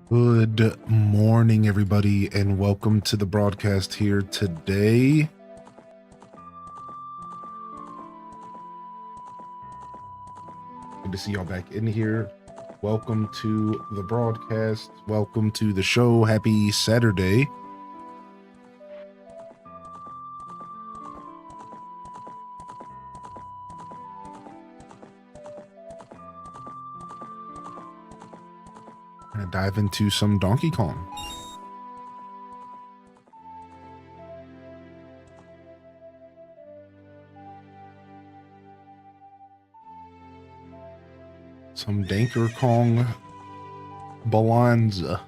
Good morning, everybody, and welcome to the broadcast here today. Good to see y'all back in here. Welcome to the broadcast. Welcome to the show. Happy Saturday. Gonna dive into some Donkey Kong. Some Danker Kong Balanza.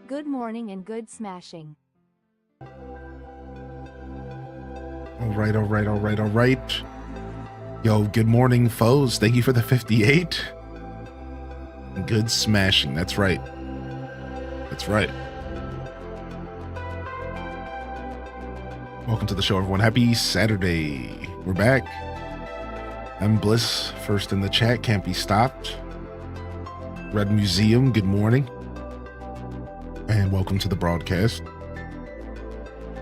Good morning and good smashing. All right. Yo, good morning, foes. Thank you for the 58. Good smashing. That's right. Welcome to the show, everyone. Happy Saturday. We're back. I'm Bliss, first in the chat. Can't be stopped. Red Museum, good morning. And welcome to the broadcast.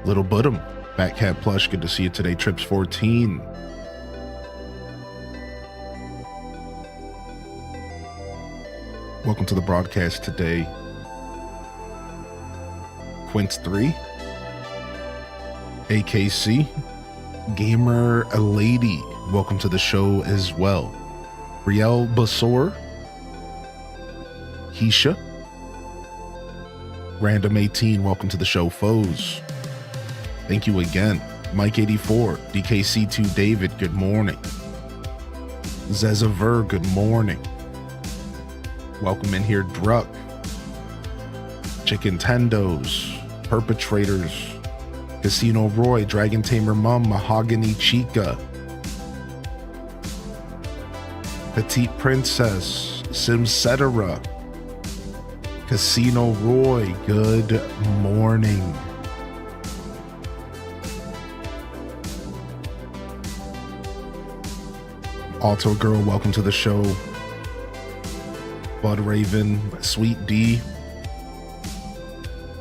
Little Buttum, Batcat Plush, good to see you today. Trips 14. Welcome to the broadcast today. Quince 3. AKC. Gamer a Lady, welcome to the show as well. Riel Basor. Keisha. Random 18, welcome to the show, foes. Thank you again. Mike 84, DKC2 David, good morning. Zezaver, good morning. Welcome in here, Druck. Chicken Tendos, Perpetrators, Casino Roy, Dragon Tamer Mum, Mahogany Chica, Petite Princess, Simcetera, Casino Roy, good morning. Alto Girl, welcome to the show. Bud Raven, Sweet D.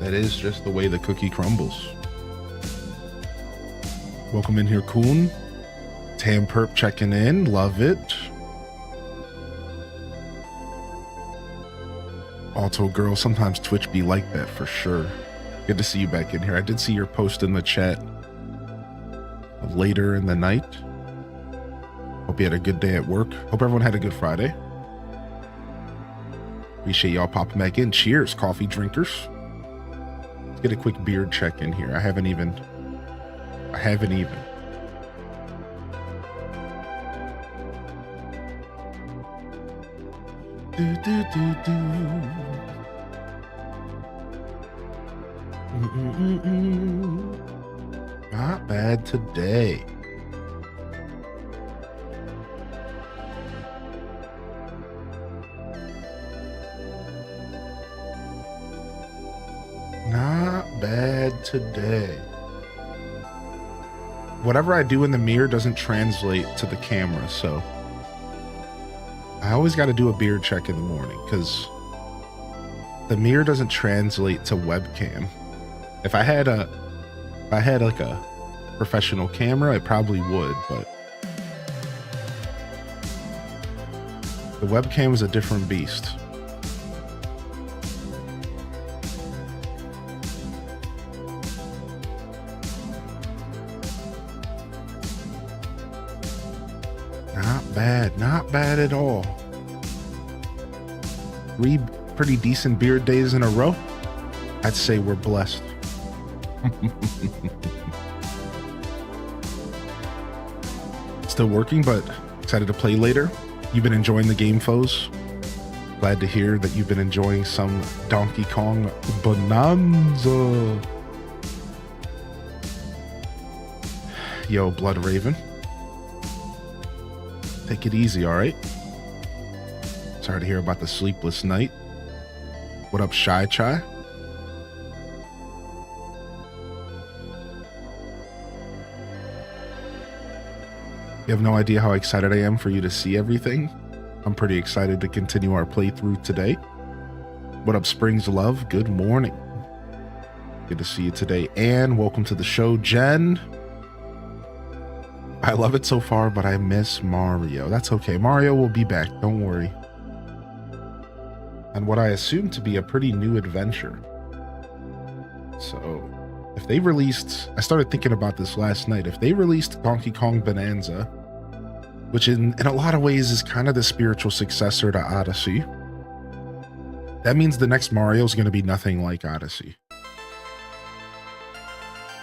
That is just the way the cookie crumbles. Welcome in here, Coon. Tam Perp checking in, love it. Alto Girl, sometimes Twitch be like that for sure. Good to see you back in here. I did see your post in the chat later in the night. Hope you had a good day at work. Hope everyone had a good Friday. Appreciate y'all popping back in. Cheers, coffee drinkers. Let's get a quick beard check in here. I haven't even. Not bad today. Not bad today. Whatever I do in the mirror doesn't translate to the camera, so I always got to do a beard check in the morning because the mirror doesn't translate to webcam. If I had like a professional camera, it probably would, but the webcam is a different beast. Not bad at all. 3 pretty decent beard days in a row. I'd say we're blessed. Still working, but excited to play later. You've been enjoying the game, foes? Glad to hear that you've been enjoying some Donkey Kong Bonanza. Yo, Blood Raven. Take it easy, all right? Sorry to hear about the sleepless night. What up, Shy Chai? You have no idea how excited I am for you to see everything. I'm pretty excited to continue our playthrough today. What up, Springs Love? Good morning. Good to see you today. And welcome to the show, Jen. I love it so far, but I miss Mario. That's okay. Mario will be back. Don't worry. And what I assume to be a pretty new adventure. So, if they released... I started thinking about this last night. If they released Donkey Kong Bonanza, which in a lot of ways is kind of the spiritual successor to Odyssey, that means the next Mario is going to be nothing like Odyssey.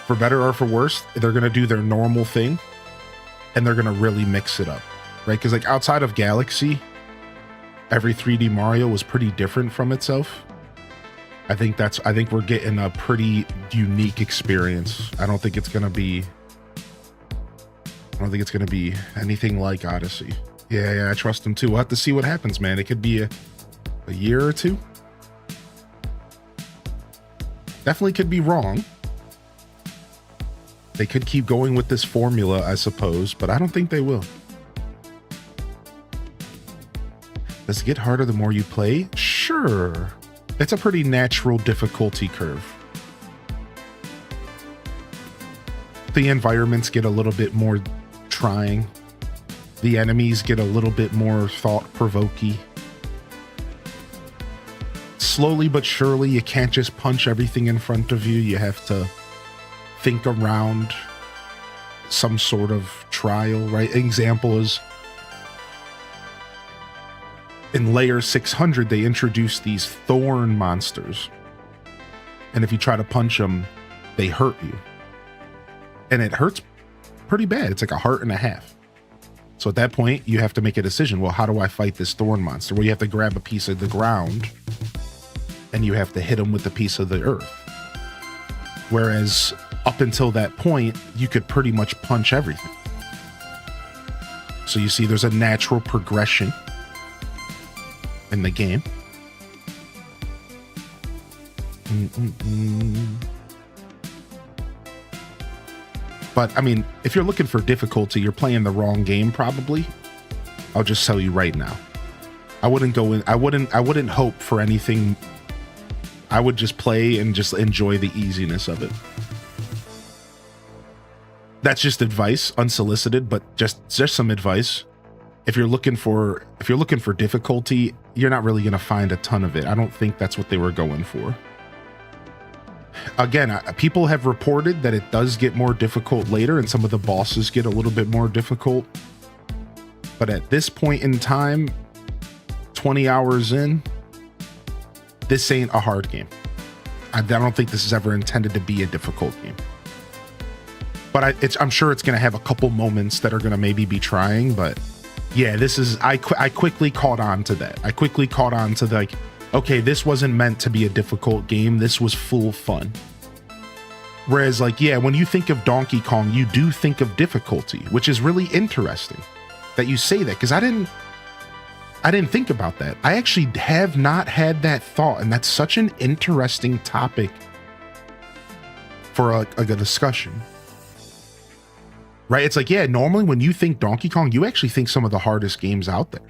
For better or for worse, they're going to do their normal thing, and they're going to really mix it up, right? Because like outside of Galaxy, every 3D Mario was pretty different from itself. I think we're getting a pretty unique experience. I don't think it's going to be anything like Odyssey. Yeah, I trust them too. We'll have to see what happens, man. It could be a year or two. Definitely could be wrong. They could keep going with this formula, I suppose, but I don't think they will. Does it get harder the more you play? Sure. It's a pretty natural difficulty curve. The environments get a little bit more trying. The enemies get a little bit more thought-provoking. Slowly but surely, you can't just punch everything in front of you. You have to think around some sort of trial, right? Example is in layer 600, they introduced these thorn monsters. And if you try to punch them, they hurt you. And it hurts pretty bad. It's like a heart and a half. So at that point, you have to make a decision. Well, how do I fight this thorn monster? Well, you have to grab a piece of the ground and you have to hit them with a piece of the earth. Whereas up until that point, you could pretty much punch everything. So you see there's a natural progression in the game. But I mean, if you're looking for difficulty, you're playing the wrong game probably. I'll just tell you right now. I wouldn't go in, I wouldn't hope for anything. I would just play and just enjoy the easiness of it. That's just advice, unsolicited, but just some advice. If you're looking for difficulty, you're not really going to find a ton of it. I don't think that's what they were going for. Again, people have reported that it does get more difficult later and some of the bosses get a little bit more difficult. But at this point in time, 20 hours in, this ain't a hard game. I don't think this is ever intended to be a difficult game. But I'm sure it's going to have a couple moments that are going to maybe be trying, but yeah, this is, I quickly caught on to that. I quickly caught on to like, okay, this wasn't meant to be a difficult game. This was full fun. Whereas like, yeah, when you think of Donkey Kong, you do think of difficulty, which is really interesting that you say that, because I didn't think about that. I actually have not had that thought, and that's such an interesting topic for a discussion. Right? It's like, yeah, normally when you think Donkey Kong, you actually think some of the hardest games out there.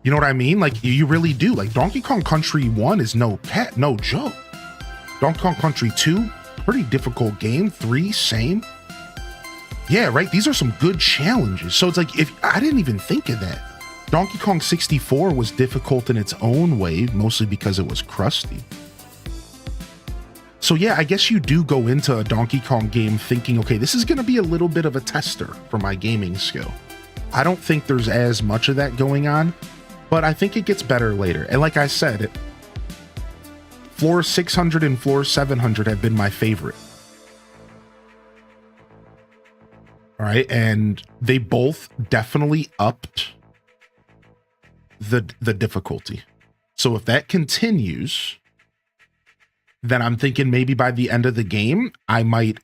You know what I mean? Like, you really do. Like, Donkey Kong Country 1 is no joke. Donkey Kong Country 2, pretty difficult game. 3, same. Yeah, right? These are some good challenges. So it's like, if I didn't even think of that. Donkey Kong 64 was difficult in its own way, mostly because it was crusty. So yeah, I guess you do go into a Donkey Kong game thinking, okay, this is going to be a little bit of a tester for my gaming skill. I don't think there's as much of that going on, but I think it gets better later. And like I said, floor 600 and floor 700 have been my favorite. All right, and they both definitely upped the difficulty. So if that continues, then I'm thinking maybe by the end of the game, I might,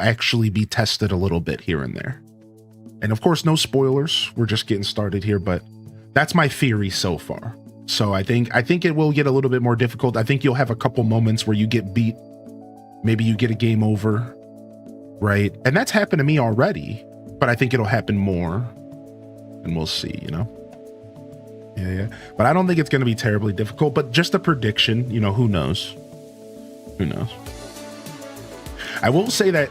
actually be tested a little bit here and there. And of course, no spoilers. We're just getting started here, but That's my theory so far. So I think it will get a little bit more difficult. I think you'll have a couple moments where you get beat. Maybe you get a game over, right? And that's happened to me already, but I think it'll happen more, and we'll see, you know? Yeah. But I don't think it's going to be terribly difficult, but just a prediction, you know, who knows? Who knows? I will say that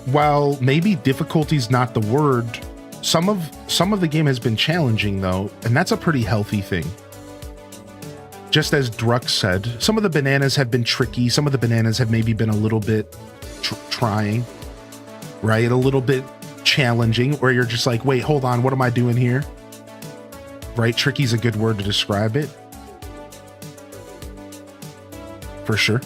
while maybe difficulty's not the word, some of the game has been challenging though, and that's a pretty healthy thing. Just as Drux said, some of the bananas have been tricky. Some of the bananas have maybe been a little bit trying, right? A little bit challenging, where you're just like, wait, hold on, what am I doing here? Right? Tricky's a good word to describe it. For sure.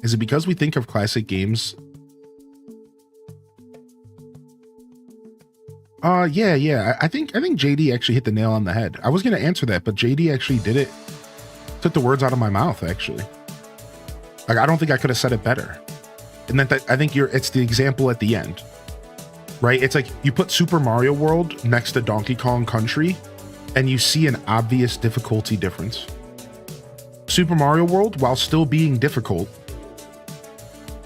Is it because we think of classic games? Yeah. I think JD actually hit the nail on the head. I was going to answer that, but JD actually did it. Took the words out of my mouth, actually. Like, I don't think I could have said it better. And then I think it's the example at the end, right? It's like you put Super Mario World next to Donkey Kong Country and you see an obvious difficulty difference. Super Mario World, while still being difficult,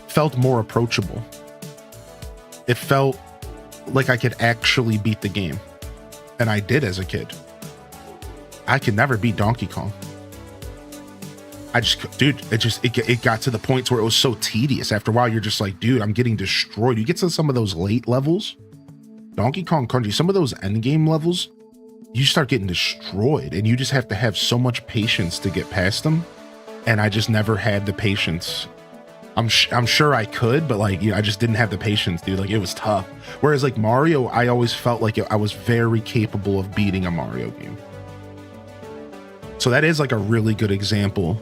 felt more approachable. It felt like I could actually beat the game. And I did as a kid. I could never beat Donkey Kong. It got to the point where it was so tedious. After a while, you're just like, dude, I'm getting destroyed. You get to some of those late levels, Donkey Kong Country, some of those end game levels, you start getting destroyed and you just have to have so much patience to get past them. And I just never had the patience. I'm sure I could, but like, I just didn't have the patience, dude. Like, it was tough. Whereas like Mario, I always felt like I was very capable of beating a Mario game. So that is like a really good example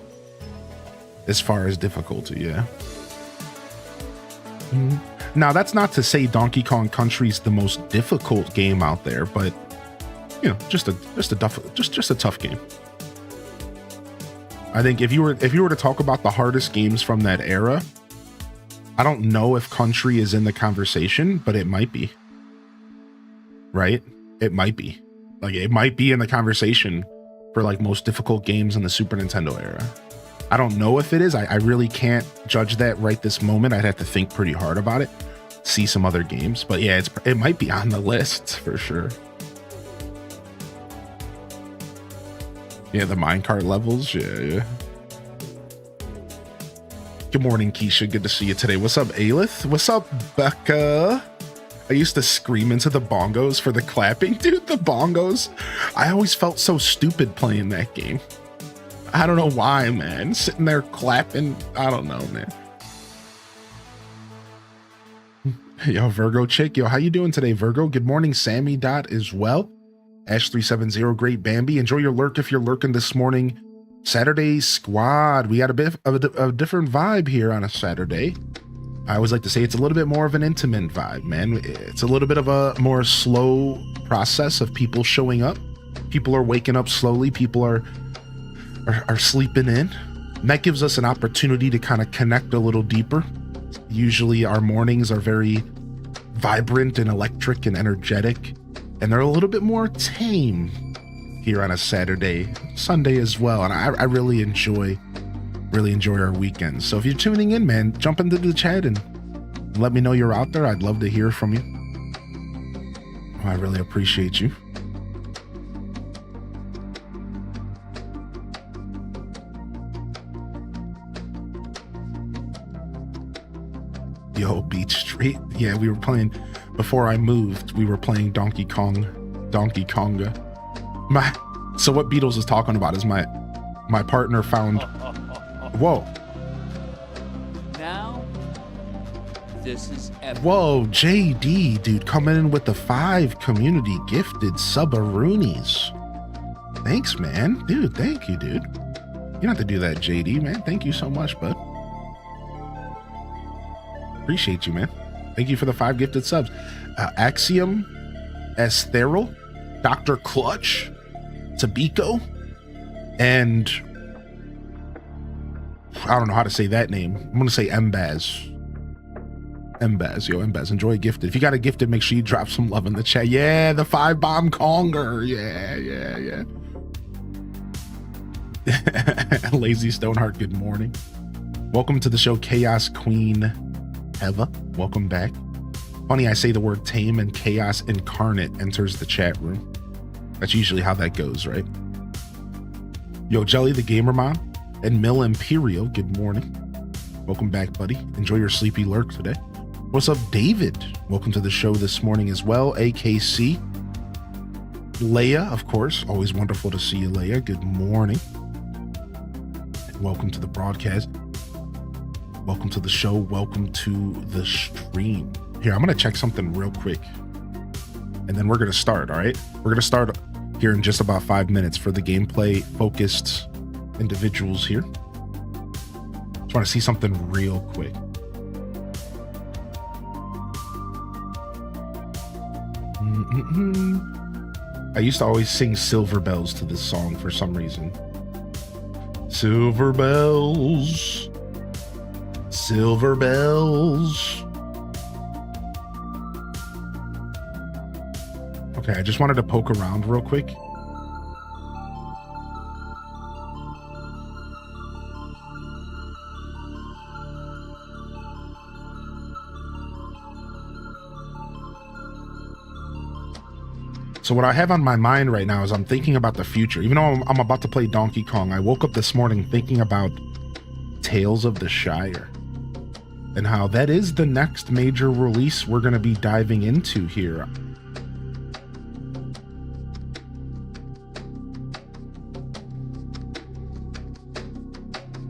as far as difficulty, yeah. Now, that's not to say Donkey Kong Country's the most difficult game out there, but you know, just a tough game. I think if you were to talk about the hardest games from that era, I don't know if Country is in the conversation, but it might be. Right? It might be. Like, it might be in the conversation for like most difficult games in the Super Nintendo era. I don't know if it is. I really can't judge that right this moment. I'd have to think pretty hard about it, see some other games. But yeah, it might be on the list for sure. Yeah, the minecart levels. Yeah. Good morning, Keisha. Good to see you today. What's up, Aelith? What's up, Becca? I used to scream into the bongos for the clapping. Dude, the bongos. I always felt so stupid playing that game. I don't know why, man. Sitting there clapping. I don't know, man. Yo, Virgo chick. Yo, how you doing today, Virgo? Good morning, Sammy Dot as well. Ash370, great Bambi. Enjoy your lurk if you're lurking this morning. Saturday squad. We got a bit of a different vibe here on a Saturday. I always like to say it's a little bit more of an intimate vibe, man. It's a little bit of a more slow process of people showing up. People are waking up slowly. People are sleeping in. And that gives us an opportunity to kind of connect a little deeper. Usually our mornings are very vibrant and electric and energetic, and they're a little bit more tame here on a Saturday, Sunday as well. And I really enjoy our weekends. So if you're tuning in, man, jump into the chat and let me know you're out there. I'd love to hear from you. I really appreciate you. Yo, Beach Street. Yeah, we were playing, before I moved, we were playing Donkey Konga. So what Beatles is talking about is my partner found, whoa. Now, this is epic. Whoa, JD, dude, coming in with the 5 community gifted subaroonies. Thanks, man. Dude, thank you, dude. You don't have to do that, JD, man. Thank you so much, bud. Appreciate you, man. Thank you for the 5 gifted subs. Axiom, Estheril, Dr. Clutch, Tabiko, and I don't know how to say that name. I'm going to say Mbaz. Mbaz, enjoy Gifted. If you got a Gifted, make sure you drop some love in the chat. Yeah, the 5-bomb Conger. Yeah. Lazy Stoneheart, good morning. Welcome to the show, Chaos Queen Eva. Welcome back. Funny, I say the word tame and Chaos Incarnate enters the chat room. That's usually how that goes, right? Yo, Jelly the Gamer Mom and Mill Imperial, good morning. Welcome back, buddy. Enjoy your sleepy lurk today. What's up, David? Welcome to the show this morning as well. AKC. Leia, of course. Always wonderful to see you, Leia. Good morning. And welcome to the broadcast. Welcome to the show. Welcome to the stream. Here, I'm going to check something real quick. And then we're going to start, all right? We're going to start here in just about 5 minutes for the gameplay-focused individuals here. Just want to see something real quick. I used to always sing Silver Bells to this song for some reason. Silver bells, silver bells. Okay, I just wanted to poke around real quick. So what I have on my mind right now is I'm thinking about the future. Even though I'm about to play Donkey Kong, I woke up this morning thinking about Tales of the Shire and how that is the next major release we're going to be diving into here.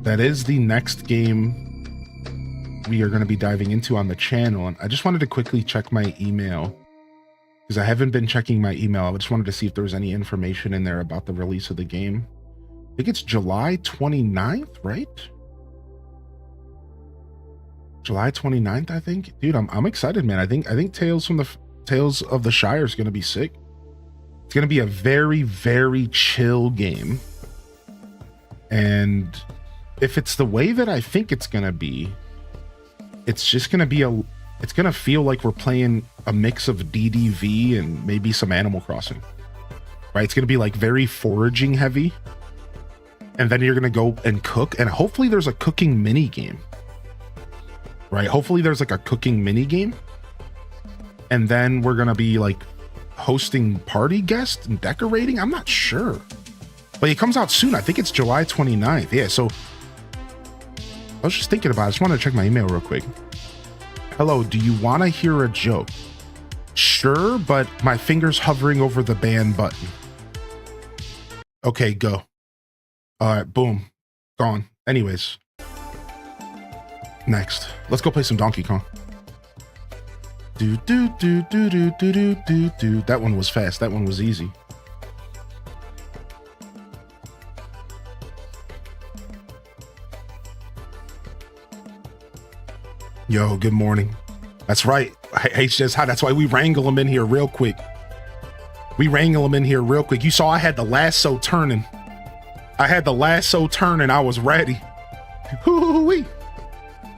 That is the next game we are going to be diving into on the channel. And I just wanted to quickly check my email, because I haven't been checking my email. I just wanted to see if there was any information in there about the release of the game. I think it's July 29th, right? July 29th, I think. Dude, I'm excited, man. I think Tales of the Shire is going to be sick. It's going to be a very, very chill game. And if it's the way that I think it's going to be, it's just going to be it's going to feel like we're playing a mix of DDV and maybe some Animal Crossing, right? It's going to be like very foraging heavy. And then you're going to go and cook. And hopefully there's a cooking mini game, right? Hopefully there's like a cooking mini game. And then we're going to be like hosting party guests and decorating. I'm not sure, but it comes out soon. I think it's July 29th. Yeah. So I was just thinking about it. I just want to check my email real quick. Hello, do you want to hear a joke? Sure, but my finger's hovering over the ban button. Okay, go. All right, boom. Gone. Anyways. Next. Let's go play some Donkey Kong. Do, do, do, do, do, do, do, do, do. That one was fast. That one was easy. Yo, good morning. That's right. HS High. That's why we wrangle them in here real quick. You saw I had the lasso turning. I was ready. Hoo-wee.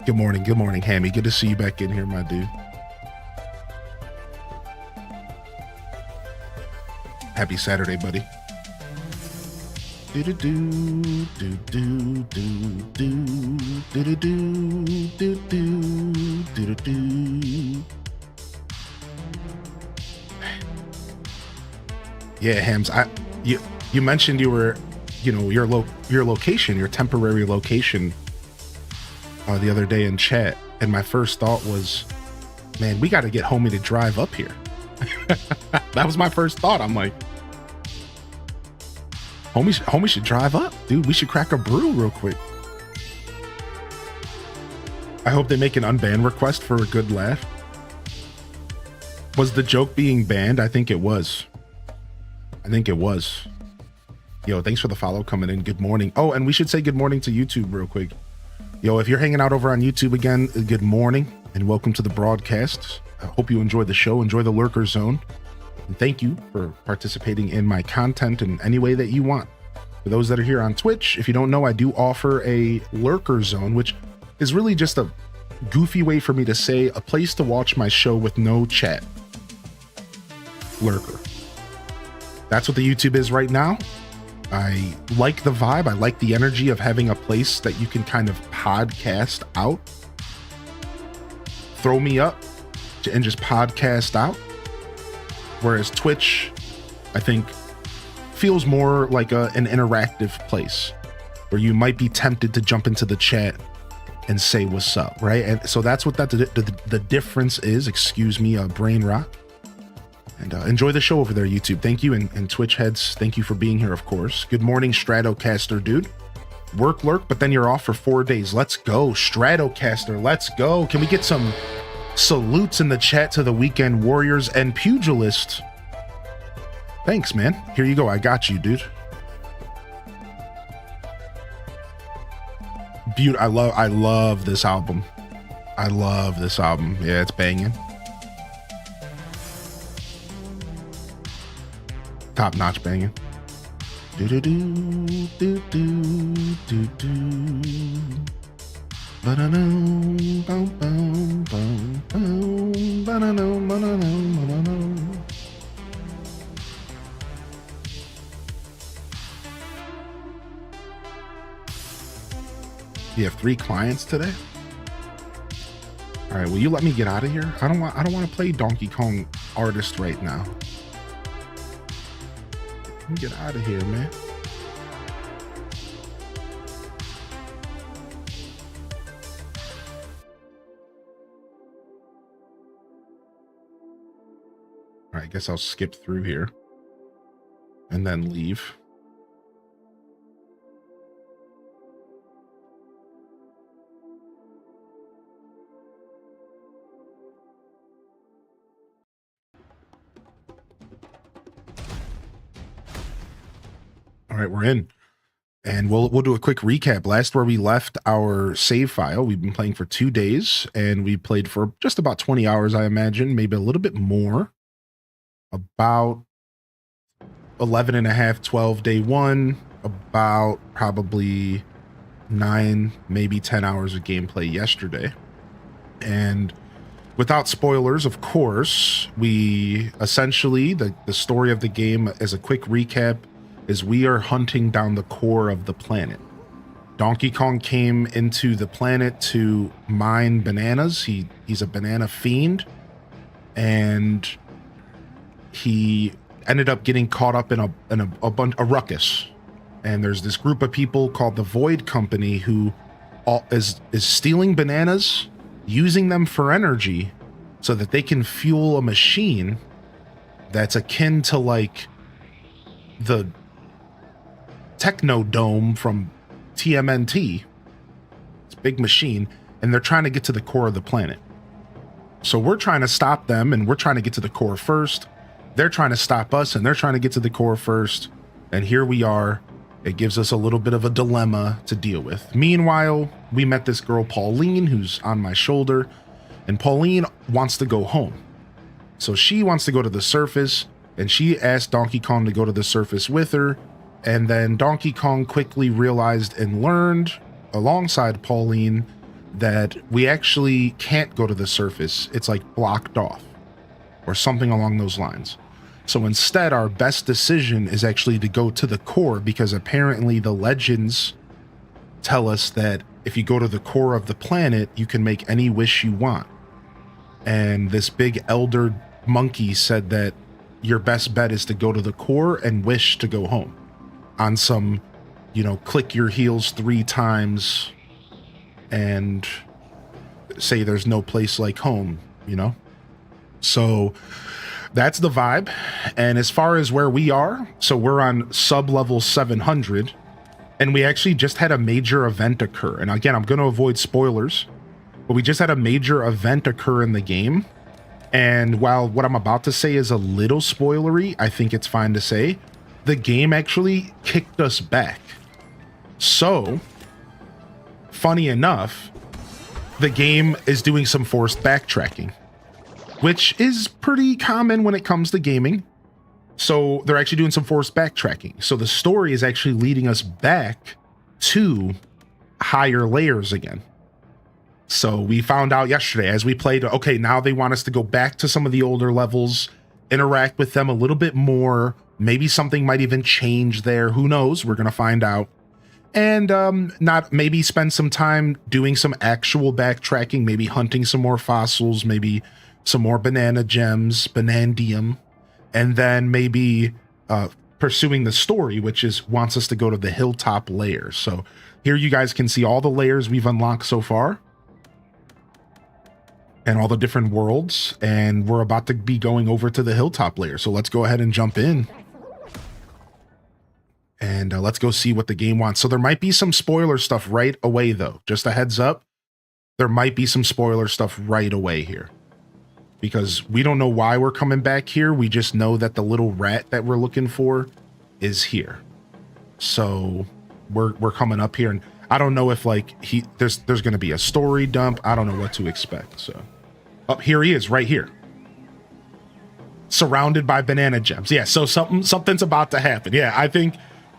Good morning, Hammy. Good to see you back in here, my dude. Happy Saturday, buddy. Yeah, Hams. You mentioned you were, your location, your temporary location, the other day in chat, and my first thought was, man, we got to get homie to drive up here. That was my first thought. I'm like, homie should drive up, dude. We should crack a brew real quick. I hope they make an unban request for a good laugh. Was the joke being banned? I think it was. Yo, thanks for the follow coming in. Good morning. Oh, and we should say good morning to YouTube real quick. Yo, if you're hanging out over on YouTube again, good morning and welcome to the broadcast. I hope you enjoy the show. Enjoy the Lurker Zone. And thank you for participating in my content in any way that you want. For those that are here on Twitch, if you don't know, I do offer a Lurker zone, which is really just a goofy way for me to say a place to watch my show with no chat. Lurker. That's what the YouTube is right now. I like the vibe. I like the energy of having a place that you can kind of podcast out. Throw me up and just podcast out. Whereas Twitch, I think, feels more like an interactive place where you might be tempted to jump into the chat and say what's up, right? And so that's what the difference is. Excuse me, brain rot. And enjoy the show over there, YouTube. Thank you, and Twitch heads, thank you for being here, of course. Good morning, Stratocaster, dude. Work, lurk, but then you're off for 4 days. Let's go, Stratocaster, let's go. Can we get some salutes in the chat to the Weekend Warriors and Pugilist? Thanks, man. Here you go. I got you, dude. I love this album. I love this album. Yeah, it's banging. Top notch banging. Do do do do do do do. Ba-da-dum, bum, bum, bum, bum, ba-da-dum, ba-da-dum, ba-da-dum. You have 3 clients today? All right, will you let me get out of here? I don't want to play Donkey Kong Artist right now. Let me get out of here, man. All right, I guess I'll skip through here and then leave. All right, we're in, and we'll do a quick recap. Last where we left our save file, we've been playing for 2 days, and we played for just about 20 hours, I imagine, maybe a little bit more. About 11 and a half, 12 day one, about probably 9, maybe 10 hours of gameplay yesterday. And without spoilers, of course, we essentially, the story of the game as a quick recap is we are hunting down the core of the planet. Donkey Kong came into the planet to mine bananas. He's a banana fiend, and he ended up getting caught up in a ruckus. And there's this group of people called the Void Company who is stealing bananas, using them for energy so that they can fuel a machine that's akin to like the Technodome from TMNT. It's a big machine, and they're trying to get to the core of the planet. So we're trying to stop them, and we're trying to get to the core first. They're trying to stop us, and they're trying to get to the core first. And here we are. It gives us a little bit of a dilemma to deal with. Meanwhile, we met this girl, Pauline, who's on my shoulder, and Pauline wants to go home. So she wants to go to the surface, and she asked Donkey Kong to go to the surface with her. And then Donkey Kong quickly realized and learned, alongside Pauline, that we actually can't go to the surface. It's like blocked off, or something along those lines. So instead, our best decision is actually to go to the core, because apparently the legends tell us that if you go to the core of the planet, you can make any wish you want. And this big elder monkey said that your best bet is to go to the core and wish to go home. On some, click your heels 3 times and say there's no place like home, So that's the vibe. And as far as where we are, so we're on sub-level 700, and we actually just had a major event occur. And again, I'm going to avoid spoilers, but we just had a major event occur in the game. And while what I'm about to say is a little spoilery, I think it's fine to say, the game actually kicked us back. So, funny enough, the game is doing some forced backtracking. which is pretty common when it comes to gaming. So they're actually doing some forced backtracking. So the story is actually leading us back to higher layers again. So we found out yesterday as we played, okay, now they want us to go back to some of the older levels, interact with them a little bit more. Maybe something might even change there. Who knows? We're going to find out. And not maybe spend some time doing some actual backtracking, maybe hunting some more fossils, maybe some more banana gems, banandium, and then maybe pursuing the story, which is wants us to go to the hilltop layers. So here you guys can see all the layers we've unlocked so far and all the different worlds, and we're about to be going over to the hilltop layer. So let's go ahead and jump in. And let's go see what the game wants. So there might be some spoiler stuff right away, though. Just a heads up, there might be some spoiler stuff right away here. Because we don't know why we're coming back here. We just know that the little rat that we're looking for is here. So we're coming up here. And I don't know if like there's going to be a story dump. I don't know what to expect. So up here he is right here. Surrounded by banana gems. Yeah, so something's about to happen. Yeah, I think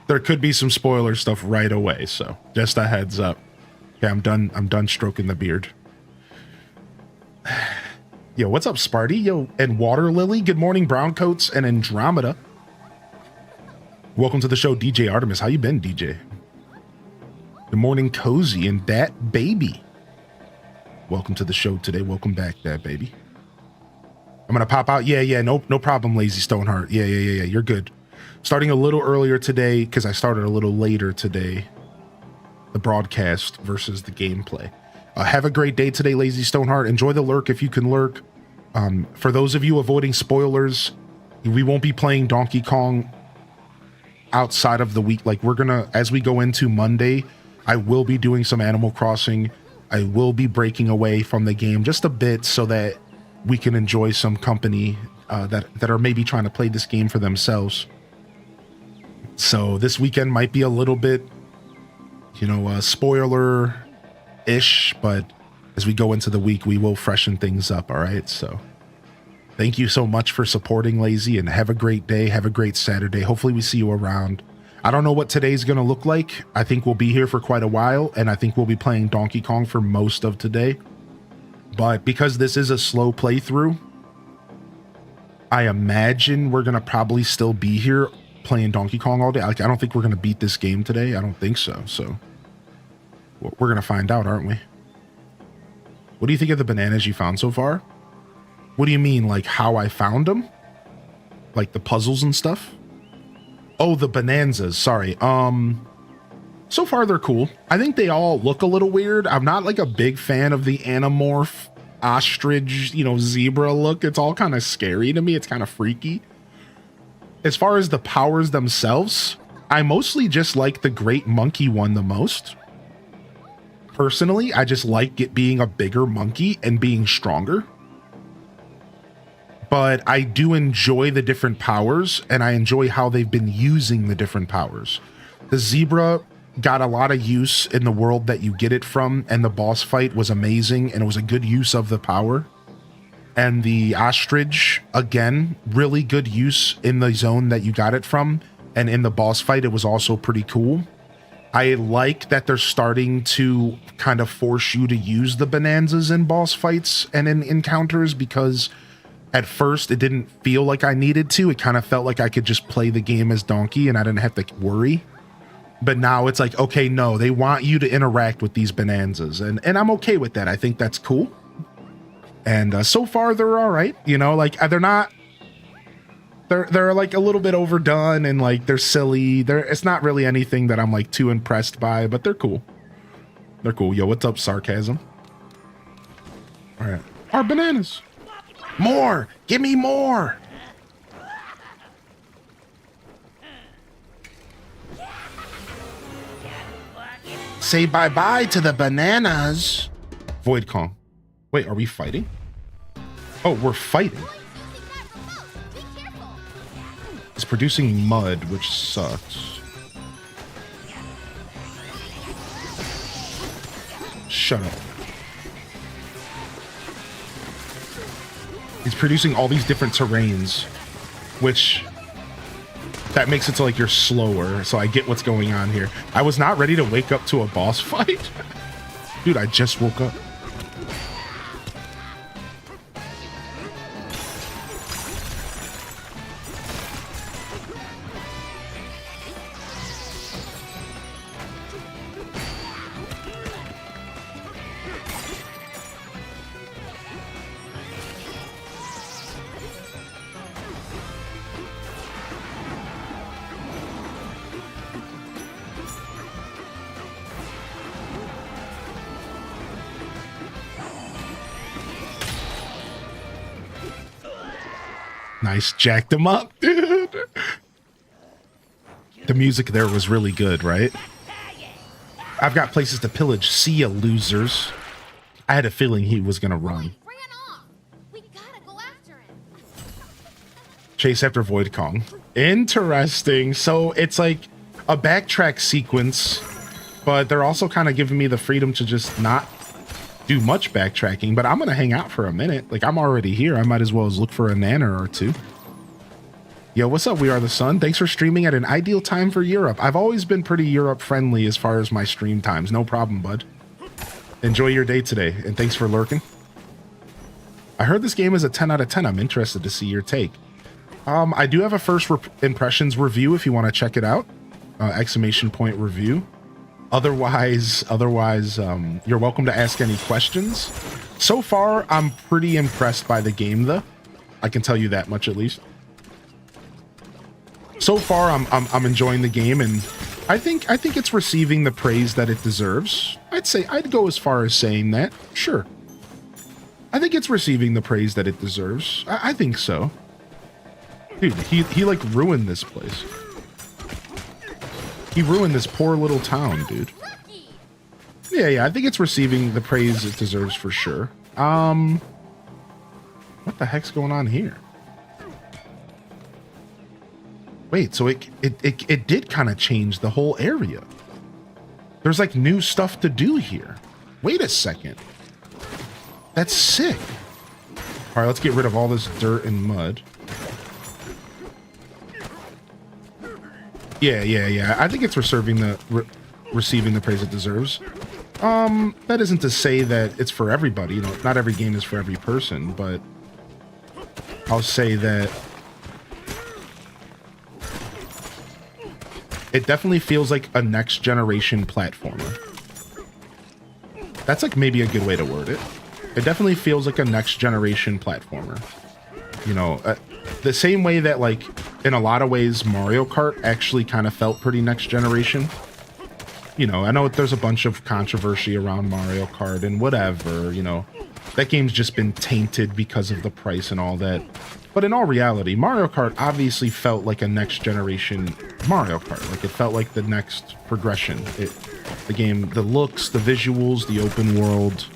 there could be some spoiler stuff right away, so just a heads up. Okay, I'm done stroking the beard. Yo, what's up, Sparty? Yo, and Water Lily. Good morning, Browncoats and Andromeda. Welcome to the show, DJ Artemis. How you been, DJ? Good morning, Cozy and Dat Baby. Welcome to the show today. Welcome back, Dat Baby. I'm gonna pop out. Yeah, no problem, Lazy Stoneheart. Yeah, you're good. Starting a little earlier today, because I started a little later today, the broadcast versus the gameplay. Have a great day today, Lazy Stoneheart. Enjoy the lurk if you can lurk. For those of you avoiding spoilers, we won't be playing Donkey Kong outside of the week. Like, we're gonna, as we go into Monday, I will be doing some Animal Crossing. I will be breaking away from the game just a bit so that we can enjoy some company that are maybe trying to play this game for themselves. So this weekend might be a little bit, spoiler-ish, but as we go into the week, we will freshen things up, all right? So thank you so much for supporting Lazy, and have a great day. Have a great Saturday. Hopefully we see you around. I don't know what today's going to look like. I think we'll be here for quite a while, and I think we'll be playing Donkey Kong for most of today. But because this is a slow playthrough, I imagine we're going to probably still be here playing Donkey Kong all day. Like, I don't think we're going to beat this game today. I don't think so. So we're going to find out, aren't we? What do you think of the bananas you found so far? What do you mean, like how I found them? Like the puzzles and stuff? Oh, the bonanzas. Sorry. So far they're cool. I think they all look a little weird. I'm not like a big fan of the Animorph ostrich, zebra look. It's all kind of scary to me. It's kind of freaky. As far as the powers themselves, I mostly just like the Great Monkey one the most. Personally, I just like it being a bigger monkey and being stronger. But I do enjoy the different powers, and I enjoy how they've been using the different powers. The zebra got a lot of use in the world that you get it from, and the boss fight was amazing, and it was a good use of the power. And the ostrich, again, really good use in the zone that you got it from. And in the boss fight, it was also pretty cool. I like that they're starting to kind of force you to use the bonanzas in boss fights and in encounters, because at first it didn't feel like I needed to. It kind of felt like I could just play the game as Donkey and I didn't have to worry. But now it's like, okay, no, they want you to interact with these bonanzas. And I'm okay with that. I think that's cool. And so far they're all right, like they're not, they're like a little bit overdone and like they're silly. It's not really anything that I'm like too impressed by, but they're cool. They're cool. Yo, what's up, Sarcasm? All right. Our bananas. More. Give me more. Say bye-bye to the bananas. Void Kong. Wait, are we fighting? Oh, we're fighting. It's producing mud, which sucks. Shut up. He's producing all these different terrains, which that makes it so like you're slower. So I get what's going on here. I was not ready to wake up to a boss fight. Dude, I just woke up. Nice, jacked him up, dude. The music there was really good, right? I've got places to pillage. See ya, losers. I had a feeling he was gonna run. We gotta go after him. Chase after Void Kong. Interesting. So it's like a backtrack sequence, but they're also kind of giving me the freedom to just not do much backtracking, but I'm gonna hang out for a minute. Like, I'm already here. I might as well as look for a nana or two. Yo, what's up? We Are the Sun. Thanks for streaming at an ideal time for Europe. I've always been pretty Europe friendly as far as my stream times. No problem, bud. Enjoy your day today, and thanks for lurking. I heard this game is a 10 out of 10. I'm interested to see your take. I do have a first impressions review if you want to check it out. Exclamation point review. Otherwise, you're welcome to ask any questions. So far, I'm pretty impressed by the game, though. I can tell you that much, at least. So far, I'm enjoying the game, and I think it's receiving the praise that it deserves. I'd go as far as saying that. Sure. I think it's receiving the praise that it deserves. I think so. Dude, he like ruined this place. He ruined this poor little town, dude. Yeah, I think it's receiving the praise it deserves for sure. What the heck's going on here? Wait, so it did kind of change the whole area. There's like new stuff to do here. Wait a second. That's sick. All right, let's get rid of all this dirt and mud. Yeah. I think it's receiving the praise it deserves. That isn't to say that it's for everybody. You know, not every game is for every person, but I'll say that it definitely feels like a next generation platformer. That's like maybe a good way to word it. It definitely feels like a next generation platformer. You know, the same way that like in a lot of ways Mario Kart actually kind of felt pretty next generation. You know, I know there's a bunch of controversy around Mario Kart and whatever, you know, that game's just been tainted because of the price and all that. But in all reality, Mario Kart obviously felt like a next generation Mario Kart. Like it felt like the next progression. The game, the looks, the visuals, the open world.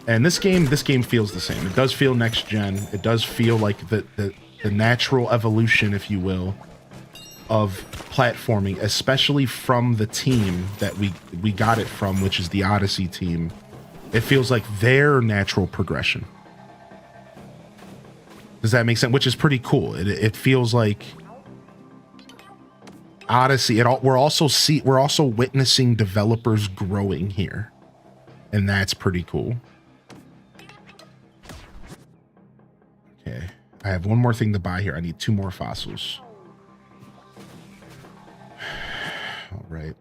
And this game feels the same. It does feel next gen. It does feel like the natural evolution, if you will, of platforming, especially from the team that we got it from, which is the Odyssey team. It feels like their natural progression. Does that make sense? Which is pretty cool. It feels like Odyssey. We're also witnessing developers growing here, and that's pretty cool. Okay, I have one more thing to buy here. I need 2 more fossils. All right.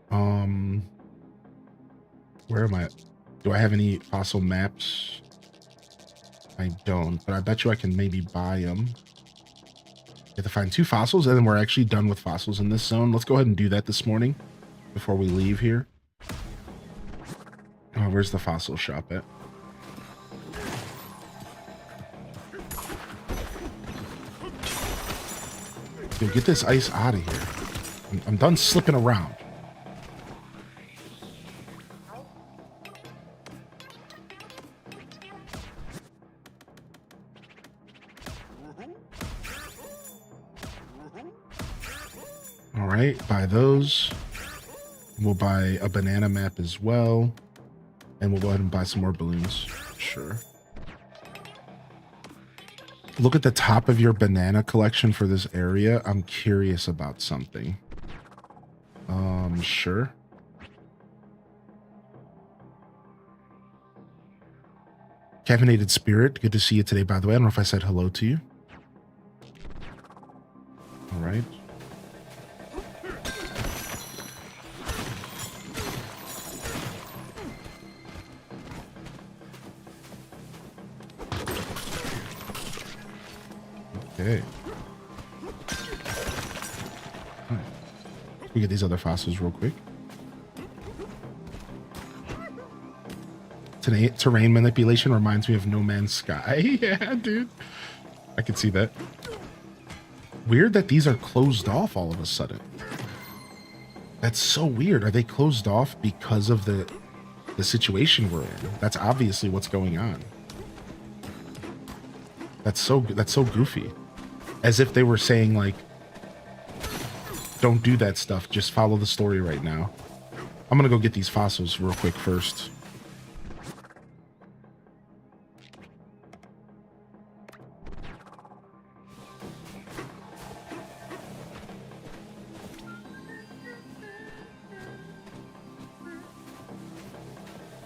Where am I? Do I have any fossil maps? I don't, but I bet you I can maybe buy them. You have to find 2 fossils, and then we're actually done with fossils in this zone. Let's go ahead and do that this morning before we leave here. Oh, where's the fossil shop at? Dude, get this ice out of here. I'm done slipping around. All right, buy those. We'll buy a banana map as well. And we'll go ahead and buy some more balloons. Sure. look at the top of your banana collection for this area. I'm curious about something. Sure. Caffeinated Spirit, good to see you today, by the way. I don't know if I said hello to you. All right. Okay. All right. We get these other fossils real quick. Terrain manipulation reminds me of No Man's Sky. Yeah, dude. I can see that. Weird that these are closed off all of a sudden. That's so weird. Are they closed off because of the situation we're in? That's obviously what's going on. That's so goofy. As if they were saying, like, don't do that stuff. Just follow the story right now. I'm gonna go get these fossils real quick first.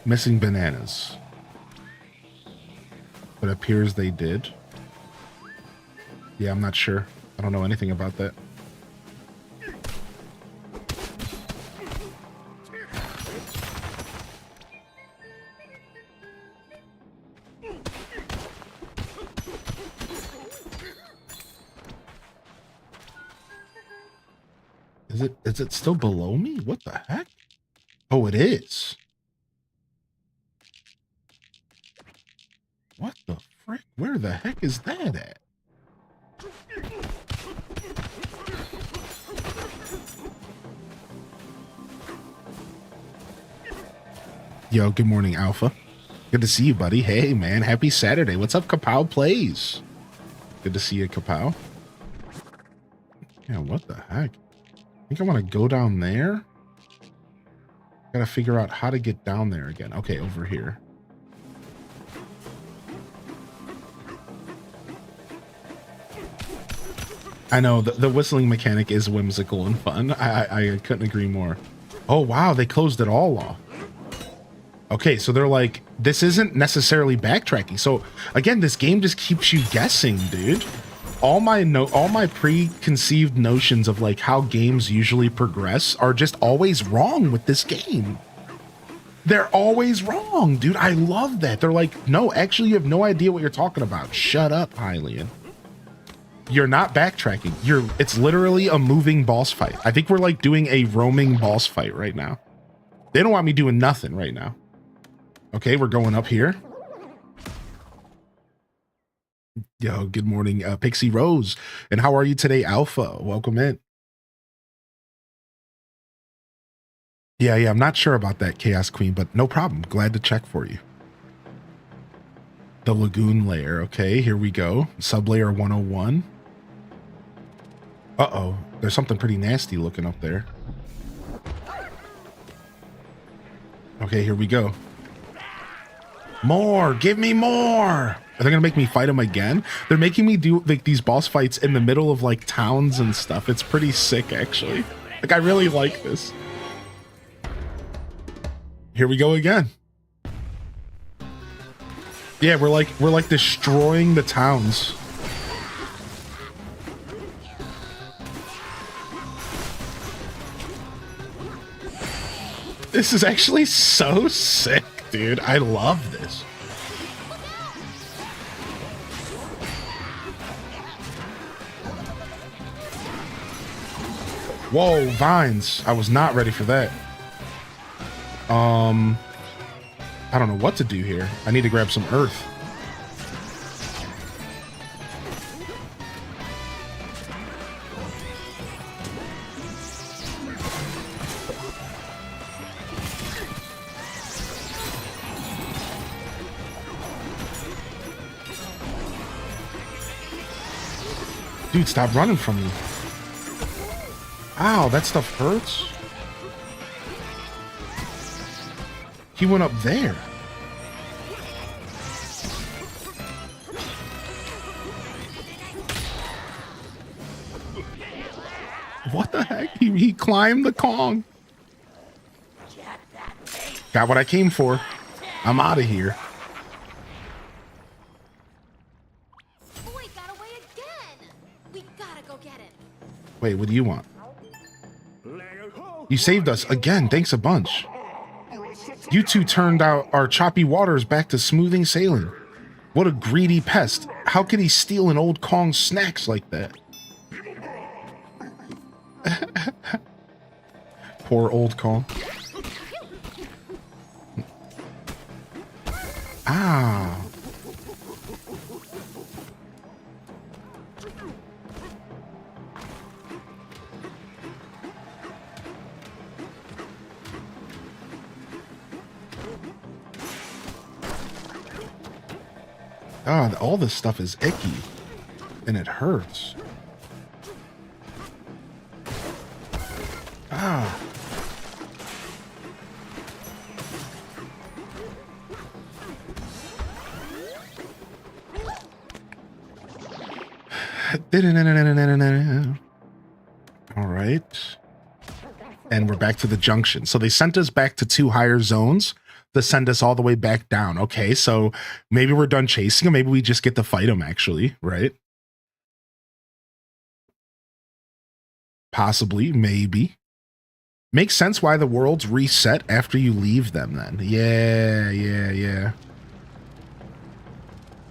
Missing bananas. But it appears they did. Yeah, I'm not sure. I don't know anything about that. Is it still below me? What the heck? Oh, it is. What the frick? Where the heck is that at? Yo, good morning, Alpha. Good to see you, buddy. Hey, man. Happy Saturday. What's up, Kapow Plays? Good to see you, Kapow. Yeah, what the heck? I think I want to go down there. Gotta figure out how to get down there again. Okay, over here. I know, the whistling mechanic is whimsical and fun. I couldn't agree more. Oh, wow, they closed it all off. Okay, so they're like, this isn't necessarily backtracking. So, again, this game just keeps you guessing, dude. All my preconceived notions of, like, how games usually progress are just always wrong with this game. They're always wrong, dude. I love that. They're like, no, actually, you have no idea what you're talking about. Shut up, Hylian. You're not backtracking. It's literally a moving boss fight. I think we're like doing a roaming boss fight right now. They don't want me doing nothing right now. Okay, we're going up here. Yo, good morning, Pixie Rose. And how are you today, Alpha? Welcome in. Yeah, I'm not sure about that, Chaos Queen, but no problem. Glad to check for you. The Lagoon Layer. Okay, here we go. Sublayer 101. Uh-oh, there's something pretty nasty looking up there. Okay, here we go. More! Give me more! Are they gonna make me fight them again? They're making me do like these boss fights in the middle of like towns and stuff. It's pretty sick, actually. Like, I really like this. Here we go again. Yeah, we're like destroying the towns. This is actually so sick, dude. I love this. Whoa, vines. I was not ready for that. I don't know what to do here. I need to grab some earth. Dude, stop running from me. Ow, that stuff hurts. He went up there. What the heck? He climbed the Kong. Got what I came for. I'm out of here. Boy got away again. We gotta go get him. Wait, what do you want? You saved us again. Thanks a bunch. You two turned out our choppy waters back to smoothing sailing. What a greedy pest. How could he steal an old Kong's snacks like that? Poor old Kong. Ah. God, all this stuff is icky. And it hurts. Ah. All right. And we're back to the junction. So they sent us back to 2 higher zones to send us all the way back down. Okay, so maybe we're done chasing him. Maybe we just get to fight him, actually, right? Possibly, maybe. Makes sense why the worlds reset after you leave them then. Yeah.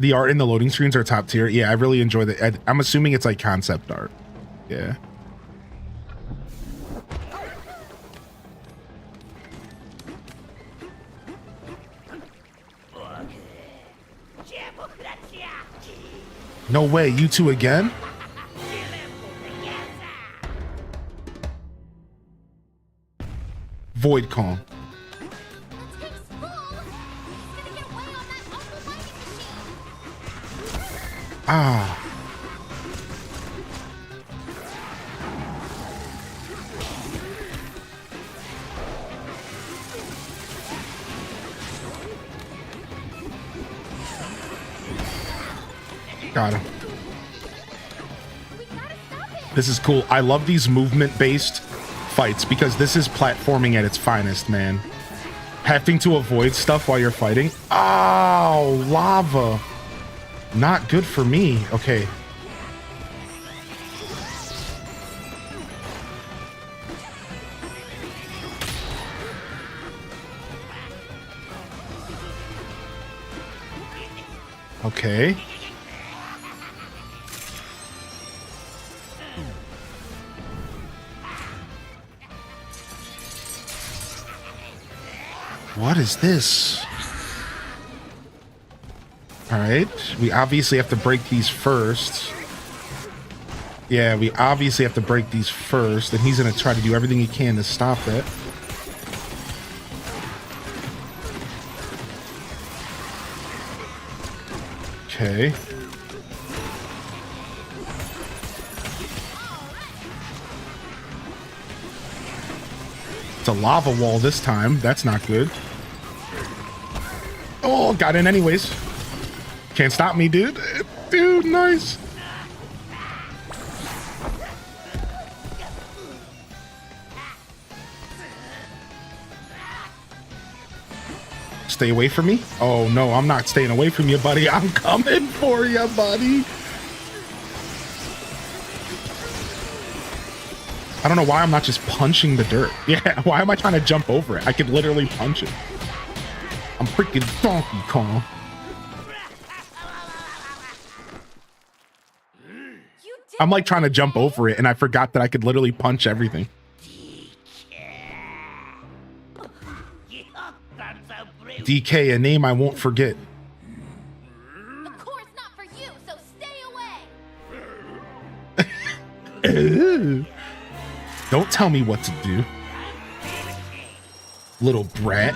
The art in the loading screens are top tier. Yeah, I really enjoy that. I'm assuming it's like concept art. Yeah. No way, you two again? Void Kong. Ah. Got him. This is cool. I love these movement-based fights because this is platforming at its finest, man. Having to avoid stuff while you're fighting. Oh, lava. Not good for me. Okay. Okay. What is this? All right, we obviously have to break these first. Yeah, we obviously have to break these first, and he's gonna try to do everything he can to stop it. Okay. It's a lava wall this time. That's not good. Oh, got in anyways. Can't stop me, dude. Dude, nice. Stay away from me? Oh, no, I'm not staying away from you, buddy. I'm coming for you, buddy. I don't know why I'm not just punching the dirt. Yeah, why am I trying to jump over it? I could literally punch it. I'm freaking Donkey Kong. I'm like trying to jump over it, and I forgot that I could literally punch everything. DK, a name I won't forget. Of course not for you, so stay away. Don't tell me what to do. Little brat.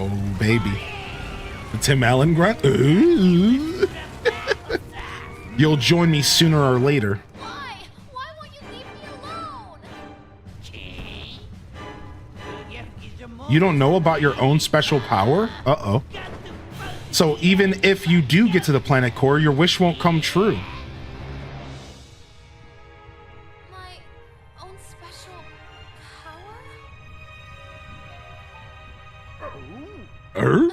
Oh, baby. The Tim Allen grunt. Ooh. You'll join me sooner or later. Why? Why won't you leave me alone? You don't know about your own special power? Uh-oh. So even if you do get to the planet core, your wish won't come true. My own special power?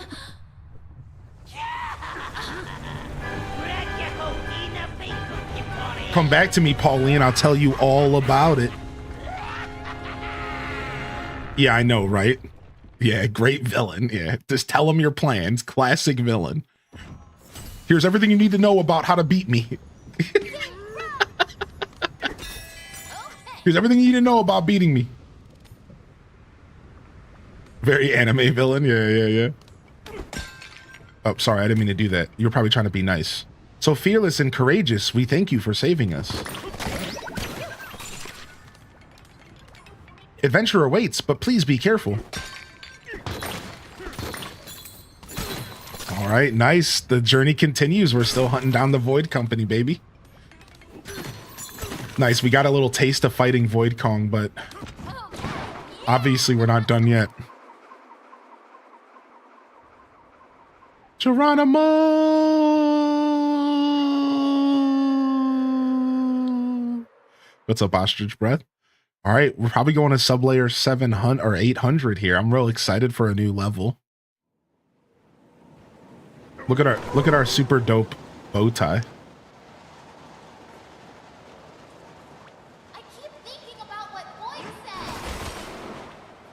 Come back to me, Pauline. I'll tell you all about it. Yeah, I know, right? Yeah, great villain. Yeah, just tell him your plans. Classic villain. Here's everything you need to know about how to beat me. Here's everything you need to know about beating me. Very anime villain. Yeah. Oh, sorry, I didn't mean to do that. You were probably trying to be nice. So fearless and courageous, we thank you for saving us. Adventure awaits, but please be careful. All right, nice. The journey continues. We're still hunting down the Void Company, baby. Nice. We got a little taste of fighting Void Kong, but obviously we're not done yet. Geronimo! What's up, Ostrich Breath? All right, we're probably going to sublayer 700 or 800 here. I'm real excited for a new level. Look at our super dope bow tie. I keep thinking about what Boyd said.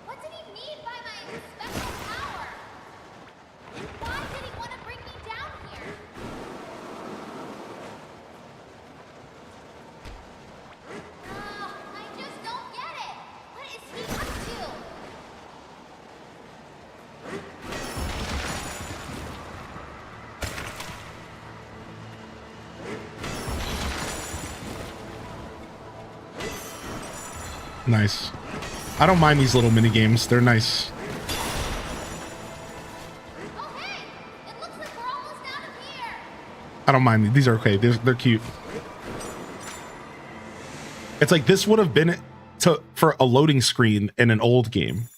What did he mean by my special power? And why did he want to bring me down here? I just don't get it. What is he up to? Nice. I don't mind these little mini games. They're nice. Oh hey! It looks like we're almost out of here. I don't mind. These are okay. They're cute. It's like this would have been for a loading screen in an old game.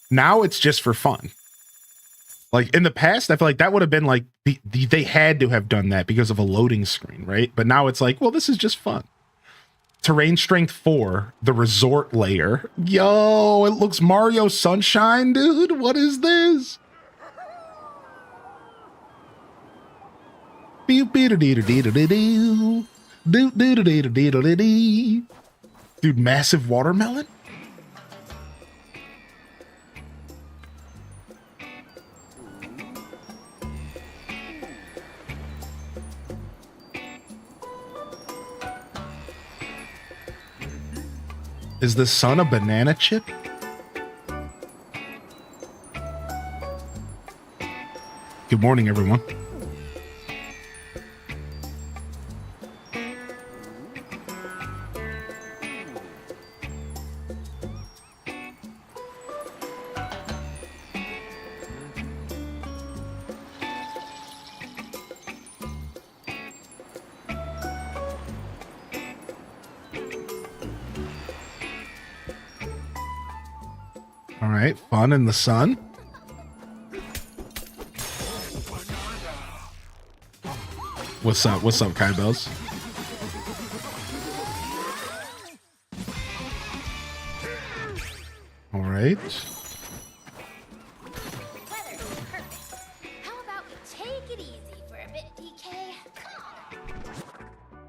Now it's just for fun. Like in the past, I feel like that would have been like they had to have done that because of a loading screen, right? But now it's like, well, this is just fun. Terrain Strength 4, the resort layer. Yo, it looks Mario Sunshine, dude. What is this? Dude, massive watermelon? Is the sun a banana chip? Good morning, everyone. All right, fun in the sun. What's up? What's up, Kai Bells? All right. Weather's perfect. How about we take it easy for a bit, DK?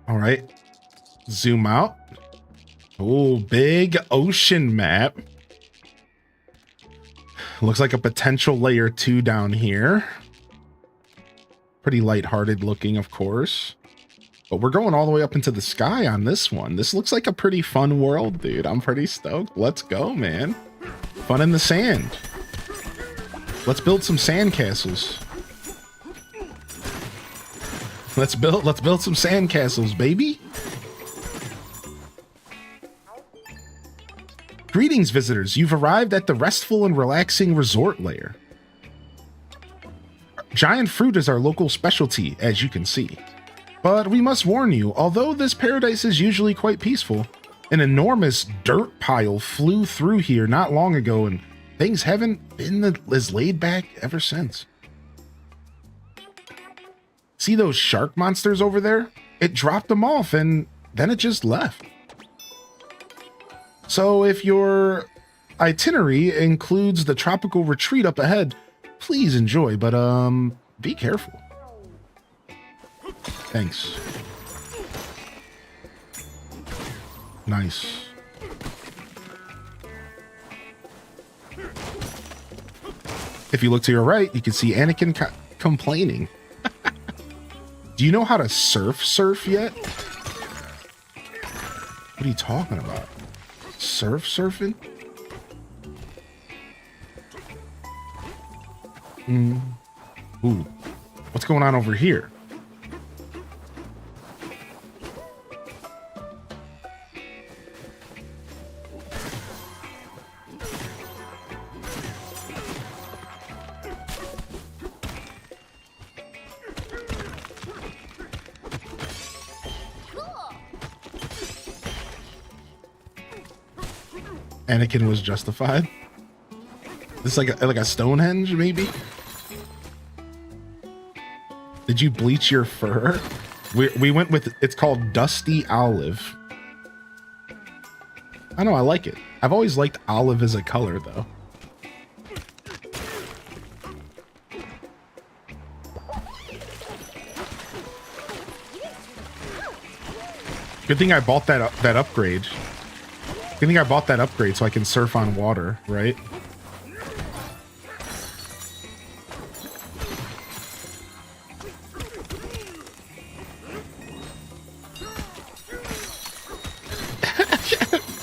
All right. Zoom out. Oh, big ocean map. Looks like a potential layer 2 down here. Pretty lighthearted looking, of course. But we're going all the way up into the sky on this one. This looks like a pretty fun world, dude. I'm pretty stoked. Let's go, man. Fun in the sand. Let's build some sand castles. Let's build some sand castles, baby. Greetings, visitors. You've arrived at the restful and relaxing resort layer. Giant fruit is our local specialty, as you can see. But we must warn you, although this paradise is usually quite peaceful, an enormous dirt pile flew through here not long ago, and things haven't been as laid back ever since. See those shark monsters over there? It dropped them off and then it just left. So if your itinerary includes the tropical retreat up ahead, please enjoy, but be careful. Thanks. Nice. If you look to your right, you can see Anakin complaining. Do you know how to surf yet? What are you talking about? Surfing? Ooh. What's going on over here? Anakin was justified. This is like a Stonehenge, maybe? Did you bleach your fur? We went with, it's called Dusty Olive. I know, I like it. I've always liked olive as a color, though. Good thing I bought that upgrade. Good thing I bought that upgrade so I can surf on water, right?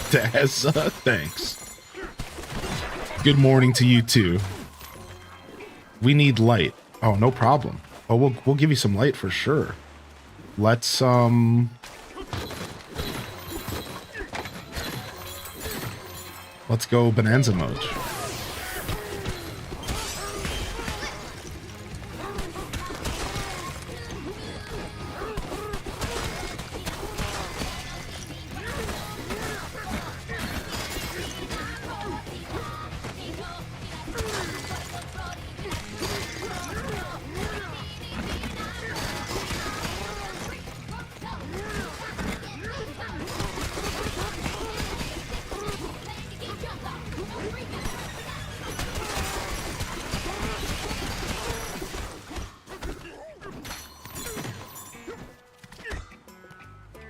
Dazza, thanks. Good morning to you too. We need light. Oh, no problem. Oh, we'll give you some light for sure. Let's let's go Bonanza mode.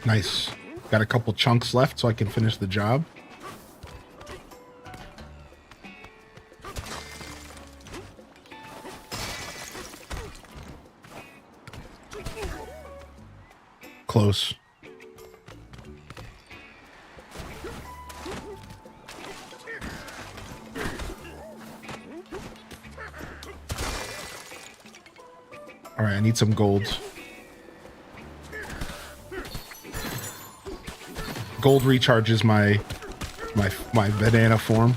Nice. Got a couple chunks left so I can finish the job. Close. All right, I need some gold. Gold recharges my banana form.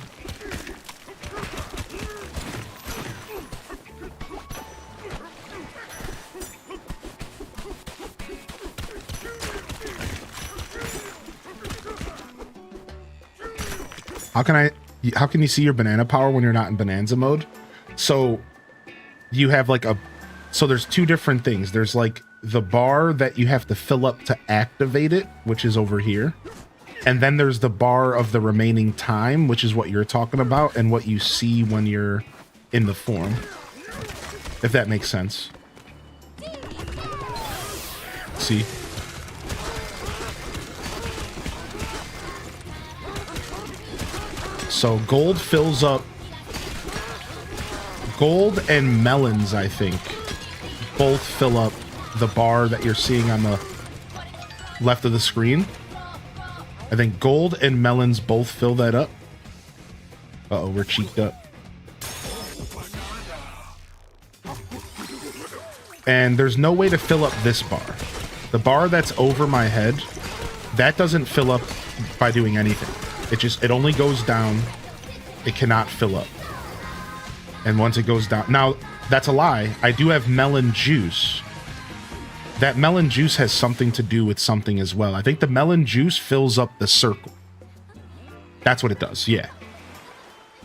How can you see your banana power when you're not in Bonanza mode? So you have like so there's two different things. There's like the bar that you have to fill up to activate it, which is over here. And then there's the bar of the remaining time, which is what you're talking about and what you see when you're in the form. If that makes sense. See? So gold fills up. Gold and melons, I think, both fill up the bar that you're seeing on the left of the screen. I think gold and melons both fill that up. Uh-oh, we're cheeked up. And there's no way to fill up this bar. The bar that's over my head, that doesn't fill up by doing anything. It only goes down. It cannot fill up. And once it goes down... Now, that's a lie. I do have melon juice. that melon juice has something to do with something as well. I think the melon juice fills up the circle. That's what it does, yeah.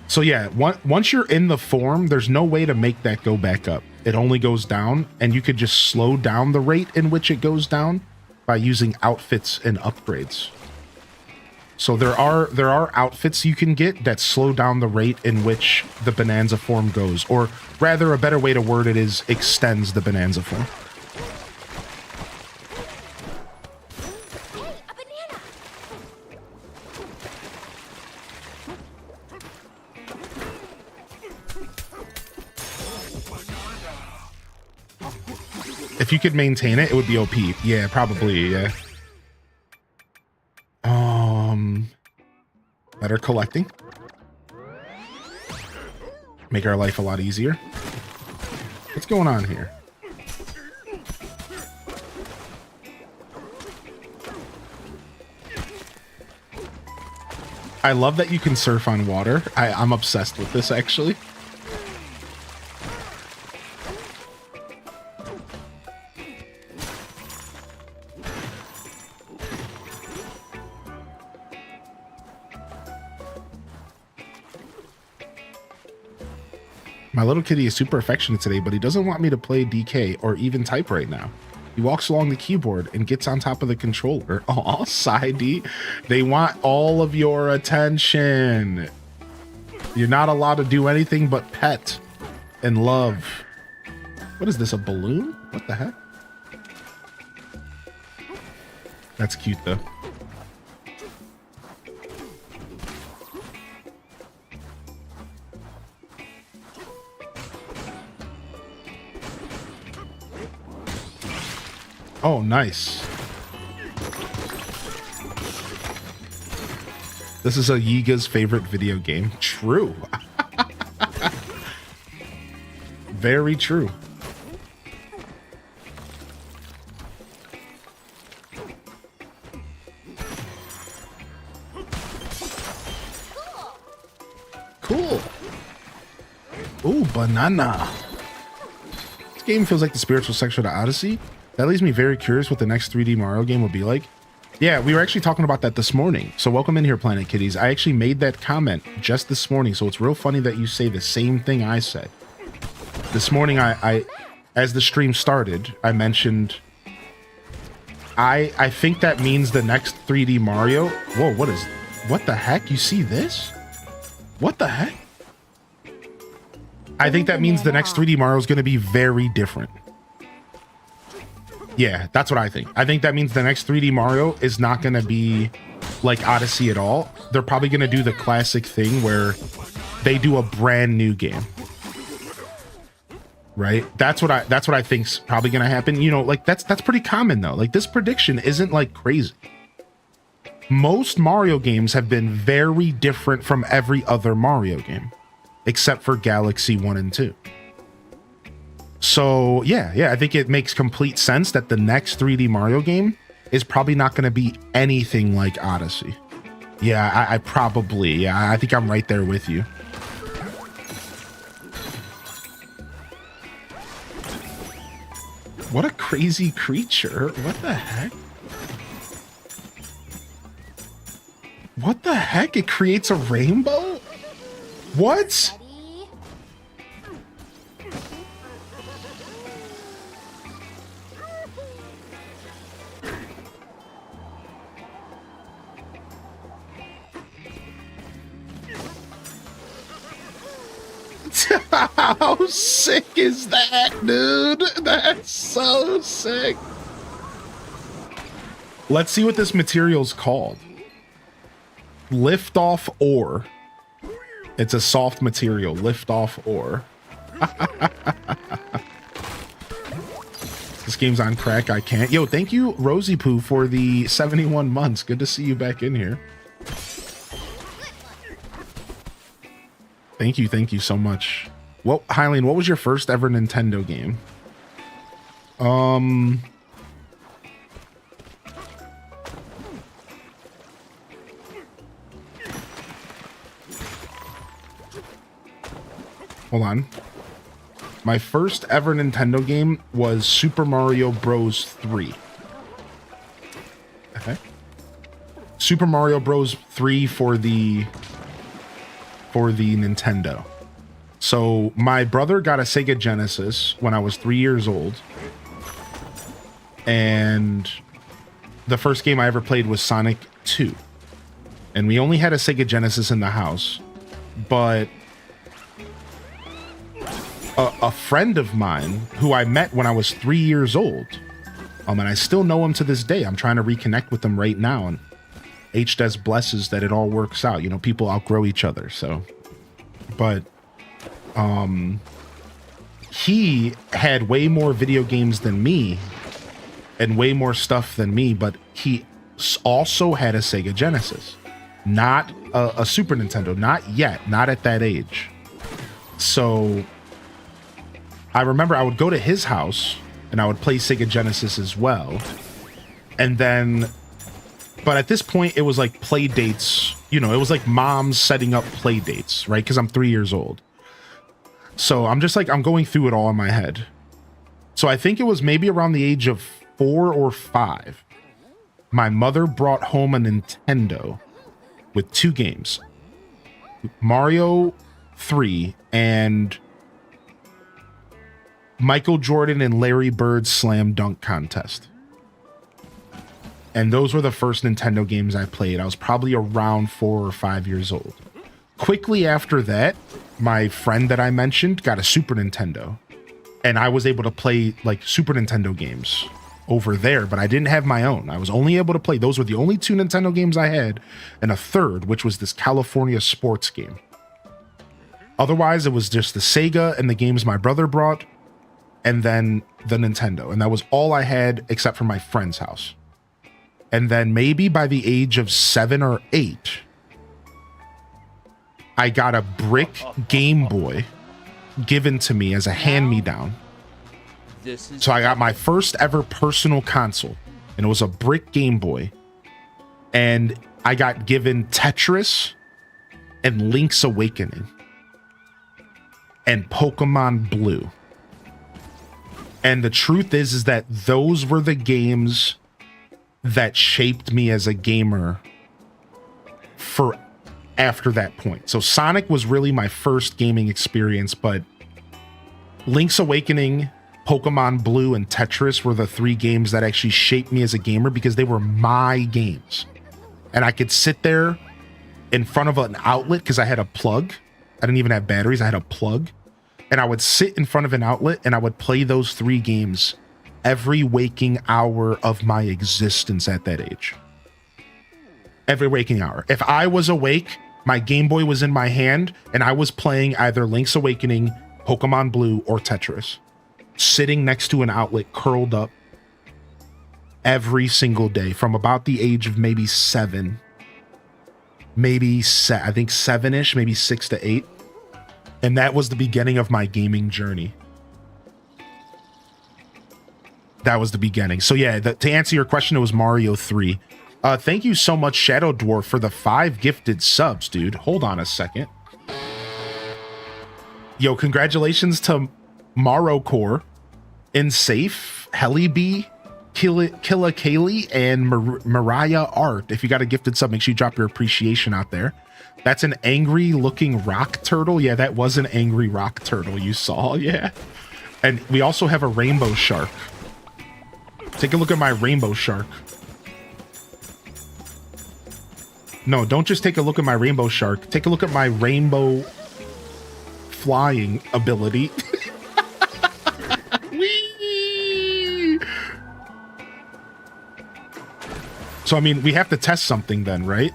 So yeah, once you're in the form, there's no way to make that go back up. It only goes down, and you could just slow down the rate in which it goes down by using outfits and upgrades. So there are outfits you can get that slow down the rate in which the Bonanza form goes, or rather a better way to word it is extends the Bonanza form. Hey, a banana! If you could maintain it, it would be OP. Yeah, probably, yeah. Better collecting. Make our life a lot easier. What's going on here? I love that you can surf on water. I'm obsessed with this, actually. My little kitty is super affectionate today, but he doesn't want me to play DK or even type right now. He walks along the keyboard and gets on top of the controller. Aw, Side-D. They want all of your attention. You're not allowed to do anything but pet and love. What is this, a balloon? What the heck? That's cute, though. Oh, nice. This is a Yiga's favorite video game. True. Very true. Cool. Ooh, banana. This game feels like the spiritual section to Odyssey. That leaves me very curious what the next 3D Mario game will be like. Yeah, we were actually talking about that this morning. So welcome in here, Planet Kitties. I actually made that comment just this morning, so it's real funny that you say the same thing I said. This morning, I as the stream started, I mentioned I think that means the next 3D Mario. Whoa, what the heck? You see this? What the heck? I think that means the next 3D Mario is going to be very different. Yeah, that's what I think. I think that means the next 3D Mario is not going to be like Odyssey at all. They're probably going to do the classic thing where they do a brand new game. Right? That's what I think's probably going to happen. You know, like that's pretty common though. Like this prediction isn't like crazy. Most Mario games have been very different from every other Mario game except for Galaxy 1 and 2. So yeah, I think it makes complete sense that the next 3D Mario game is probably not going to be anything like Odyssey. Yeah, I think I'm right there with you. What a crazy creature. What the heck? What the heck? It creates a rainbow? What? How sick is that, dude? That's so sick. Let's see what this material's called. Lift off ore. It's a soft material. Lift off ore. This game's on crack. I can't. Yo, thank you, Rosie Poo, for the 71 months. Good to see you back in here. Thank you so much. Well, Hylian, what was your first ever Nintendo game? Hold on. My first ever Nintendo game was Super Mario Bros. 3. Okay. Super Mario Bros. 3 for the Nintendo. So my brother got a Sega Genesis when I was 3 years old. And the first game I ever played was Sonic 2. And we only had a Sega Genesis in the house. But a friend of mine who I met when I was 3 years old, and I still know him to this day. I'm trying to reconnect with him right now, and HDES blesses that it all works out. You know, people outgrow each other, so. But he had way more video games than me and way more stuff than me, but he also had a Sega Genesis, not a Super Nintendo, not yet, not at that age. So I remember I would go to his house and I would play Sega Genesis as well. And then, but at this point it was like play dates, you know, it was like moms setting up play dates, right? Because I'm 3 years old. So I'm just like, I'm going through it all in my head. So I think it was maybe around the age of 4 or 5. My mother brought home a Nintendo with 2 games, Mario 3 and Michael Jordan and Larry Bird's Slam Dunk Contest. And those were the first Nintendo games I played. I was probably around 4 or 5 years old. Quickly after that, my friend that I mentioned got a Super Nintendo. And I was able to play like Super Nintendo games over there, but I didn't have my own. I was only able to play, those were the only 2 Nintendo games I had, and a third, which was this California sports game. Otherwise, it was just the Sega and the games my brother brought, and then the Nintendo. And that was all I had except for my friend's house. And then maybe by the age of 7 or 8, I got a brick Game Boy given to me as a hand-me-down. So I got my first ever personal console, and it was a brick Game Boy. And I got given Tetris and Link's Awakening and Pokemon Blue. And the truth is that those were the games that shaped me as a gamer for after that point. So Sonic was really my first gaming experience, but Link's Awakening, Pokemon Blue, and Tetris were the 3 games that actually shaped me as a gamer because they were my games. And I could sit there in front of an outlet because I had a plug. I didn't even have batteries. I had a plug. And I would sit in front of an outlet and I would play those 3 games every waking hour of my existence at that age. Every waking hour. If I was awake, my Game Boy was in my hand and I was playing either Link's Awakening, Pokemon Blue, or Tetris. Sitting next to an outlet, curled up every single day from about the age of maybe 7, maybe I think 7-ish, maybe 6 to 8. And that was the beginning of my gaming journey. That was the beginning. So yeah, to answer your question, it was Mario 3. Thank you so much, Shadow Dwarf, for the 5 gifted subs, dude. Hold on a second. Yo, congratulations to Marocore, Insafe, Helibee, Killa Kaylee, and Mariah Art. If you got a gifted sub, make sure you drop your appreciation out there. That's an angry looking rock turtle. Yeah, that was an angry rock turtle you saw. Yeah. And we also have a rainbow shark. Take a look at my rainbow shark. No, don't just take a look at my rainbow shark. Take a look at my rainbow flying ability. Whee! So, I mean, we have to test something then, right?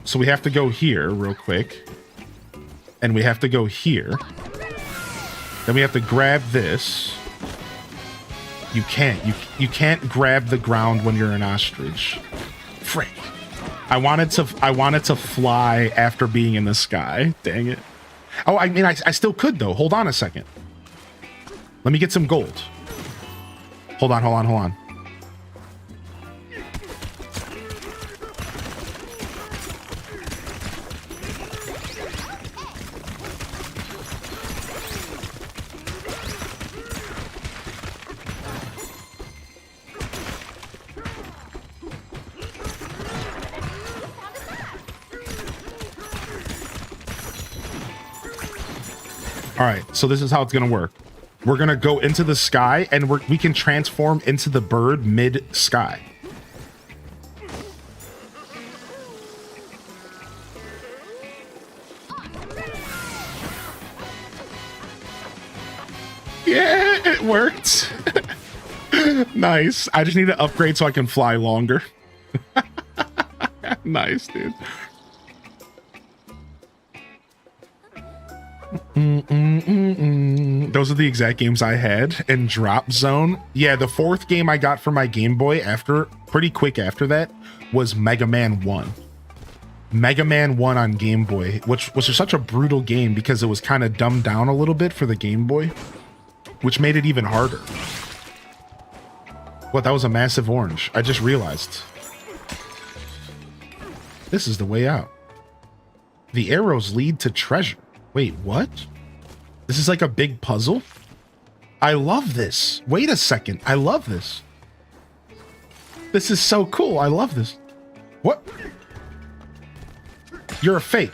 So we have to go here real quick. And we have to go here. Then we have to grab this. You can't. You can't grab the ground when you're an ostrich. Frick. I wanted to fly after being in the sky. Dang it. Oh, I mean, I still could, though. Hold on a second. Let me get some gold. Hold on. All right, so this is how it's gonna work. We're gonna go into the sky, and we can transform into the bird mid-sky. Yeah, it worked. Nice. I just need to upgrade so I can fly longer. Nice, dude. Those are the exact games I had. And Drop Zone. Yeah, the fourth game I got for my Game Boy pretty quick after that was Mega Man 1. Mega Man 1 on Game Boy, which was such a brutal game because it was kind of dumbed down a little bit for the Game Boy, which made it even harder. What, that was a massive orange. I just realized. This is the way out. The arrows lead to treasure. Wait, what? This is like a big puzzle? I love this. Wait a second. I love this. This is so cool. I love this. What? You're a fake.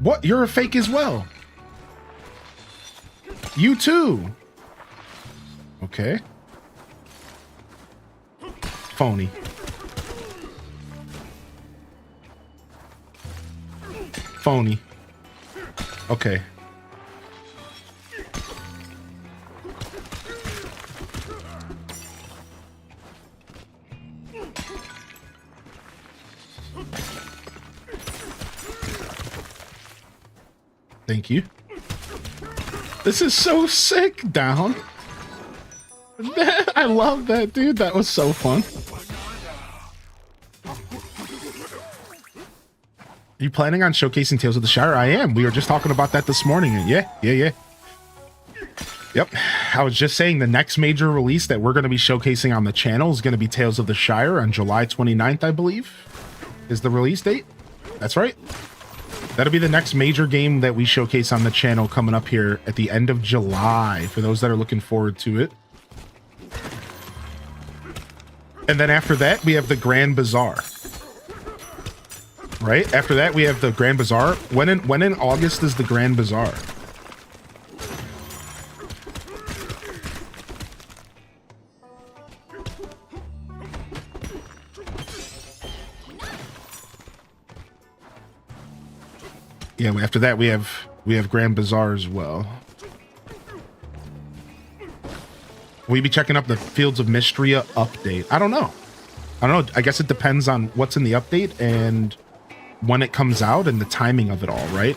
What? You're a fake as well. You too. Okay. Phony. Phony. Okay. Thank you. This is so sick, Down. I love that, dude. That was so fun. Are you planning on showcasing Tales of the Shire? I am. We were just talking about that this morning. Yeah. Yep. I was just saying the next major release that we're going to be showcasing on the channel is going to be Tales of the Shire on July 29th, I believe, is the release date. That's right. That'll be the next major game that we showcase on the channel coming up here at the end of July for those that are looking forward to it. And then after that, we have the Grand Bazaar. Right? After that, we have the Grand Bazaar. When in August is the Grand Bazaar? Yeah, after that we have Grand Bazaar as well. Will you be checking up the Fields of Mystria update? I don't know. I guess it depends on what's in the update and when it comes out and the timing of it all, right?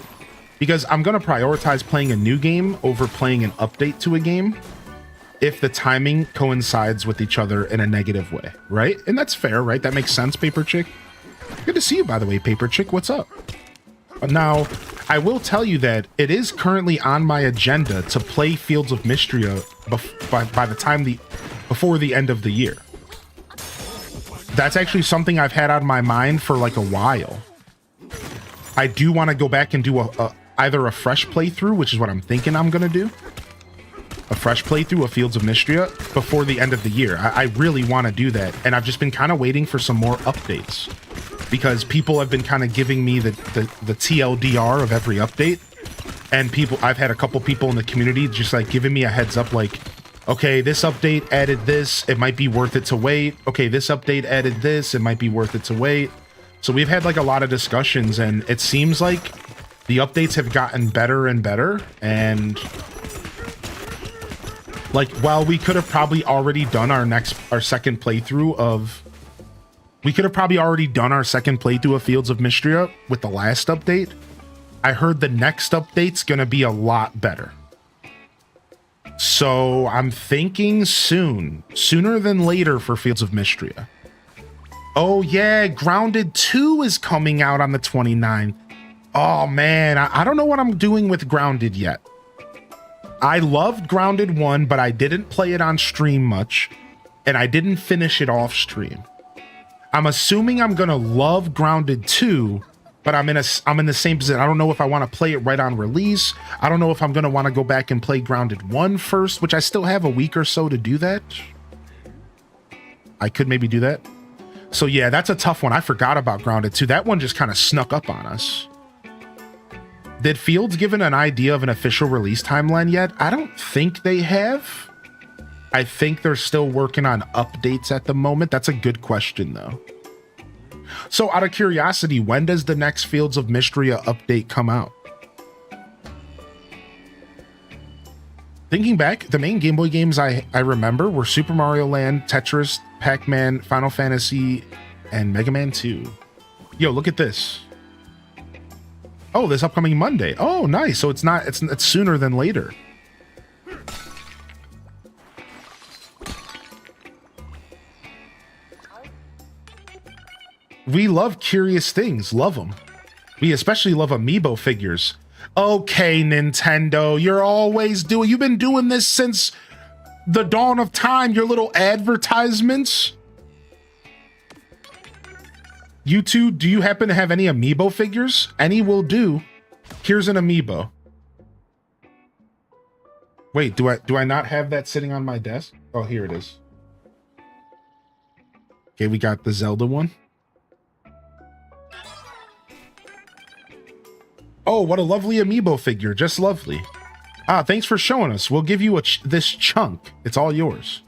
Because I'm going to prioritize playing a new game over playing an update to a game if the timing coincides with each other in a negative way, right? And that's fair, right? That makes sense, Paper Chick. Good to see you, by the way, Paper Chick. What's up? Now, I will tell you that it is currently on my agenda to play Fields of Mystria by the time before the end of the year. That's actually something I've had on my mind for like a while. I do want to go back and do either a fresh playthrough, which is what I'm thinking I'm going to do. A fresh playthrough of Fields of Mystria before the end of the year. I really want to do that. And I've just been kind of waiting for some more updates because people have been kind of giving me the TLDR of every update. And I've had a couple people in the community just like giving me a heads up like, okay, this update added this, it might be worth it to wait. Okay, this update added this, it might be worth it to wait. So we've had like a lot of discussions and it seems like the updates have gotten better and better. And like, while we could have probably already done our second playthrough of Fields of Mystria with the last update, I heard the next update's gonna be a lot better. So I'm thinking sooner than later for Fields of Mystria. Oh yeah, Grounded 2 is coming out on the 29th. Oh man, I don't know what I'm doing with Grounded yet. I loved Grounded 1, but I didn't play it on stream much, and I didn't finish it off stream. I'm assuming I'm gonna love Grounded 2, but I'm in the same position. I don't know if I want to play it right on release. I don't know if I'm gonna want to go back and play Grounded 1 first, which I still have a week or so to do that. I could maybe do that. So yeah, that's a tough one. I forgot about Grounded 2. That one just kind of snuck up on us. Did Fields given an idea of an official release timeline yet? I don't think they have. I think they're still working on updates at the moment. That's a good question, though. So, out of curiosity, when does the next Fields of Mystria update come out? Thinking back, the main Game Boy games I remember were Super Mario Land, Tetris, Pac-Man, Final Fantasy, and Mega Man 2. Yo, look at this. Oh, this upcoming Monday. Oh, nice. So it's sooner than later. We love curious things. Love them. We especially love amiibo figures. Okay, Nintendo, you've been doing this since the dawn of time, your little advertisements. You two, do you happen to have any amiibo figures? Any will do. Here's an amiibo. Wait, do I not have that sitting on my desk? Oh, here it is. Okay, we got the Zelda one. Oh, what a lovely amiibo figure. Just lovely. Ah, thanks for showing us. We'll give you this chunk. It's all yours.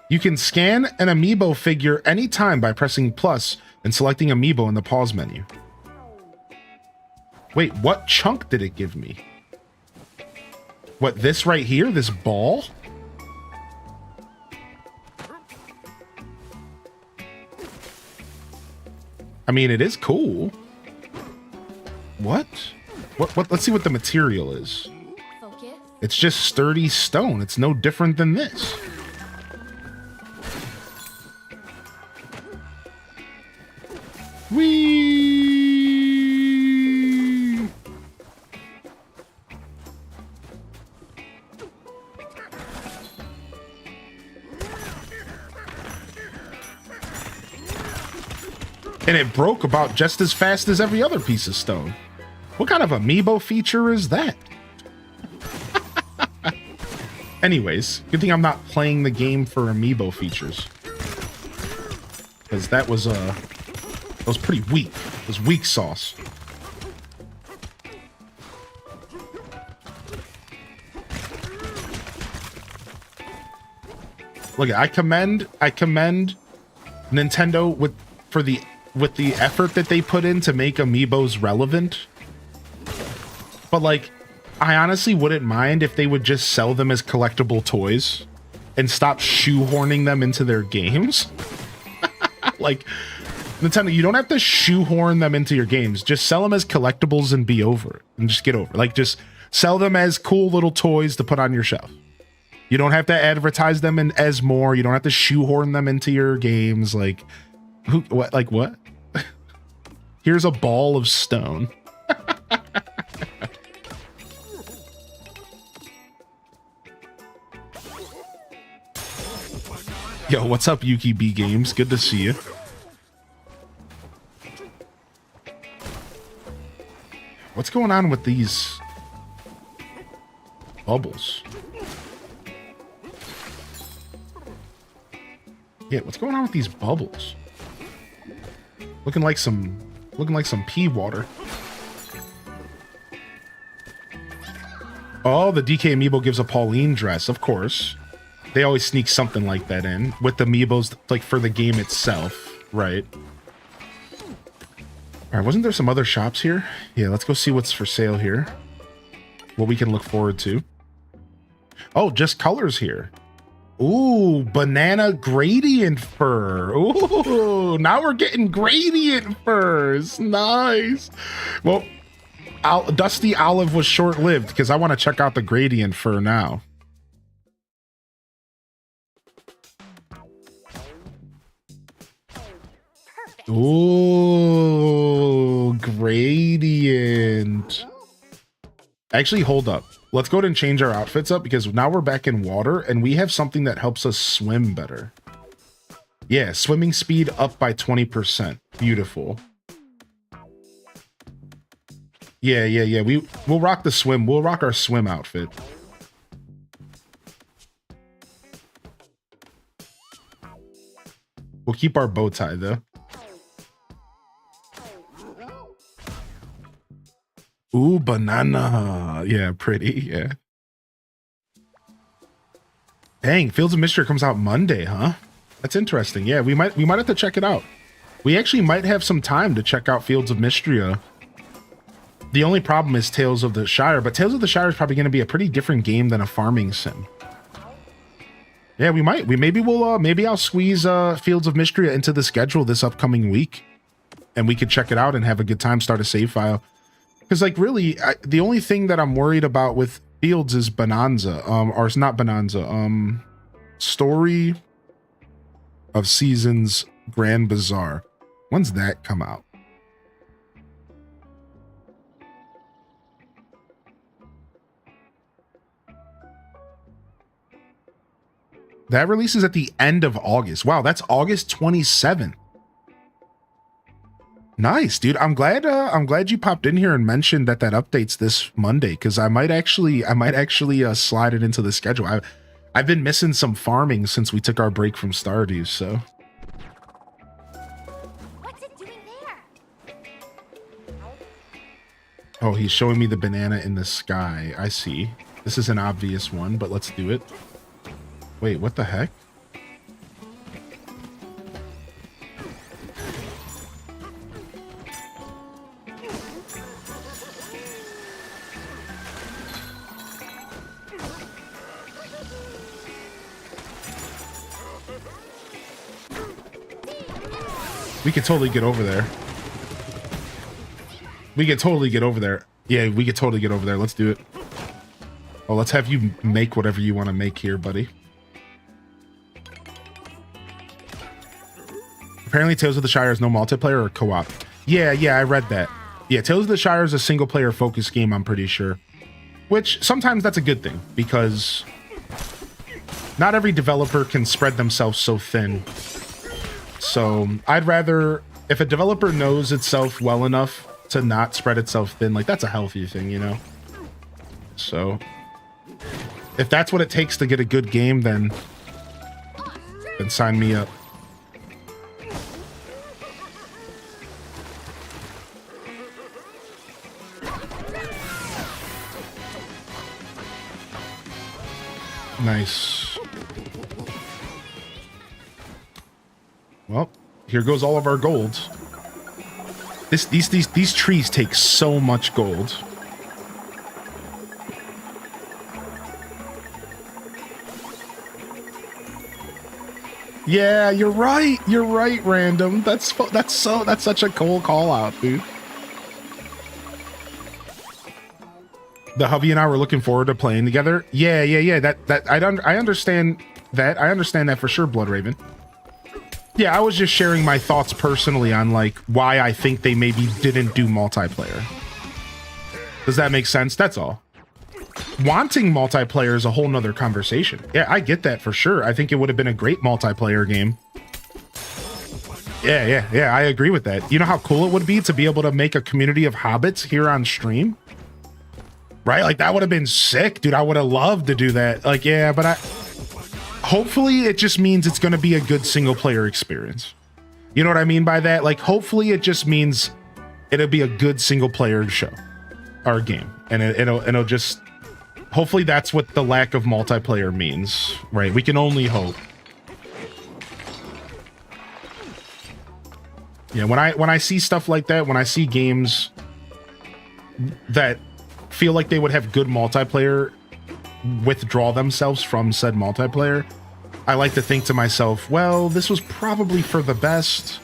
You can scan an amiibo figure anytime by pressing plus and selecting amiibo in the pause menu. Wait, what chunk did it give me? What, this right here? This ball? I mean, it is cool. What? What? Let's see what the material is. Focus. It's just sturdy stone. It's no different than this. Whee! And it broke about just as fast as every other piece of stone. What kind of amiibo feature is that? Anyways, good thing I'm not playing the game for amiibo features. Because that was pretty weak. It was weak sauce. Look, I commend Nintendo with the effort that they put in to make amiibos relevant. But like, I honestly wouldn't mind if they would just sell them as collectible toys and stop shoehorning them into their games. Like, Nintendo, you don't have to shoehorn them into your games. Just sell them as collectibles and be over it. And just get over it. Like, just sell them as cool little toys to put on your shelf. You don't have to advertise them as more. You don't have to shoehorn them into your games. Like, what? Like, what? Here's a ball of stone. Yo, what's up, Yuki B Games? Good to see you. What's going on with these bubbles? Yeah, what's going on with these bubbles? Looking like some pea water. Oh, the DK amiibo gives a Pauline dress, of course. They always sneak something like that in with the amiibos, like for the game itself, right? All right, wasn't there some other shops here? Yeah, let's go see what's for sale here. What we can look forward to. Oh, just colors here. Ooh, banana gradient fur. Ooh, now we're getting gradient furs. Nice. Well, Dusty Olive was short-lived because I want to check out the gradient fur now. Ooh, gradient. Actually, hold up. Let's go ahead and change our outfits up because now we're back in water and we have something that helps us swim better. Yeah, swimming speed up by 20%. Beautiful. Yeah. We'll rock the swim. We'll rock our swim outfit. We'll keep our bow tie though. banana. Yeah, pretty. Yeah. Dang, Fields of Mystery comes out Monday, huh? That's interesting. Yeah, we might have to check it out. We actually might have some time to check out Fields of Mystery. The only problem is Tales of the Shire, but Tales of the Shire is probably going to be a pretty different game than a farming sim. Yeah, we might. Maybe I'll squeeze Fields of Mystery into the schedule this upcoming week, and we could check it out and have a good time. Start a save file, because like really, the only thing that I'm worried about with Fields is Bonanza, or it's not Bonanza, Story of Seasons Grand Bazaar. When's that come out? That releases at the end of August. Wow, that's August 27th. Nice, dude. I'm glad you popped in here and mentioned that updates this Monday, because I might actually slide it into the schedule. I've been missing some farming since we took our break from Stardew, so. What's it doing there? Oh, he's showing me the banana in the sky. I see. This is an obvious one, but let's do it. Wait, what the heck? We could totally get over there. We could totally get over there. Yeah, we could totally get over there. Let's do it. Oh, let's have you make whatever you want to make here, buddy. Apparently Tales of the Shire is no multiplayer or co-op. Yeah, I read that. Yeah, Tales of the Shire is a single player focused game, I'm pretty sure. Which sometimes that's a good thing, because not every developer can spread themselves so thin. So I'd rather, if a developer knows itself well enough to not spread itself thin, like that's a healthy thing, you know? So if that's what it takes to get a good game, then sign me up. Nice. Well, here goes all of our gold. These trees take so much gold. Yeah, you're right. You're right, Random. That's such a cool call out, dude. The hubby and I were looking forward to playing together. Yeah. I understand that. I understand that for sure, Blood Raven. Yeah, I was just sharing my thoughts personally on like why I think they maybe didn't do multiplayer. Does that make sense? That's all. Wanting multiplayer is a whole nother conversation. Yeah, I get that for sure. I think it would have been a great multiplayer game. Yeah, I agree with that. You know how cool it would be to be able to make a community of hobbits here on stream? Right? Like that would have been sick, dude. I would have loved to do that. Like, yeah, but hopefully it just means it's going to be a good single player experience. You know what I mean by that? Like, hopefully it just means it'll be a good single player show or game. And it'll just, hopefully that's what the lack of multiplayer means, right? We can only hope. Yeah, when I see stuff like that, when I see games that feel like they would have good multiplayer withdraw themselves from said multiplayer, I like to think to myself, well, this was probably for the best.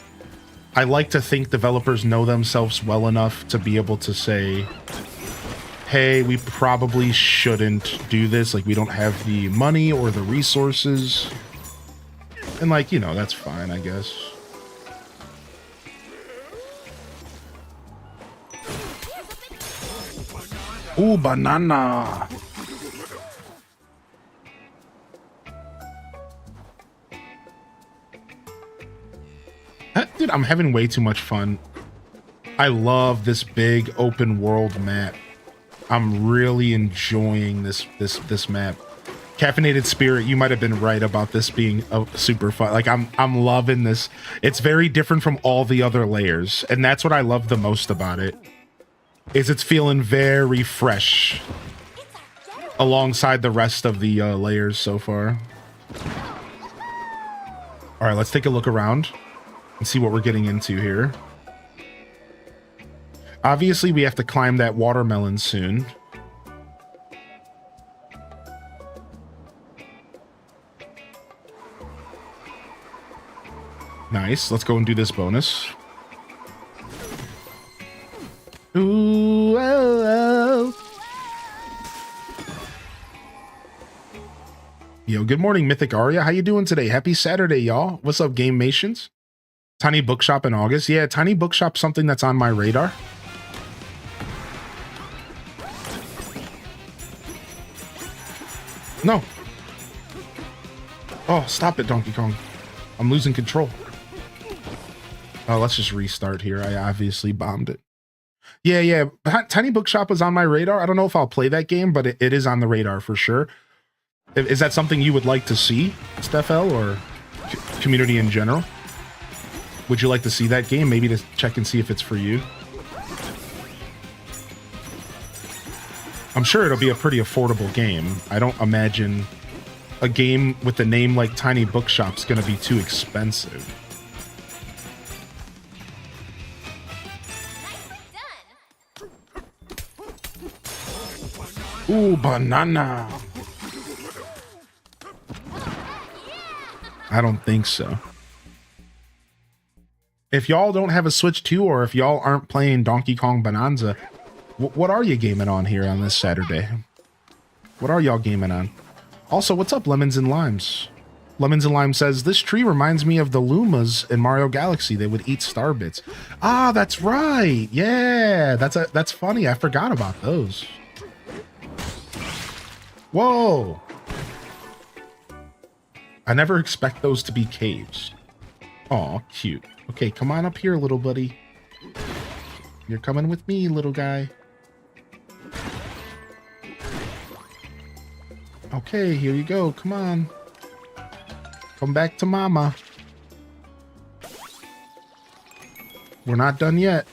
I like to think developers know themselves well enough to be able to say, hey, we probably shouldn't do this. Like, we don't have the money or the resources. And like, you know, that's fine, I guess. Ooh, banana. Dude, I'm having way too much fun. I love this big open world map. I'm really enjoying this map. Caffeinated Spirit, you might have been right about this being super fun. Like, I'm loving this. It's very different from all the other layers, and that's what I love the most about it. is it's feeling very fresh alongside the rest of the layers so far. All right, let's take a look around and see what we're getting into here. Obviously, we have to climb that watermelon soon. Nice. Let's go and do this bonus. Ooh, oh, oh. Yo, good morning, Mythic Aria. How you doing today? Happy Saturday, y'all. What's up, Game Mations? Tiny Bookshop in August. Yeah, Tiny Bookshop, something that's on my radar. No. Oh, stop it, Donkey Kong. I'm losing control. Oh, let's just restart here. I obviously bombed it. Yeah. Tiny Bookshop is on my radar. I don't know if I'll play that game, but it is on the radar for sure. Is that something you would like to see, Steph-L, or community in general? Would you like to see that game? Maybe to check and see if it's for you. I'm sure it'll be a pretty affordable game. I don't imagine a game with a name like Tiny Bookshop's gonna be too expensive. Ooh, banana. I don't think so. If y'all don't have a Switch 2, or if y'all aren't playing Donkey Kong Bonanza, what are you gaming on here on this Saturday? What are y'all gaming on? Also, what's up, Lemons and Limes? Lemons and Lime says, this tree reminds me of the Lumas in Mario Galaxy. They would eat star bits. Ah, that's right. Yeah, that's funny. I forgot about those. Whoa. I never expect those to be caves. Aw, cute. Okay, come on up here, little buddy. You're coming with me, little guy. Okay, here you go. Come on. Come back to mama. We're not done yet.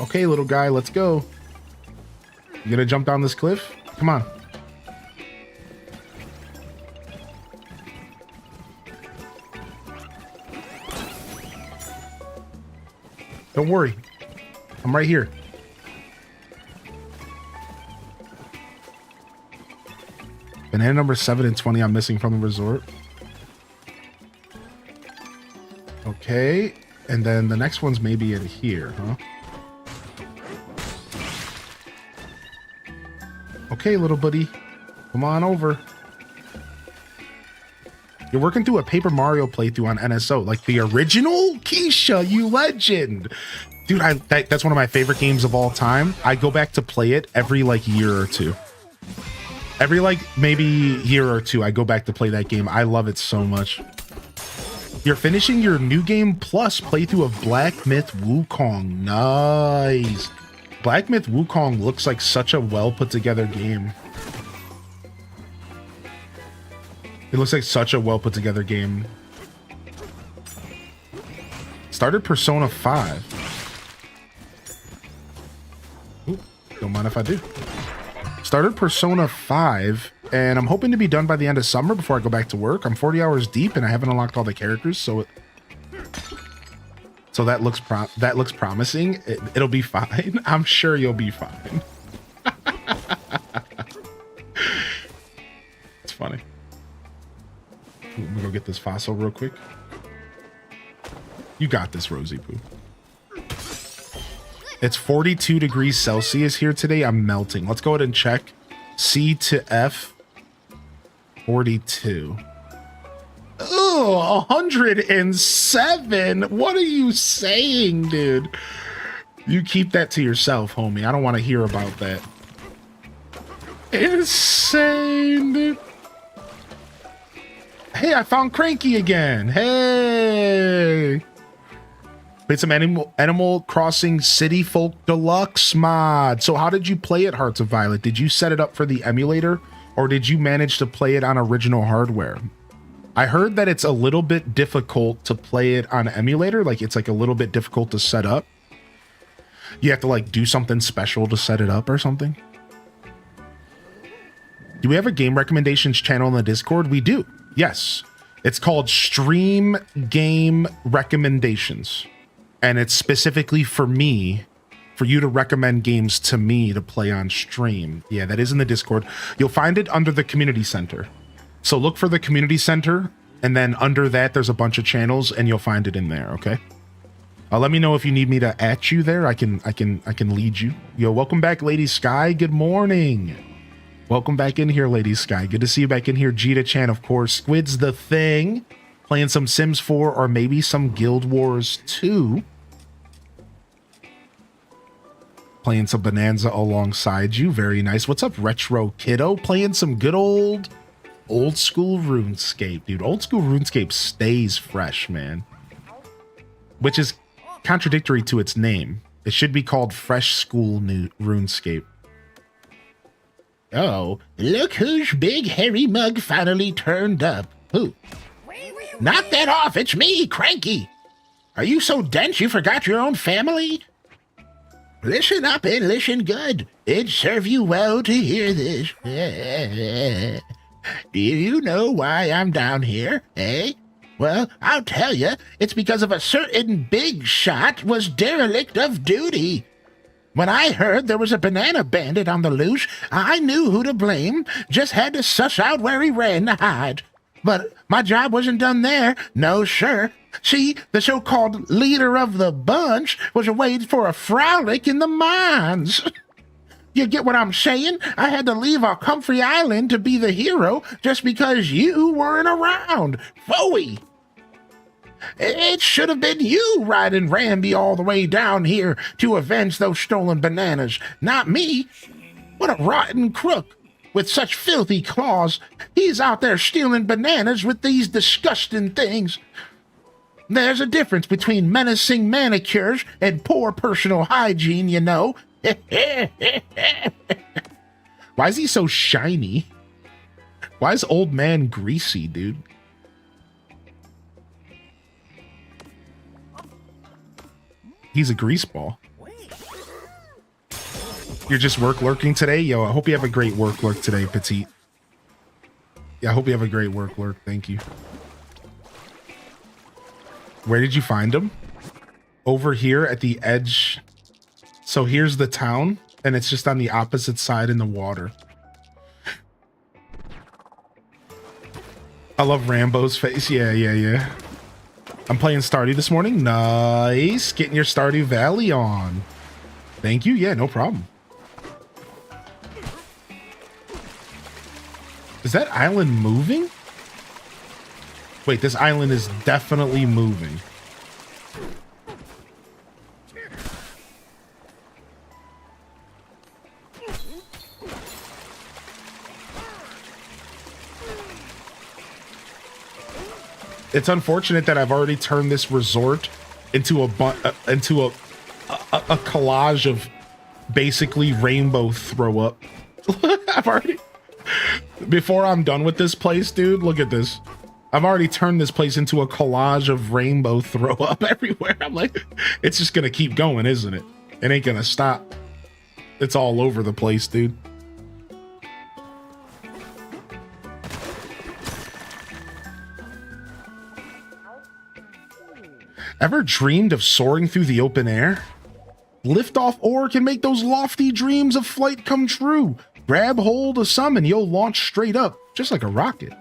Okay, little guy, let's go. You gonna jump down this cliff? Come on. Don't worry. I'm right here. Banana number 7 and 20 I'm missing from the resort. Okay. And then the next one's maybe in here, huh? Okay, little buddy. Come on over. You're working through a Paper Mario playthrough on NSO, like the original? Keisha, you legend. Dude, that's one of my favorite games of all time. I go back to play it every like year or two. Every like maybe year or two, I go back to play that game. I love it so much. You're finishing your New Game Plus playthrough of Black Myth Wukong. Nice. Black Myth Wukong looks like such a well put together game. It looks like such a well put together game. Started Persona 5. Ooh, don't mind if I do. Started Persona 5, and I'm hoping to be done by the end of summer before I go back to work. I'm 40 hours deep, and I haven't unlocked all the characters, so that looks promising. It'll be fine. I'm sure you'll be fine. It's funny. I'm gonna go get this fossil real quick. You got this, Rosie Poo. It's 42 degrees Celsius here today. I'm melting. Let's go ahead and check. C to F. 42. Oh, 107. What are you saying, dude? You keep that to yourself, homie. I don't want to hear about that. Insane, dude. Hey, I found Cranky again. Hey. Played some Animal Crossing City Folk Deluxe mod. So how did you play it, Hearts of Violet? Did you set it up for the emulator or did you manage to play it on original hardware? I heard that it's a little bit difficult to play it on emulator. Like it's like a little bit difficult to set up. You have to like do something special to set it up or something. Do we have a game recommendations channel in the Discord? We do. Yes. It's called Stream Game Recommendations. And it's specifically for me, for you to recommend games to me to play on stream. Yeah, that is in the Discord. You'll find it under the community center. So look for the community center, and then under that, there's a bunch of channels, and you'll find it in there. Okay. Let me know if you need me to at you there. I can lead you. Yo, welcome back, Lady Sky. Good morning. Welcome back in here, Lady Sky. Good to see you back in here. Jita Chan, of course. Squid's the thing. Playing some Sims 4 or maybe some Guild Wars 2. Playing some Bonanza alongside you. Very nice. What's up, Retro Kiddo? Playing some good old school RuneScape, dude. Old school RuneScape stays fresh, man. Which is contradictory to its name. It should be called Fresh School New RuneScape. Oh, look whose big hairy mug finally turned up. Who? Knock that off. It's me, Cranky. Are you so dense you forgot your own family? Listen up and listen good. It'd serve you well to hear this. Do you know why I'm down here, eh? Well, I'll tell you. It's because of a certain big shot was derelict of duty. When I heard there was a banana bandit on the loose, I knew who to blame. Just had to suss out where he ran to hide. But my job wasn't done there. No, sir. See, the so-called leader of the bunch was away for a frolic in the mines. You get what I'm saying? I had to leave our comfy island to be the hero just because you weren't around. Phooey! It should have been you riding Ramby all the way down here to avenge those stolen bananas, not me. What a rotten crook. With such filthy claws, he's out there stealing bananas with these disgusting things. There's a difference between menacing manicures and poor personal hygiene, you know. Why is he so shiny? Why is old man greasy, dude? He's a greaseball. You're just work lurking today? Yo, I hope you have a great work lurk today, Petite. Yeah, I hope you have a great work lurk. Thank you. Where did you find him? Over here at the edge. So here's the town, and it's just on the opposite side in the water. I love Rambo's face. Yeah. I'm playing Stardew this morning. Nice. Getting your Stardew Valley on. Thank you. Yeah, no problem. Is that island moving? Wait, this island is definitely moving. It's unfortunate that I've already turned this resort into a collage of basically rainbow throw up. I've already, before I'm done with this place, dude, look at this. I've already turned this place into a collage of rainbow throw up everywhere. I'm like, it's just gonna keep going, isn't it? It ain't gonna stop. It's all over the place, dude. Ever dreamed of soaring through the open air? Liftoff ore can make those lofty dreams of flight come true. Grab hold of some and you'll launch straight up, just like a rocket.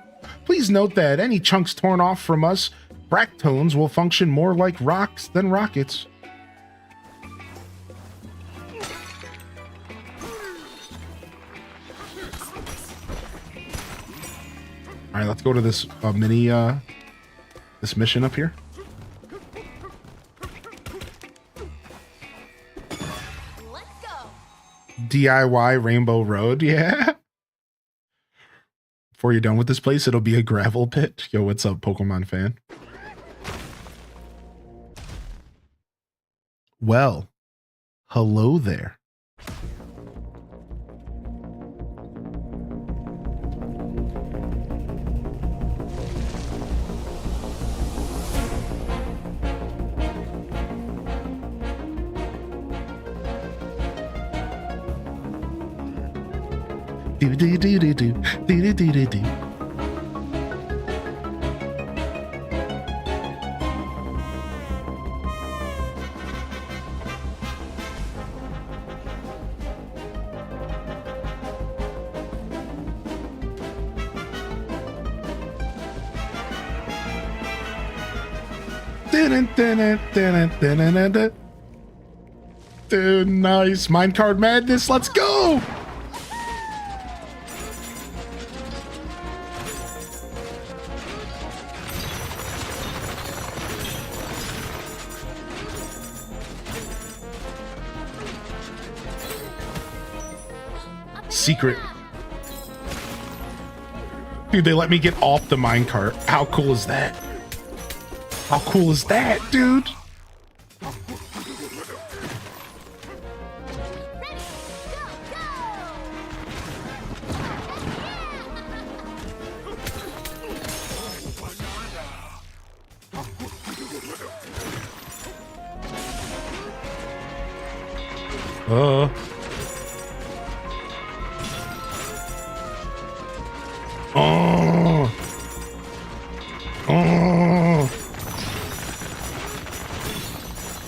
Please note that any chunks torn off from us bractones will function more like rocks than rockets. All right, let's go to this this mission up here. DIY Rainbow Road, yeah. Before you're done with this place, it'll be a gravel pit. Yo, what's up, Pokemon fan? Well, hello there. Do do do do do do do do do. Dude, nice. Minecart madness. Let's go. Secret. Dude, they let me get off the minecart. How cool is that? How cool is that, dude?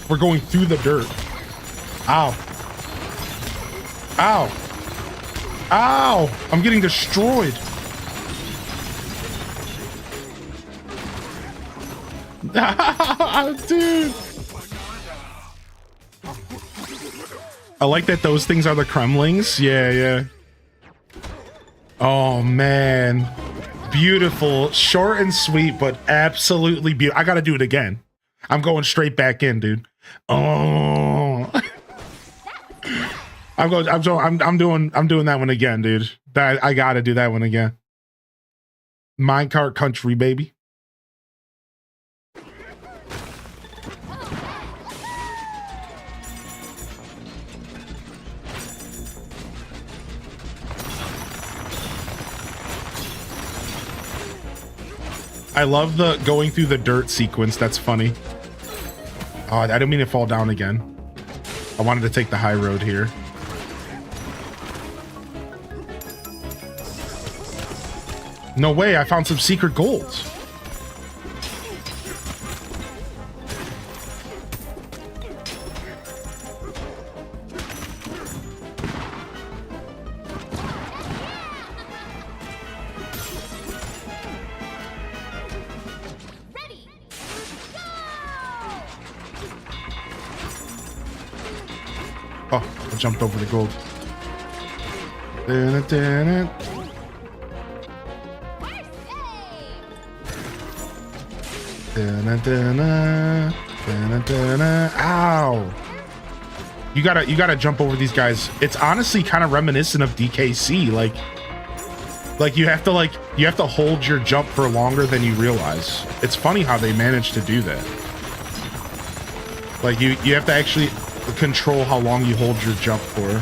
We're going through the dirt. Ow. Ow. Ow. I'm getting destroyed. Dude. I like that those things are the Kremlings. Yeah, yeah. Oh, man. Beautiful. Short and sweet, but absolutely beautiful. I gotta do it again. I'm going straight back in, dude. Oh. I'm doing that one again, dude. I gotta do that one again. Minecart country, baby. I love the going through the dirt sequence. That's funny. Oh, I didn't mean to fall down again. I wanted to take the high road here. No way, I found some secret golds. Oh, I jumped over the gold. Ow! You gotta jump over these guys. It's honestly kind of reminiscent of DKC. Like you have to hold your jump for longer than you realize. It's funny how they managed to do that. Like you have to actually control how long you hold your jump for.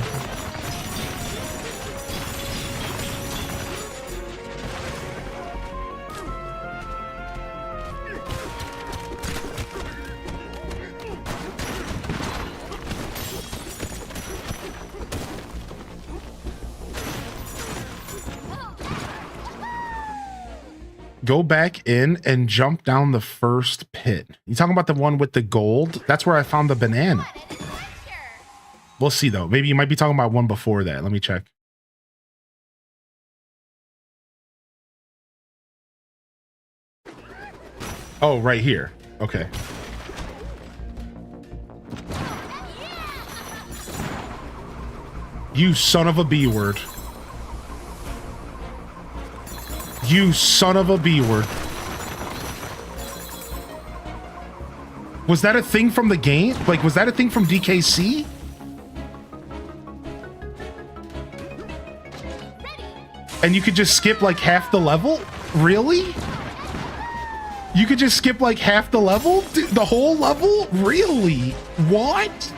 Go back in and jump down the first pit. You talking about the one with the gold? That's where I found the banana. We'll see though. Maybe you might be talking about one before that. Let me check. Oh, right here. Okay. You son of a B word. You son of a B word. Was that a thing from the game? Like, was that a thing from DKC? And you could just skip like half the level? Really? You could just skip like half the level? The whole level? Really? What?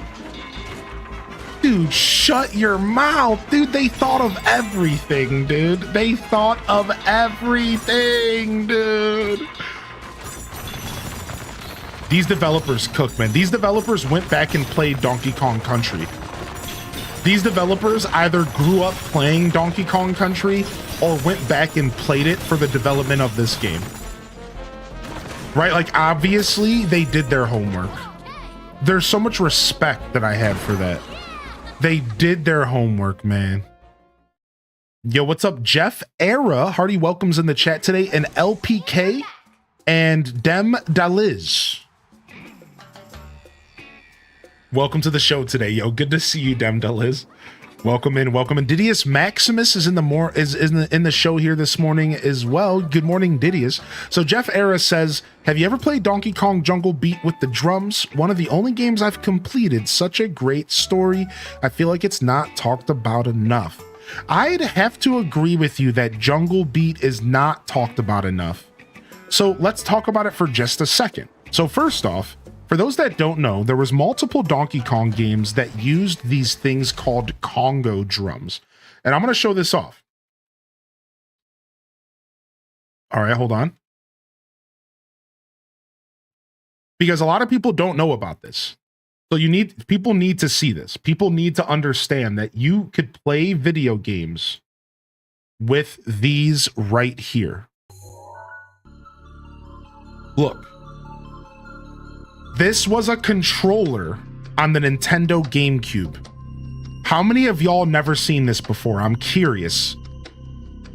Dude, shut your mouth. Dude, they thought of everything, dude. They thought of everything, dude. These developers cook, man. These developers went back and played Donkey Kong Country. These developers either grew up playing Donkey Kong Country or went back and played it for the development of this game. Right? Like, obviously, they did their homework. There's so much respect that I have for that. They did their homework, man. Yo, what's up, Jeff Era? Hardy welcomes in the chat today, and LPK and Dem Daliz. Welcome to the show today, yo. Good to see you, Dem Daliz. Welcome in, welcome in. Didius Maximus is in the show here this morning as well. Good morning, Didius. So Jeff Era says, have you ever played Donkey Kong Jungle Beat with the drums? One of the only games I've completed. Such a great story. I feel like it's not talked about enough. I'd have to agree with you that Jungle Beat is not talked about enough. So let's talk about it for just a second. So first off, for those that don't know, there was multiple Donkey Kong games that used these things called Congo drums. And I'm going to show this off. All right, hold on. Because a lot of people don't know about this. So people need to see this. People need to understand that you could play video games with these right here. Look. This was a controller on the Nintendo GameCube. How many of y'all never seen this before? I'm curious.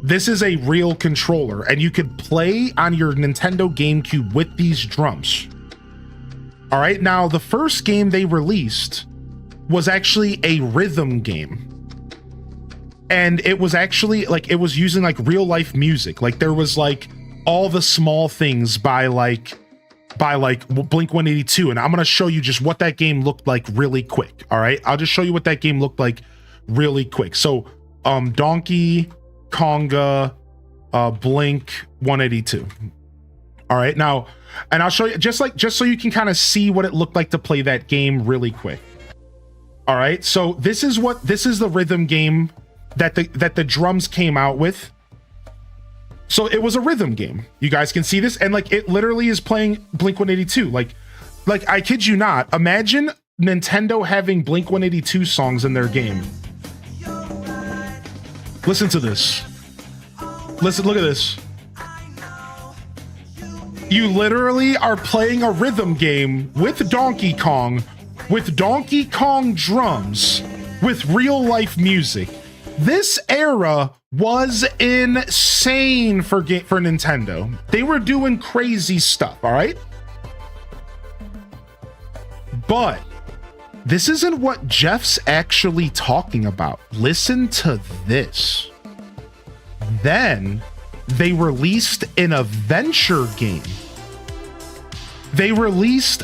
This is a real controller, and you could play on your Nintendo GameCube with these drums. All right, now the first game they released was actually a rhythm game. And it was actually like, it was using like real life music. Like there was like All the Small Things by Blink 182, and I'm going to show you just what that game looked like really quick. All right, I'll just show you what that game looked like really quick. So Donkey Konga Blink 182. All right, now, and I'll show you just so you can kind of see what it looked like to play that game really quick. All right, so this is the rhythm game that the drums came out with. So it was a rhythm game. You guys can see this, and like it literally is playing Blink 182. Like I kid you not. Imagine Nintendo having Blink 182 songs in their game. Listen to this. Listen, look at this. You literally are playing a rhythm game with Donkey Kong drums, with real life music. This era was insane for Nintendo. They were doing crazy stuff, all right? But this isn't what Jeff's actually talking about. Listen to this. Then they released an adventure game. They released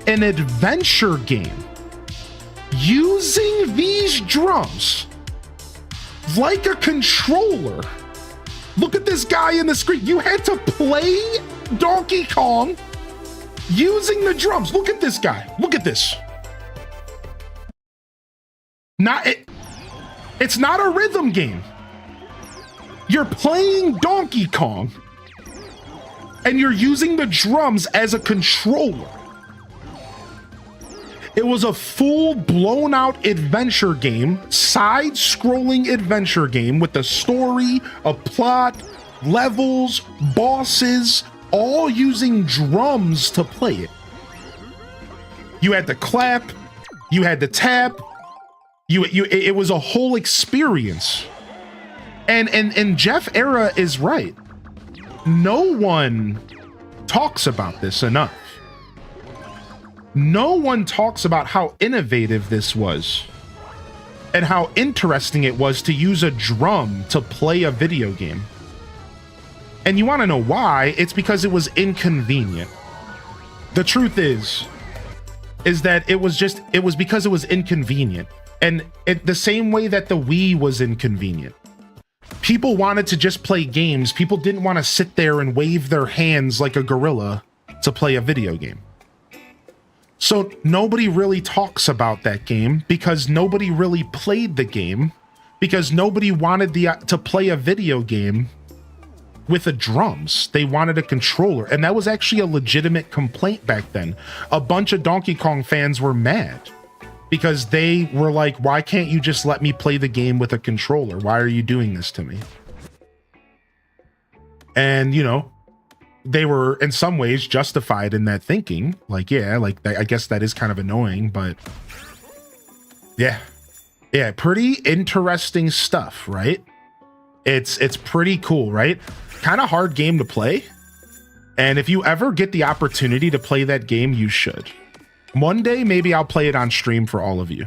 an adventure game using these drums like a controller. Look at this guy in the screen. You had to play Donkey Kong using the drums. Look at this guy. Look at this. It's not a rhythm game. You're playing Donkey Kong and you're using the drums as a controller. It was a full blown out adventure game, side-scrolling adventure game with a story, a plot, levels, bosses, all using drums to play it. You had to clap, you had to tap, it was a whole experience. And Jeff Era is right. No one talks about this enough. No one talks about how innovative this was and how interesting it was to use a drum to play a video game. And you want to know why? It's because it was inconvenient. The truth is that it was because it was inconvenient. And the same way that the Wii was inconvenient. People wanted to just play games. People didn't want to sit there and wave their hands like a gorilla to play a video game. So nobody really talks about that game because nobody really played the game, because nobody wanted to play a video game with the drums. They wanted a controller, and that was actually a legitimate complaint back then. A bunch of Donkey Kong fans were mad because they were like, why can't you just let me play the game with a controller? Why are you doing this to me? And, you know, they were in some ways justified in that thinking. Like, yeah, like I guess that is kind of annoying, but yeah. Yeah, pretty interesting stuff, right? It's pretty cool, right? Kind of hard game to play. And if you ever get the opportunity to play that game, you should. One day, maybe I'll play it on stream for all of you.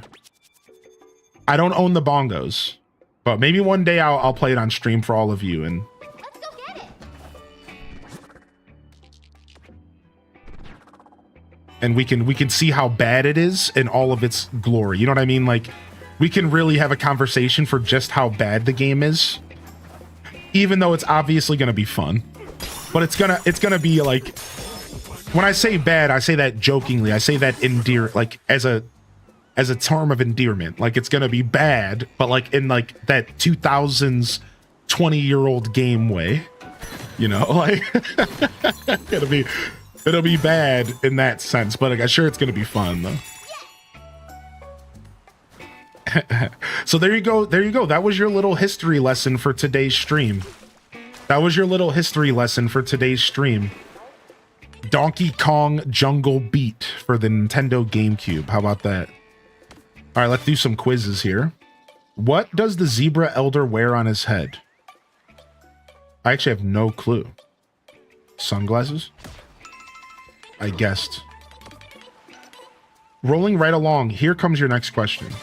I don't own the bongos, but maybe one day I'll play it on stream for all of you. And Let's go get it. and we can see how bad it is in all of its glory. You know what I mean? Like, we can really have a conversation for just how bad the game is, even though it's obviously going to be fun. But it's gonna be like, when I say bad, I say that jokingly. I say that like as a term of endearment. Like, it's gonna be bad, but like in like that 2000s 20-year-old game way, you know, like it'll be bad in that sense, but like, I'm sure it's gonna be fun though. So there you go. That was your little history lesson for today's stream. Donkey Kong Jungle Beat for the Nintendo GameCube. How about that? All right, let's do some quizzes here. What does the zebra elder wear on his head? I actually have no clue. Sunglasses? I guessed. Rolling right along, here comes your next question.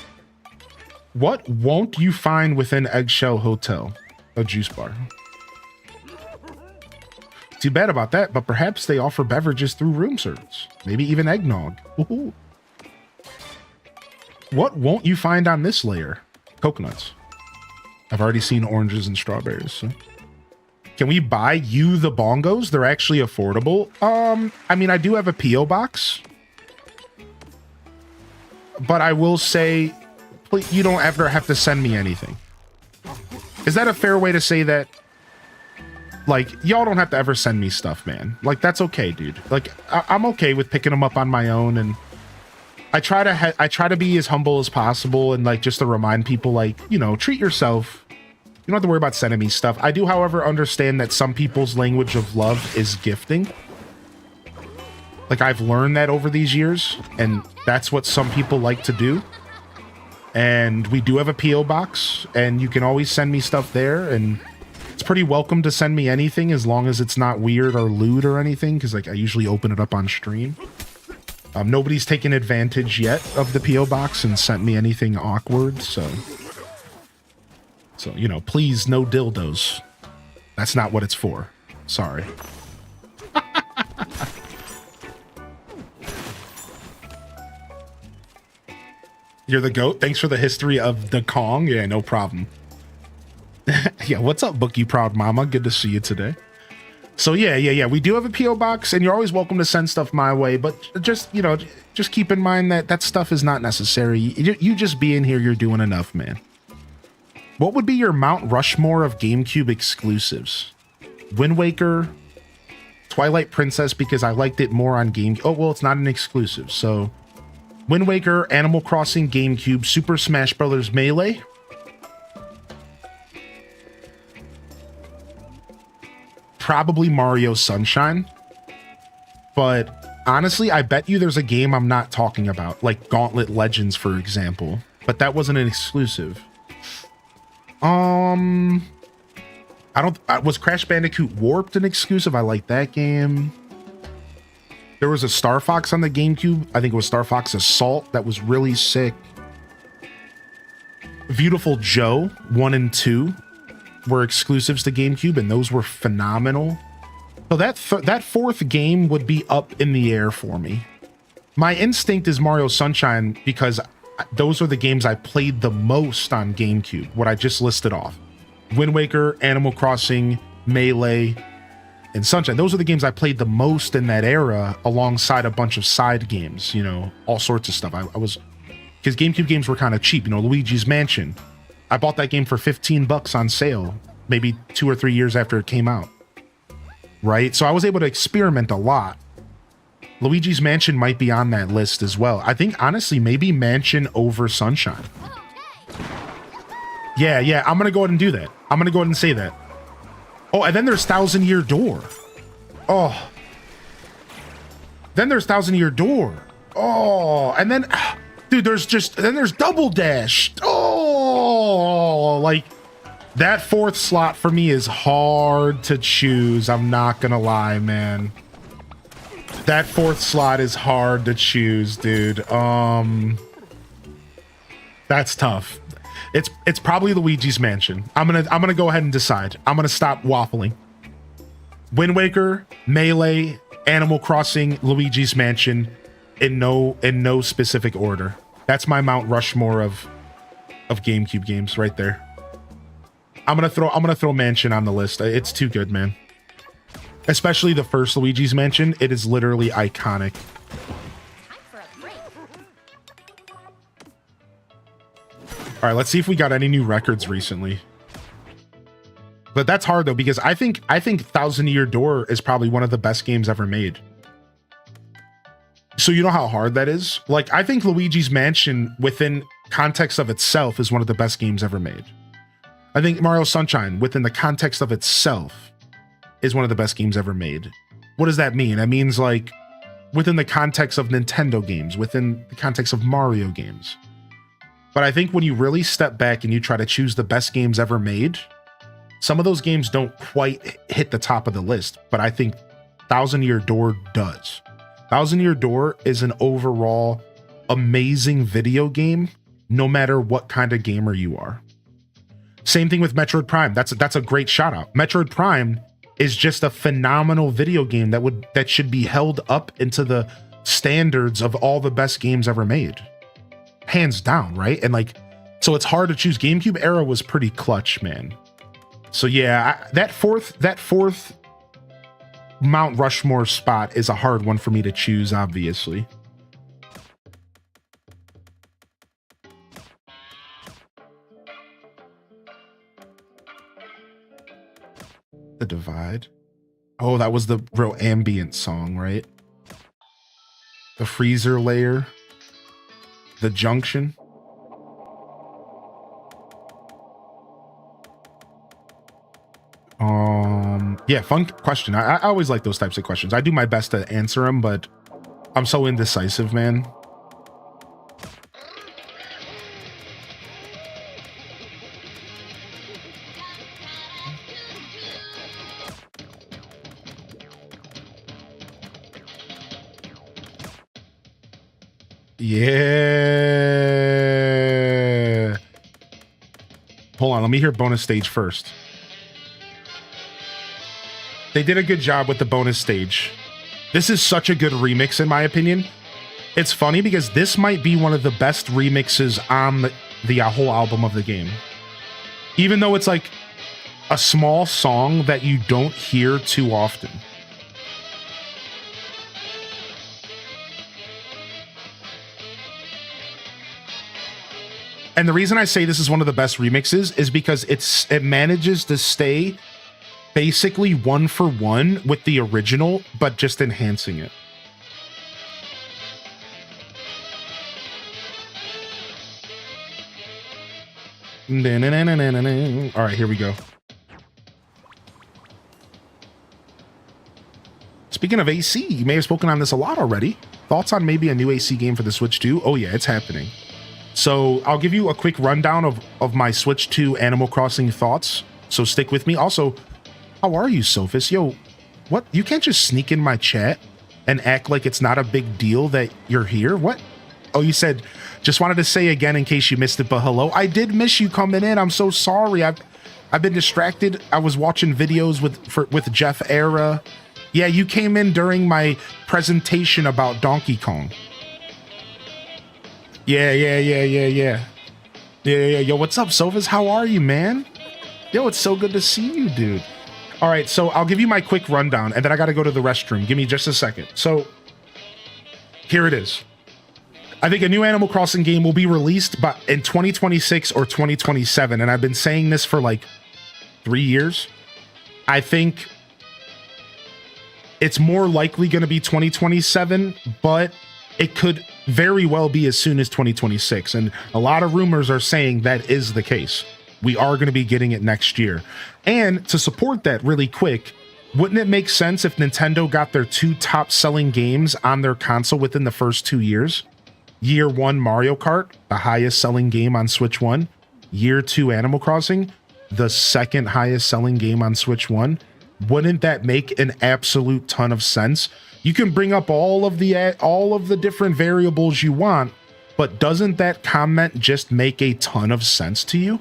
What won't you find within Eggshell Hotel? A juice bar. Too bad about that, but perhaps they offer beverages through room service. Maybe even eggnog. Woohoo. What won't you find on this layer? Coconuts. I've already seen oranges and strawberries. So. Can we buy you the bongos? They're actually affordable. I mean, I do have a P.O. box. But I will say, please, you don't ever have to send me anything. Is that a fair way to say that? Like, y'all don't have to ever send me stuff, man. Like, that's okay, dude. Like, I'm okay with picking them up on my own, and I try to be as humble as possible, and like just to remind people, like, you know, treat yourself. You don't have to worry about sending me stuff. I do, however, understand that some people's language of love is gifting. Like, I've learned that over these years, and that's what some people like to do. And we do have a P.O. box, and you can always send me stuff there, and it's pretty welcome to send me anything as long as it's not weird or lewd or anything, because like I usually open it up on stream. Nobody's taken advantage yet of the P.O. box and sent me anything awkward, so you know, please, no dildos. That's not what it's for. Sorry. You're the GOAT. Thanks for the history of the Kong. Yeah, no problem. Yeah, what's up, Bookie Proud Mama? Good to see you today. So yeah. We do have a P.O. box, and you're always welcome to send stuff my way, but just, you know, just keep in mind that that stuff is not necessary. You just being here, you're doing enough, man. What would be your Mount Rushmore of GameCube exclusives? Wind Waker, Twilight Princess, because I liked it more on GameCube. Oh, well, it's not an exclusive, so Wind Waker, Animal Crossing, GameCube, Super Smash Bros. Melee. Probably Mario Sunshine. But honestly, I bet you there's a game I'm not talking about, like Gauntlet Legends, for example. But that wasn't an exclusive. Was Crash Bandicoot Warped an exclusive? I like that game. There was a Star Fox on the GameCube. I think it was Star Fox Assault. That was really sick. Beautiful Joe 1 and 2 were exclusives to GameCube, and those were phenomenal. So that fourth game would be up in the air for me. My instinct is Mario Sunshine, because those are the games I played the most on GameCube, what I just listed off. Wind Waker, Animal Crossing, Melee, and Sunshine. Those are the games I played the most in that era, alongside a bunch of side games, you know, all sorts of stuff. I was, because GameCube games were kind of cheap, you know, Luigi's Mansion. I bought that game for $15 on sale, maybe 2 or 3 years after it came out. Right? So I was able to experiment a lot Luigi's Mansion might be on that list as well. I think, honestly, maybe Mansion over Sunshine. Yeah, I'm going to go ahead and do that. I'm going to go ahead and say that. Oh, and then there's Thousand Year Door. Oh. Then there's Thousand Year Door. Oh, and then, dude, then there's Double Dash. Oh, like, that fourth slot for me is hard to choose. I'm not going to lie, man. That fourth slot is hard to choose, dude. That's tough. It's probably Luigi's Mansion. I'm gonna go ahead and decide. I'm gonna stop waffling. Wind Waker, Melee, Animal Crossing, Luigi's Mansion, in no specific order. That's my Mount Rushmore of GameCube games right there. I'm gonna throw Mansion on the list. It's too good, man. Especially the first Luigi's Mansion. It is literally iconic. All right, let's see if we got any new records recently. But that's hard though, because I think Thousand Year Door is probably one of the best games ever made. So you know how hard that is? Like, I think Luigi's Mansion within context of itself is one of the best games ever made. I think Mario Sunshine within the context of itself is one of the best games ever made. What does that mean? That means like within the context of Nintendo games, within the context of Mario games. But I think when you really step back and you try to choose the best games ever made, some of those games don't quite hit the top of the list, but I think Thousand Year Door does. Thousand Year Door is an overall amazing video game, no matter what kind of gamer you are. Same thing with Metroid Prime. That's a great shout out. Metroid Prime is just a phenomenal video game that should be held up into the standards of all the best games ever made. Hands down, right? And like, so it's hard to choose. GameCube era was pretty clutch, man. So yeah, that fourth Mount Rushmore spot is a hard one for me to choose, obviously. The Divide. Oh, that was the real ambient song, right? The Freezer Layer. The Junction. Yeah, fun question. I always like those types of questions. I do my best to answer them, but I'm so indecisive, man. Yeah. Hold on, let me hear bonus stage first. They did a good job with the bonus stage. This is such a good remix, in my opinion. It's funny because this might be one of the best remixes on the whole album of the game. Even though it's like a small song that you don't hear too often. And the reason I say this is one of the best remixes is because it manages to stay basically one for one with the original, but just enhancing it. All right, here we go. Speaking of AC, you may have spoken on this a lot already. Thoughts on maybe a new AC game for the Switch 2? Oh yeah, it's happening. So I'll give you a quick rundown of my Switch 2 Animal Crossing thoughts. So stick with me. Also, how are you, Sophus? Yo, what? You can't just sneak in my chat and act like it's not a big deal that you're here? What? Oh, you said, just wanted to say again in case you missed it, but hello. I did miss you coming in. I'm so sorry. I've been distracted. I was watching videos with Jeff Era. Yeah, you came in during my presentation about Donkey Kong. Yeah. Yo, what's up, Sophus? How are you, man? Yo, it's so good to see you, dude. All right, so I'll give you my quick rundown, and then I got to go to the restroom. Give me just a second. So here it is. I think a new Animal Crossing game will be released in 2026 or 2027, and I've been saying this for like 3 years. I think It's more likely going to be 2027, but it could very well be as soon as 2026. And a lot of rumors are saying that is the case. We are going to be getting it next year. And to support that really quick, wouldn't it make sense if Nintendo got their 2 top selling games on their console within the first 2 years? Year 1, Mario Kart, the highest selling game on Switch 1. Year 2, Animal Crossing, the second highest selling game on Switch 1. Wouldn't that make an absolute ton of sense? You can bring up all of the different variables you want, but doesn't that comment just make a ton of sense to you?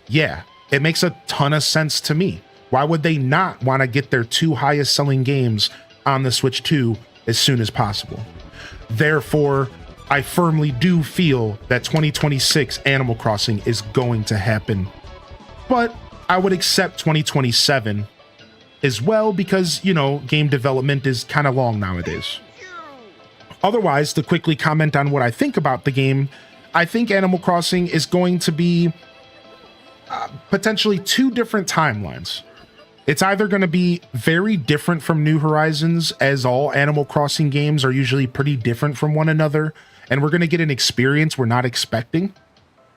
Yeah, it makes a ton of sense to me. Why would they not want to get their 2 highest selling games on the Switch 2 as soon as possible? Therefore, I firmly do feel that 2026 Animal Crossing is going to happen. But I would accept 2027 as well because, you know, game development is kind of long nowadays. Otherwise, to quickly comment on what I think about the game, I think Animal Crossing is going to be potentially 2 different timelines. It's either going to be very different from New Horizons, as all Animal Crossing games are usually pretty different from one another, and we're going to get an experience we're not expecting,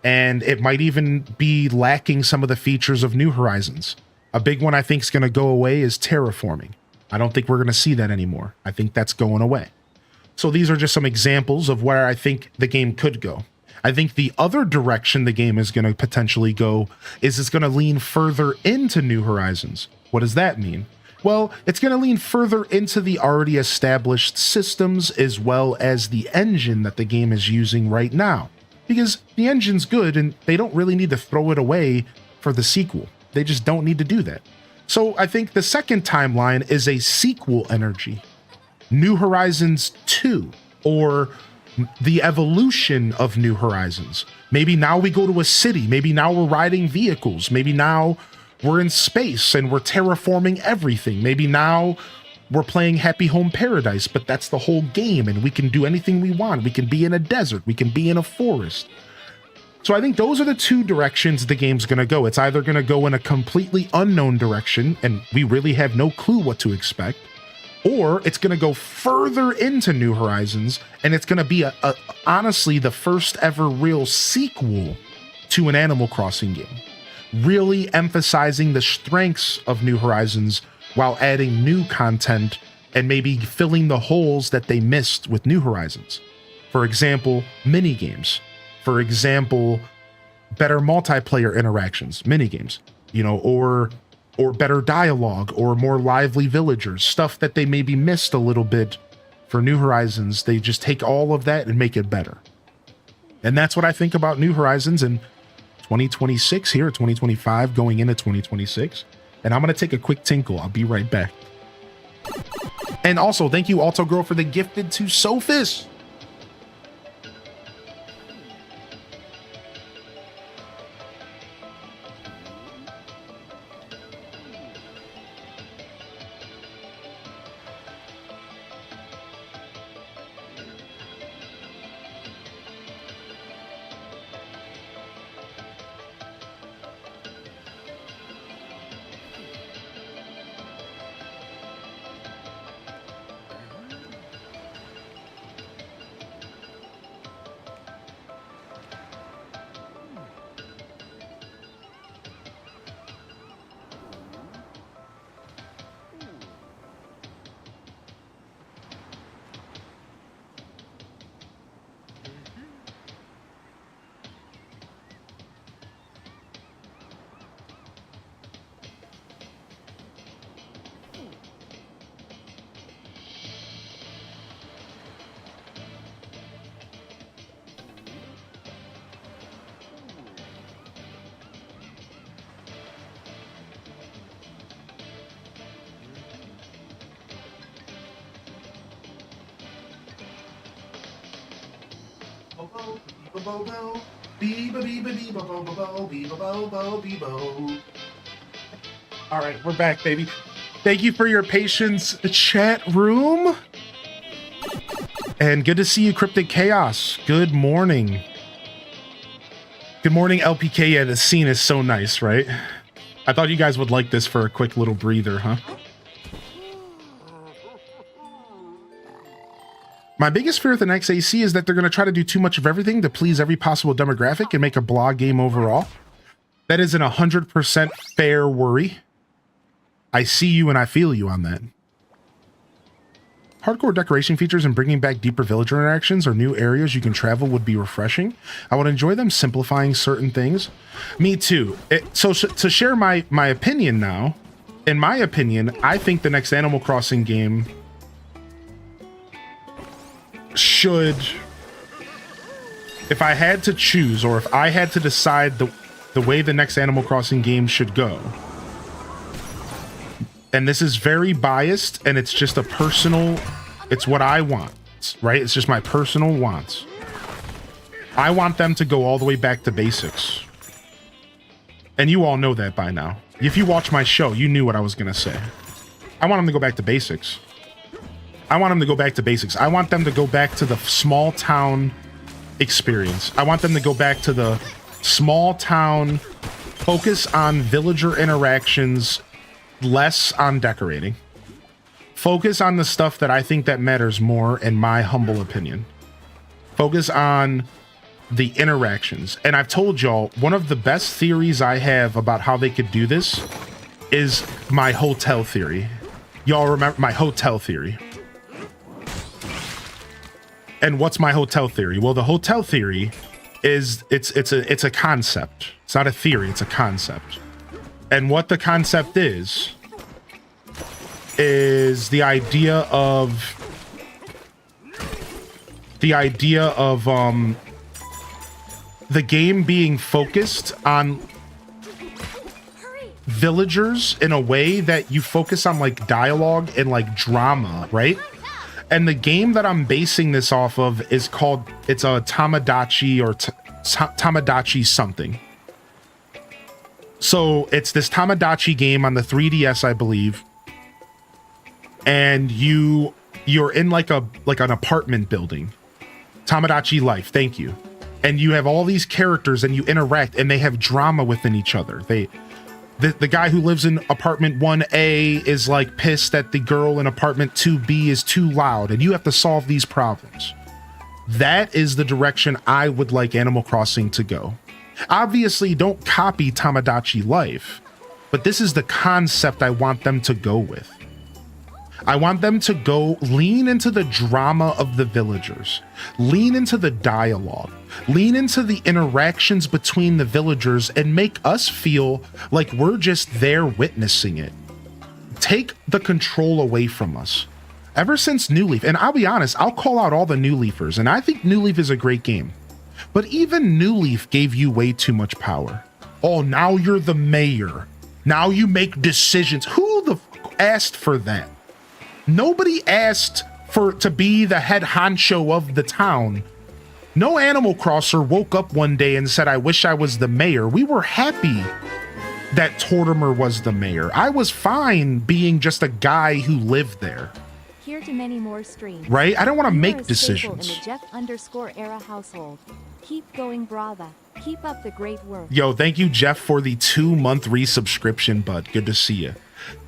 and it might even be lacking some of the features of New Horizons. A big one I think is going to go away is terraforming. I don't think we're going to see that anymore. I think that's going away. So these are just some examples of where I think the game could go. I think the other direction the game is going to potentially go is it's going to lean further into New Horizons. What does that mean? Well, it's going to lean further into the already established systems as well as the engine that the game is using right now. Because the engine's good and they don't really need to throw it away for the sequel. They just don't need to do that. So I think the second timeline is a sequel energy. New Horizons 2, or the evolution of New Horizons. Maybe now we go to a city. Maybe now we're riding vehicles. Maybe now we're in space and we're terraforming everything. Maybe now we're playing Happy Home Paradise, but that's the whole game and we can do anything we want. We can be in a desert. We can be in a forest. So I think those are the 2 directions the game's going to go. It's either going to go in a completely unknown direction and we really have no clue what to expect, or it's going to go further into New Horizons and it's going to be honestly the first ever real sequel to an Animal Crossing game, really emphasizing the strengths of New Horizons while adding new content and maybe filling the holes that they missed with New Horizons. For example, mini games. For example, better multiplayer interactions, minigames, you know, or better dialogue, or more lively villagers, stuff that they maybe missed a little bit for New Horizons. They just take all of that and make it better. And that's what I think about New Horizons in 2026 here, 2025, going into 2026. And I'm going to take a quick tinkle. I'll be right back. And also, thank you, Alto Girl, for the gifted to Sophis. All right, we're back, baby. Thank you for your patience, chat room. And good to see you, Cryptic Chaos. Good morning. Good morning, LPK. Yeah, the scene is so nice, right? I thought you guys would like this for a quick little breather, huh? My biggest fear with the next AC is that they're going to try to do too much of everything to please every possible demographic and make a blah game overall. That is an 100% fair worry. I see you and I feel you on that. Hardcore decoration features and bringing back deeper villager interactions or new areas you can travel would be refreshing. I would enjoy them simplifying certain things. Me too. So to share my opinion now, in my opinion, I think the next Animal Crossing game should, if I had to choose or if I had to decide the way the next Animal Crossing game should go, and this is very biased and it's just a personal, it's what I want, right? It's just my personal wants. I want them to go all the way back to basics. And you all know that by now. If you watch my show, you knew what I was going to say. I want them to go back to basics. I want them to go back to basics. I want them to go back to the small town experience. I want them to go back to the small town, focus on villager interactions, less on decorating. Focus on the stuff that I think that matters more, in my humble opinion. Focus on the interactions. And I've told y'all, one of the best theories I have about how they could do this is my hotel theory. Y'all remember my hotel theory? And what's my hotel theory? Well, the hotel theory is it's a concept. It's not a theory, it's a concept. And what the concept is the idea of the game being focused on villagers in a way that you focus on like dialogue and like drama, right? And the game that I'm basing this off of is called, it's a Tamagotchi or Tamagotchi something. So it's this Tamagotchi game on the 3DS, I believe. And you're in like an apartment building. Tamagotchi life, thank you. And you have all these characters and you interact and they have drama within each other. The guy who lives in apartment 1A is like pissed that the girl in apartment 2B is too loud, and you have to solve these problems. That is the direction I would like Animal Crossing to go. Obviously, don't copy Tamagotchi Life, but this is the concept I want them to go with. I want them to go lean into the drama of the villagers, lean into the dialogue, lean into the interactions between the villagers, and make us feel like we're just there witnessing it. Take the control away from us. Ever since New Leaf, and I'll be honest, I'll call out all the New Leafers, and I think New Leaf is a great game. But even New Leaf gave you way too much power. Oh, now you're the mayor. Now you make decisions. Who the fuck asked for that? Nobody asked to be the head honcho of the town. No Animal Crosser woke up one day and said, I wish I was the mayor. We were happy that Tortimer was the mayor. I was fine being just a guy who lived there. Here to many more streams. Right? I don't want to You are make a staple decisions. in the Jeff_era household. Keep going, brother. Keep up the great work. Yo, thank you, Jeff, for the 2-month resubscription, bud. Good to see you.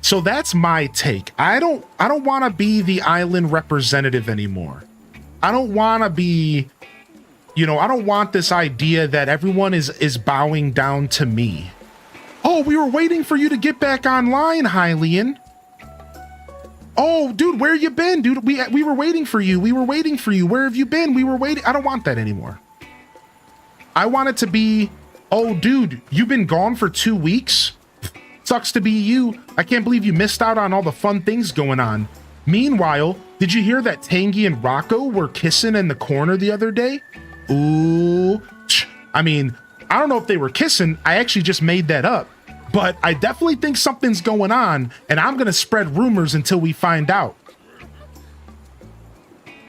So that's my take. I don't want to be the island representative anymore. I don't want to be, I don't want this idea that everyone is bowing down to me. Oh, we were waiting for you to get back online, Hylian. Oh, dude, where you been, dude? We were waiting for you. We were waiting for you. Where have you been? We were waiting. I don't want that anymore. I want it to be, oh, dude, you've been gone for 2 weeks? Sucks to be you. I can't believe you missed out on all the fun things going on. Meanwhile, did you hear that Tangy and Rocco were kissing in the corner the other day? Ooh. I mean, I don't know if they were kissing. I actually just made that up. But I definitely think something's going on, and I'm going to spread rumors until we find out.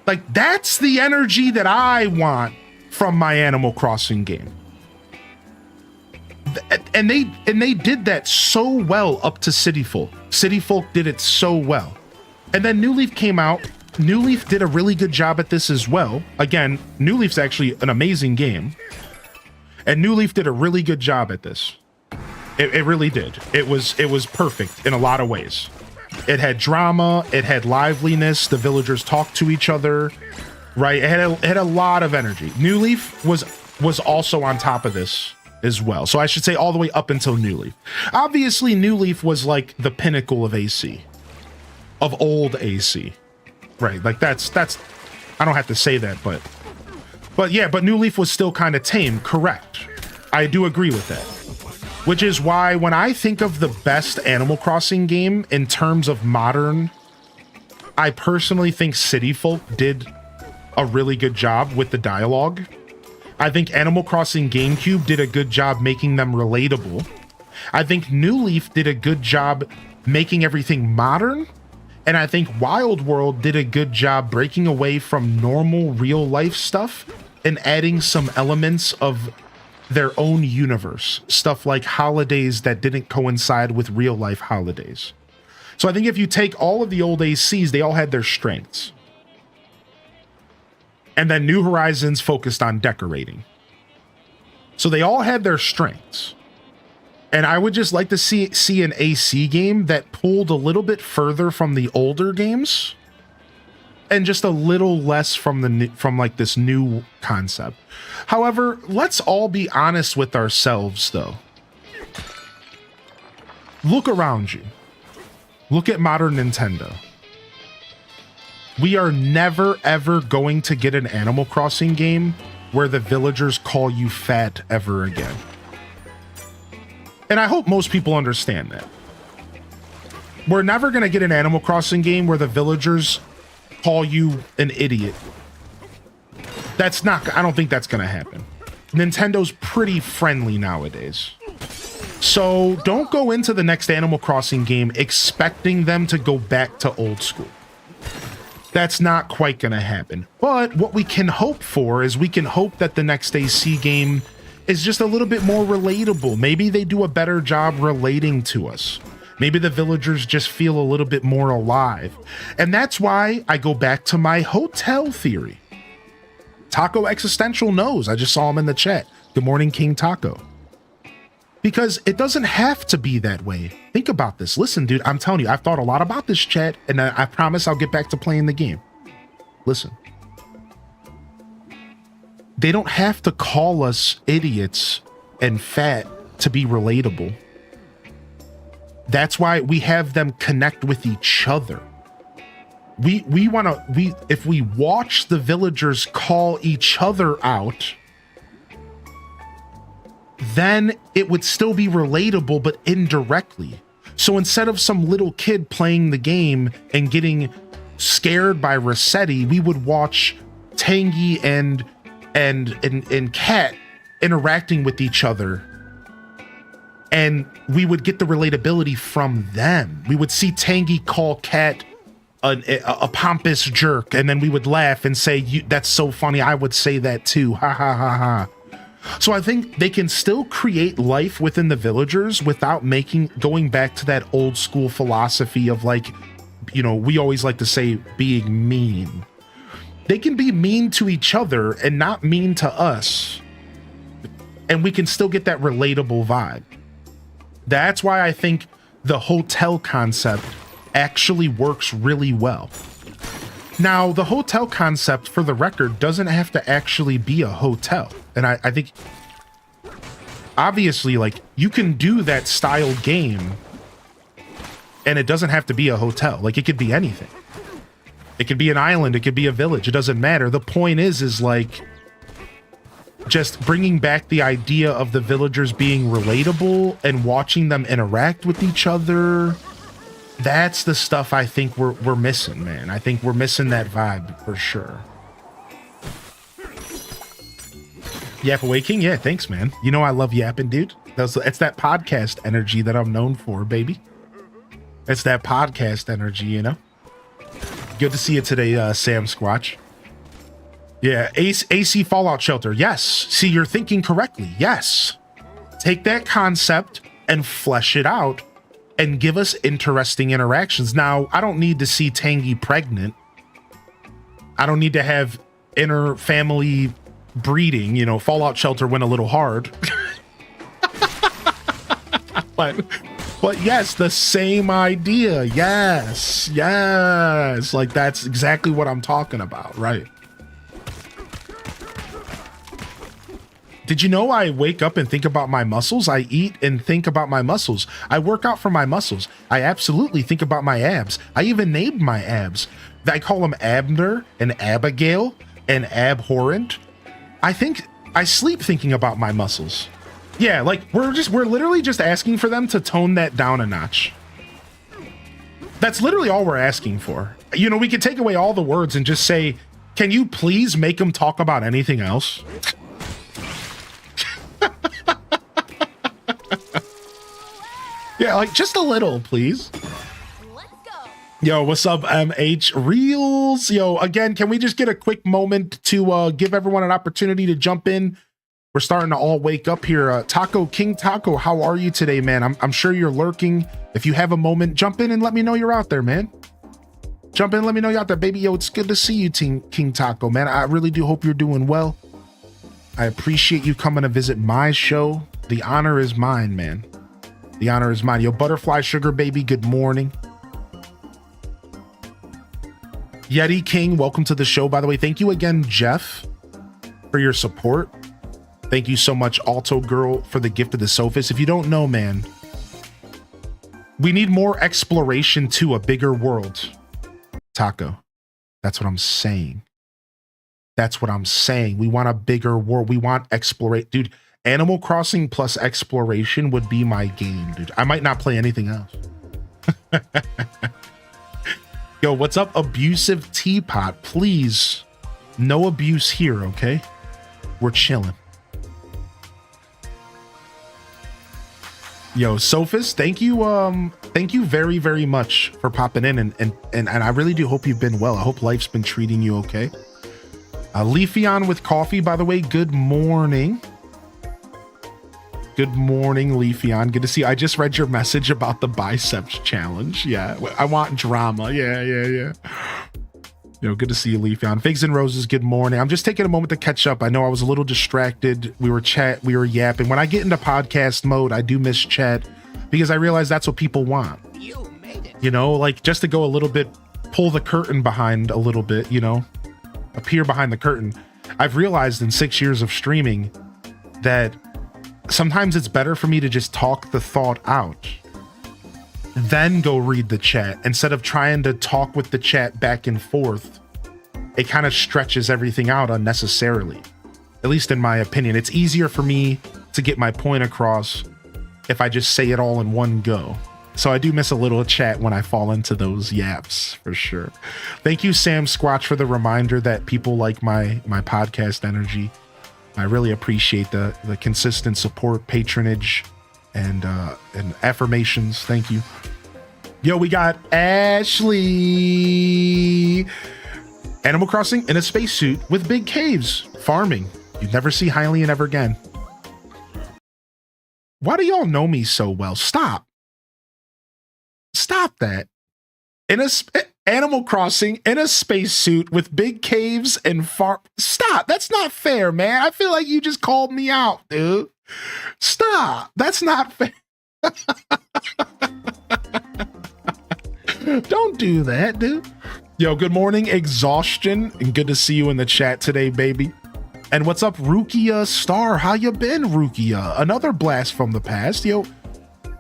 Like, that's the energy that I want from my Animal Crossing game. And they did that so well up to City Folk. City Folk did it so well. And then New Leaf came out. New Leaf did a really good job at this as well. Again, New Leaf's actually an amazing game. And New Leaf did a really good job at this. It really did. It was perfect in a lot of ways. It had drama, it had liveliness, the villagers talked to each other. right? It had a lot of energy. New Leaf was also on top of this as well. So I should say all the way up until New Leaf. Obviously, New Leaf was like the pinnacle of AC, of old AC, right? Like that's I don't have to say that, but yeah, but New Leaf was still kind of tame. Correct. I do agree with that. Which is why when I think of the best Animal Crossing game in terms of modern, I personally think City Folk did a really good job with the dialogue. I think Animal Crossing GameCube did a good job making them relatable. I think New Leaf did a good job making everything modern. And I think Wild World did a good job breaking away from normal real life stuff and adding some elements of their own universe. Stuff like holidays that didn't coincide with real life holidays. So I think if you take all of the old ACs, they all had their strengths. And then New Horizons focused on decorating. So they all had their strengths. And I would just like to see an AC game that pulled a little bit further from the older games and just a little less from like this new concept. However, let's all be honest with ourselves though. Look around you. Look at modern Nintendo. We are never ever going to get an Animal Crossing game where the villagers call you fat ever again. And I hope most people understand that. We're never going to get an Animal Crossing game where the villagers call you an idiot. I don't think that's going to happen. Nintendo's pretty friendly nowadays. So don't go into the next Animal Crossing game expecting them to go back to old school. That's not quite going to happen. But what we can hope for is we can hope that the next AC game is just a little bit more relatable. Maybe they do a better job relating to us. Maybe the villagers just feel a little bit more alive. And that's why I go back to my hotel theory. Taco Existential knows. I just saw him in the chat. Good morning, King Taco. Because it doesn't have to be that way. Think about this. Listen, dude, I'm telling you, I've thought a lot about this chat, and I promise I'll get back to playing the game. Listen. They don't have to call us idiots and fat to be relatable. That's why we have them connect with each other. If we watch the villagers call each other out, then it would still be relatable, but indirectly. So instead of some little kid playing the game and getting scared by Rossetti, we would watch Tangy and Cat interacting with each other, and we would get the relatability from them. We would see Tangy call Cat a pompous jerk, and then we would laugh and say, that's so funny, I would say that too, ha ha ha ha. So I think they can still create life within the villagers without going back to that old school philosophy of, like, you know, we always like to say being mean. They can be mean to each other and not mean to us, and we can still get that relatable vibe. That's why I think the hotel concept actually works really well. Now, the hotel concept, for the record, doesn't have to actually be a hotel. And I think, obviously, like, you can do that style game, and it doesn't have to be a hotel. Like, it could be anything. It could be an island, it could be a village, it doesn't matter. The point is like, just bringing back the idea of the villagers being relatable and watching them interact with each other. That's the stuff I think we're missing, man. I think we're missing that vibe for sure. Yap Awakening? Yeah, thanks, man. You know I love yapping, dude. It's that podcast energy that I'm known for, baby. It's that podcast energy, you know? Good to see you today, Sam Squatch. Yeah, AC Fallout Shelter. Yes. See, you're thinking correctly. Yes. Take that concept and flesh it out and give us interesting interactions. Now, I don't need to see Tangy pregnant. I don't need to have inter-family breeding. You know, Fallout Shelter went a little hard. But yes, the same idea. Yes. Like, that's exactly what I'm talking about, right? Did you know I wake up and think about my muscles? I eat and think about my muscles. I work out for my muscles. I absolutely think about my abs. I even named my abs. I call them Abner and Abigail and Abhorrent. I sleep thinking about my muscles. Yeah, like we're literally just asking for them to tone that down a notch. That's literally all we're asking for. You know, we could take away all the words and just say, can you please make them talk about anything else? Yeah, like just a little, please. Let's go. Yo, what's up, MH Reels? Yo, again, can we just get a quick moment to give everyone an opportunity to jump in? We're starting to all wake up here. Taco King Taco, how are you today, man? I'm sure you're lurking. If you have a moment, jump in and let me know you're out there, man. Jump in, let me know you're out there, baby. Yo, it's good to see you, King Taco, man. I really do hope you're doing well. I appreciate you coming to visit my show. The honor is mine, man. The honor is mine. Yo, Butterfly Sugar Baby, good morning. Yeti King, welcome to the show. By the way, thank you again, Jeff, for your support. Thank you so much, Alto Girl, for the gift of the Sophist. If you don't know, man, we need more exploration to a bigger world. Taco, that's what I'm saying. That's what I'm saying. We want a bigger world. We want exploration. Dude, Animal Crossing plus exploration would be my game, dude. I might not play anything else. Yo, what's up, Abusive Teapot? Please, no abuse here, okay? We're chilling. Yo, Sophist, thank you very, very much for popping in, and I really do hope you've been well. I hope life's been treating you okay. Leafeon with coffee, by the way, good morning. Good morning, Leafeon. Good to see you. I just read your message about the biceps challenge. Yeah, I want drama. Yeah. Yo, good to see you, Leafeon. Figs and Roses, good morning. I'm just taking a moment to catch up. I know I was a little distracted. We were yapping. When I get into podcast mode, I do miss chat because I realize that's what people want. You made it. You know, like just to go a little bit, pull the curtain behind a little bit, you know, appear behind the curtain. I've realized in 6 years of streaming that sometimes it's better for me to just talk the thought out, then go read the chat instead of trying to talk with the chat back and forth. It kind of stretches everything out unnecessarily. At least in my opinion, it's easier for me to get my point across if I just say it all in one go. So I do miss a little chat when I fall into those yaps for sure. Thank you, Sam Squatch, for the reminder that people like my podcast energy. I really appreciate the consistent support, patronage, and affirmations. Thank you. Yo, we got Ashley. Animal Crossing in a spacesuit with big caves. Farming. You'd never see Hylian ever again. Why do y'all know me so well? Stop that. Animal Crossing in a spacesuit with big caves and farm. Stop. That's not fair, man. I feel like you just called me out, dude. Stop. That's not fair. Don't do that, dude. Yo, good morning, Exhaustion, and good to see you in the chat today, baby. And what's up, Rukia Star? How you been, Rukia? Another blast from the past. Yo,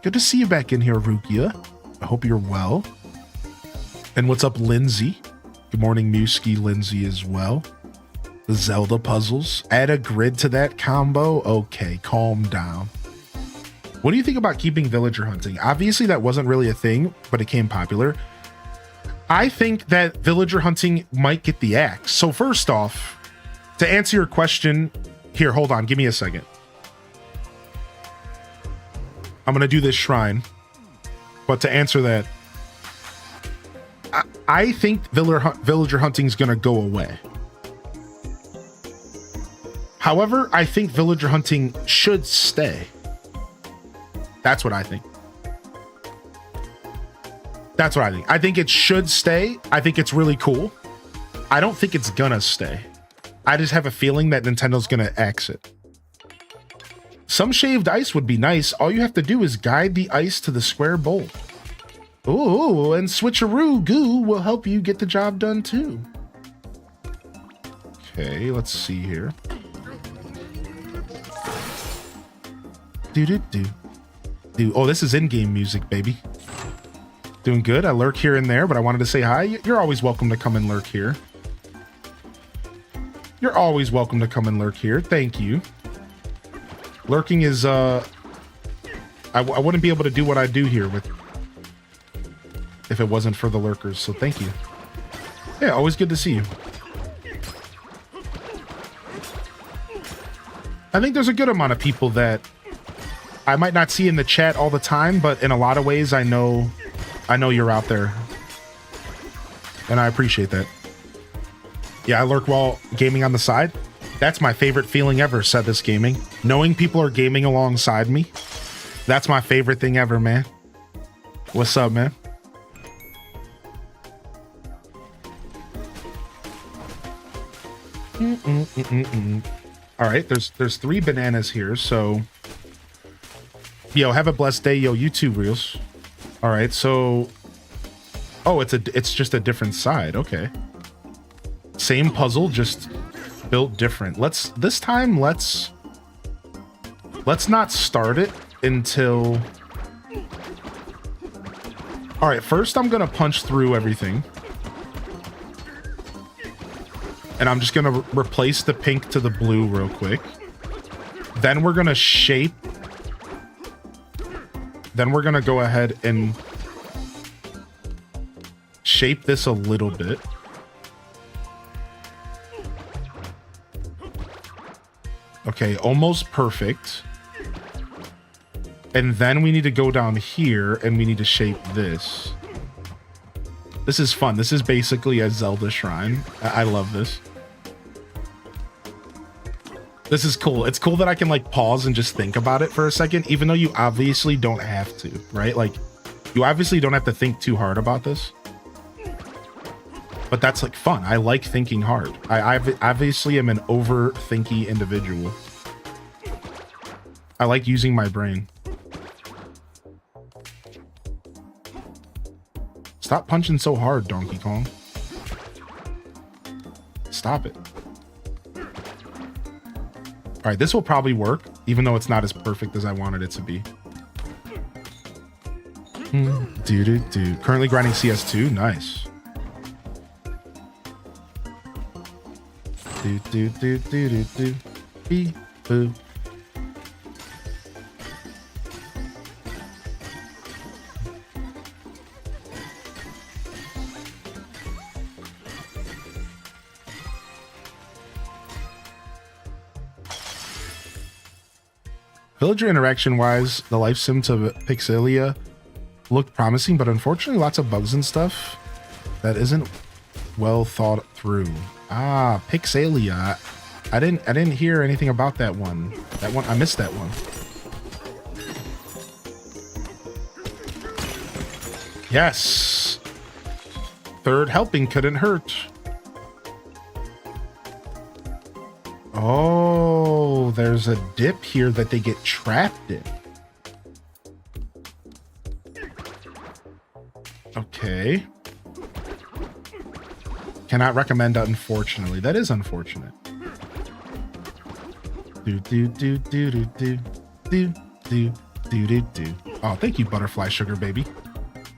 good to see you back in here, Rukia. I hope you're well. And what's up, Lindsay? Good morning, Musky Lindsay as well. The Zelda puzzles. Add a grid to that combo. Okay, calm down. What do you think about keeping villager hunting? Obviously, that wasn't really a thing, but it became popular. I think that villager hunting might get the axe. So first off, to answer your question, here, hold on, give me a second. I'm going to do this shrine. But to answer that, I think villager hunting is going to go away. However, I think villager hunting should stay. That's what I think. That's what I think. I think it should stay. I think it's really cool. I don't think it's gonna stay. I just have a feeling that Nintendo's gonna axe it. Some shaved ice would be nice. All you have to do is guide the ice to the square bowl. Ooh, and switcheroo goo will help you get the job done too. Okay, let's see here. Do do do do. Oh, this is in-game music, baby. Doing good. I lurk here and there, but I wanted to say hi. You're always welcome to come and lurk here. You're always welcome to come and lurk here. Thank you. Lurking is I wouldn't be able to do what I do here if it wasn't for the lurkers. So thank you. Yeah, always good to see you. I think there's a good amount of people that I might not see in the chat all the time, but in a lot of ways I know you're out there. And I appreciate that. Yeah, I lurk while gaming on the side. That's my favorite feeling ever, said this gaming. Knowing people are gaming alongside me. That's my favorite thing ever, man. What's up, man? All right, there's 3 bananas here, so yo, have a blessed day. Yo, you too, Reels. All right, so oh, it's just a different side. Okay, same puzzle, just built different. This time let's not start it until. All right, first I'm gonna punch through everything. And I'm just gonna replace the pink to the blue real quick. Then we're gonna shape. Then we're gonna go ahead and shape this a little bit. Okay, almost perfect. And then we need to go down here and we need to shape this. This is fun. This is basically a Zelda shrine. I love this. This is cool. It's cool that I can like pause and just think about it for a second, even though you obviously don't have to, right? Like you obviously don't have to think too hard about this, but that's like fun. I like thinking hard. I obviously am an overthinky individual. I like using my brain. Stop punching so hard, Donkey Kong. Stop it. All right, this will probably work, even though it's not as perfect as I wanted it to be. Currently grinding CS2. Nice. Beep, boo. Villager interaction wise, the life sim to Pixelia looked promising, but unfortunately lots of bugs and stuff that isn't well thought through. Ah, Pixelia. I didn't hear anything about that one. I missed that one. Yes. Third helping couldn't hurt. Oh, there's a dip here that they get trapped in. Okay. Cannot recommend, unfortunately. That is unfortunate. Oh, thank you, Butterfly Sugar Baby.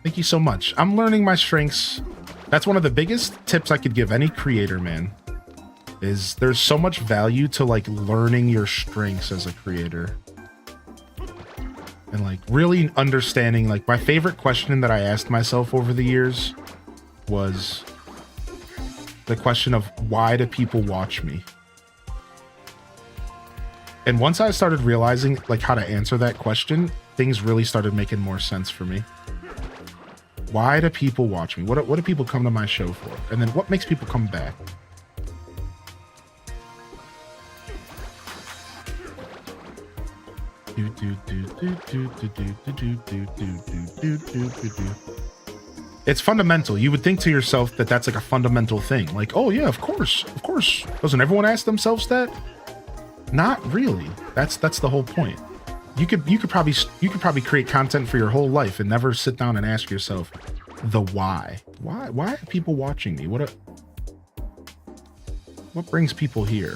Thank you so much. I'm learning my strengths. That's one of the biggest tips I could give any creator, man. Is there's so much value to like learning your strengths as a creator. And like really understanding, like my favorite question that I asked myself over the years was the question of why do people watch me? And once I started realizing like how to answer that question, things really started making more sense for me. Why do people watch me? What do people come to my show for? And then what makes people come back? It's fundamental. You would think to yourself that that's like a fundamental thing. Like, oh yeah, of course. Doesn't everyone ask themselves that? Not really. That's the whole point. You could probably create content for your whole life and never sit down and ask yourself the why. Why are people watching me? What brings people here?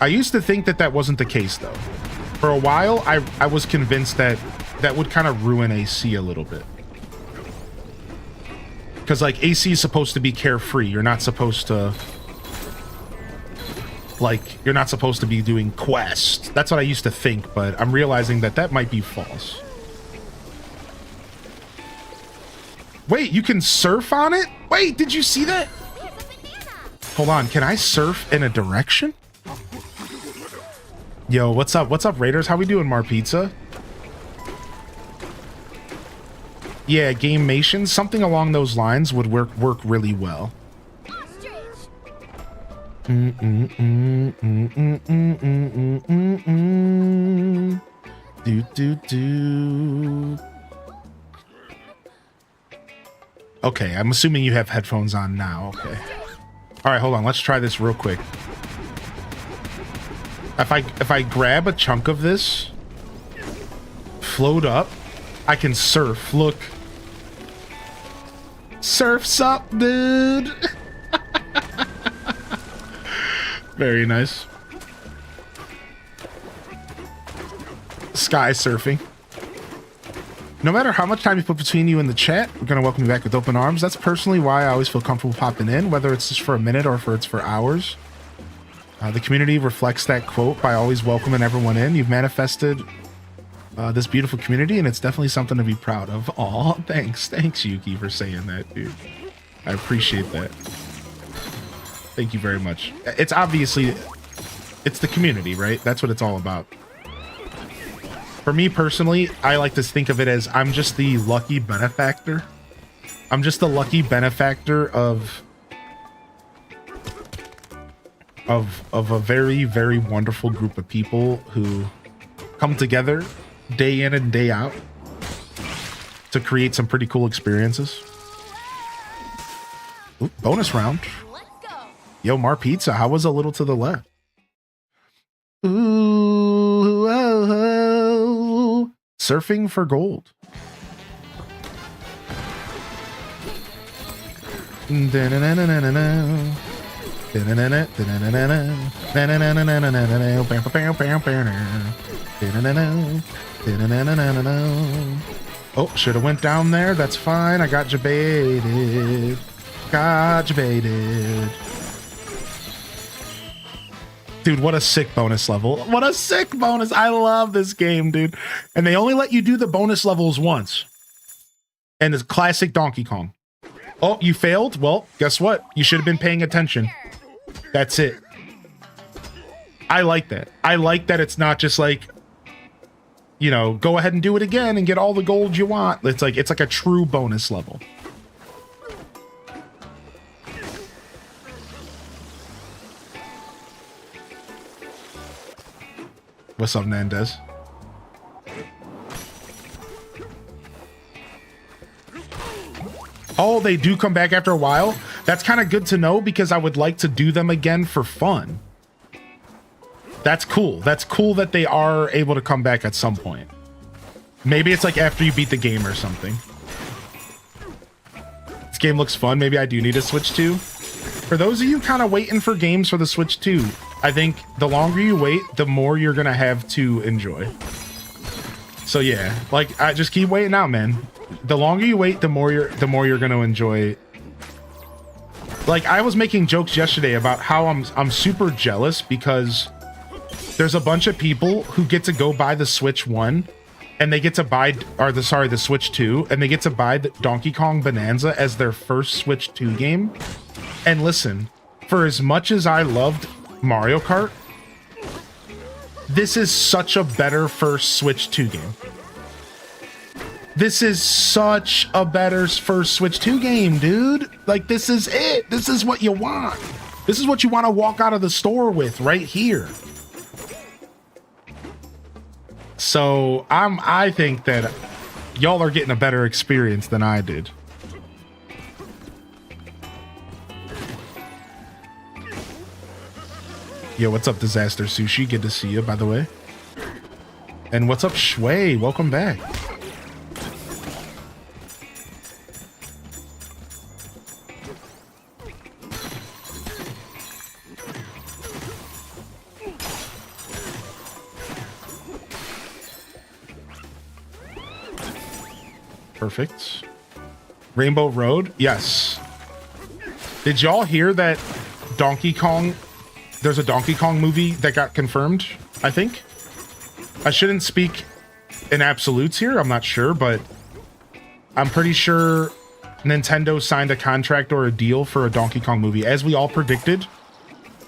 I used to think that that wasn't the case, though. For a while, I was convinced that that would kind of ruin AC a little bit. Because, like, AC is supposed to be carefree. You're not supposed to... Like, you're not supposed to be doing quests. That's what I used to think, but I'm realizing that that might be false. Wait, you can surf on it? Wait, did you see that? Hold on, can I surf in a direction? Yo, what's up? What's up, Raiders? How we doing, Mar Pizza? Yeah, Gamemation, something along those lines would work really well. Do. Okay, I'm assuming you have headphones on now. Okay. All right, hold on. Let's try this real quick. If I grab a chunk of this, float up, I can surf. Look. Surf's up, dude. Very nice. Sky surfing. No matter how much time you put between you and the chat, we're going to welcome you back with open arms. That's personally why I always feel comfortable popping in, whether it's just for a minute or if it's for hours. The community reflects that quote by always welcoming everyone in. You've manifested this beautiful community, and it's definitely something to be proud of. Aw, thanks. Thanks, Yuki, for saying that, dude. I appreciate that. Thank you very much. It's obviously, it's the community, right? That's what it's all about. For me personally, I like to think of it as I'm just the lucky benefactor. I'm just the lucky benefactor of a very, very wonderful group of people who come together day in and day out to create some pretty cool experiences. Ooh, bonus round. Yo, Mar Pizza, how was a little to the left? Ooh, oh, oh. Surfing for gold. Oh, should have went down there. That's fine. I got you baited. Got you baited. Dude, what a sick bonus level. What a sick bonus. I love this game, dude. And they only let you do the bonus levels once. And it's classic Donkey Kong. Oh, you failed? Well, guess what? You should have been paying attention. That's it. I like that. I like that it's not just like, you know, go ahead and do it again and get all the gold you want. It's like a true bonus level. What's up, Nandez? Oh, they do come back after a while? That's kind of good to know because I would like to do them again for fun. That's cool. That's cool that they are able to come back at some point. Maybe it's like after you beat the game or something. This game looks fun. Maybe I do need a Switch 2. For those of you kind of waiting for games for the Switch 2, I think the longer you wait, the more you're going to have to enjoy. So yeah, like I just keep waiting out, man. The longer you wait, the more you're going to enjoy. Like I was making jokes yesterday about how I'm super jealous because there's a bunch of people who get to go buy the Switch 1 and they get to buy the Switch 2 and they get to buy the Donkey Kong Bonanza as their first Switch 2 game. And listen, for as much as I loved Mario Kart, this is such a better first Switch 2 game. This is such a better first Switch 2 game, dude. Like, this is it. This is what you want. This is what you want to walk out of the store with right here. So I think that y'all are getting a better experience than I did. Yo, what's up, Disaster Sushi? Good to see you, by the way. And what's up, Shui? Welcome back. Perfect. Rainbow Road? Yes. Did y'all hear that Donkey Kong... There's a Donkey Kong movie that got confirmed, I think? I shouldn't speak in absolutes here. I'm not sure, but I'm pretty sure Nintendo signed a contract or a deal for a Donkey Kong movie. As we all predicted,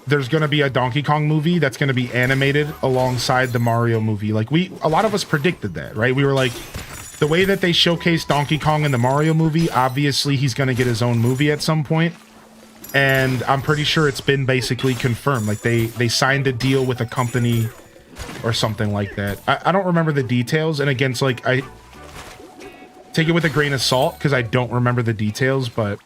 there's going to be a Donkey Kong movie that's going to be animated alongside the Mario movie. Like, a lot of us predicted that, right? We were like, the way that they showcased Donkey Kong in the Mario movie, obviously he's going to get his own movie at some point. And I'm pretty sure it's been basically confirmed. Like, they signed a deal with a company or something like that. I don't remember the details. And again, it's like, I take it with a grain of salt because I don't remember the details, but...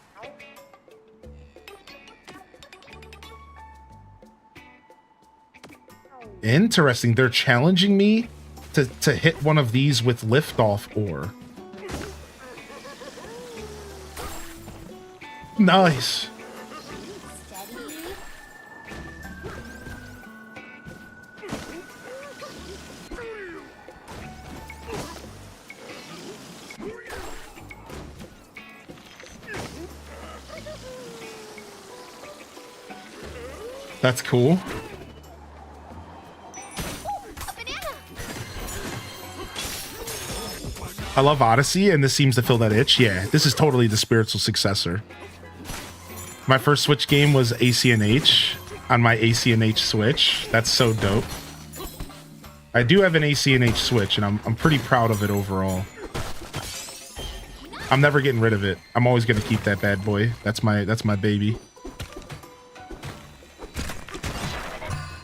Interesting. They're challenging me to hit one of these with liftoff ore. Nice. That's cool. I love Odyssey, and this seems to fill that itch. Yeah, this is totally the spiritual successor. My first Switch game was ACNH on my ACNH Switch. That's so dope. I do have an ACNH Switch, and I'm pretty proud of it overall. I'm never getting rid of it. I'm always gonna keep that bad boy. That's my baby.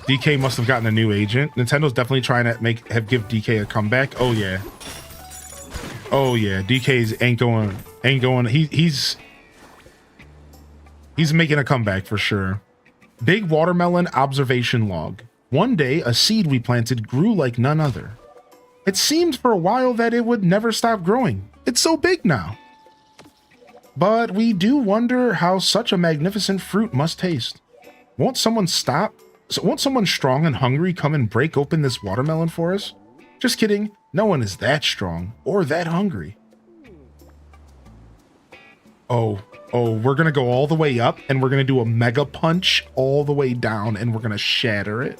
DK must have gotten a new agent. Nintendo's definitely trying to give DK a comeback. Oh yeah. Oh yeah. DK's ain't going. He's making a comeback for sure. Big watermelon observation log. One day, a seed we planted grew like none other. It seemed for a while that it would never stop growing. It's so big now. But we do wonder how such a magnificent fruit must taste. Won't someone strong and hungry come and break open this watermelon for us? Just kidding. No one is that strong or that hungry. Oh, we're going to go all the way up and we're going to do a mega punch all the way down and we're going to shatter it.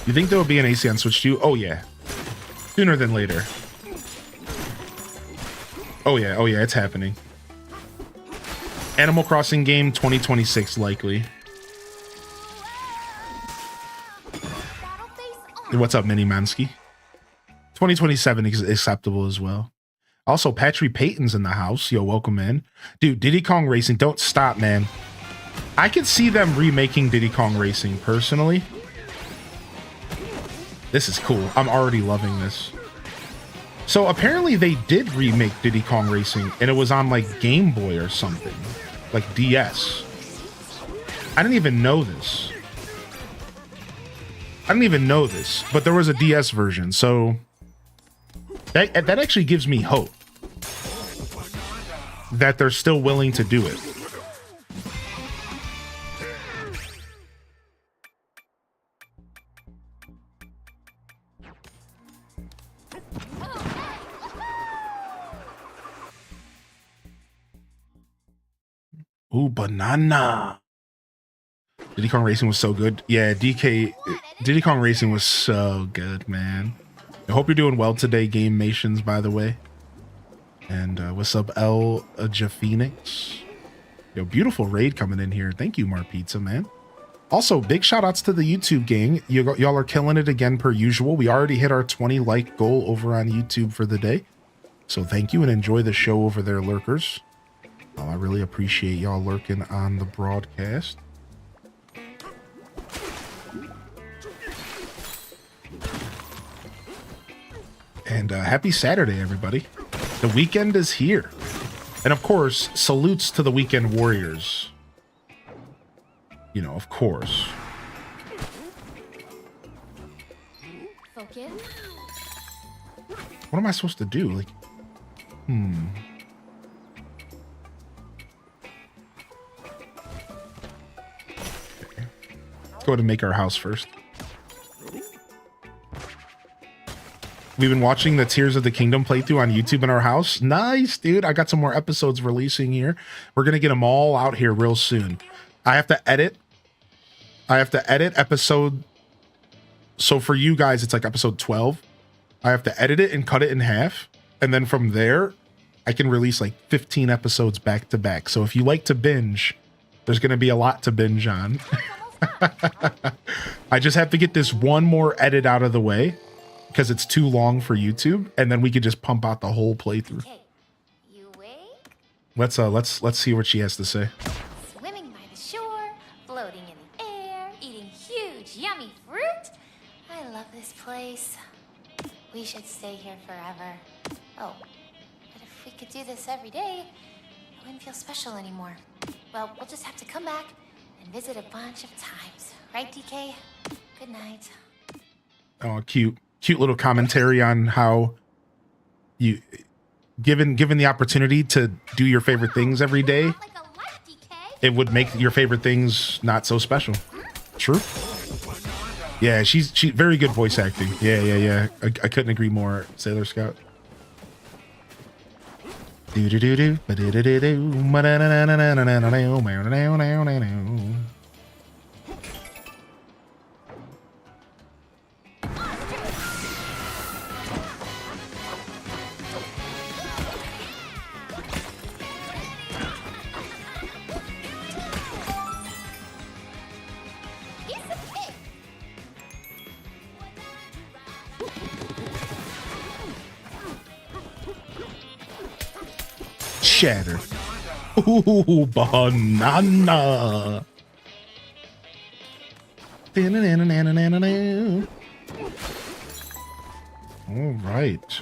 You think there will be an AC on Switch 2? Oh yeah. Sooner than later. Oh yeah, it's happening. Animal Crossing game 2026 likely. What's up, Mini Mansky? 2027 is acceptable as well. Also, Patry Payton's in the house. Yo, welcome in. Dude, Diddy Kong Racing, don't stop, man. I could see them remaking Diddy Kong Racing, personally. This is cool. I'm already loving this. So apparently they did remake Diddy Kong Racing, and it was on like Game Boy or something, like DS. I didn't even know this. But there was a DS version, so that actually gives me hope that they're still willing to do it. Ooh, banana. Diddy Kong Racing was so good. Yeah, Diddy Kong Racing was so good, man. I hope you're doing well today, Game Nations, by the way. And what's up, El Phoenix? Yo, beautiful raid coming in here. Thank you, Mar Pizza, man. Also, big shout outs to the YouTube gang. Y'all are killing it again per usual. We already hit our 20 like goal over on YouTube for the day. So thank you and enjoy the show over there, lurkers. I really appreciate y'all lurking on the broadcast. And happy Saturday, everybody. The weekend is here. And of course, salutes to the weekend warriors. You know, of course. Focus. What am I supposed to do? Like, go ahead and make our house first. We've been watching the Tears of the Kingdom playthrough on YouTube in our house. Nice, dude. I got some more episodes releasing here. We're going to get them all out here real soon. I have to edit episode. So for you guys, it's like episode 12. I have to edit it and cut it in half. And then from there, I can release like 15 episodes back to back. So if you like to binge, there's going to be a lot to binge on. I just have to get this one more edit out of the way because it's too long for YouTube, and then we could just pump out the whole playthrough. Okay, you awake? Let's see what she has to say. Swimming by the shore, floating in the air, eating huge, yummy fruit. I love this place. We should stay here forever. Oh, but if we could do this every day, it wouldn't feel special anymore. Well, we'll just have to come back and visit a bunch of times. Right, DK? Good night. Oh, cute little commentary on how you, given the opportunity to do your favorite things every day, Not like a life, DK. it would make your favorite things not so special. True. Yeah, she's very good voice acting. Yeah. I couldn't agree more, Sailor Scout. Piece of cake. Shatter. Ooh, banana. All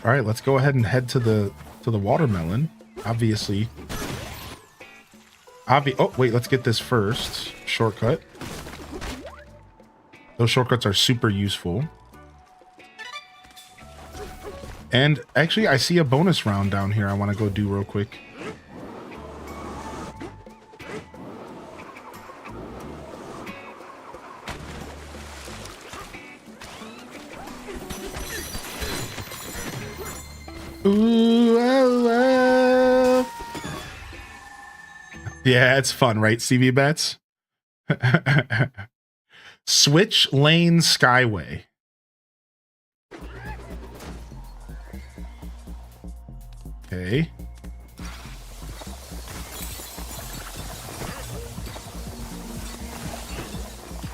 right, let's go ahead and head to the watermelon. Obviously. Oh, wait, let's get this first. Shortcut. Those shortcuts are super useful. And actually, I see a bonus round down here I want to go do real quick. Ooh, oh, oh. Yeah, it's fun, right, CV Bats? Switch Lane Skyway. Okay.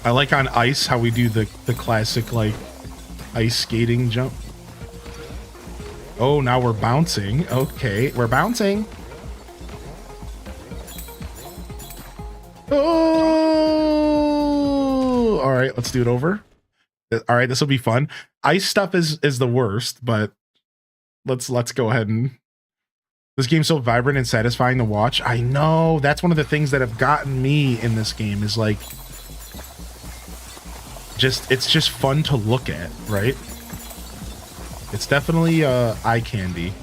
I like on ice how we do the classic like ice skating jump. Oh, now we're bouncing. Okay, we're bouncing. Oh! All right, let's do it over. All right, this will be fun. Ice stuff is the worst, but let's go ahead and. This game's so vibrant and satisfying to watch. I know that's one of the things that have gotten me in this game is like, it's just fun to look at, right? It's definitely eye candy.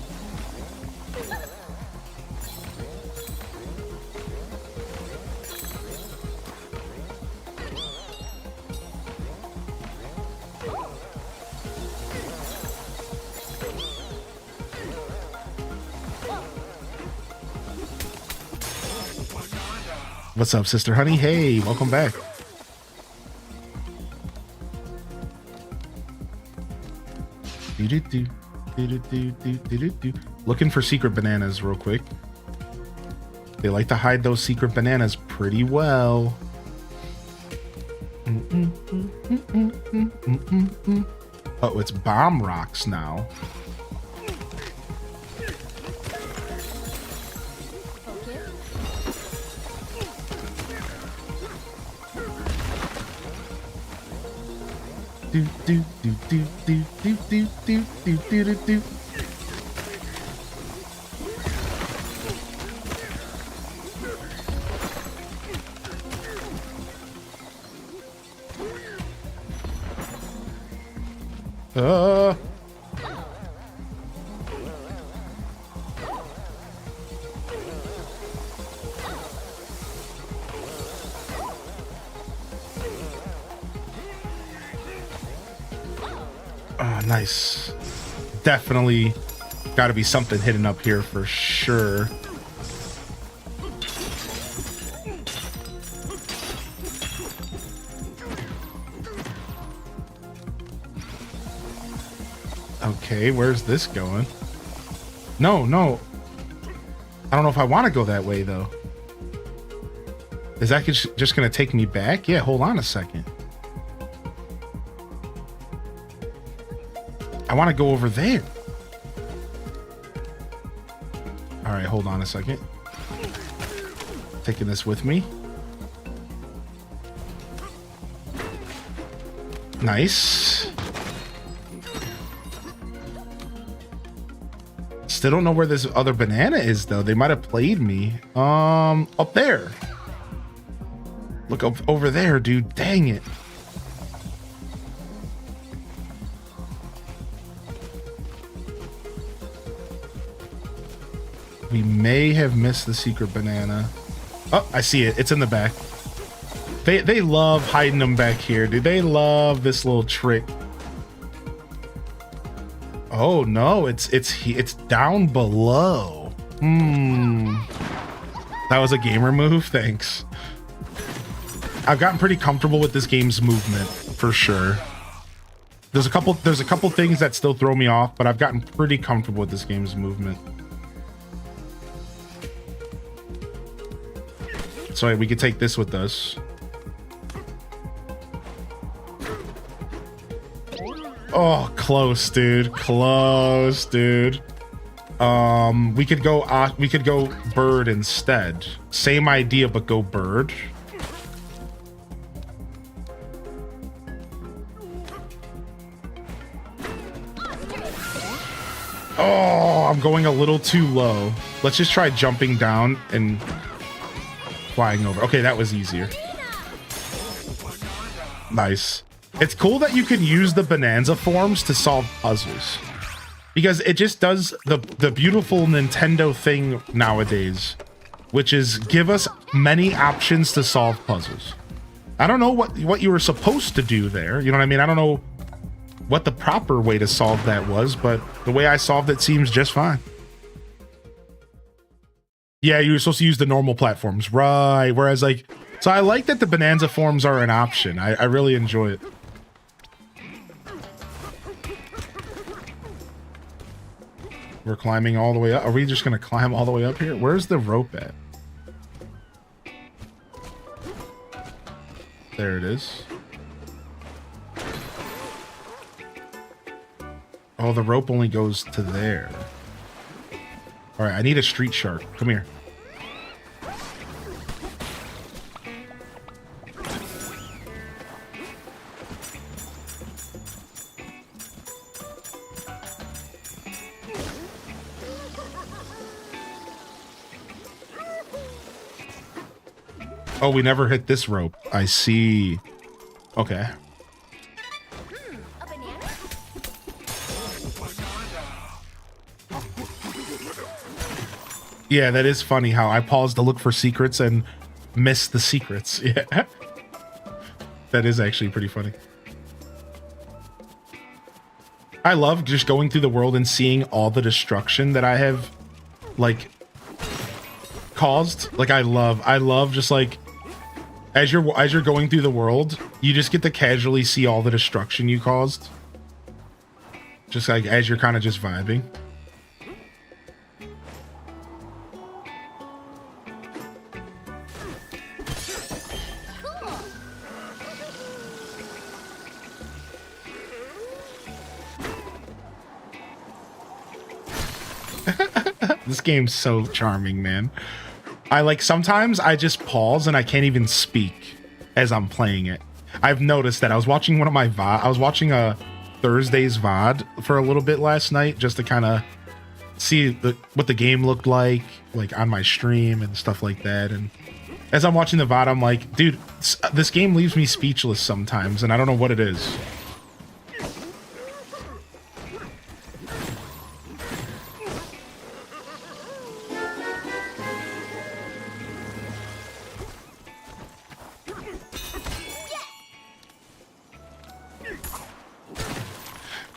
What's up, Sister Honey? Hey, welcome back. Looking for secret bananas real quick. They like to hide those secret bananas pretty well. Oh, it's bomb rocks now. Do do do do do do do do do do do. Ah, nice. Definitely got to be something hidden up here for sure. Okay, where's this going? No, no. I don't know if I want to go that way, though. Is that just going to take me back? Yeah, hold on a second. I want to go over there. All right, hold on a second. Taking this with me. Nice. Still don't know where this other banana is, though. They might have played me. Up there. Look up over there, dude. Dang it. We may have missed the secret banana. Oh, I see it. It's in the back. They love hiding them back here, dude. They love this little trick. Oh no, it's down below. That was a gamer move. Thanks. I've gotten pretty comfortable with this game's movement for sure. There's a couple things that still throw me off, but I've gotten pretty comfortable with this game's movement. So we could take this with us. Oh, close, dude. Close, dude. We could go bird instead. Same idea, but go bird. Oh, I'm going a little too low. Let's just try jumping down and flying over. Okay, that was easier. Nice. It's cool that you can use the bonanza forms to solve puzzles, because it just does the beautiful Nintendo thing nowadays, which is give us many options to solve puzzles. I don't know what you were supposed to do there. You know what I mean? I don't know what the proper way to solve that was, but the way I solved it seems just fine. Yeah, you were supposed to use the normal platforms, right? Whereas, like, so I like that the bonanza forms are an option. I really enjoy it. We're climbing all the way up. Are we just gonna climb all the way up here? Where's the rope at? There it is. Oh, the rope only goes to there. All right, I need a street shark. Come here. Oh, we never hit this rope. I see. Okay. A banana? Yeah, that is funny how I paused to look for secrets and missed the secrets. Yeah. That is actually pretty funny. I love just going through the world and seeing all the destruction that I have, like, caused. Like, I love just, like, as you're going through the world, you just get to casually see all the destruction you caused. Just like as you're kind of just vibing. This game's so charming, man. Sometimes I just pause and I can't even speak as I'm playing it. I've noticed that. I was watching one of my VOD. I was watching a Thursday's VOD for a little bit last night just to kind of see what the game looked like on my stream and stuff like that. And as I'm watching the VOD, I'm like, dude, this game leaves me speechless sometimes, and I don't know what it is.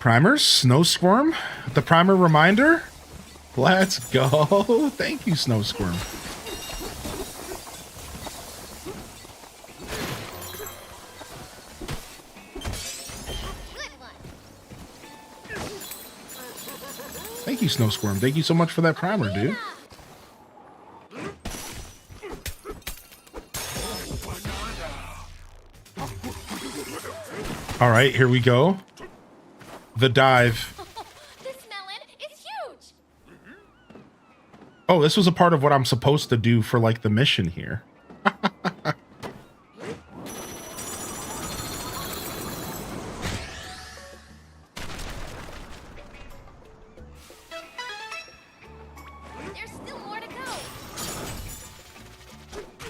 Primer, Snow Squirm, the primer reminder. Let's go. Thank you, Snow Squirm. Thank you, Snow Squirm. Thank you so much for that primer, dude. All right, here we go. The dive. This melon is huge. Oh, this was a part of what I'm supposed to do for like the mission here. There's still more to go.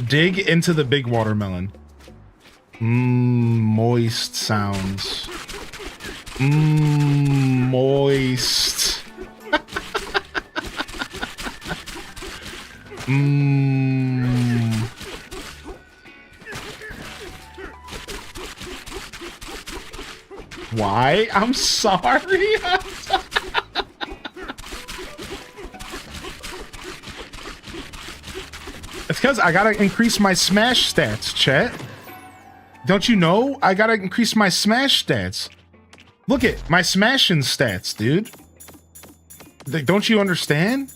Dig into the big watermelon. Moist sounds. Moist. Why? I'm sorry. It's because I gotta increase my smash stats, chat. Don't you know? I gotta increase my smash stats. Look at my smashing stats, dude. Don't you understand?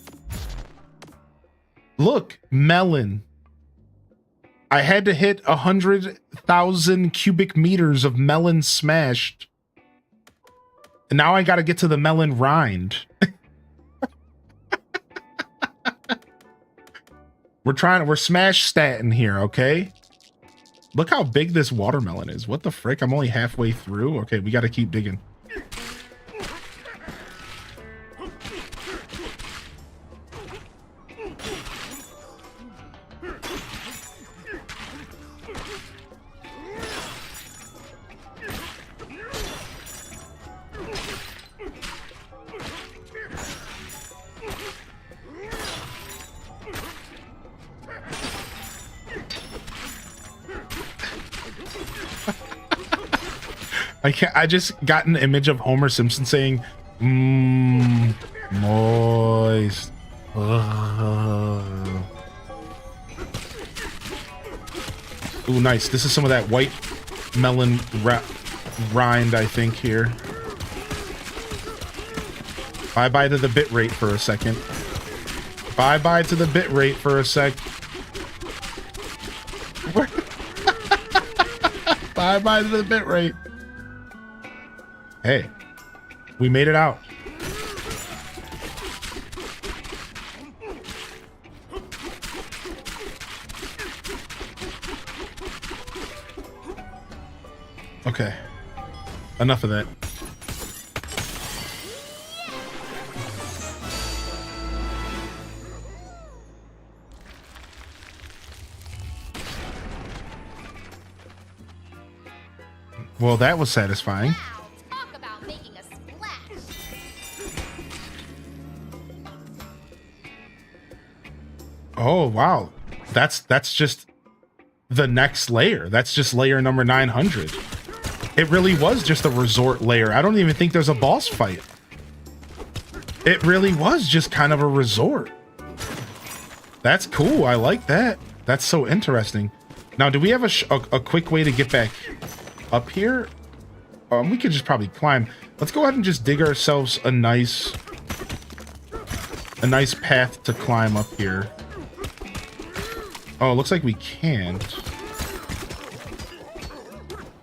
Look, melon. I had to hit 100,000 cubic meters of melon smashed. And now I gotta get to the melon rind. We're smash statting here, okay? Look how big this watermelon is. What the frick? I'm only halfway through. Okay, we got to keep digging. I just got an image of Homer Simpson saying, moist. Ooh, nice. This is some of that white melon rind, I think, here. Bye-bye to the bit rate for a second. Bye-bye to the bit rate for a sec. Bye-bye to the bit rate. Hey, we made it out. Okay, enough of that. Well, that was satisfying. Oh, wow. That's just the next layer. That's just layer number 900. It really was just a resort layer. I don't even think there's a boss fight. It really was just kind of a resort. That's cool. I like that. That's so interesting. Now, do we have a quick way to get back up here? We could just probably climb. Let's go ahead and just dig ourselves a nice path to climb up here. Oh, it looks like we can't.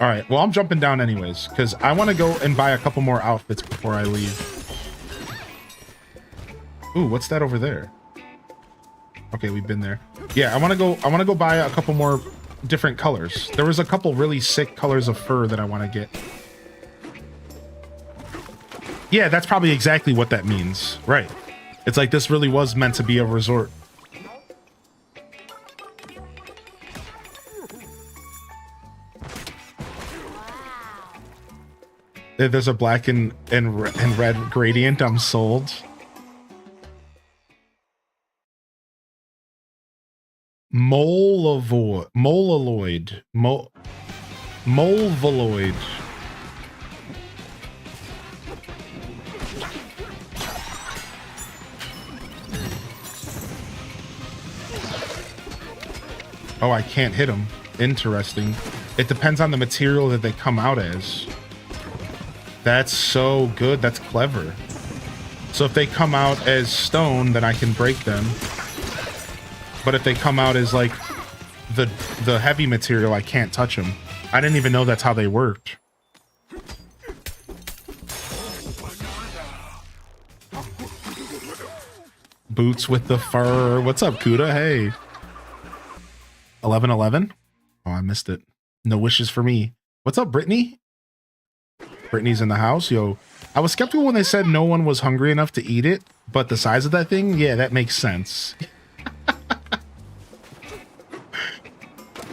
All right, well, I'm jumping down anyways, because I want to go and buy a couple more outfits before I leave. Ooh, what's that over there? Okay, we've been there. Yeah, I want to go buy a couple more different colors. There was a couple really sick colors of fur that I want to get. Yeah, that's probably exactly what that means. Right. It's like this really was meant to be a resort. There's a black and red gradient. I'm sold. Molavoid. Molvaloid. Oh, I can't hit them. Interesting. It depends on the material that they come out as. That's so good. That's clever. So if they come out as stone, then I can break them. But if they come out as like the heavy material, I can't touch them. I didn't even know that's how they worked. Boots with the fur. What's up, Kuda? Hey. 11:11. Oh, I missed it. No wishes for me. What's up, Brittany? Brittany's in the house. Yo, I was skeptical when they said no one was hungry enough to eat it, but the size of that thing, yeah, that makes sense.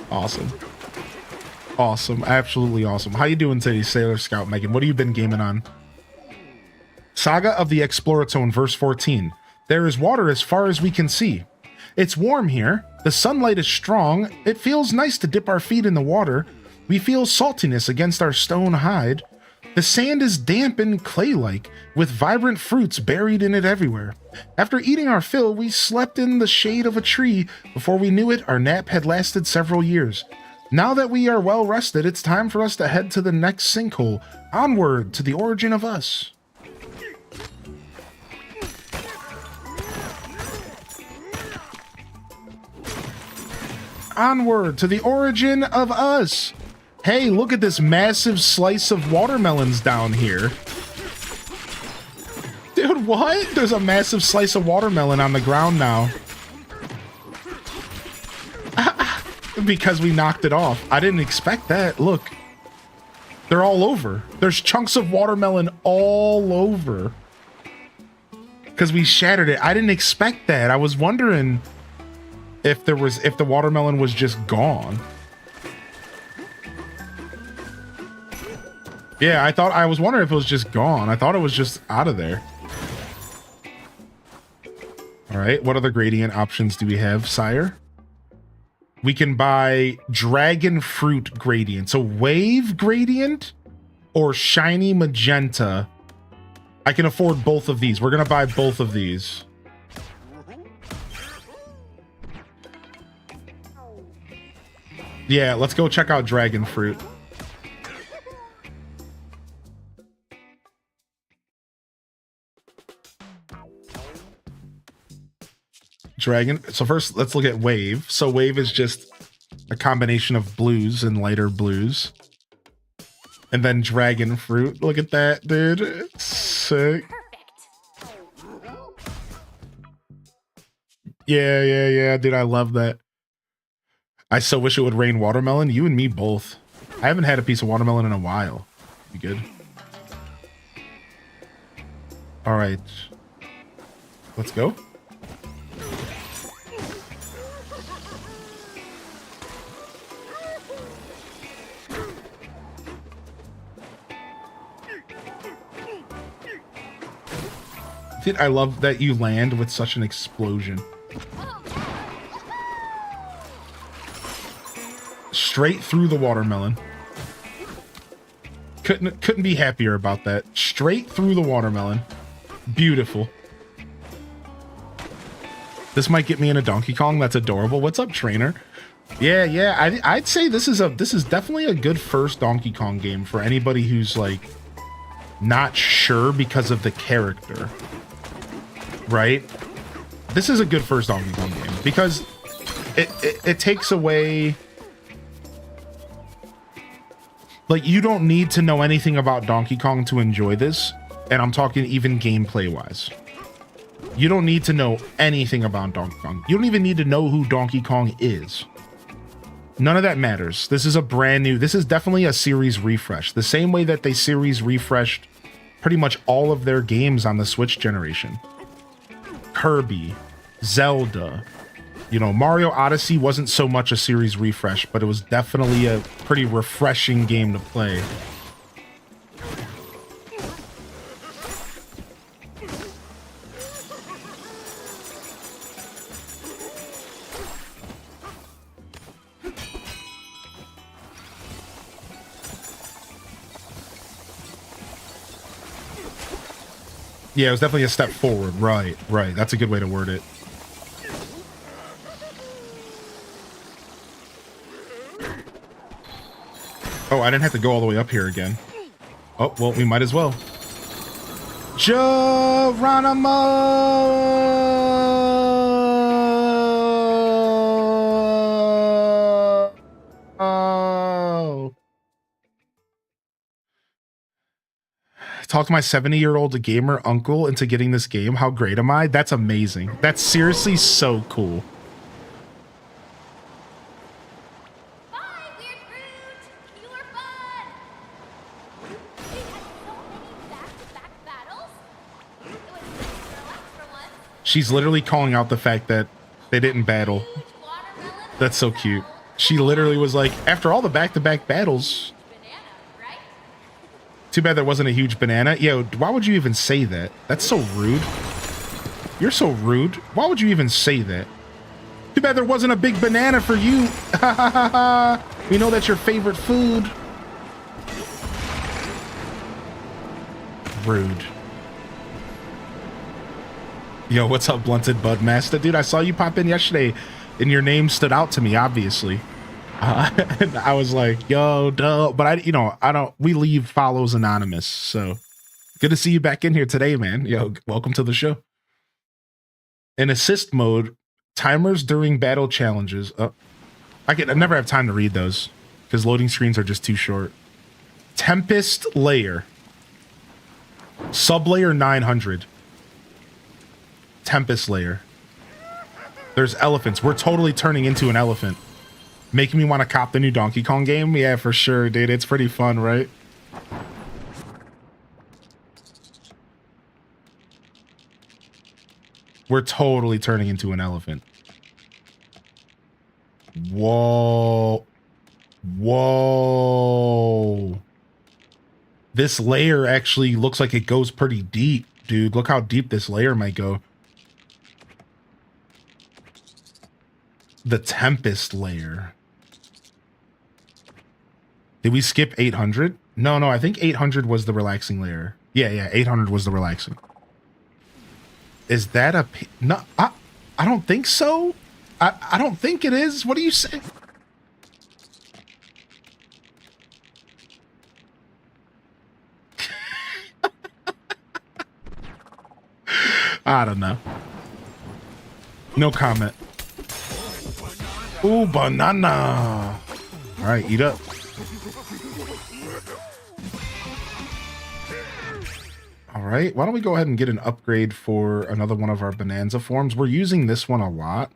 Awesome. Awesome. Absolutely awesome. How you doing today, Sailor Scout Megan? What have you been gaming on? Saga of the Exploratone, verse 14. There is water as far as we can see. It's warm here. The sunlight is strong. It feels nice to dip our feet in the water. We feel saltiness against our stone hide. The sand is damp and clay-like, with vibrant fruits buried in it everywhere. After eating our fill, we slept in the shade of a tree. Before we knew it, our nap had lasted several years. Now that we are well rested, it's time for us to head to the next sinkhole. Onward to the origin of us. Onward to the origin of us. Hey, look at this massive slice of watermelons down here. Dude, what? There's a massive slice of watermelon on the ground now. Because we knocked it off. I didn't expect that. Look. They're all over. There's chunks of watermelon all over. Because we shattered it. I didn't expect that. I was wondering if the watermelon was just gone. Yeah, I was wondering if it was just gone. I thought it was just out of there. All right, what other gradient options do we have, sire? We can buy dragon fruit gradient. So wave gradient or shiny magenta. I can afford both of these. We're gonna buy both of these. Yeah, let's go check out dragon fruit. Dragon. So first, let's look at wave. So wave is just a combination of blues and lighter blues. And then dragon fruit. Look at that, dude. It's sick. Yeah, dude. I love that. I so wish it would rain watermelon. You and me both. I haven't had a piece of watermelon in a while. Be good. All right. Let's go. Dude, I love that you land with such an explosion. Straight through the watermelon. Couldn't be happier about that. Straight through the watermelon. Beautiful. This might get me into Donkey Kong. That's adorable. What's up, trainer? Yeah. I'd say this is definitely a good first Donkey Kong game for anybody who's like not sure because of the character. Right? This is a good first Donkey Kong game because it takes away, like, you don't need to know anything about Donkey Kong to enjoy this, and I'm talking even gameplay wise. You don't need to know anything about Donkey Kong. You don't even need to know who Donkey Kong is. None of that matters. This is this is definitely a series refresh. The same way that they series refreshed pretty much all of their games on the Switch generation. Kirby, Zelda, Mario Odyssey wasn't so much a series refresh, but it was definitely a pretty refreshing game to play. Yeah, it was definitely a step forward. Right. That's a good way to word it. Oh, I didn't have to go all the way up here again. Oh, well, we might as well. Geronimo! Oh. Talk to my 70-year-old gamer uncle into getting this game. How great am I? That's amazing. That's seriously so cool. Bye, weird fruit! You were fun! We had so many back-to-back battles. It was nice to relax for once. She's literally calling out the fact that they didn't battle. Huge watermelon. That's so cute. She literally was like, after all the back-to-back battles... Banana, right? Too bad there wasn't a huge banana. Yo, why would you even say that? That's so rude. You're so rude. Why would you even say that? Too bad there wasn't a big banana for you. We know that's your favorite food. Rude. Yo, what's up, Blunted Bud Master? Dude, I saw you pop in yesterday and your name stood out to me, obviously. And I was like, yo, duh. But we leave follows anonymous. So good to see you back in here today, man. Yo, welcome to the show. In assist mode, timers during battle challenges. I never have time to read those because loading screens are just too short. Tempest layer. Sublayer 900. Tempest layer. There's elephants. We're totally turning into an elephant. Making me want to cop the new Donkey Kong game? Yeah, for sure, dude. It's pretty fun, right? We're totally turning into an elephant. Whoa. Whoa. This layer actually looks like it goes pretty deep, dude. Look how deep this layer might go. The Tempest layer. Did we skip 800? No, I think 800 was the relaxing layer. Yeah, 800 was the relaxing. Is that a... No, I don't think so. I don't think it is. What do you say? I don't know. No comment. Ooh, banana. All right, eat up. All right, why don't we go ahead and get an upgrade for another one of our Bonanza forms? We're using this one a lot.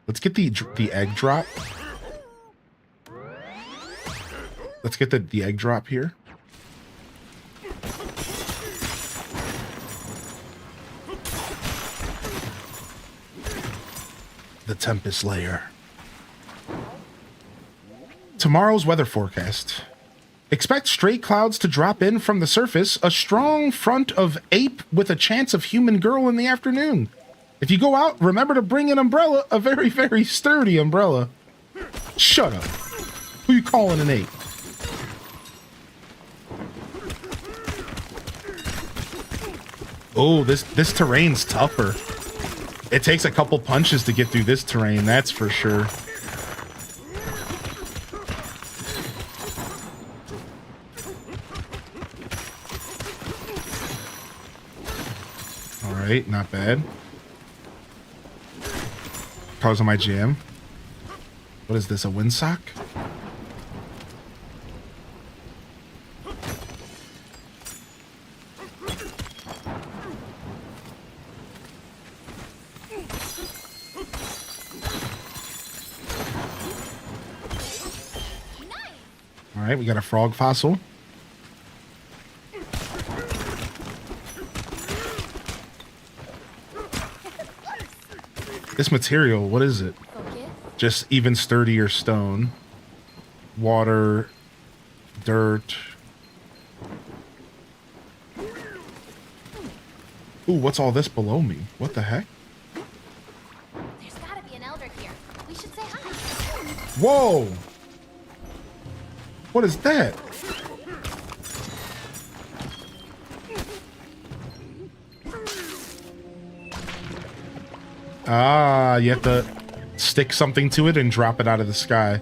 Let's get the egg drop. Let's get the egg drop here. The Tempest layer. Tomorrow's weather forecast. Expect stray clouds to drop in from the surface, a strong front of ape with a chance of human girl in the afternoon. If you go out, remember to bring an umbrella, a very, very sturdy umbrella. Shut up. Who you calling an ape? Oh, this terrain's tougher. It takes a couple punches to get through this terrain, that's for sure. All right, not bad. Cars on my jam. What is this, a windsock? All right, we got a frog fossil. This material, what is it? Focus. Just even sturdier stone. Water. Dirt. Ooh, what's all this below me? What the heck? There's gotta be an elder here. We should say hi. Whoa! What is that? Ah, you have to stick something to it and drop it out of the sky.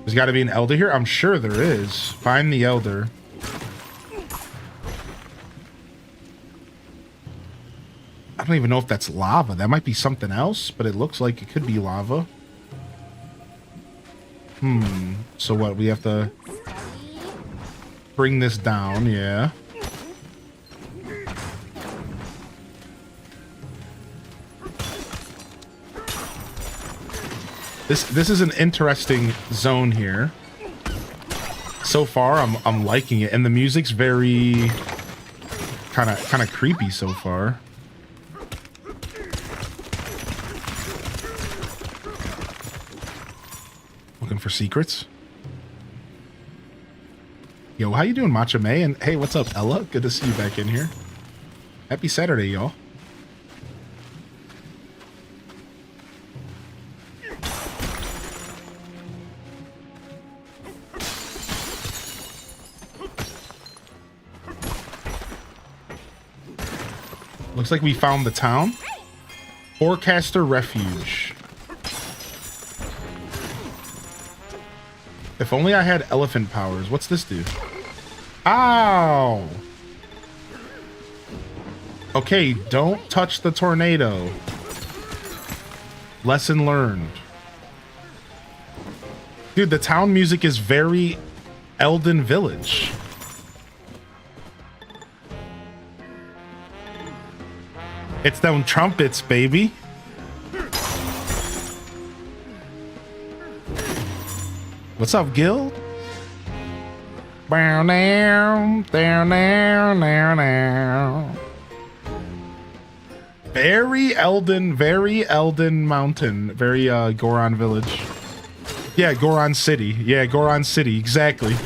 There's got to be an elder here. I'm sure there is. Find the elder. I don't even know if that's lava. That might be something else, but it looks like it could be lava. So what? We have to bring this down. Yeah. This is an interesting zone here. So far, I'm liking it, and the music's very kind of creepy so far. Looking for secrets. Yo, how you doing, Matcha May? And hey, what's up, Ella? Good to see you back in here. Happy Saturday, y'all. Looks like we found the town. Forecaster Refuge. If only I had elephant powers. What's this do? Ow! Okay, don't touch the tornado. Lesson learned. Dude, the town music is very Elden Village. It's them trumpets, baby. What's up, Gil? Down, down, down, down, down. Very Elden Mountain. Very Goron Village. Yeah, Goron City. Yeah, Goron City. Exactly.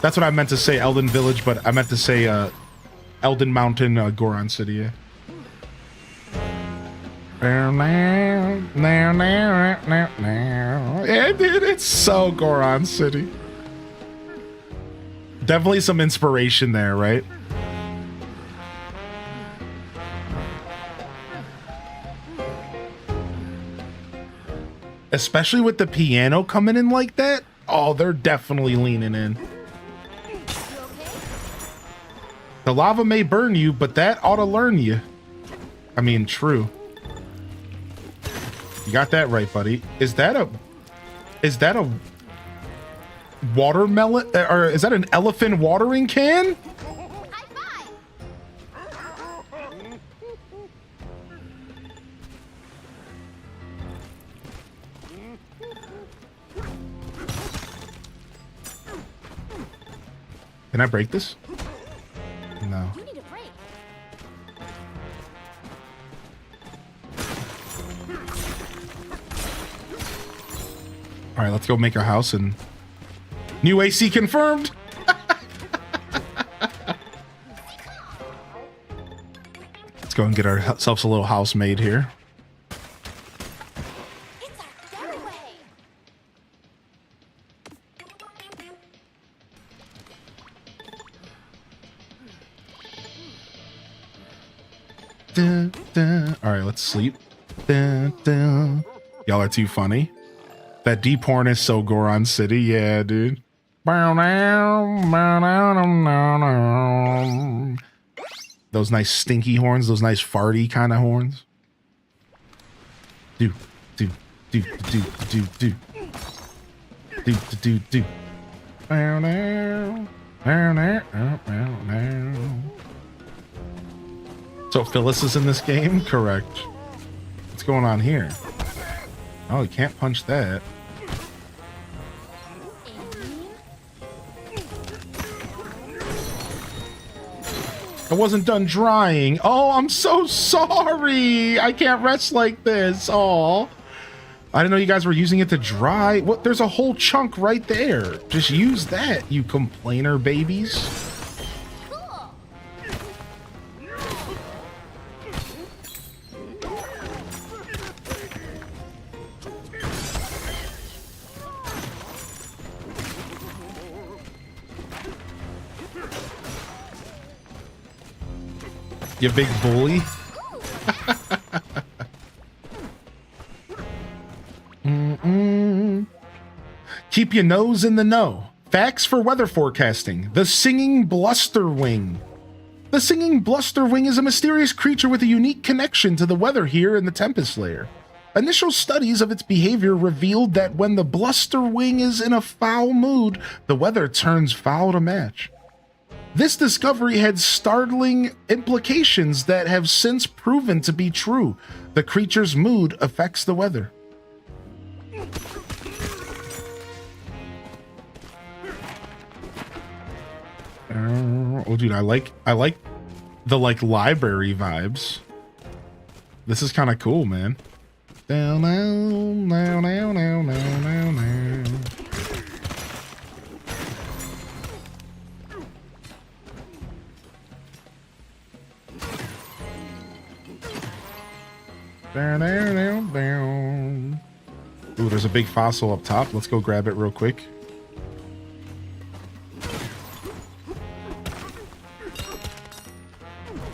That's what I meant to say, Elden Village, but I meant to say Elden Mountain, Goron City. Yeah. Yeah, dude, it's so Goron City. Definitely some inspiration there, right? Especially with the piano coming in like that. Oh, they're definitely leaning in. The lava may burn you, but that ought to learn you. I mean, true. You got that right, buddy. Is that a watermelon, or is that an elephant watering can? High five. Can I break this? No. You need a break. All right, let's go make a house and new AC confirmed. Let's go and get ourselves a little house made here. It's our getaway. Dun, dun. All right, let's sleep. Dun, dun. Y'all are too funny. That deep horn is so Goron City. Yeah, dude. Those nice stinky horns, those nice farty kind of horns. Do. So Phyllis is in this game? Correct. What's going on here? Oh, you can't punch that. I wasn't done drying. Oh, I'm so sorry. I can't rest like this. Oh, I didn't know you guys were using it to dry. What? There's a whole chunk right there. Just use that, you complainer babies. Cool. You big bully. keep your nose in the know. Facts for weather forecasting. The singing blusterwing. The singing blusterwing is a mysterious creature with a unique connection to the weather here in the Tempest layer. Initial studies of its behavior revealed that when the blusterwing is in a foul mood, the weather turns foul to match. This discovery had startling implications that have since proven to be true. The creature's mood affects the weather. Oh, dude, I like the library vibes. This is kind of cool, man. Down, down, down, down, down, down, down. Down, down, down, down. Ooh, there's a big fossil up top. Let's go grab it real quick.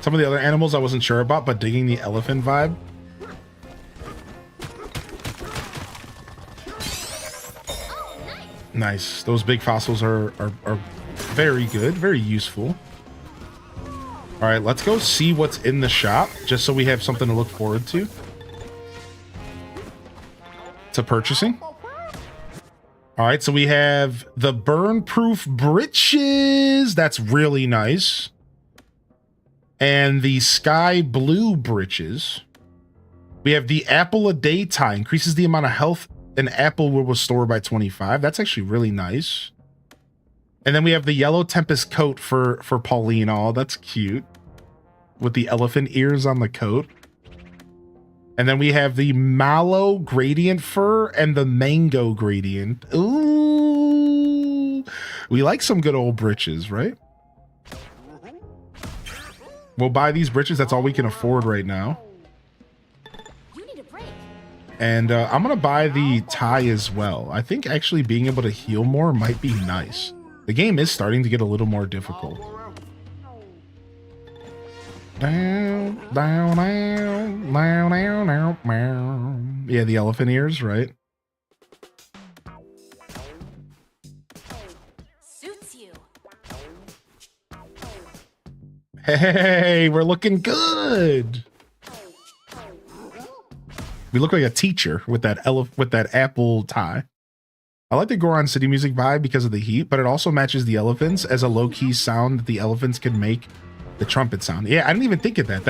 Some of the other animals I wasn't sure about, but digging the elephant vibe. Nice. Those big fossils are very good, very useful. All right, let's go see what's in the shop, just so we have something to look forward to purchasing. All right, so we have the burn-proof breeches. That's really nice. And the sky blue breeches. We have the apple a day tie. Increases the amount of health an apple will restore by 25. That's actually really nice. And then we have the yellow tempest coat for Pauline. Oh, that's cute. With the elephant ears on the coat. And then we have the mallow gradient fur and the mango gradient. Ooh. We like some good old breeches, right? We'll buy these breeches. That's all we can afford right now. And I'm going to buy the tie as well. I think actually being able to heal more might be nice. The game is starting to get a little more difficult. Down, down, down, down, down, down, down. Yeah, the elephant ears, right? Suits you. Hey, we're looking good. We look like a teacher with that apple tie. I like the Goron City music vibe because of the heat, but it also matches the elephants as a low-key sound that the elephants can make the trumpet sound. Yeah, I didn't even think of that.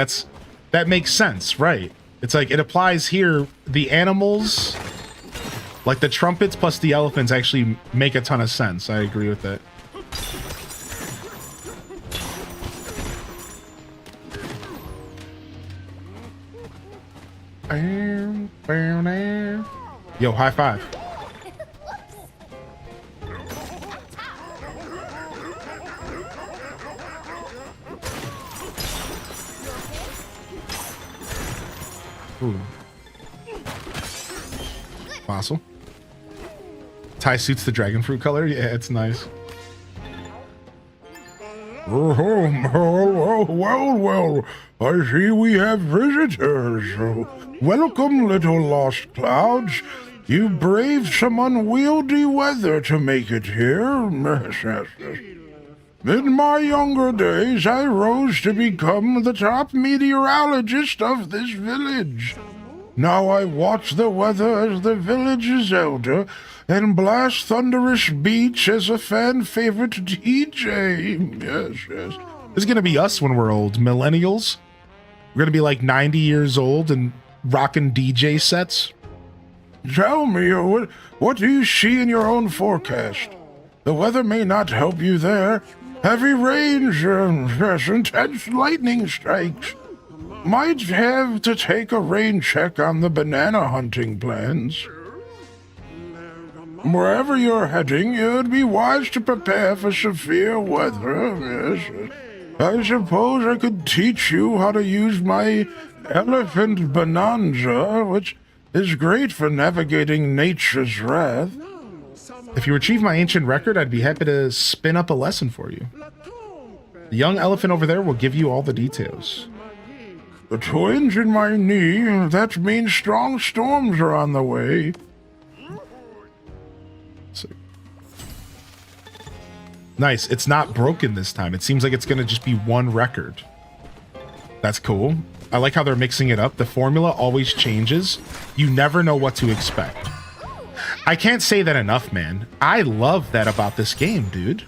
That makes sense, right? It's like it applies here. The animals, like the trumpets plus the elephants, actually make a ton of sense. I agree with that. Yo, high five. Ooh. Fossil. Tie suits the dragon fruit color. Yeah, it's nice. Oh, well, I see we have visitors. Welcome, little lost clouds. You braved some unwieldy weather to make it here. In my younger days, I rose to become the top meteorologist of this village. Now I watch the weather as the village's elder and blast thunderous beats as a fan favorite DJ. Yes. This is going to be us when we're old. Millennials. We're going to be like 90 years old and rocking DJ sets. Tell me, what do you see in your own forecast? The weather may not help you there. Heavy rains, intense lightning strikes. Might have to take a rain check on the banana hunting plans. Wherever you're heading, it would be wise to prepare for severe weather. Yes. I suppose I could teach you how to use my elephant bonanza, which is great for navigating nature's wrath. If you achieve my ancient record, I'd be happy to spin up a lesson for you. The young elephant over there will give you all the details. The twinge in my knee, that means strong storms are on the way. Nice. It's not broken this time. It seems like it's going to just be one record. That's cool. I like how they're mixing it up. The formula always changes. You never know what to expect. I can't say that enough, man. I love that about this game, dude.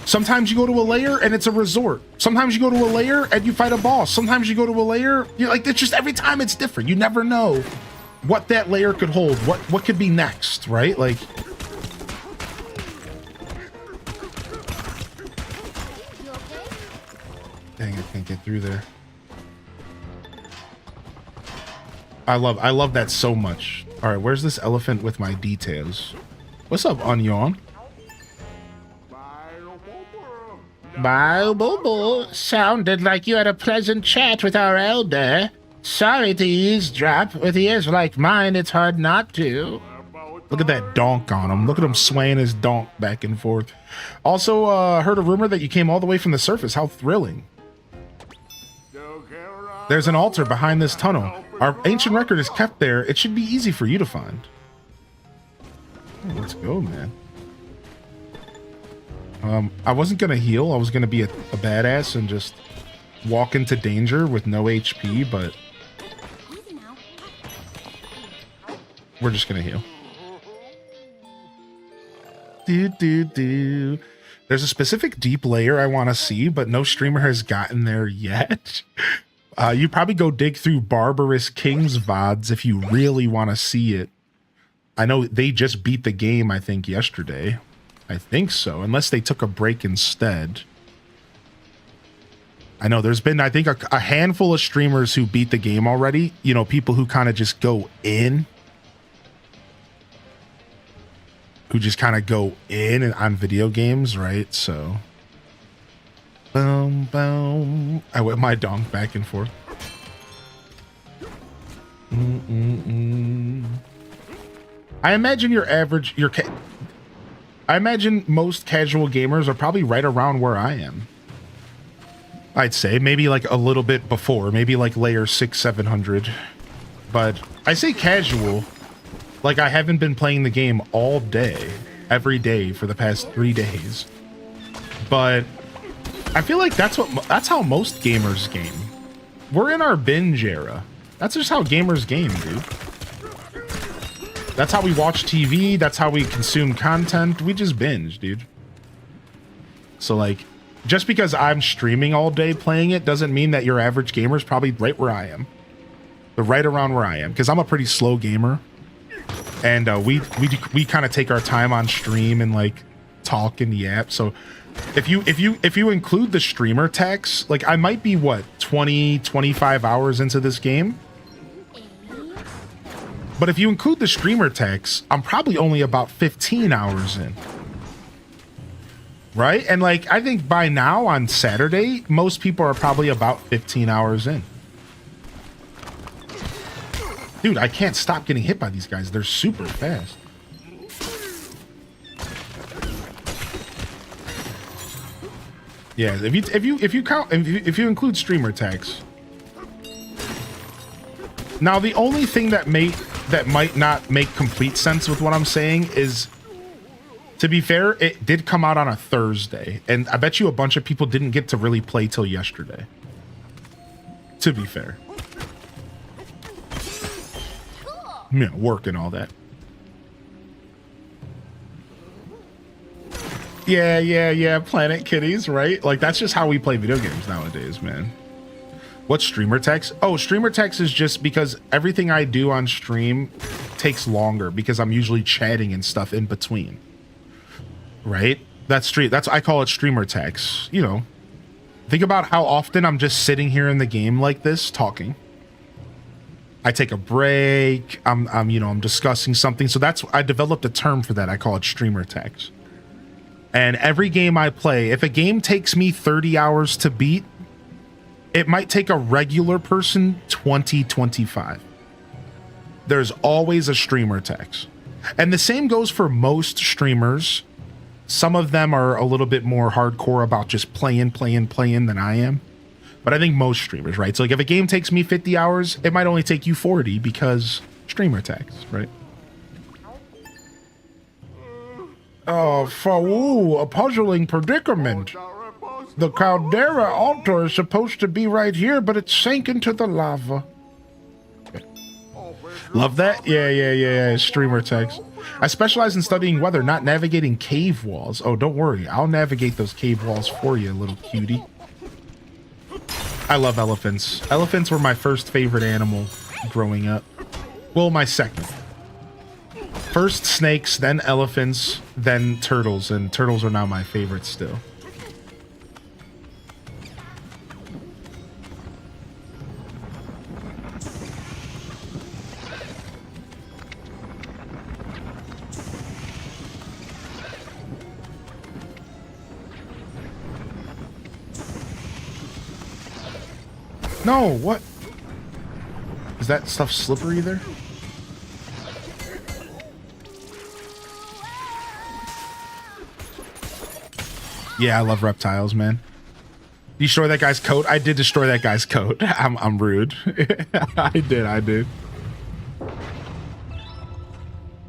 Sometimes you go to a layer and it's a resort. Sometimes you go to a layer and you fight a boss. Sometimes you go to a layer, you're like, it's just every time it's different. You never know what that layer could hold, what could be next, right? Like, dang, I can't get through there. I love that so much. All right, where's this elephant with my details? What's up, Onion? Bye, boo boo. Sounded like you had a pleasant chat with our elder. Sorry to eavesdrop. With ears like mine, it's hard not to. Look at that donk on him. Look at him swaying his donk back and forth. Also, heard a rumor that you came all the way from the surface. How thrilling. There's an altar behind this tunnel. Our ancient record is kept there. It should be easy for you to find. Oh, let's go, man. I wasn't gonna heal. I was gonna be a badass and just walk into danger with no HP, but we're just gonna heal. There's a specific deep layer I want to see, but no streamer has gotten there yet. You probably go dig through Barbarous King's VODs if you really want to see it. I know they just beat the game, I think, yesterday. I think so, unless they took a break instead. I know there's been, I think, a handful of streamers who beat the game already. You know, people who kind of just go in. Who just kind of go in and on video games, right? So, boom, boom. I whip my donk back and forth. I imagine I imagine most casual gamers are probably right around where I am. I'd say maybe like a little bit before, maybe like layer 600-700. But I say casual. Like, I haven't been playing the game all day, every day for the past 3 days. But I feel like that's how most gamers game. We're in our binge era. That's just how gamers game, dude. That's how we watch TV. That's how we consume content. We just binge, dude. So, like, just because I'm streaming all day playing it doesn't mean that your average gamer is probably right where I am. But right around where I am, because I'm a pretty slow gamer. And we kind of take our time on stream and like talk in the app. So if you include the streamer tax, like I might be what 20-25 hours into this game. But if you include the streamer tax, I'm probably only about 15 hours in. Right? And like I think by now on Saturday, most people are probably about 15 hours in. Dude, I can't stop getting hit by these guys. They're super fast. Yeah, if you include streamer tax. Now, the only thing that might not make complete sense with what I'm saying is, to be fair, it did come out on a Thursday, and I bet you a bunch of people didn't get to really play till yesterday. To be fair. Yeah, work and all that. Yeah, Planet Kitties, right? Like, that's just how we play video games nowadays, man. What's streamer text? Oh, streamer text is just because everything I do on stream takes longer because I'm usually chatting and stuff in between. Right? That's I call it streamer text. You know, think about how often I'm just sitting here in the game like this talking. I take a break. I'm discussing something. So I developed a term for that. I call it streamer text. And every game I play, if a game takes me 30 hours to beat, it might take a regular person 20-25. There's always a streamer text. And the same goes for most streamers. Some of them are a little bit more hardcore about just playing than I am. But I think most streamers, right? So like if a game takes me 50 hours, it might only take you 40 because streamer text, right? a puzzling predicament. The caldera altar is supposed to be right here, but it sank into the lava. Love that? Yeah. Streamer text. I specialize in studying weather, not navigating cave walls. Oh, don't worry. I'll navigate those cave walls for you, little cutie. I love elephants. Elephants were my first favorite animal growing up. Well, my second. First snakes, then elephants, then turtles, and turtles are now my favorite still. No, what? Is that stuff slippery there? Yeah, I love reptiles, man. Destroy that guy's coat? I did destroy that guy's coat. I'm rude. I did.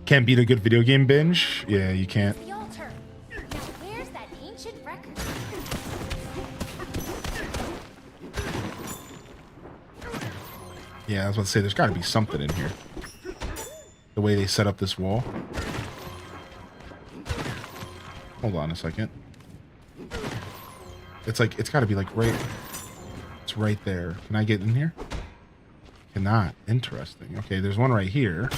Can't beat a good video game binge? Yeah, you can't. The altar. Now where's that ancient record? Yeah, I was about to say, there's got to be something in here. The way they set up this wall. Hold on a second. It's like, it's got to be like right... It's right there. Can I get in here? Cannot. Interesting. Okay, there's one right here.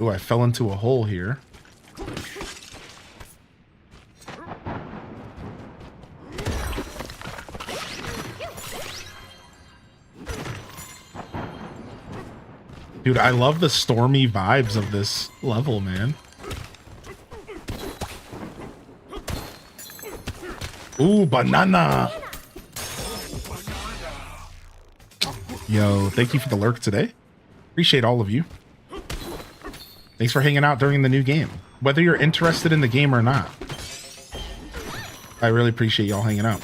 Ooh, I fell into a hole here. Dude, I love the stormy vibes of this level, man. Ooh, banana. Yo, thank you for the lurk today. Appreciate all of you. Thanks for hanging out during the new game. Whether you're interested in the game or not. I really appreciate y'all hanging out.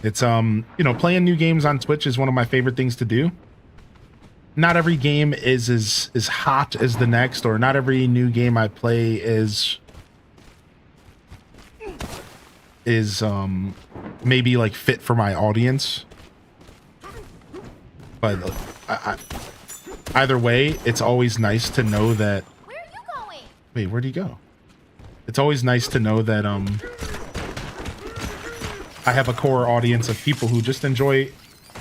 It's, you know, playing new games on Twitch is one of my favorite things to do. Not every game is as hot as the next, or not every new game I play is maybe like fit for my audience. But either way, it's always nice to know that. Where are you going? Wait, where'd he go? It's always nice to know that I have a core audience of people who just enjoy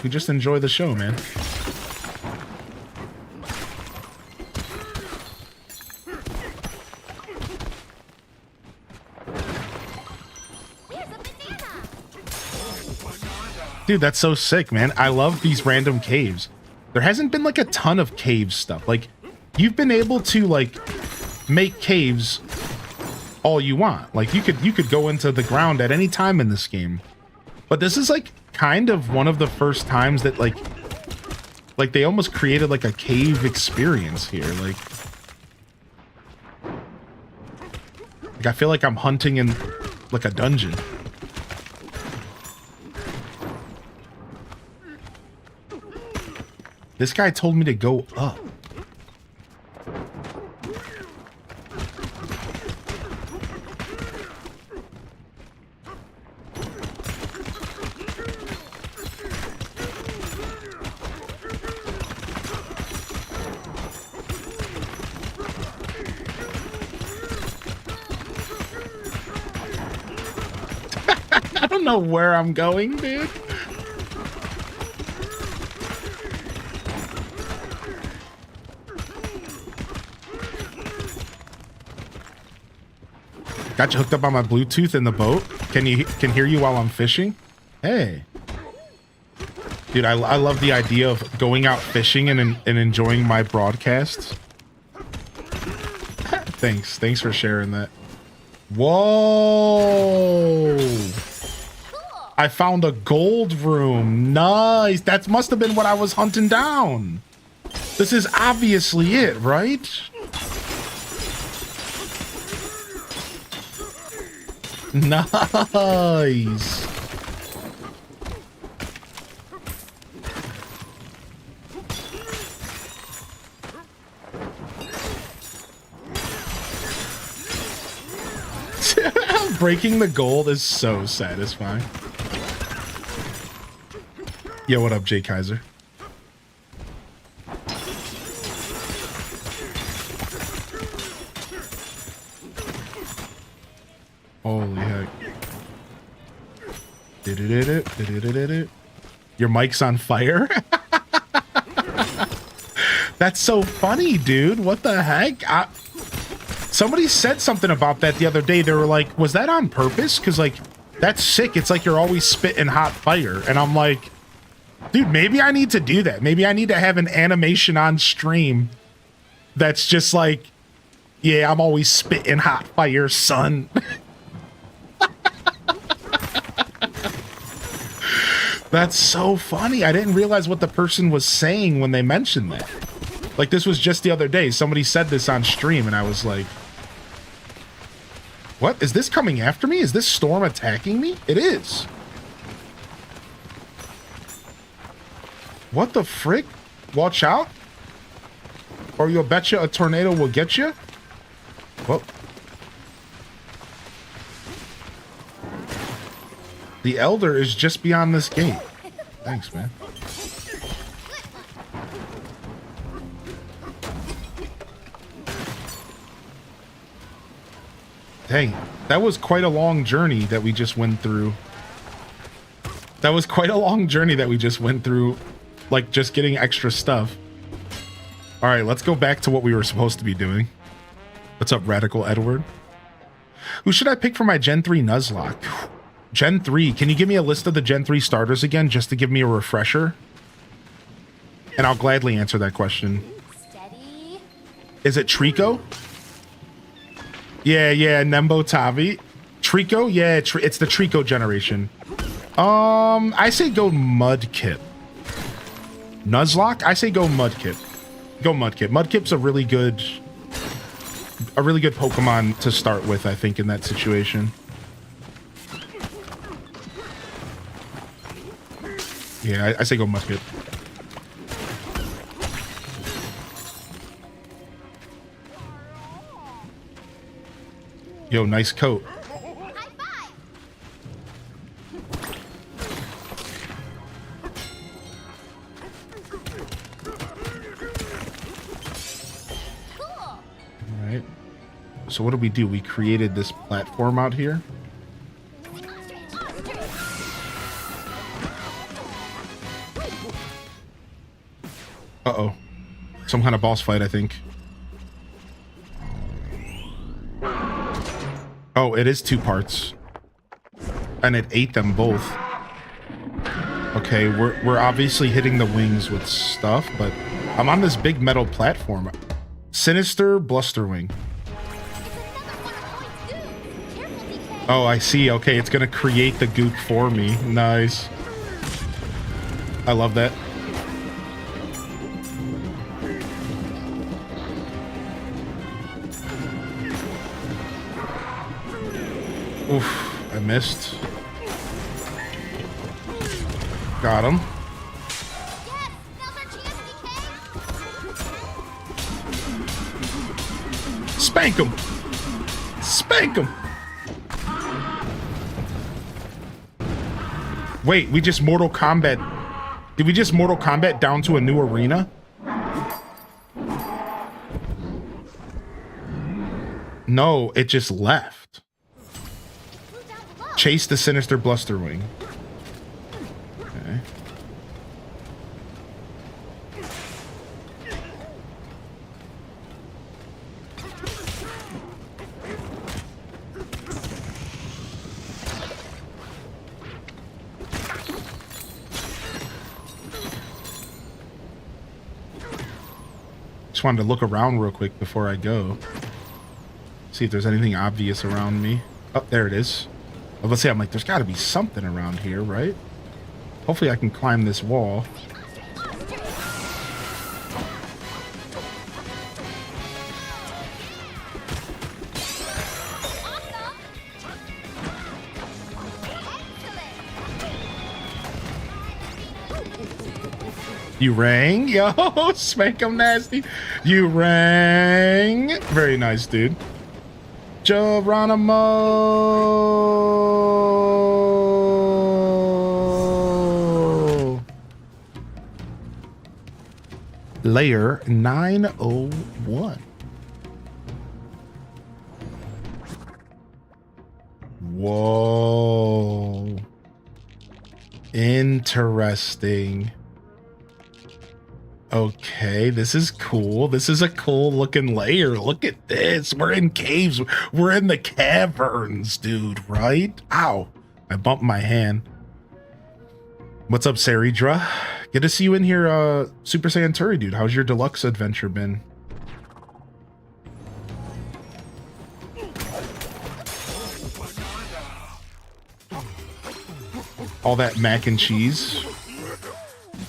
the show, man. Dude, that's so sick, man. I love these random caves. There hasn't been like a ton of cave stuff. Like, you've been able to like make caves all you want. Like, you could go into the ground at any time in this game. But this is like kind of one of the first times that like they almost created like a cave experience here. Like I feel like I'm hunting in like a dungeon. This guy told me to go up. I don't know where I'm going, dude. Got you hooked up on my Bluetooth in the boat. Can hear you while I'm fishing? Hey. Dude, I love the idea of going out fishing and enjoying my broadcasts. Thanks for sharing that. Whoa. I found a gold room. Nice. That must have been what I was hunting down. This is obviously it, right? Nice. breaking the gold is so satisfying. Yo, what up, Jay Kaiser? Holy heck. Your mic's on fire? That's so funny, dude. What the heck? Somebody said something about that the other day. They were like, was that on purpose? Because, like, that's sick. It's like you're always spitting hot fire. And I'm like, dude, maybe I need to do that. Maybe I need to have an animation on stream that's just like, yeah, I'm always spitting hot fire, son. That's so funny. I didn't realize what the person was saying when they mentioned that. Like, this was just the other day. Somebody said this on stream, and I was like, what? Is this coming after me? Is this storm attacking me? It is. What the frick? Watch out. Or you'll betcha a tornado will get you. Whoa. The Elder is just beyond this gate. Thanks, man. Dang, that was quite a long journey that we just went through. That was quite a long journey that we just went through, like just getting extra stuff. All right, let's go back to what we were supposed to be doing. What's up, Radical Edward? Who should I pick for my Gen 3 Nuzlocke? Gen 3, can you give me a list of the Gen 3 starters again, just to give me a refresher? And I'll gladly answer that question. Steady. Is it Trico? Yeah, Nembo Tavi. Trico? Yeah, it's the Trico generation. I say go Mudkip. Nuzlocke? I say go Mudkip. Go Mudkip. Mudkip's a really good Pokemon to start with, I think, in that situation. Yeah, I say go Mudkip. Yo, nice coat. High five. Cool. All right. So what did we do? We created this platform out here. Uh-oh. Some kind of boss fight, I think. Oh, it is 2 parts. And it ate them both. Okay, we're obviously hitting the wings with stuff, but I'm on this big metal platform. Sinister Blusterwing. Oh, I see. Okay, it's gonna create the goop for me. Nice. I love that. Oof, I missed. Got him. Yes, now's our chance, DK. Spank him! Spank him! Wait, we just Mortal Kombat. Did we just Mortal Kombat down to a new arena? No, it just left. Chase the Sinister Blusterwing. Okay. Just wanted to look around real quick before I go. See if there's anything obvious around me. Oh, there it is. Let's say I'm like, there's got to be something around here, right? Hopefully I can climb this wall. You rang? Yo, spank him nasty. You rang. Very nice, dude. Geronimo. Layer 901. Whoa. Interesting. Okay, this is cool. This is a cool looking layer. Look at this. We're in caves. We're in the caverns, dude, right? Ow. I bumped my hand. What's up, Saridra? Good to see you in here, Super Saiyan Turi, dude. How's your deluxe adventure been? All that mac and cheese.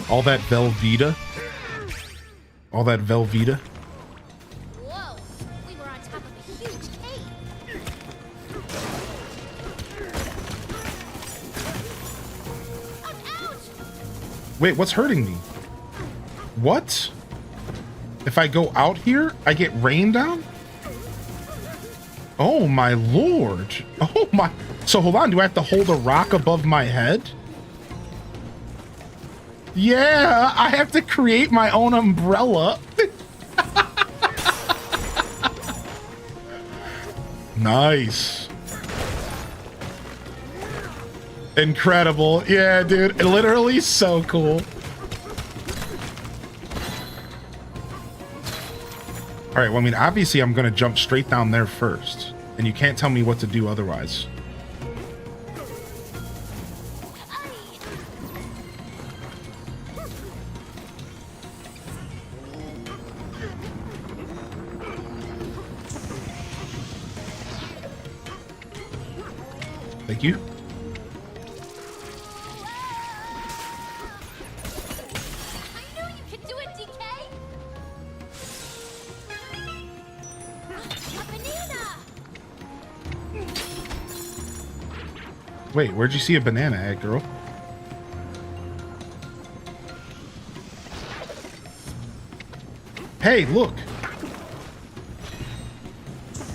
All that Velveeta. All that Velveeta. Whoa, we were on top of a huge cave. I'm out. Wait, what's hurting me? What? If I go out here, I get rained down? Oh my lord. Oh my. So hold on, do I have to hold a rock above my head? Yeah, I have to create my own umbrella. Nice. Incredible. Yeah, dude. Literally so cool. All right, well, I mean, obviously I'm going to jump straight down there first. And you can't tell me what to do otherwise. Thank you. I knew you could do it, DK. A banana. Wait, where'd you see a banana at, girl? Hey, look.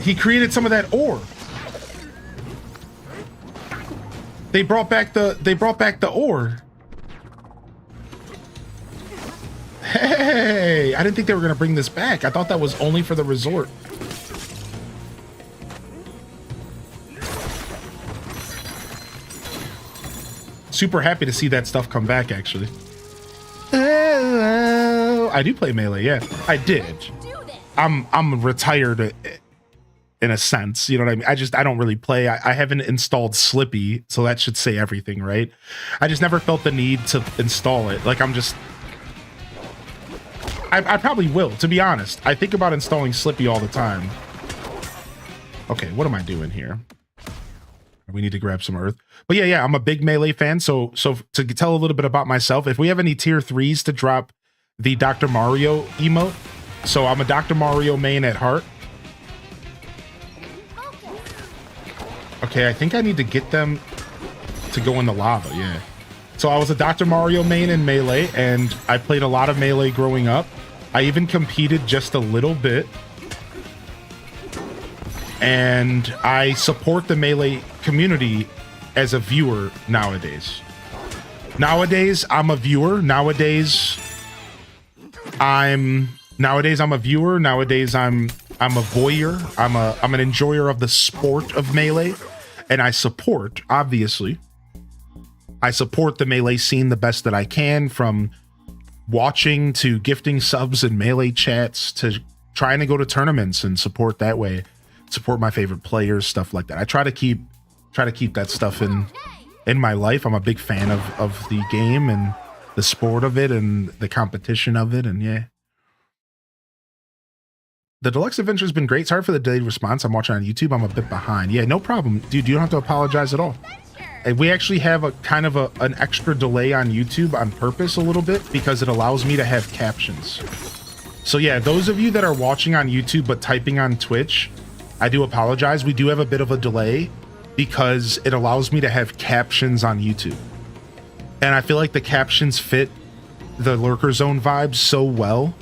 He created some of that ore. They brought back the ore. Hey, I didn't think they were gonna bring this back. I thought that was only for the resort. Super happy to see that stuff come back, actually. I do play Melee, yeah. I did. I'm retired in a sense, you know what I mean? I don't really play. I haven't installed Slippy, so that should say everything, right? I just never felt the need to install it. Like, I probably will, to be honest. I think about installing Slippy all the time. Okay, what am I doing here? We need to grab some earth. But yeah, I'm a big Melee fan, so to tell a little bit about myself, if we have any tier 3s to drop the Dr. Mario emote, so I'm a Dr. Mario main at heart. Okay, I think I need to get them to go in the lava, yeah. So I was a Dr. Mario main in Melee, and I played a lot of Melee growing up. I even competed just a little bit. And I support the Melee community as a viewer nowadays. Nowadays, I'm a viewer. Nowadays, I'm a viewer. Nowadays, I'm a voyeur. I'm an enjoyer of the sport of Melee, and I support, obviously. I support the Melee scene the best that I can, from watching to gifting subs and Melee chats to trying to go to tournaments and support that way. Support my favorite players, stuff like that. I try to keep that stuff in my life. I'm a big fan of the game and the sport of it and the competition of it, and yeah. The deluxe adventure has been great. Sorry for the delayed response. I'm watching on YouTube. I'm a bit behind. Yeah, no problem. Dude, you don't have to apologize at all. And we actually have a kind of an extra delay on YouTube on purpose a little bit because it allows me to have captions. So yeah, those of you that are watching on YouTube but typing on Twitch, I do apologize. We do have a bit of a delay because it allows me to have captions on YouTube. And I feel like the captions fit the Lurker Zone vibes so well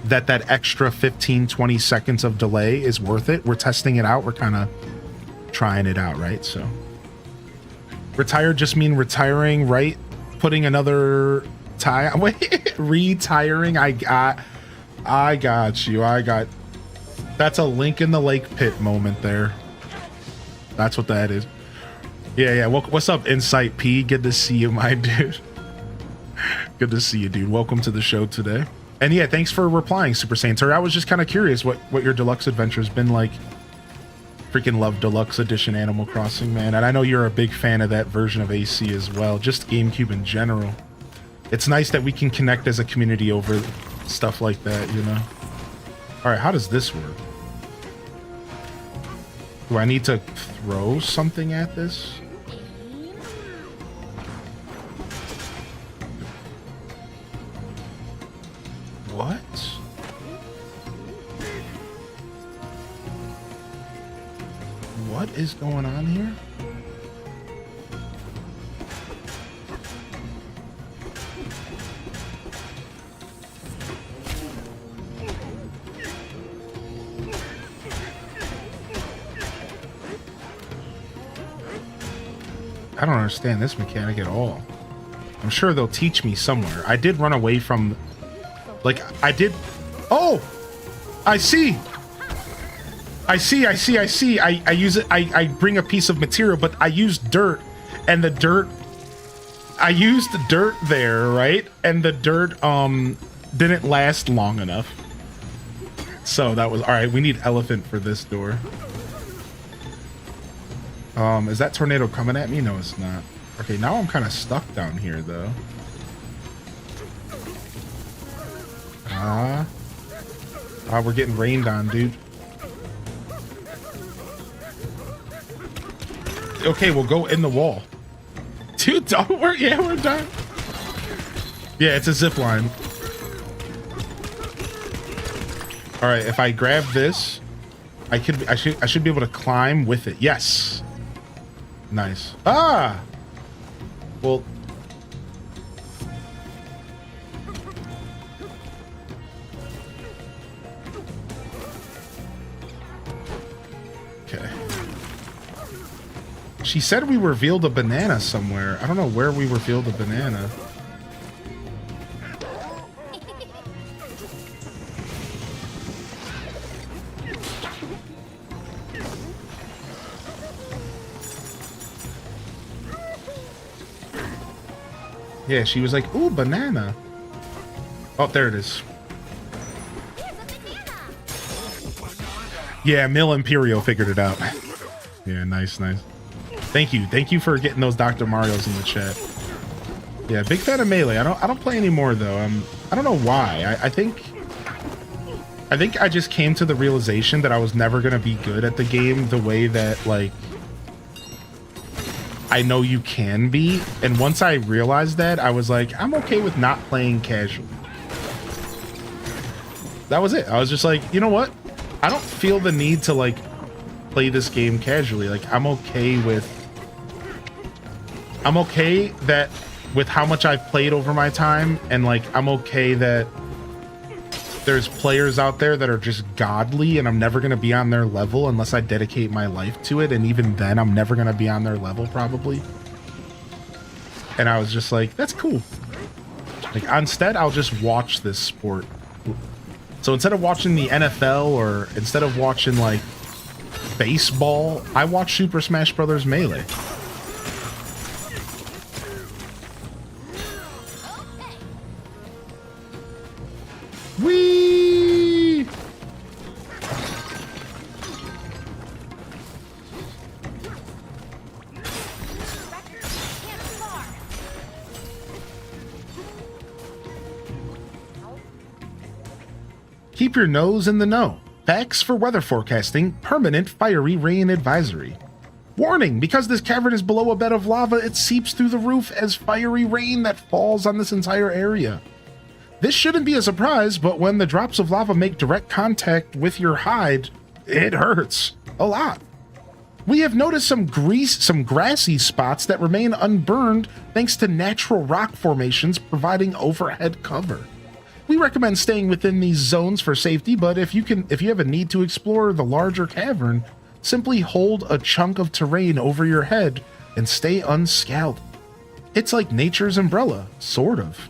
that extra 15-20 seconds of delay is worth it. We're testing it out. We're kind of trying it out, right? So retire just mean retiring, right? Putting another tie. Wait, retiring. I got you. That's a Link in the Lake Pit moment there. That's what that is. Yeah. What's up, Insight P? Good to see you, my dude. Good to see you, dude. Welcome to the show today. And yeah, thanks for replying, Super Saiyan Turd. I was just kind of curious what your deluxe adventure's been like. Freaking love Deluxe Edition Animal Crossing, man. And I know you're a big fan of that version of AC as well. Just GameCube in general. It's nice that we can connect as a community over stuff like that, you know? All right, how does this work? Do I need to throw something at this? What? What is going on here? I don't understand this mechanic at all. I'm sure they'll teach me somewhere. I did run away from... Like, I did... Oh! I see! I use it... I bring a piece of material, but I used dirt. And the dirt... I used the dirt there, right? And the dirt, didn't last long enough. So that was... Alright, we need elephant for this door. Is that tornado coming at me? No, it's not. Okay, now I'm kind of stuck down here, though. We're getting rained on, dude. Okay, we'll go in the wall. Dude, don't worry. Yeah, we're done. Yeah, it's a zip line. All right, if I grab this, I should be able to climb with it. Yes. Nice. Ah. Well. Okay. She said we revealed a banana somewhere. I don't know where we revealed a banana. Yeah, she was like, ooh, banana. Oh, there it is. Yeah, Mil Imperio figured it out. Yeah, nice. Thank you for getting those Dr. Marios in the chat. Yeah, big fan of Melee. I don't play anymore though. I don't know why. I think I just came to the realization that I was never gonna be good at the game the way that like I know you can be. And once I realized that, I was like, I'm okay with not playing casually. That was it. I was just like, you know what? I don't feel the need to like play this game casually. Like I'm okay that with how much I've played over my time, and like I'm okay that there's players out there that are just godly and I'm never going to be on their level unless I dedicate my life to it, and even then I'm never going to be on their level probably. And I was just like, that's cool. Like instead I'll just watch this sport. So instead of watching the NFL or instead of watching like baseball, I watch Super Smash Bros. Melee. Whee! Keep your nose in the know. Facts for weather forecasting. Permanent fiery rain advisory. Warning! Because this cavern is below a bed of lava, it seeps through the roof as fiery rain that falls on this entire area. This shouldn't be a surprise, but when the drops of lava make direct contact with your hide, it hurts a lot. We have noticed some grassy spots that remain unburned thanks to natural rock formations providing overhead cover. We do recommend staying within these zones for safety, but if you have a need to explore the larger cavern, simply hold a chunk of terrain over your head and stay unscathed. It's like nature's umbrella, sort of.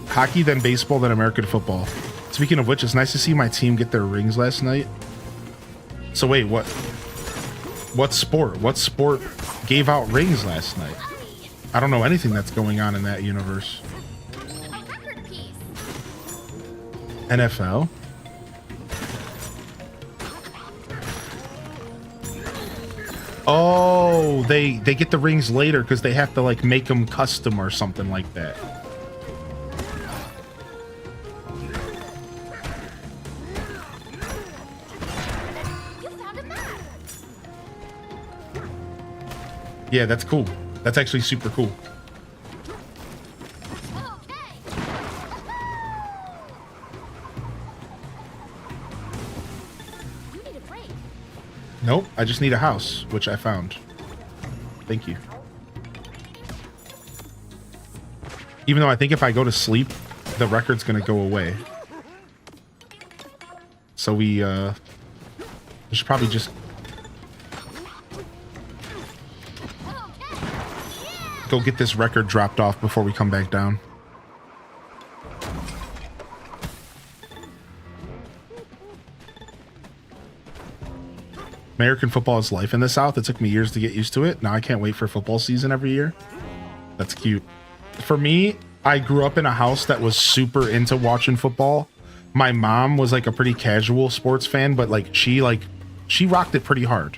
Hockey, then baseball, then American football. Speaking of which, it's nice to see my team get their rings last night. So wait, what sport? What sport gave out rings last night? I don't know anything that's going on in that universe. NFL? Oh, they get the rings later because they have to like make them custom or something like that. Yeah, that's cool. That's actually super cool. Nope, I just need a house, which I found. Thank you. Even though I think if I go to sleep, the record's gonna go away. So we should probably just go get this record dropped off before we come back down. American football is life in the South. It took me years to get used to it. Now I can't wait for football season every year. That's cute. For me, I grew up in a house that was super into watching football. My mom was like a pretty casual sports fan, but she rocked it pretty hard.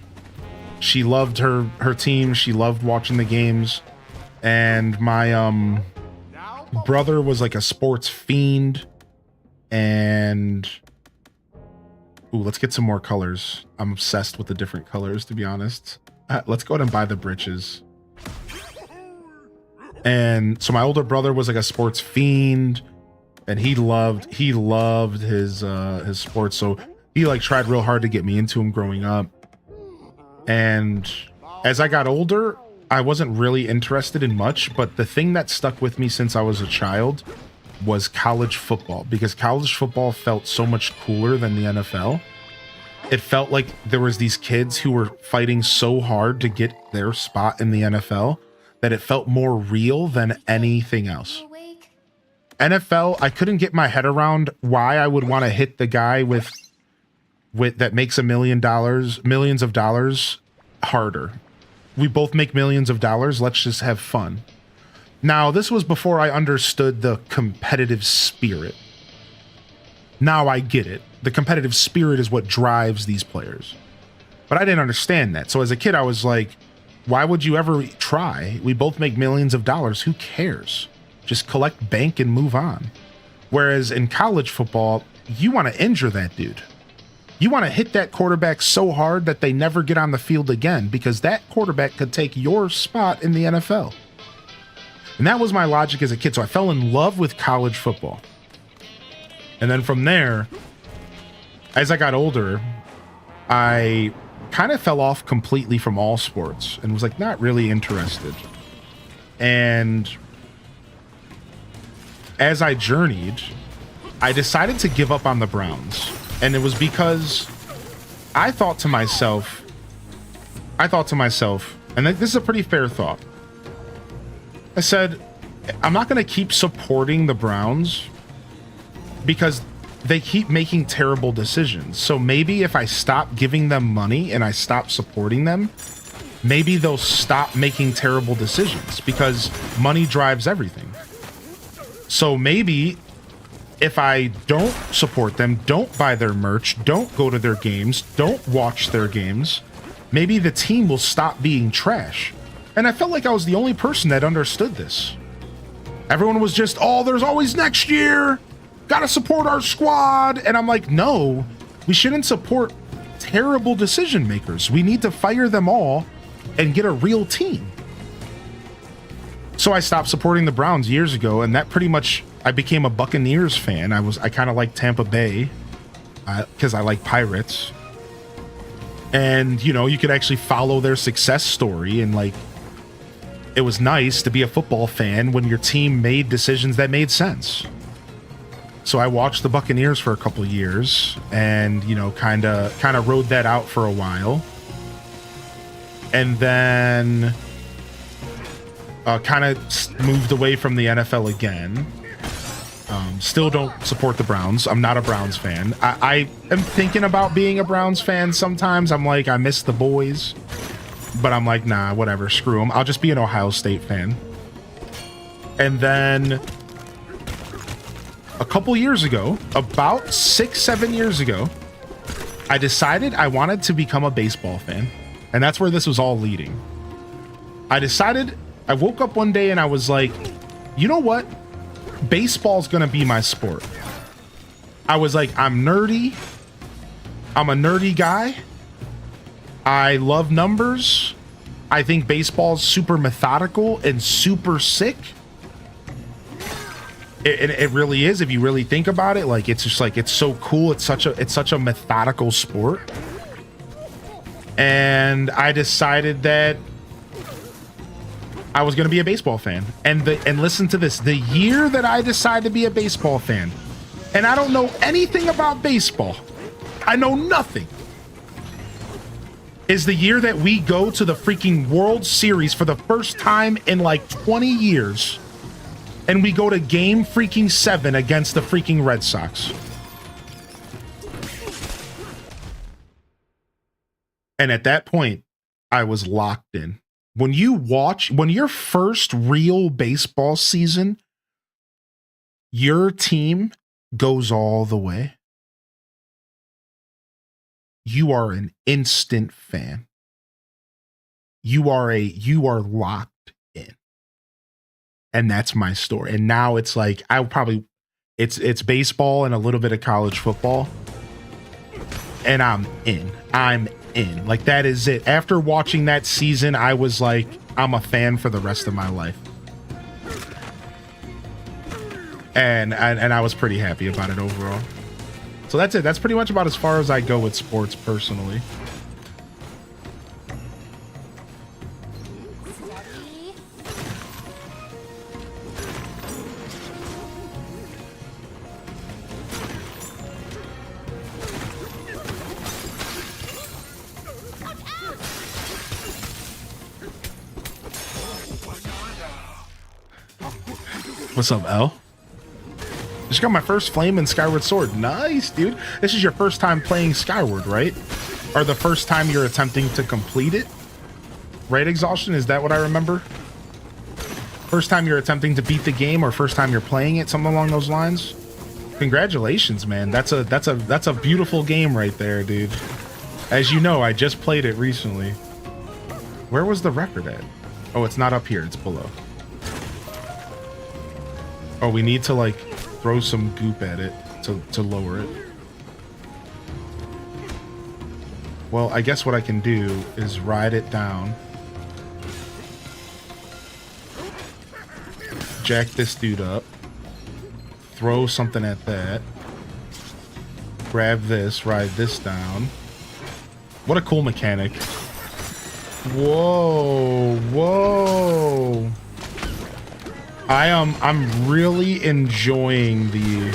She loved her team. She loved watching the games. And my brother was like a sports fiend. And ooh, let's get some more colors. I'm obsessed with the different colors, to be honest. Let's go ahead and buy the britches. And so my older brother was like a sports fiend, and he loved his sports. So he like tried real hard to get me into him growing up. And as I got older, I wasn't really interested in much, but the thing that stuck with me since I was a child was college football, because college football felt so much cooler than the NFL. It felt like there was these kids who were fighting so hard to get their spot in the NFL that it felt more real than anything else. NFL, I couldn't get my head around why I would want to hit the guy with that makes millions of dollars harder. We both make millions of dollars. Let's just have fun. Now, this was before I understood the competitive spirit. Now I get it. The competitive spirit is what drives these players. But I didn't understand that. So as a kid, I was like, why would you ever try? We both make millions of dollars. Who cares? Just collect bank and move on. Whereas in college football, you want to injure that dude. You want to hit that quarterback so hard that they never get on the field again, because that quarterback could take your spot in the NFL. And that was my logic as a kid. So I fell in love with college football. And then from there, as I got older, I kind of fell off completely from all sports and was like not really interested. And as I journeyed, I decided to give up on the Browns. And it was because I thought to myself, and this is a pretty fair thought. I said, I'm not going to keep supporting the Browns because they keep making terrible decisions. So maybe if I stop giving them money and I stop supporting them, maybe they'll stop making terrible decisions, because money drives everything. So maybe if I don't support them, don't buy their merch, don't go to their games, don't watch their games, maybe the team will stop being trash. And I felt like I was the only person that understood this. Everyone was just, oh, there's always next year. Gotta support our squad. And I'm like, no, we shouldn't support terrible decision makers. We need to fire them all and get a real team. So I stopped supporting the Browns years ago, and that pretty much, I became a Buccaneers fan. I kind of like Tampa Bay because I like Pirates. And, you know, you could actually follow their success story, and like, it was nice to be a football fan when your team made decisions that made sense. So I watched the Buccaneers for a couple of years and, you know, kind of rode that out for a while. And then kind of moved away from the NFL again. Still don't support the Browns. I'm not a Browns fan. I am thinking about being a Browns fan sometimes. I'm like, I miss the boys. But I'm like, nah, whatever, screw them. I'll just be an Ohio State fan. And then a couple years ago, about 6-7 years ago, I decided I wanted to become a baseball fan. And that's where this was all leading. I woke up one day and I was like, you know what? Baseball's gonna be my sport. I was like, I'm nerdy. I'm a nerdy guy. I love numbers. I think baseball's super methodical and super sick. It really is, if you really think about it. Like, it's just like, it's so cool. It's such a methodical sport. And I decided that I was going to be a baseball fan. And listen to this, the year that I decided to be a baseball fan, and I don't know anything about baseball, I know nothing, is the year that we go to the freaking World Series for the first time in like 20 years. And we go to game freaking 7 against the freaking Red Sox. And at that point, I was locked in. When your first real baseball season, your team goes all the way, you are an instant fan. You are locked in. And that's my story. And now it's like, it's baseball and a little bit of college football. And I'm in. Like, that is it. After watching that season, I was like, I'm a fan for the rest of my life. And I was pretty happy about it overall. So that's it. That's pretty much about as far as I go with sports personally. What's up, L? Just got my first flame in Skyward Sword. Nice, dude. This is your first time playing Skyward, right? Or the first time you're attempting to complete it? Right, Exhaustion? Is that what I remember? First time you're attempting to beat the game, or first time you're playing it, something along those lines? Congratulations, man. That's a beautiful game right there, dude. As you know, I just played it recently. Where was the record at? Oh, it's not up here. It's below. Oh, we need to like throw some goop at it to lower it. Well, I guess what I can do is ride it down. Jack this dude up. Throw something at that. Grab this, ride this down. What a cool mechanic. Whoa, whoa. I'm really enjoying the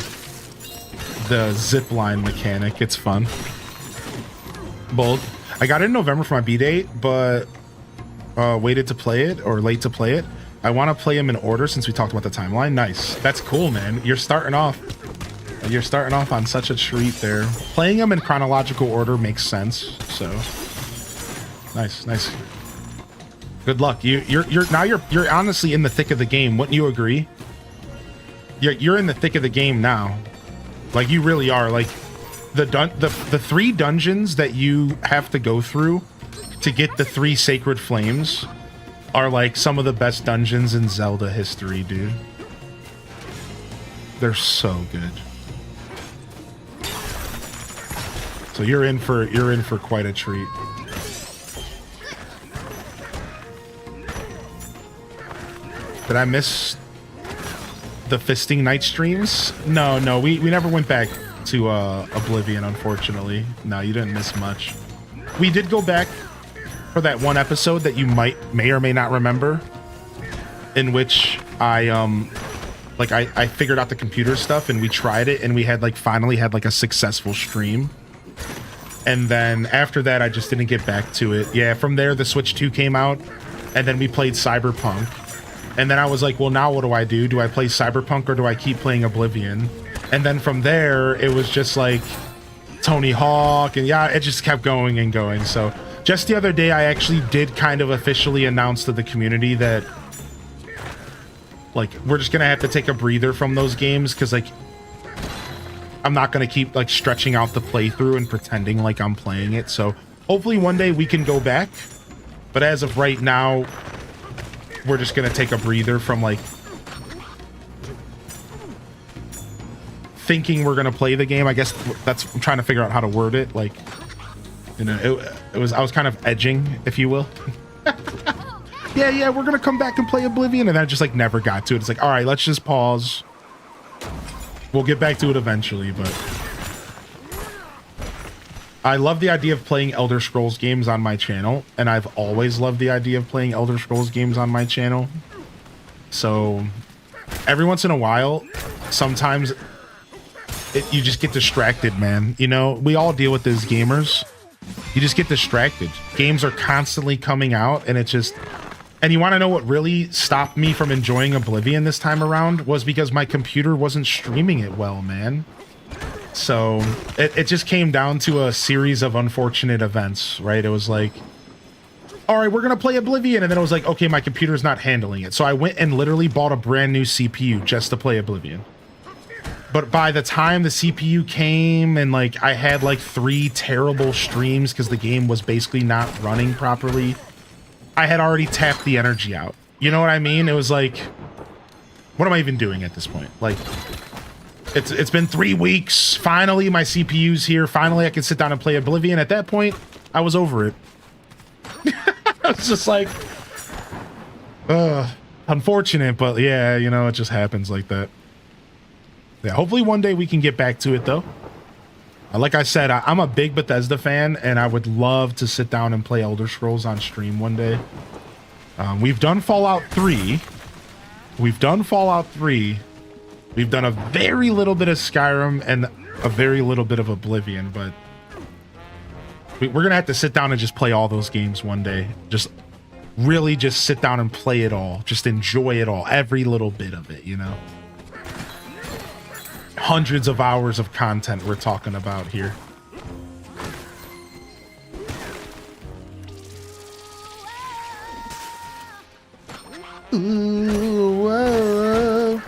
zipline mechanic. It's fun. Bold. I got it in November for my B-date, but waited to play it, or late to play it. I want to play them in order since we talked about the timeline. Nice. That's cool, man. You're starting off on such a treat there. Playing them in chronological order makes sense. So nice. Good luck. You're honestly in the thick of the game. Wouldn't you agree? You're in the thick of the game now. Like, you really are. Like, the 3 dungeons that you have to go through to get the 3 sacred flames are like some of the best dungeons in Zelda history, dude. They're so good. So you're in for quite a treat. Did I miss the Fisting Night streams? No, we never went back to Oblivion, unfortunately. No, you didn't miss much. we did go back for that one episode that you may or may not remember, in which I figured out the computer stuff and we tried it and we had finally had a successful stream. And then after that, I just didn't get back to it. Yeah, from there, the Switch 2 came out, and then we played Cyberpunk. And then I was like, well, now what do I do? Do I play Cyberpunk or do I keep playing Oblivion? And then from there, it was just like Tony Hawk, and yeah, it just kept going and going. So just the other day, I actually did kind of officially announce to the community that, we're just going to have to take a breather from those games, because, I'm not going to keep stretching out the playthrough and pretending like I'm playing it. So hopefully one day we can go back, but as of right now, we're just going to take a breather from thinking we're going to play the game. I guess I'm trying to figure out how to word it. I was kind of edging, if you will. yeah, we're going to come back and play Oblivion. And then I just never got to it. It's all right, let's just pause. We'll get back to it eventually, but I love the idea of playing Elder Scrolls games on my channel, and I've always loved the idea of playing Elder Scrolls games on my channel. So every once in a while, sometimes you just get distracted, man. You know, we all deal with this, gamers. You just get distracted. Games are constantly coming out, and and you want to know what really stopped me from enjoying Oblivion this time around was because my computer wasn't streaming it well, man. So it just came down to a series of unfortunate events, right? It was all right, we're going to play Oblivion. And then it was okay, my computer's not handling it. So I went and literally bought a brand new CPU just to play Oblivion. But by the time the CPU came and I had 3 terrible streams because the game was basically not running properly, I had already tapped the energy out. You know what I mean? It was what am I even doing at this point? It's been 3 weeks. Finally, my CPU's here. Finally, I can sit down and play Oblivion. At that point, I was over it. I was just unfortunate, but yeah, it just happens like that. Yeah, hopefully one day we can get back to it, though. Like I said, I'm a big Bethesda fan, and I would love to sit down and play Elder Scrolls on stream one day. We've done Fallout 3. We've done a very little bit of Skyrim and a very little bit of Oblivion, but we're going to have to sit down and just play all those games one day. Just really just sit down and play it all. Just enjoy it all. Every little bit of it, Hundreds of hours of content we're talking about here. Ooh, whoa.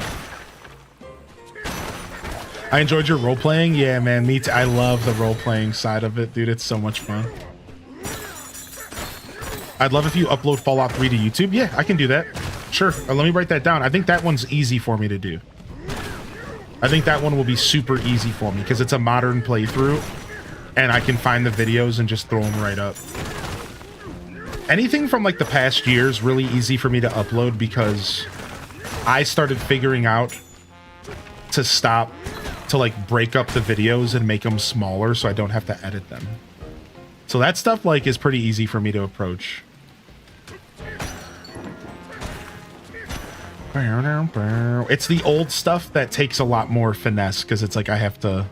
I enjoyed your role-playing. Yeah, man, me too. I love the role-playing side of it, dude. It's so much fun. I'd love if you upload Fallout 3 to YouTube. Yeah, I can do that. Sure. Let me write that down. I think that one's easy for me to do. I think that one will be super easy for me because it's a modern playthrough and I can find the videos and just throw them right up. Anything from the past year is really easy for me to upload because I started figuring out to stop to break up the videos and make them smaller so I don't have to edit them. So that stuff is pretty easy for me to approach. It's the old stuff that takes a lot more finesse because it's I have to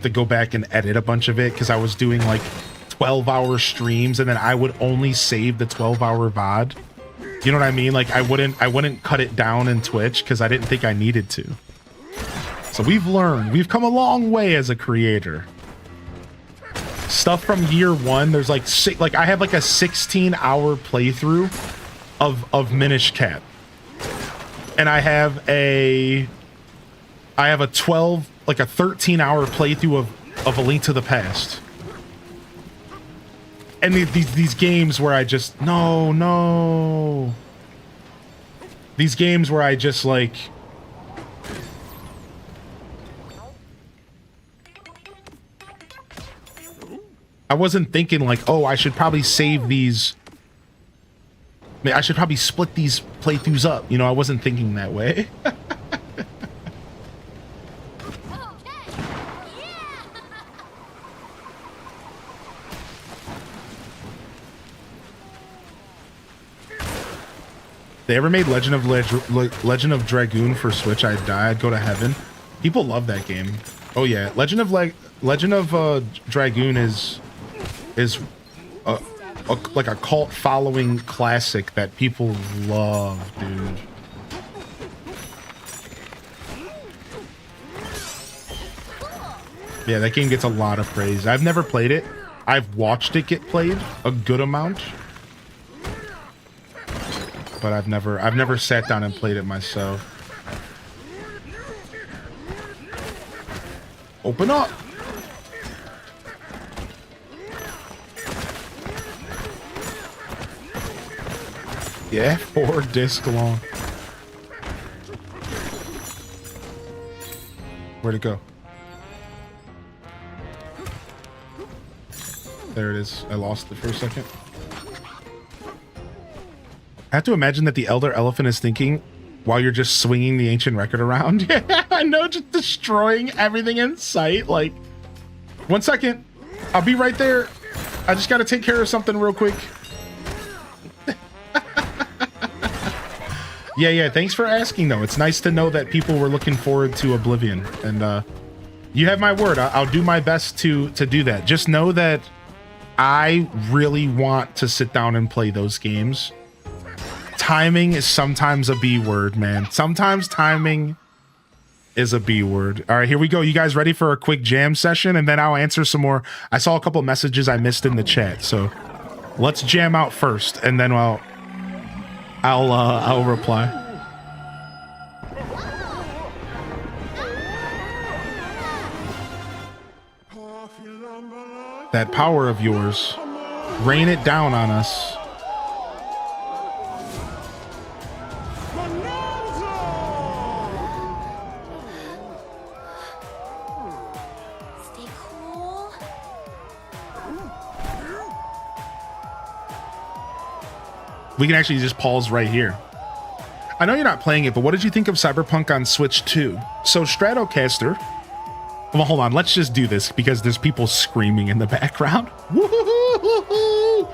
go back and edit a bunch of it because I was doing 12-hour streams and then I would only save the 12-hour VOD. You know what I mean? I wouldn't cut it down in Twitch because I didn't think I needed to. So we've come a long way as a creator. Stuff from year one, there's I have a 16-hour playthrough of Minish Cap. And I have a 13-hour playthrough of A Link to the Past. And these games where I just no. These games where I just I wasn't thinking oh, I should probably save these. I should probably split these playthroughs up. I wasn't thinking that way. They ever made Legend of Dragoon for Switch, I'd die. I'd go to heaven. People love that game. Oh yeah, Legend of Dragoon is like a cult following classic that people love, dude. Yeah, that game gets a lot of praise. I've never played it. I've watched it get played a good amount, but I've never sat down and played it myself. Open up. Yeah, 4 disc long. Where'd it go? There it is. I lost it for a second. I have to imagine that the elder elephant is thinking while you're just swinging the ancient record around. Yeah, I know, just destroying everything in sight. Like, 1 second. I'll be right there. I just got to take care of something real quick. Yeah. Thanks for asking, though. It's nice to know that people were looking forward to Oblivion. And you have my word. I'll do my best to do that. Just know that I really want to sit down and play those games. Timing is sometimes a B word, man. Sometimes timing is a B word. All right, here we go. You guys ready for a quick jam session? And then I'll answer some more. I saw a couple messages I missed in the chat. So let's jam out first, and then I'll reply. That power of yours, rain it down on us. Stay cool. We can actually just pause right here. I know you're not playing it, but what did you think of Cyberpunk on Switch 2? So Stratocaster. Well, hold on. Let's just do this because there's people screaming in the background. Woo-hoo-hoo-hoo-hoo!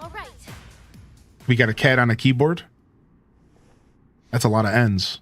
All right. We got a cat on a keyboard. That's a lot of N's.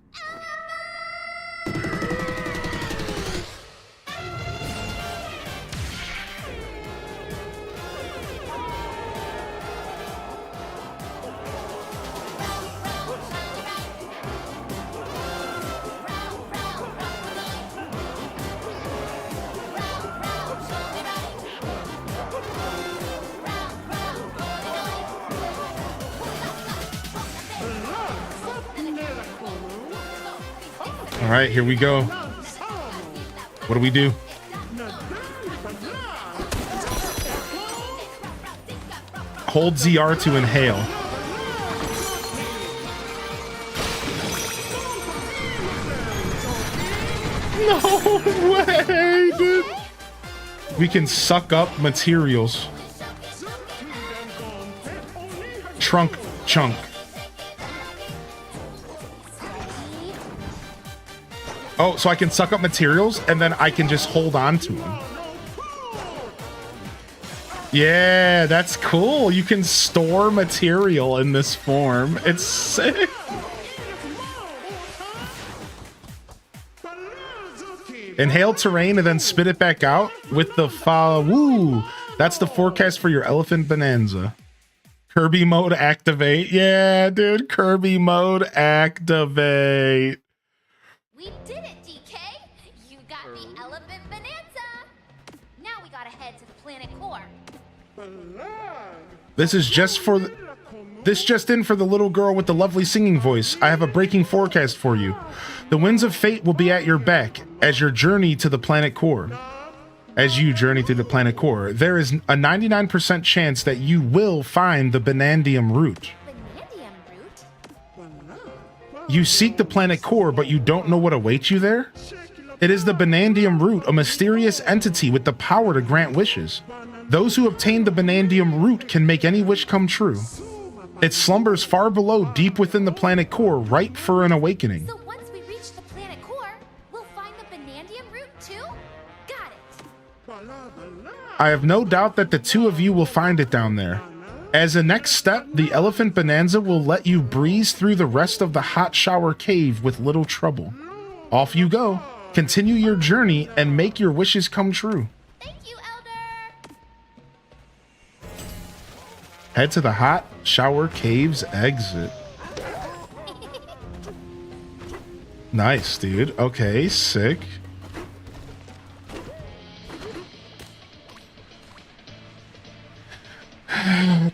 All right, here we go. What do we do? Hold ZR to inhale. No way, dude. We can suck up materials. Trunk chunk. Oh, so I can suck up materials and then I can just hold on to them. Yeah, that's cool. You can store material in this form. It's sick. Inhale terrain and then spit it back out with the woo. That's the forecast for your elephant bonanza. Kirby mode activate. Yeah, dude. Kirby mode activate. We did it, DK. You got the elephant bonanza. Now we gotta head to the planet core. This is just for this just in for the little girl with the lovely singing voice. I have a breaking forecast for you. The winds of fate will be at your back as your journey to the planet core. As you journey through the planet core, there is a 99% chance that you will find the Banandium root. Banandium root? You seek the planet core, but you don't know what awaits you there? It is the Banandium root, a mysterious entity with the power to grant wishes. Those who obtain the Banandium root can make any wish come true. It slumbers far below, deep within the planet core, ripe for an awakening. So once we reach the planet core, we'll find the Banandium root 2? Got it. I have no doubt that the two of you will find it down there. As a next step, the Elephant Bonanza will let you breeze through the rest of the hot shower cave with little trouble. Off you go. Continue your journey and make your wishes come true. Thank you, Elder. Head to the hot shower cave's exit. Nice, dude. Okay, sick.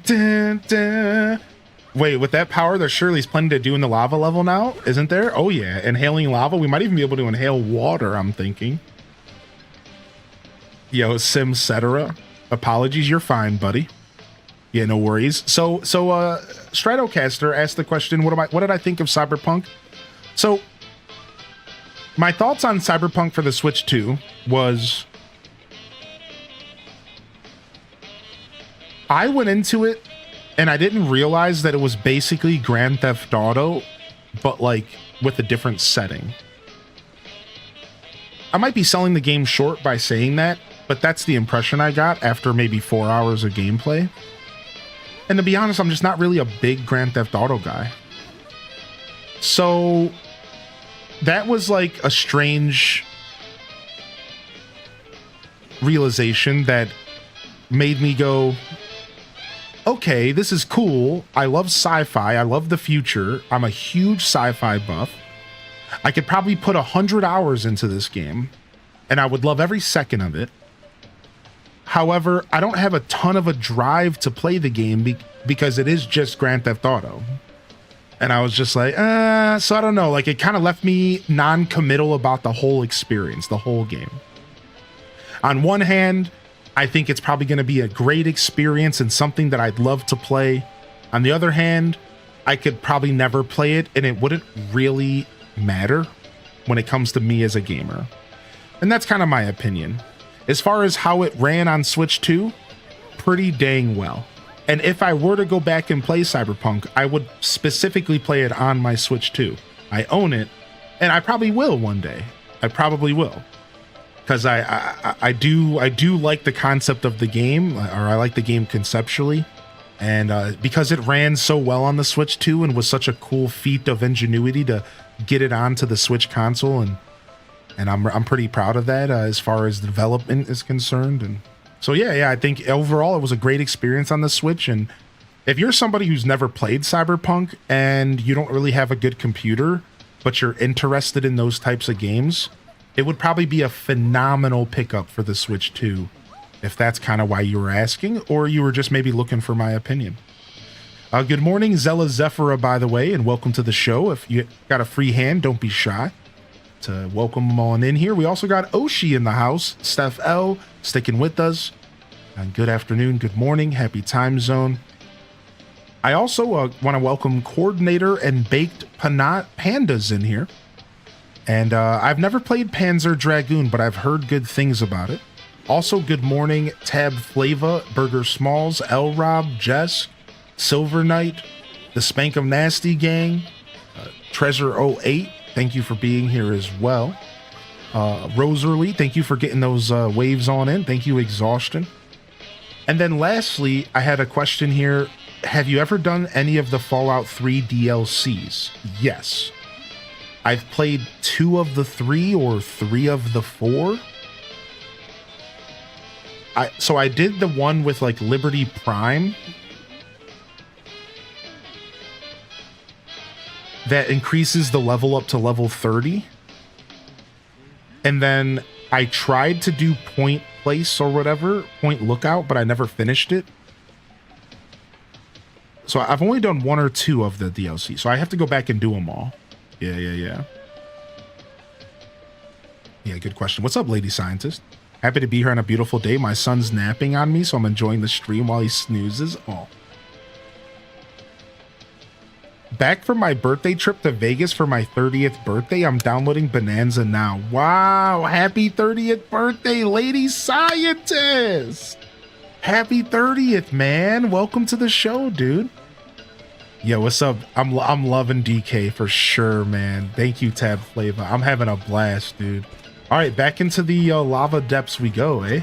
Dun, dun. Wait, with that power, there surely is plenty to do in the lava level now, isn't there? Oh yeah, inhaling lava. We might even be able to inhale water, I'm thinking. Yo, Sim-cetera. Apologies, you're fine, buddy. Yeah, no worries. So Stratocaster asked the question, what did I think of Cyberpunk? So, my thoughts on Cyberpunk for the Switch 2 was... I went into it and I didn't realize that it was basically Grand Theft Auto, but like with a different setting. I might be selling the game short by saying that, but that's the impression I got after maybe 4 hours of gameplay. And to be honest, I'm just not really a big Grand Theft Auto guy. So that was like a strange realization that made me go, okay, this is cool. I love sci-fi. I love the future. I'm a huge sci-fi buff. I could probably put 100 hours into this game, and I would love every second of it. However, I don't have a ton of a drive to play the game because it is just Grand Theft Auto. And I was just like, so I don't know. Like, it kind of left me non-committal about the whole experience, the whole game. On one hand, I think it's probably going to be a great experience and something that I'd love to play. On the other hand, I could probably never play it and it wouldn't really matter when it comes to me as a gamer. And that's kind of my opinion. As far as how it ran on Switch 2, pretty dang well. And if I were to go back and play Cyberpunk, I would specifically play it on my Switch 2. I own it, and I probably will one day. I probably will. Because I do like the concept of the game, or I like the game conceptually, and because it ran so well on the Switch 2 and was such a cool feat of ingenuity to get it onto the Switch console, and I'm pretty proud of that as far as development is concerned. And so yeah, I think overall it was a great experience on the Switch. And if you're somebody who's never played Cyberpunk and you don't really have a good computer, but you're interested in those types of games, it would probably be a phenomenal pickup for the Switch 2, if that's kind of why you were asking, or you were just maybe looking for my opinion. Good morning, Zella Zephyrah, by the way, and welcome to the show. If you got a free hand, don't be shy to welcome them on in here. We also got Oshi in the house, Steph L sticking with us. And good afternoon, good morning, happy time zone. I also want to welcome Coordinator and Baked Pandas in here. And I've never played Panzer Dragoon, but I've heard good things about it. Also, good morning, Tab Flava, Burger Smalls, L Rob, Jess, Silver Knight, the Spank of Nasty Gang, Treasure 08, thank you for being here as well. Rosalie, thank you for getting those waves on in. Thank you, Exhaustion. And then lastly, I had a question here. Have you ever done any of the Fallout 3 DLCs? Yes. I've played 2 of the 3 or 3 of the 4. So I did the one with like Liberty Prime that increases the level up to level 30. And then I tried to do Point Place or whatever, Point Lookout, but I never finished it. So I've only done 1 or 2 of the DLC, so I have to go back and do them all. Yeah, good question. What's up, Lady Scientist? Happy to be here on a beautiful day. My son's napping on me, so I'm enjoying the stream while he snoozes. Oh. Back from my birthday trip to Vegas for my 30th birthday. I'm downloading Bonanza now. Wow, happy 30th birthday, Lady Scientist! Happy 30th, man. Welcome to the show, dude. Yo, what's up? I'm loving DK for sure, man. Thank you, Tab Flava. I'm having a blast, dude. All right, back into the lava depths we go, eh?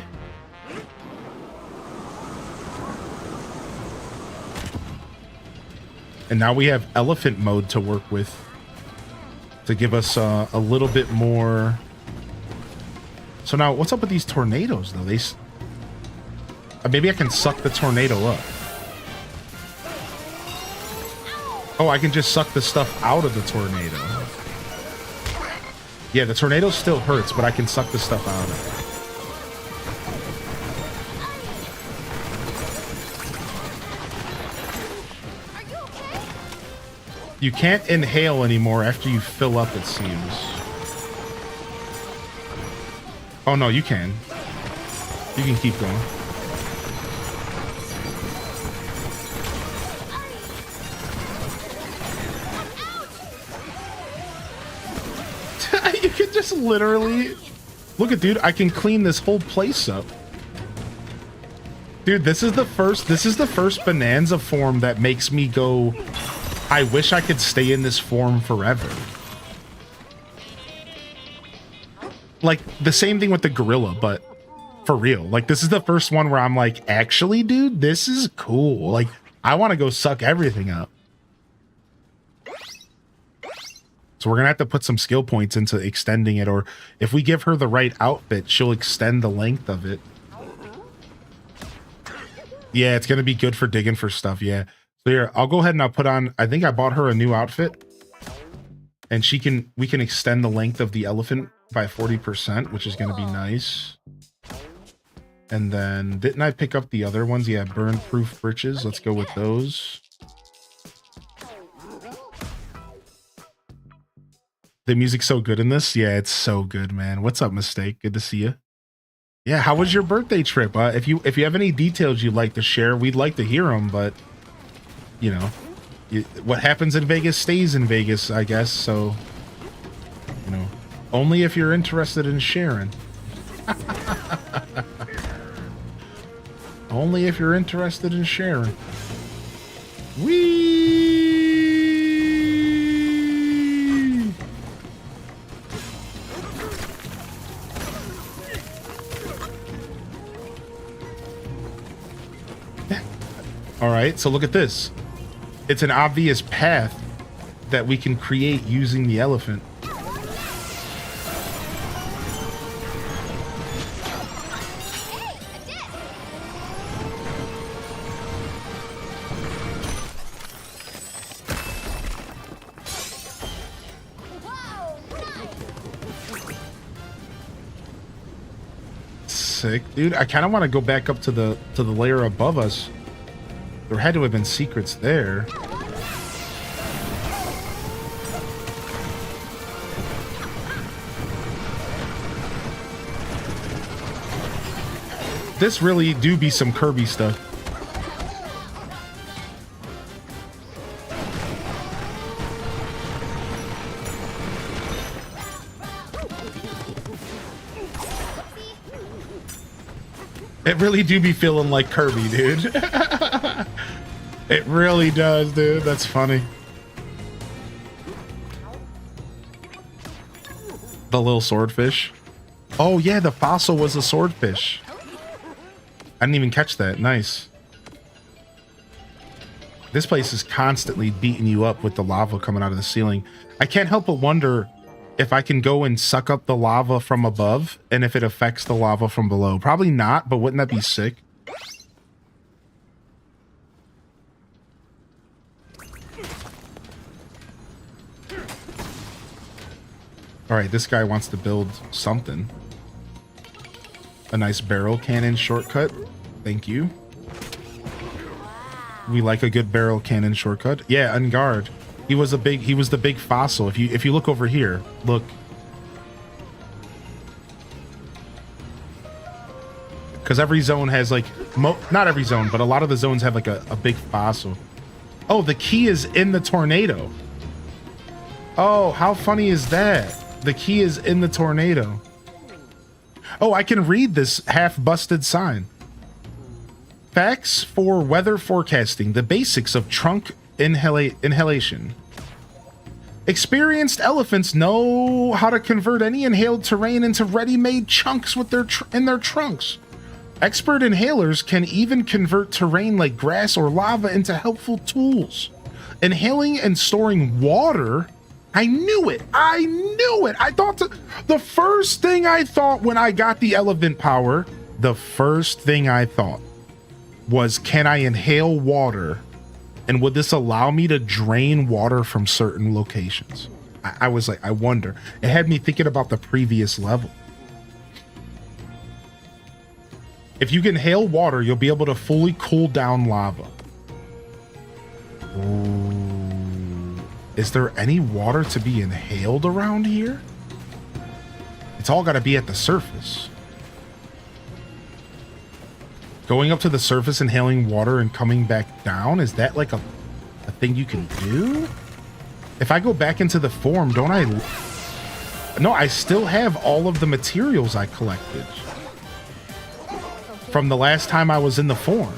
And now we have elephant mode to work with to give us a little bit more. So now, what's up with these tornadoes, though? Maybe I can suck the tornado up. Oh, I can just suck the stuff out of the tornado. Yeah, the tornado still hurts, but I can suck the stuff out of it. You can't inhale anymore after you fill up, it seems. Oh, no, you can. You can keep going. You can just literally... Look at, dude, I can clean this whole place up. Dude, this is the first Bonanza form that makes me go, I wish I could stay in this form forever. Like, the same thing with the gorilla, but for real. Like, this is the first one where I'm like, actually, dude, this is cool. Like, I want to go suck everything up. So we're going to have to put some skill points into extending it, or if we give her the right outfit, she'll extend the length of it. Yeah, it's going to be good for digging for stuff, yeah. So here, I'll go ahead and I'll put on, I think I bought her a new outfit. And we can extend the length of the elephant by 40%, which is going to be nice. And then, didn't I pick up the other ones? Yeah, burn-proof breeches. Let's go with those. The music's so good in this. Yeah, it's so good, man. What's up, Mistake? Good to see you. Yeah, how was your birthday trip? If you have any details you'd like to share, we'd like to hear them. But you know, what happens in Vegas stays in Vegas, I guess. So you know, only if you're interested in sharing. Only if you're interested in sharing. Whee! All right, so look at this. It's an obvious path that we can create using the elephant. Sick, dude. I kind of want to go back up to the layer above us. There had to have been secrets there. This really do be some Kirby stuff. It really do be feeling like Kirby, dude. It really does, dude. That's funny. The little swordfish. Oh, yeah, the fossil was a swordfish. I didn't even catch that. Nice. This place is constantly beating you up with the lava coming out of the ceiling. I can't help but wonder if I can go and suck up the lava from above and if it affects the lava from below. Probably not, but wouldn't that be sick? All right, this guy wants to build something. A nice barrel cannon shortcut. Thank you. We like a good barrel cannon shortcut. Yeah, Ungard. He was the big fossil. If you look over here, look. Because every zone has like not every zone, but a lot of the zones have like a big fossil. Oh, the key is in the tornado. Oh, how funny is that? The key is in the tornado. Oh, I can read this half-busted sign. Facts for weather forecasting. The basics of trunk inhalation. Experienced elephants know how to convert any inhaled terrain into ready-made chunks with in their trunks. Expert inhalers can even convert terrain like grass or lava into helpful tools. Inhaling and storing water, I knew it. I knew it. I thought the first thing I thought when I got the elephant power, the first thing I thought was, can I inhale water? And would this allow me to drain water from certain locations? I was like, I wonder. It had me thinking about the previous level. If you can inhale water, you'll be able to fully cool down lava. Ooh. Is there any water to be inhaled around here? It's all got to be at the surface. Going up to the surface, inhaling water, and coming back down, is that like a thing you can do? If I go back into the form, don't I? No, I still have all of the materials I collected from the last time I was in the form.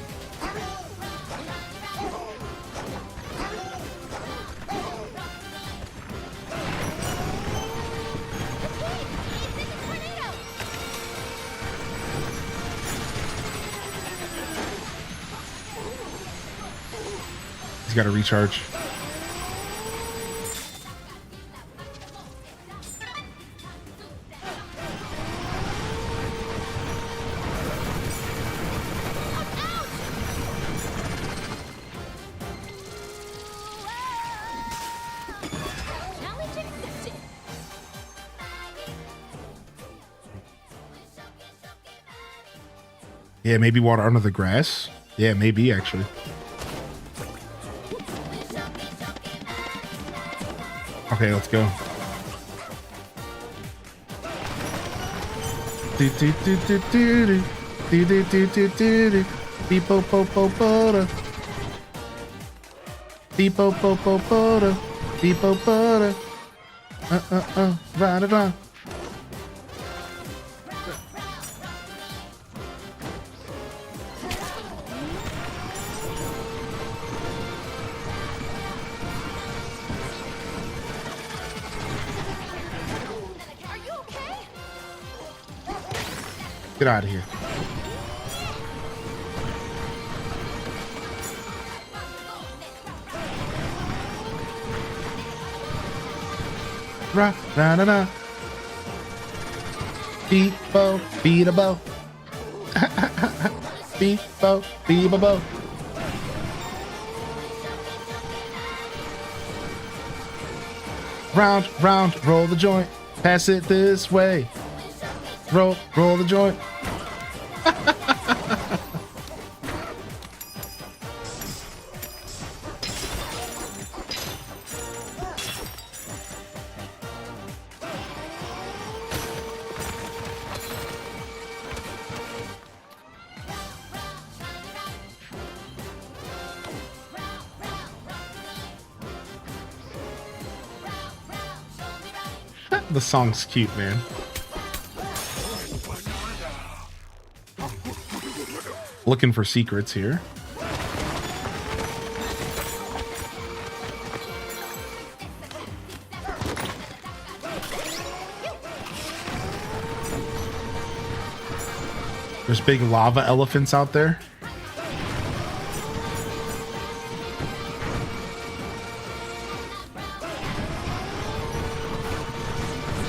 He's got to recharge. Yeah, maybe water under the grass. Yeah, maybe actually. Okay, let's go. Do do do do do do do do do do do beep po po po po da beep po po po po da beep po po da right. Get out of here. Ra ra ra ra. Beep bo beat a bow. Beep bo beep a bow. Round round roll the joint. Pass it this way. Roll the joint. The song's cute, man. Looking for secrets here. There's big lava elephants out there.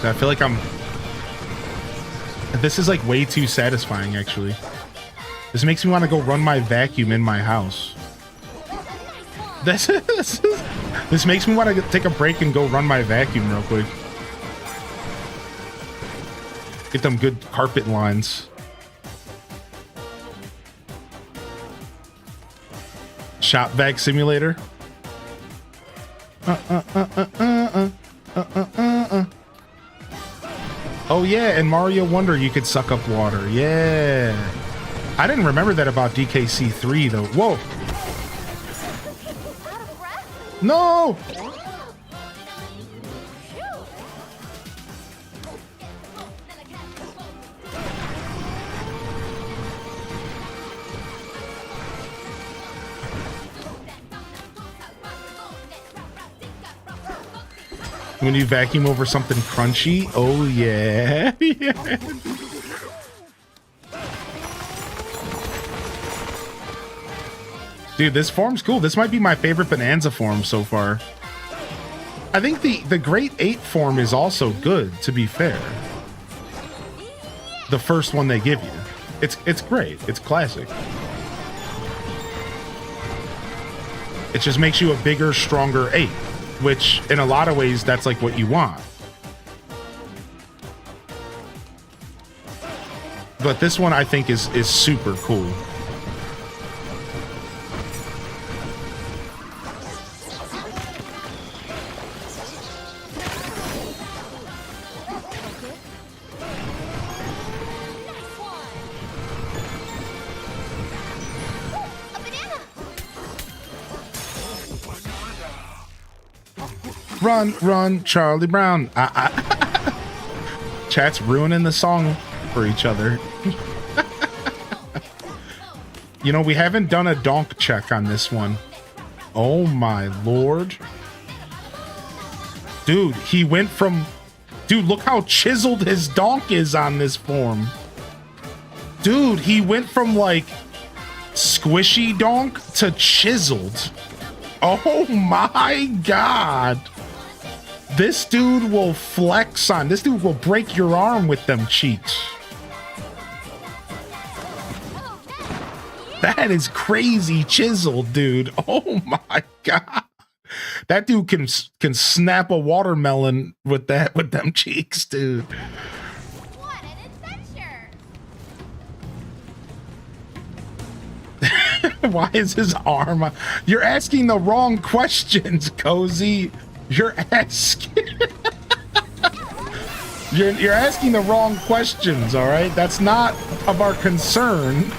I feel like this is like way too satisfying, actually. This makes me want to go run my vacuum in my house. This makes me want to take a break and go run my vacuum real quick. Get them good carpet lines. Shop vac simulator. Oh yeah, in Mario Wonder you could suck up water. Yeah. I didn't remember that about DKC3 though. Whoa. No. When you vacuum over something crunchy, oh yeah. Yeah. Dude, this form's cool. This might be my favorite Bonanza form so far. I think the Great 8 form is also good, to be fair. The first one they give you. It's great. It's classic. It just makes you a bigger, stronger 8, which in a lot of ways that's like what you want. But this one I think is super cool. Run, run, Charlie Brown. Chat's ruining the song for each other. You know, we haven't done a donk check on this one. Oh my lord. Dude, he went from... Dude, look how chiseled his donk is on this form. Dude, he went from like squishy donk to chiseled. Oh my god. This dude will flex on. This dude will break your arm with them cheeks. That is crazy chiseled, dude. Oh my god. That dude can snap a watermelon with them cheeks, dude. What an adventure! Why is his arm? You're asking the wrong questions, Cozy. You're asking. You're asking the wrong questions. All right, that's not of our concern.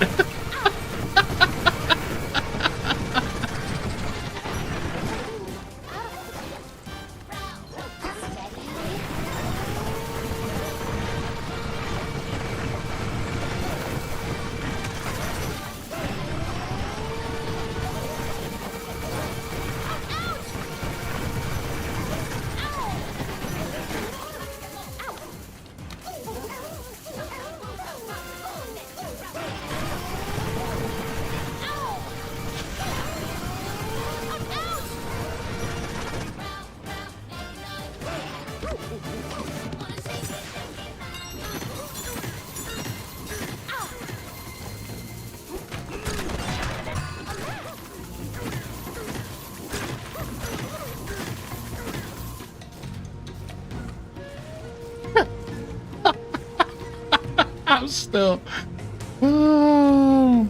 I'm still. Oh.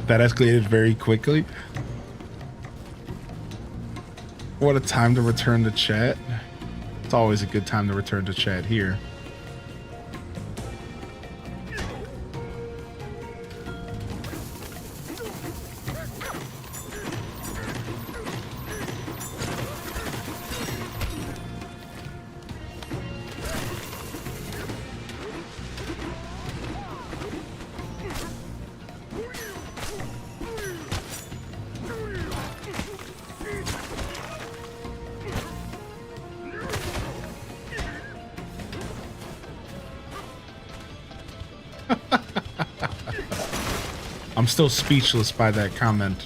That escalated very quickly. What a time to return to chat. It's always a good time to return to chat here. I'm still speechless by that comment.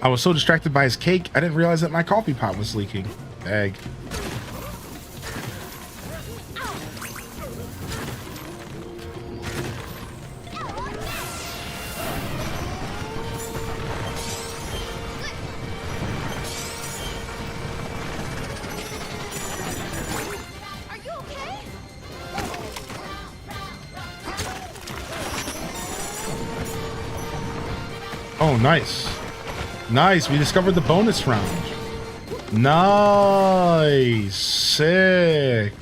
I was so distracted by his cake, I didn't realize that my coffee pot was leaking. Egg. Oh, nice. Nice. We discovered the bonus round. Nice. Sick.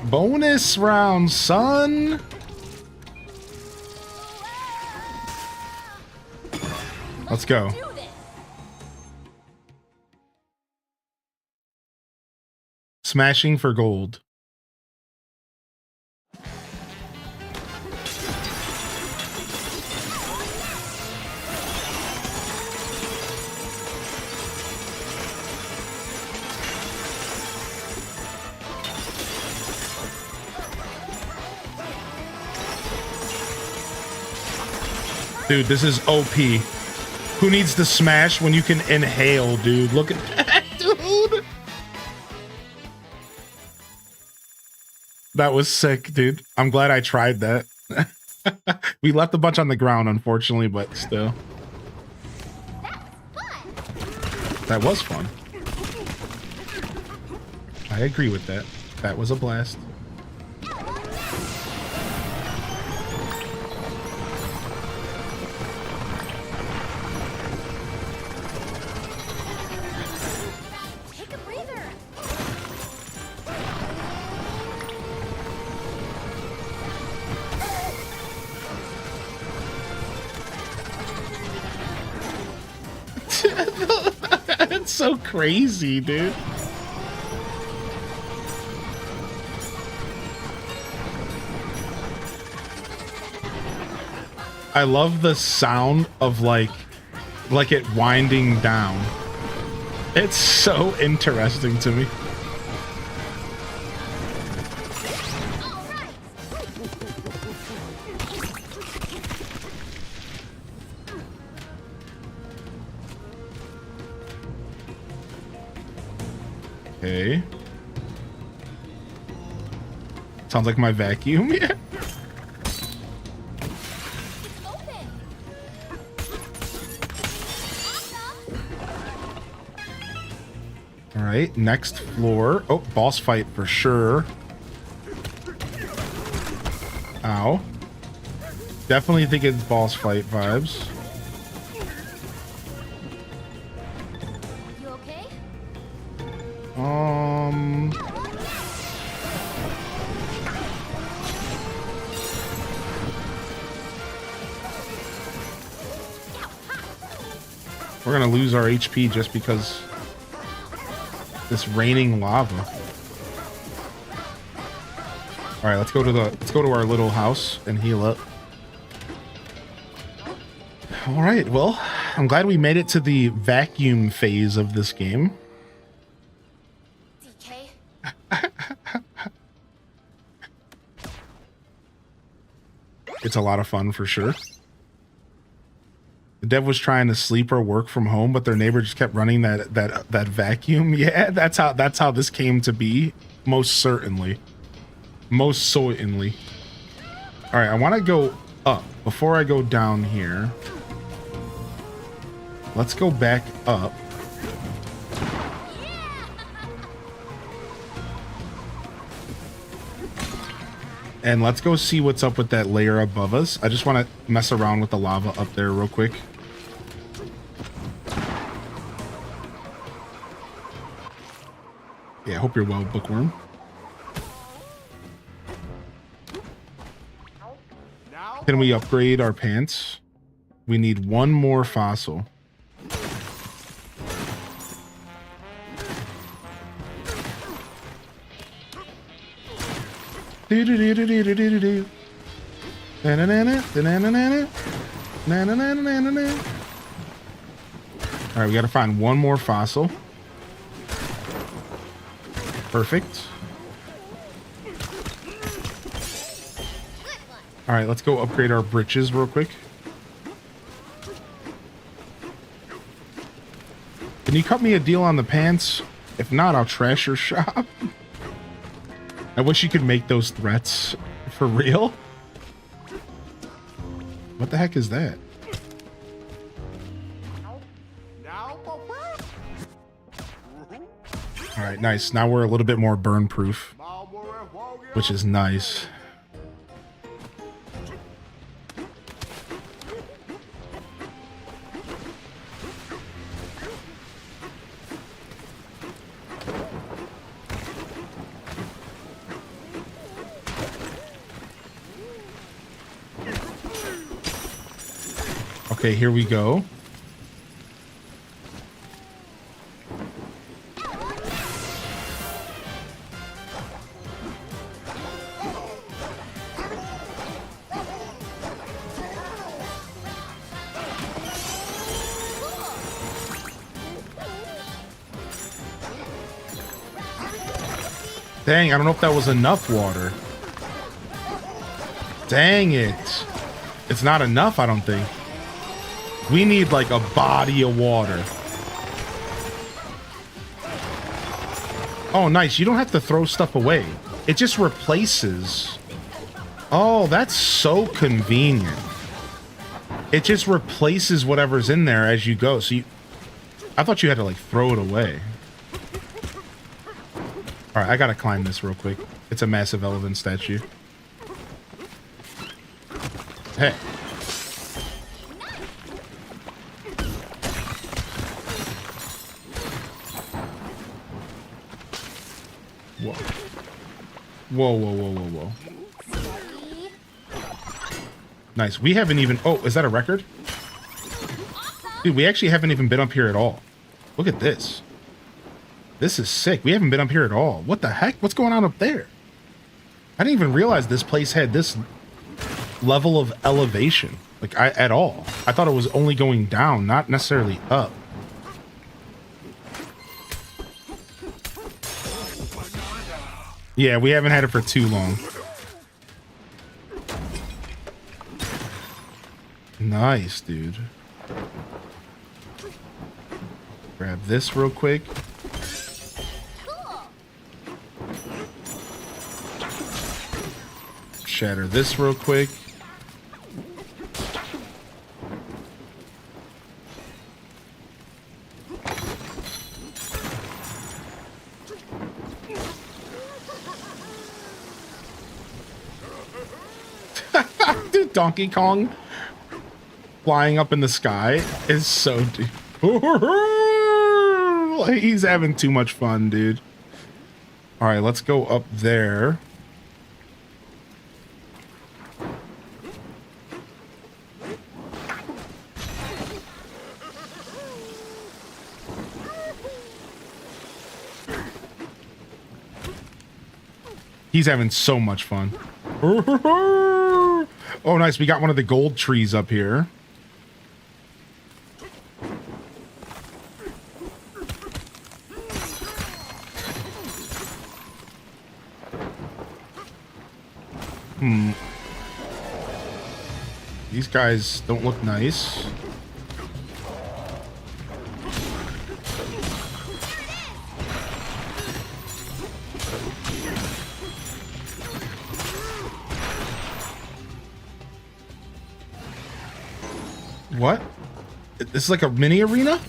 Bonus round, son. Let's go. Smashing for gold. Dude, this is OP. Who needs to smash when you can inhale, dude? Look at that, dude. That was sick, dude. I'm glad I tried that. We left a bunch on the ground, unfortunately, but still. That was fun. I agree with that. That was a blast. Take a breather. That's so crazy, dude. I love the sound of like it winding down. It's so interesting to me. Okay. Sounds like my vacuum. Yeah. All right, next floor. Oh, boss fight for sure. Ow. Definitely think it's boss fight vibes. You okay? We're gonna lose our HP just because this raining lava. All right, let's go to our little house and heal up. All right, well, I'm glad we made it to the vacuum phase of this game. DK? It's a lot of fun for sure. The dev was trying to sleep or work from home, but their neighbor just kept running that vacuum. Yeah, that's how this came to be. Most certainly. Most certainly. All right, I want to go up before I go down here. Let's go back up. And let's go see what's up with that layer above us. I just want to mess around with the lava up there real quick. Yeah, I hope you're well, Bookworm. Can we upgrade our pants? We need one more fossil. Do do do do do do do do. Na na na na na na na na na na na na na. All right, we got to find one more fossil. Perfect. All right, let's go upgrade our britches real quick. Can you cut me a deal on the pants? If not, I'll trash your shop. I wish you could make those threats for real. What the heck is that? All right, nice. Now we're a little bit more burn proof, which is nice. Okay, here we go. Dang, I don't know if that was enough water. Dang it. It's not enough, I don't think. We need like a body of water. Oh, nice. You don't have to throw stuff away. It just replaces. Oh, that's so convenient. It just replaces whatever's in there as you go. So I thought you had to like throw it away. All right, I gotta climb this real quick. It's a massive elephant statue. Hey. Whoa. Whoa, whoa, whoa, whoa, whoa. Nice. We haven't even... Oh, is that a record? Dude, we actually haven't even been up here at all. Look at this. This is sick. We haven't been up here at all. What the heck? What's going on up there? I didn't even realize this place had this level of elevation. Like, at all. I thought it was only going down, not necessarily up. Yeah, we haven't had it for too long. Nice, dude. Grab this real quick. Shatter this real quick. Dude, Donkey Kong flying up in the sky is so deep. He's having too much fun, dude. All right, let's go up there. He's having so much fun. Oh, nice. We got one of the gold trees up here. These guys don't look nice. What? This is like a mini arena?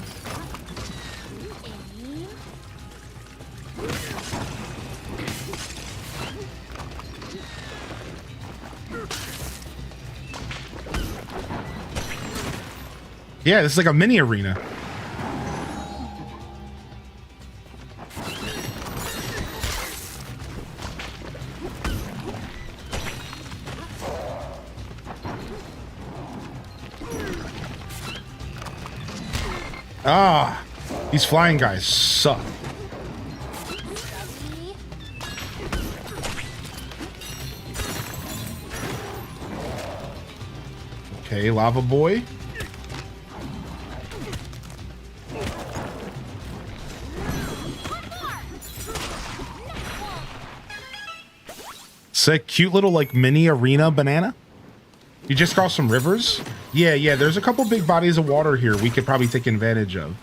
Yeah, this is like a mini arena. Ah, these flying guys suck. Okay, lava boy. Sick, cute little like mini arena banana. You just cross some rivers? Yeah, there's a couple big bodies of water here we could probably take advantage of.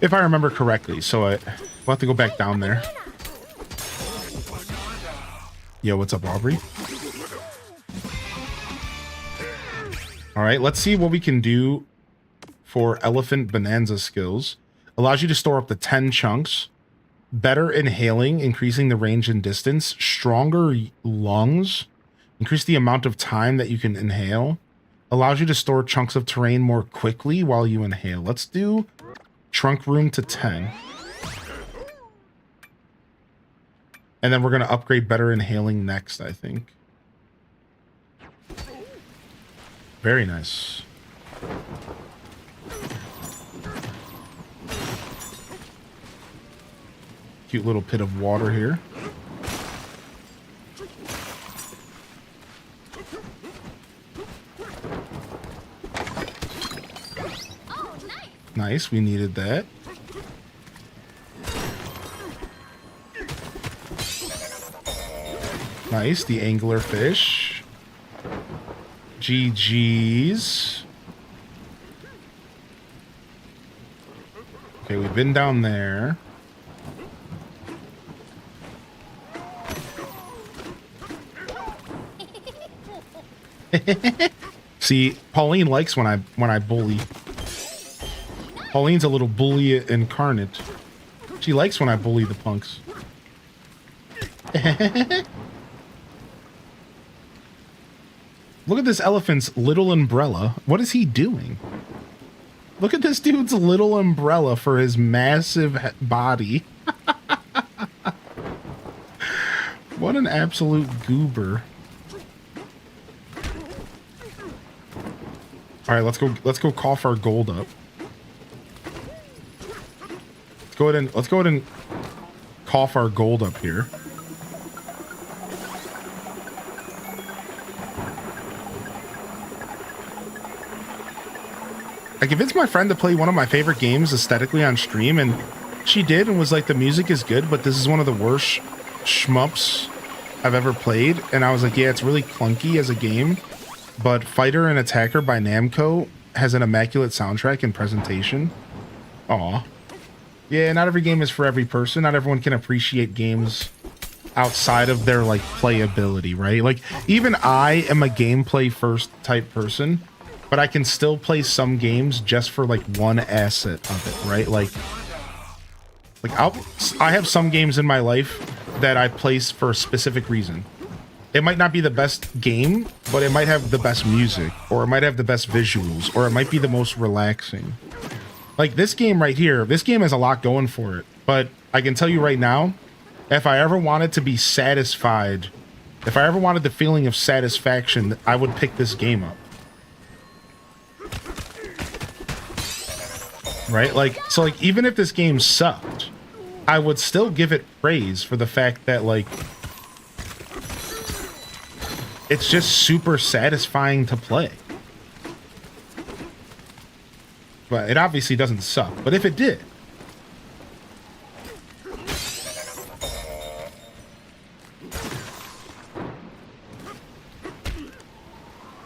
If I remember correctly, so we'll have to go back down there. Yo, what's up, Aubrey? All right, let's see what we can do for Elephant Bonanza skills. Allows you to store up to 10 chunks. Better inhaling, increasing the range and distance. Stronger lungs. Increase the amount of time that you can inhale. Allows you to store chunks of terrain more quickly while you inhale. Let's do trunk room to 10. And then we're going to upgrade better inhaling next, I think. Very nice. Cute little pit of water here. Nice, we needed that. Nice, the angler fish. GG's. Okay, we've been down there. See, Pauline likes when I bully. Pauline's a little bully incarnate. She likes when I bully the punks. Look at this elephant's little umbrella. What is he doing? Look at this dude's little umbrella for his massive body. What an absolute goober. All right, let's go cough our gold up. Let's go ahead and cough our gold up here. I convinced my friend to play one of my favorite games aesthetically on stream, and she did and was like, the music is good, but this is one of the worst shmups I've ever played. And I was like, yeah, it's really clunky as a game, but Fighter and Attacker by Namco has an immaculate soundtrack and presentation. Aw. Yeah, not every game is for every person. Not everyone can appreciate games outside of their, like, playability, right? Like, even I am a gameplay first type person, but I can still play some games just for, like, one asset of it, right? Like I have some games in my life that I play for a specific reason. It might not be the best game, but it might have the best music, or it might have the best visuals, or it might be the most relaxing. Like this game right here, this game has a lot going for it, but I can tell you right now, if I ever wanted to be satisfied, if I ever wanted the feeling of satisfaction, I would pick this game up. Right? Like, so like, even if this game sucked, I would still give it praise for the fact that, like, it's just super satisfying to play. But it obviously doesn't suck. But if it did,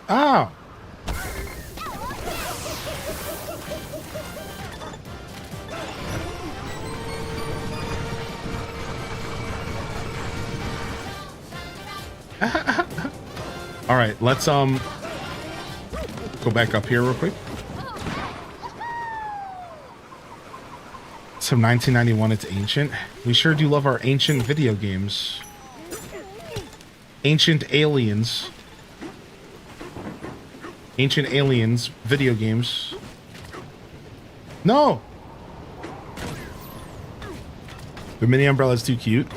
oh. All right, let's go back up here real quick. So 1991, it's ancient. We sure do love our ancient video games. Ancient Aliens. Ancient Aliens video games. No! The mini umbrella is too cute.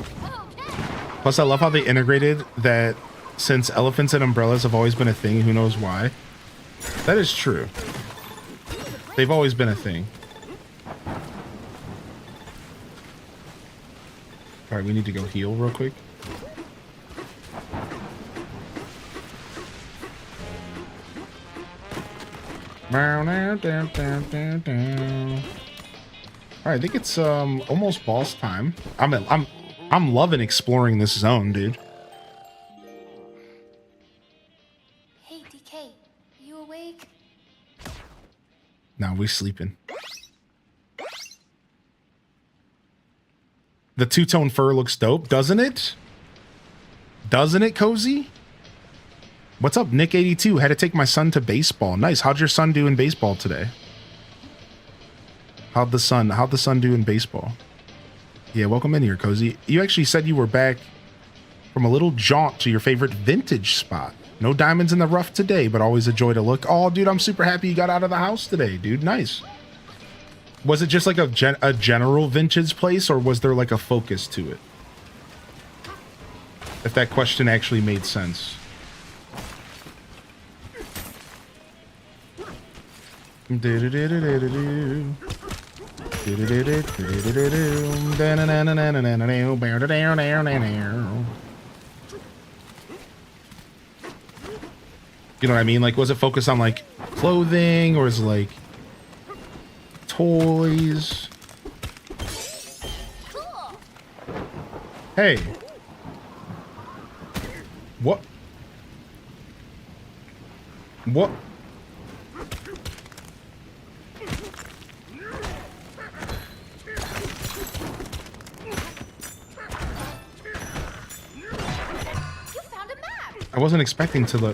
Plus, I love how they integrated that since elephants and umbrellas have always been a thing, who knows why. That is true. They've always been a thing. All right, we need to go heal real quick. All right, I think it's almost boss time. I'm loving exploring this zone, dude. Hey, DK, you awake? Nah, we sleeping. The two-tone fur looks dope, doesn't it? Doesn't it, Cozy? What's up, Nick82? Had to take my son to baseball. Nice. How'd your son do in baseball today? How'd the son do in baseball? Yeah, welcome in here, Cozy. You actually said you were back from a little jaunt to your favorite vintage spot. No diamonds in the rough today, but always a joy to look. Oh, dude, I'm super happy you got out of the house today, dude. Nice. Was it just like a general vintage place, or was there like a focus to it? If that question actually made sense. You know what I mean? Like, was it focused on like clothing, or is it like toys? Cool. Hey. What? I wasn't expecting to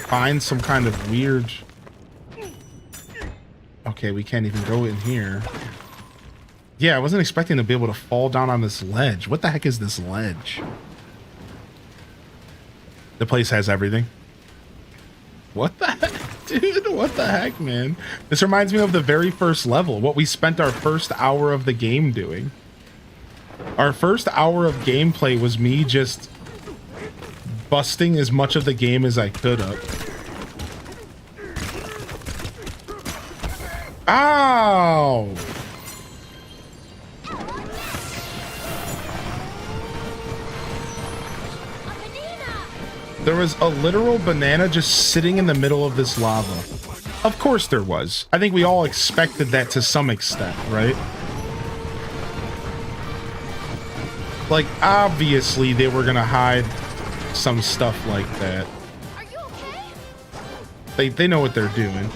find some kind of weird... Okay, we can't even go in here. Yeah, I wasn't expecting to be able to fall down on this ledge. What the heck is this ledge? The place has everything. What the heck? Dude, what the heck, man? This reminds me of the very first level, what we spent our first hour of the game doing. Our first hour of gameplay was me just busting as much of the game as I could up. Ow! There was a literal banana just sitting in the middle of this lava. Of course there was. I think we all expected that to some extent, right? Like, obviously they were gonna hide some stuff like that. Are you okay? They know what they're doing.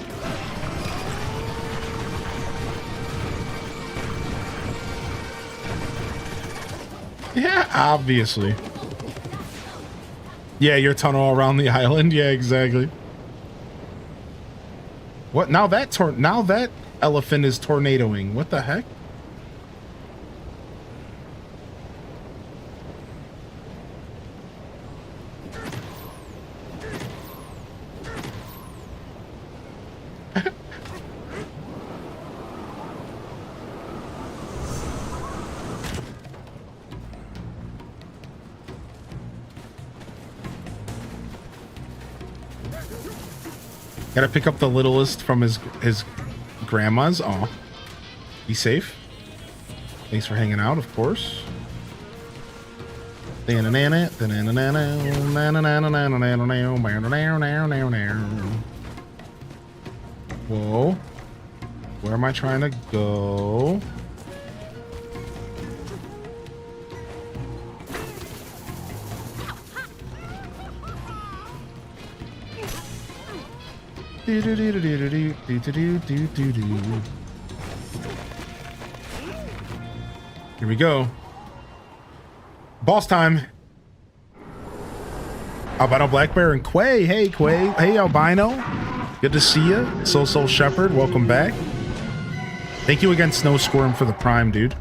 Yeah, obviously. Yeah, your tunnel around the island. Yeah, exactly. What? Now that elephant is tornadoing. What the heck? Gotta pick up the littlest from his grandma's. Aw. Be safe. Thanks for hanging out, of course. Whoa. Where am I trying to go? Here we go. Boss time. Albino Black Bear and Quay. Hey, Quay. Hey, Albino. Good to see you. Soul Shepherd, welcome back. Thank you again, Snow Squirm, for the prime, dude.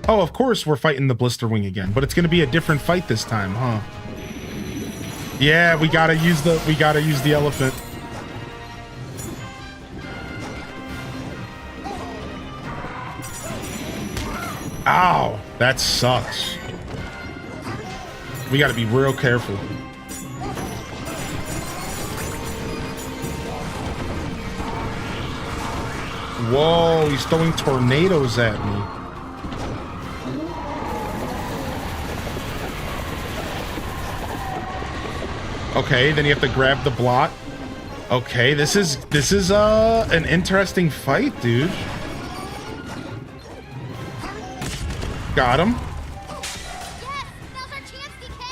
Oh, of course we're fighting the Blister Wing again, but it's gonna be a different fight this time, huh? Yeah, we gotta use the elephant. Ow, that sucks. We gotta be real careful. Whoa, he's throwing tornadoes at me. Okay, then you have to grab the block. Okay, this is an interesting fight, dude. Got him. Yes, now's our chance, DK.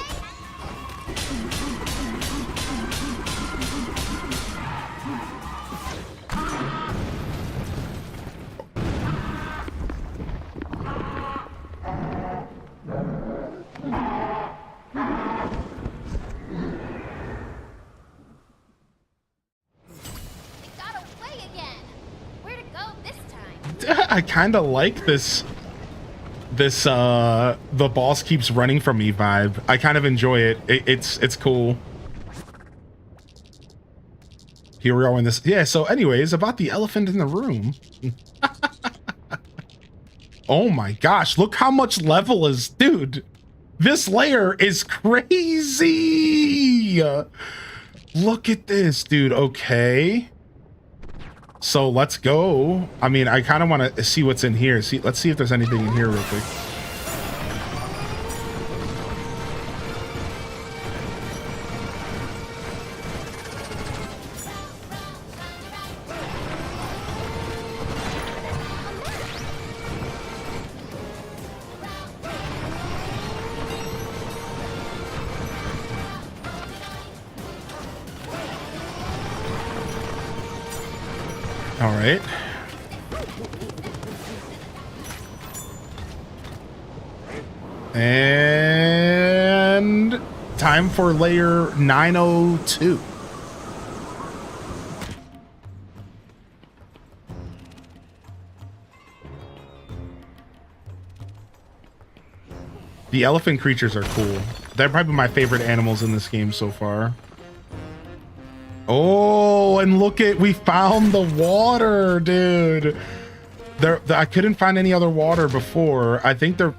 It got away again. Where to go this time? I kind of like this the boss keeps running from me vibe. I kind of enjoy it. It's cool. Here we are in this. Yeah, so anyways, about the elephant in the room. Oh my gosh, look how much level is, dude. This layer is crazy. Look at this, dude. Okay. So let's go. I mean, I kind of want to see what's in here. Let's see if there's anything in here real quick. All right. And time for layer 902. The elephant creatures are cool. They're probably my favorite animals in this game so far. Oh, and look at, we found the water, dude. I couldn't find any other water before. I think they're,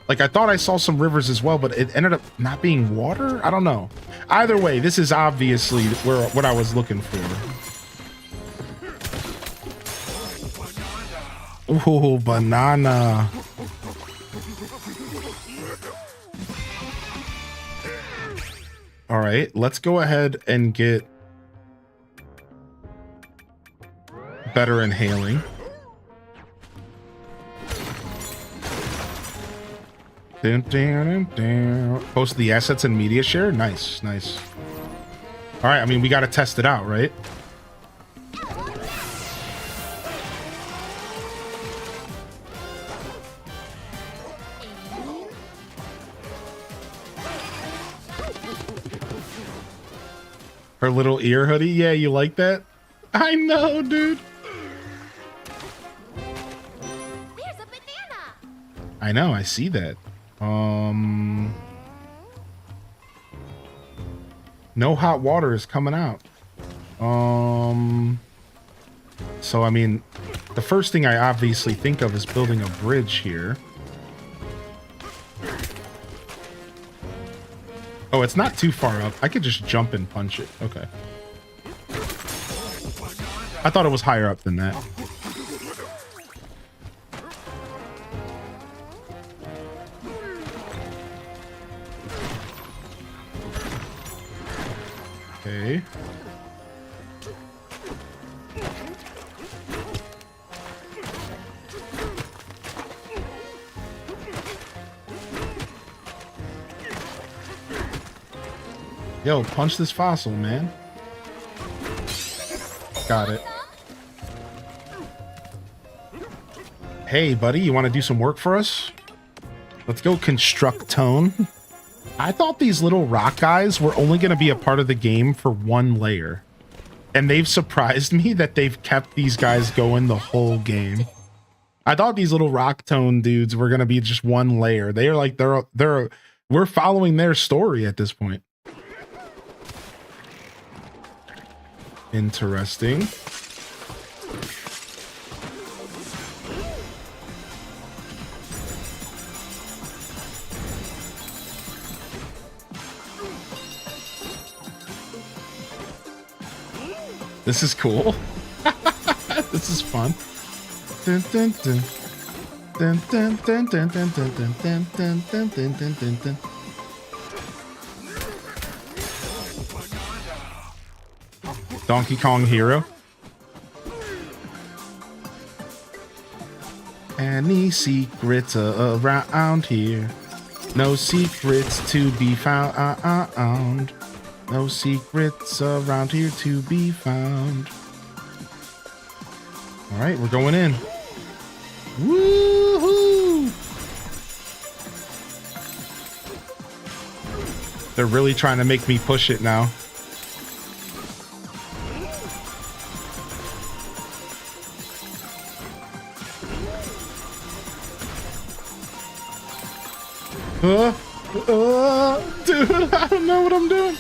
like, I thought I saw some rivers as well, but it ended up not being water? I don't know. Either way, this is obviously what I was looking for. Oh, banana. All right, let's go ahead and get better inhaling. Post the assets and media share. Nice, nice. All right, I mean, we got to test it out, right? Her little ear hoodie. Yeah, you like that? I know, dude. There's a banana. I know, I see that. No hot water is coming out. So I mean, the first thing I obviously think of is building a bridge here. Oh, it's not too far up. I could just jump and punch it. Okay. I thought it was higher up than that. Okay. Yo, punch this fossil, man. Got it. Hey, buddy, you want to do some work for us? Let's go construct tone. I thought these little rock guys were only going to be a part of the game for one layer. And they've surprised me that they've kept these guys going the whole game. I thought these little rock tone dudes were going to be just one layer. They are like, we're following their story at this point. Interesting. This is cool. This is fun. Dun, dun, dun. Dun, dun, dun, dun, dun, dun, dun, dun, dun, dun, dun, dun, dun. Donkey Kong Hero. Any secrets around here? No secrets to be found. No secrets around here to be found. All right, we're going in. Woohoo! They're really trying to make me push it now. Dude, I don't know what I'm doing.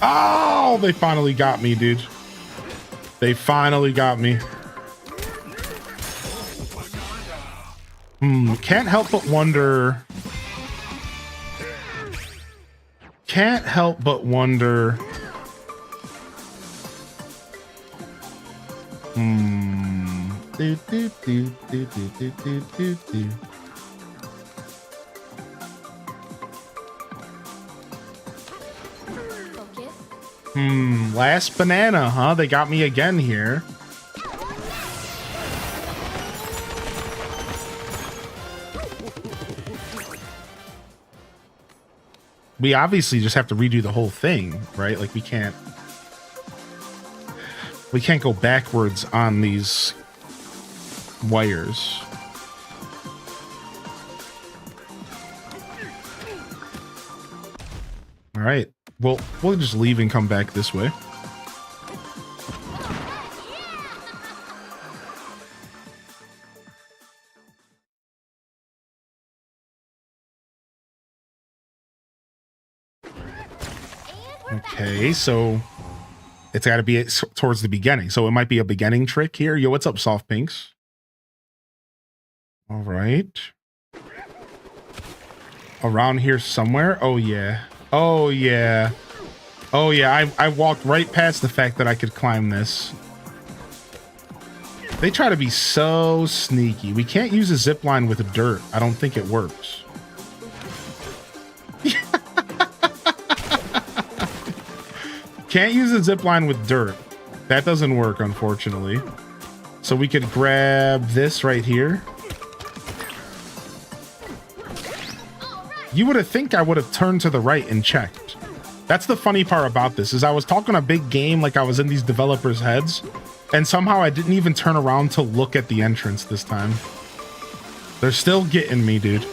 Oh, they finally got me, dude. They finally got me. Can't help but wonder. Can't help but wonder. Do, do, do, do, do, do, do, do, do. Last banana, huh? They got me again here. we obviously just have to redo the whole thing, right? Like we can't go backwards on these wires. All right. Well, we'll just leave and come back this way. Okay, so it's got to be towards the beginning. So it might be a beginning trick here. Yo, what's up, Soft Pinks? All right. Around here somewhere. Oh, yeah. Oh, yeah. Oh, yeah. I walked right past the fact that I could climb this. They try to be so sneaky. We can't use a zip line with dirt. I don't think it works. Can't use a zip line with dirt. That doesn't work, unfortunately. So we could grab this right here. You would have think I would have turned to the right and checked. That's the funny part about this, is I was talking a big game like I was in these developers' heads, and somehow I didn't even turn around to look at the entrance this time. They're still getting me, dude.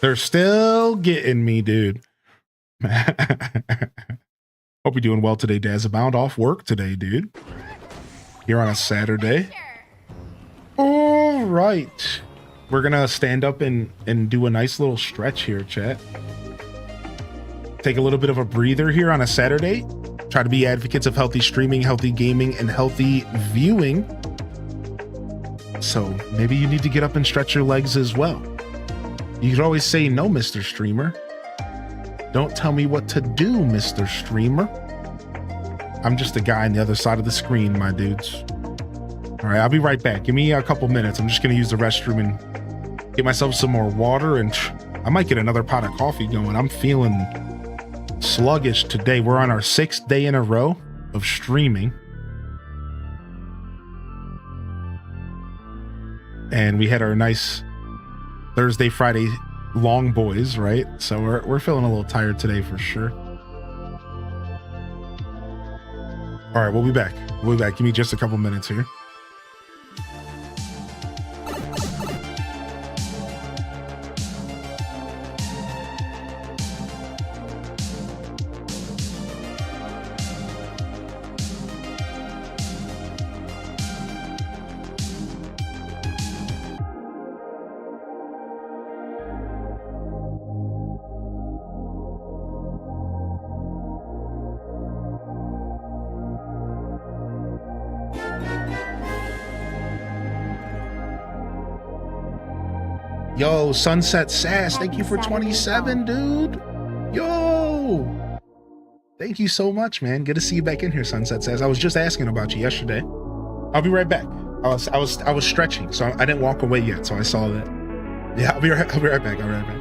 They're still getting me, dude. Hope you're doing well today, Dazabound. Off work today, dude. Here on a Saturday. All right. We're going to stand up and do a nice little stretch here, chat. Take a little bit of a breather here on a Saturday. Try to be advocates of healthy streaming, healthy gaming, and healthy viewing. So maybe you need to get up and stretch your legs as well. You could always say no, Mr. Streamer. Don't tell me what to do, Mr. Streamer. I'm just a guy on the other side of the screen, my dudes. All right, I'll be right back. Give me a couple minutes. I'm just going to use the restroom and get myself some more water, and I might get another pot of coffee going. I'm feeling sluggish today. We're on our 6th day in a row of streaming. And we had our nice Thursday, Friday long boys, right? So we're feeling a little tired today for sure. All right, we'll be back. We'll be back. Give me just a couple minutes here. Yo, Sunset Sass, thank you for 27, dude. Yo, thank you so much, man. Good to see you back in here, Sunset Sass. I was just asking about you yesterday. I'll be right back. I was stretching, so I didn't walk away yet, so I saw that. Yeah, I'll be right back. I'll be right back.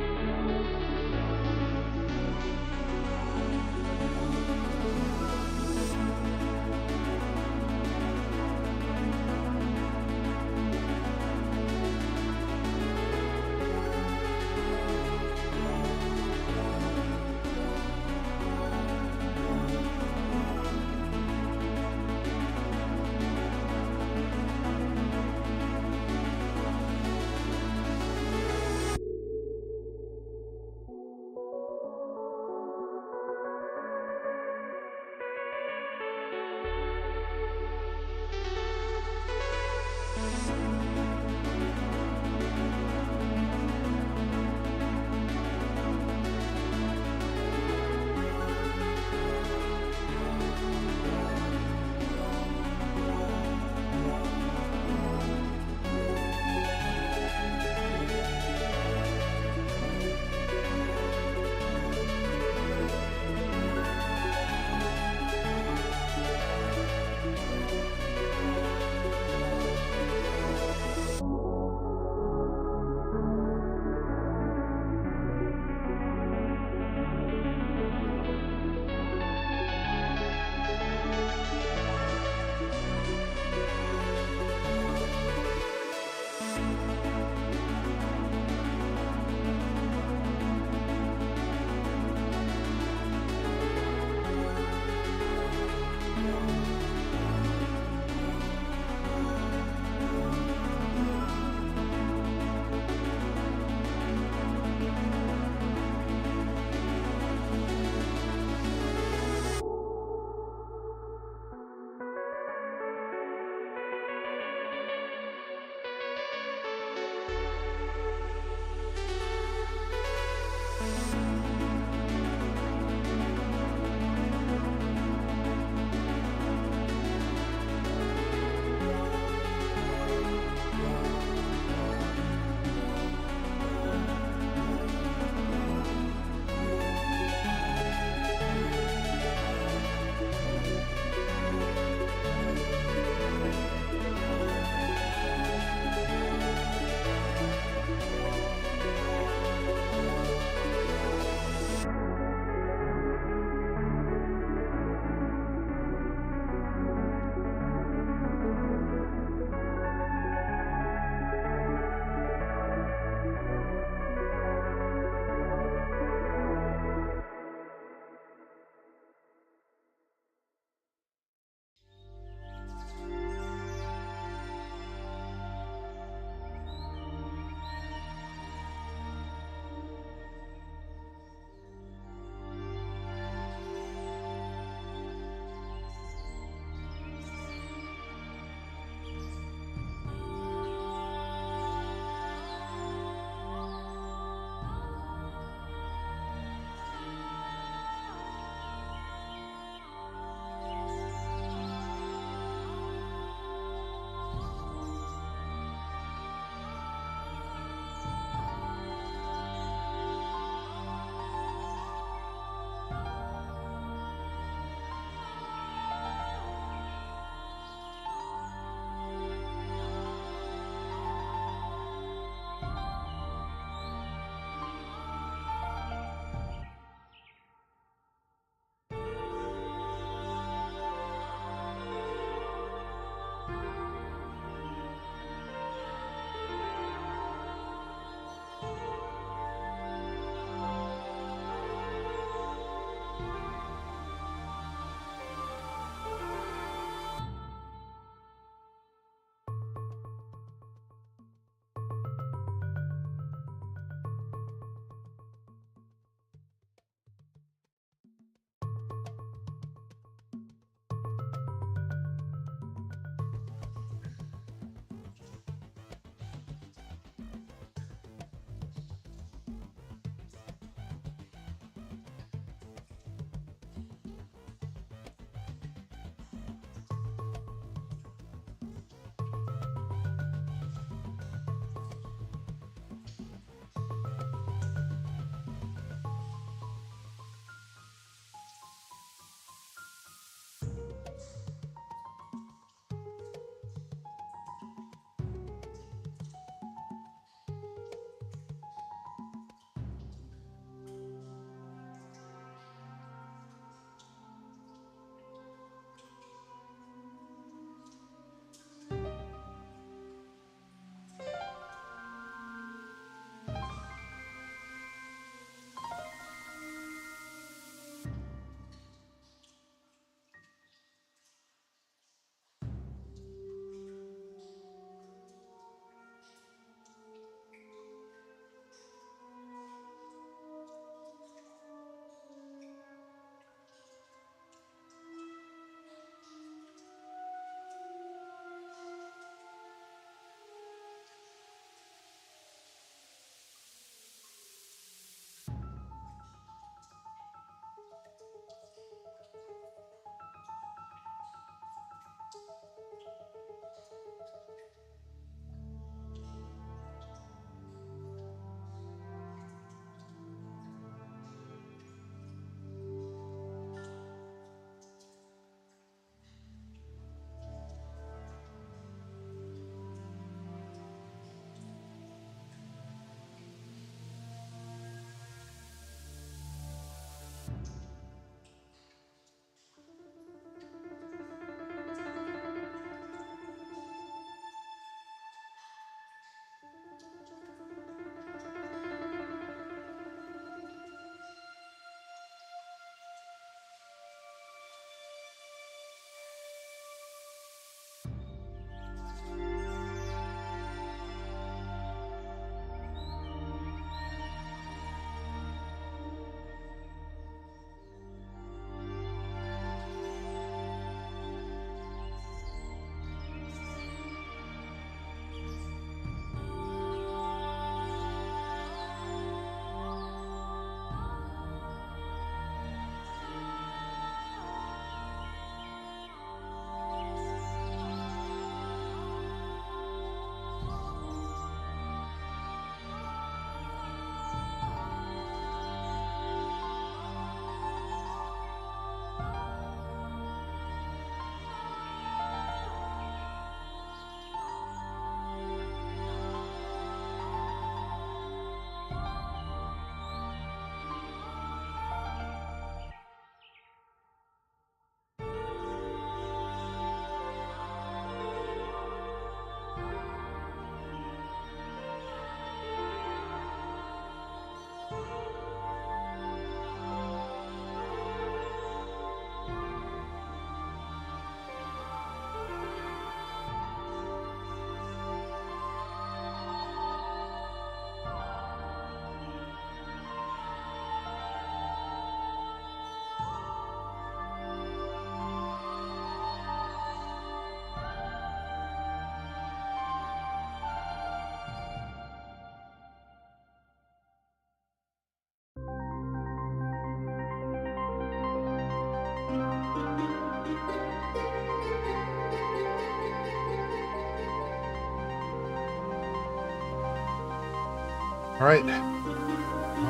All right.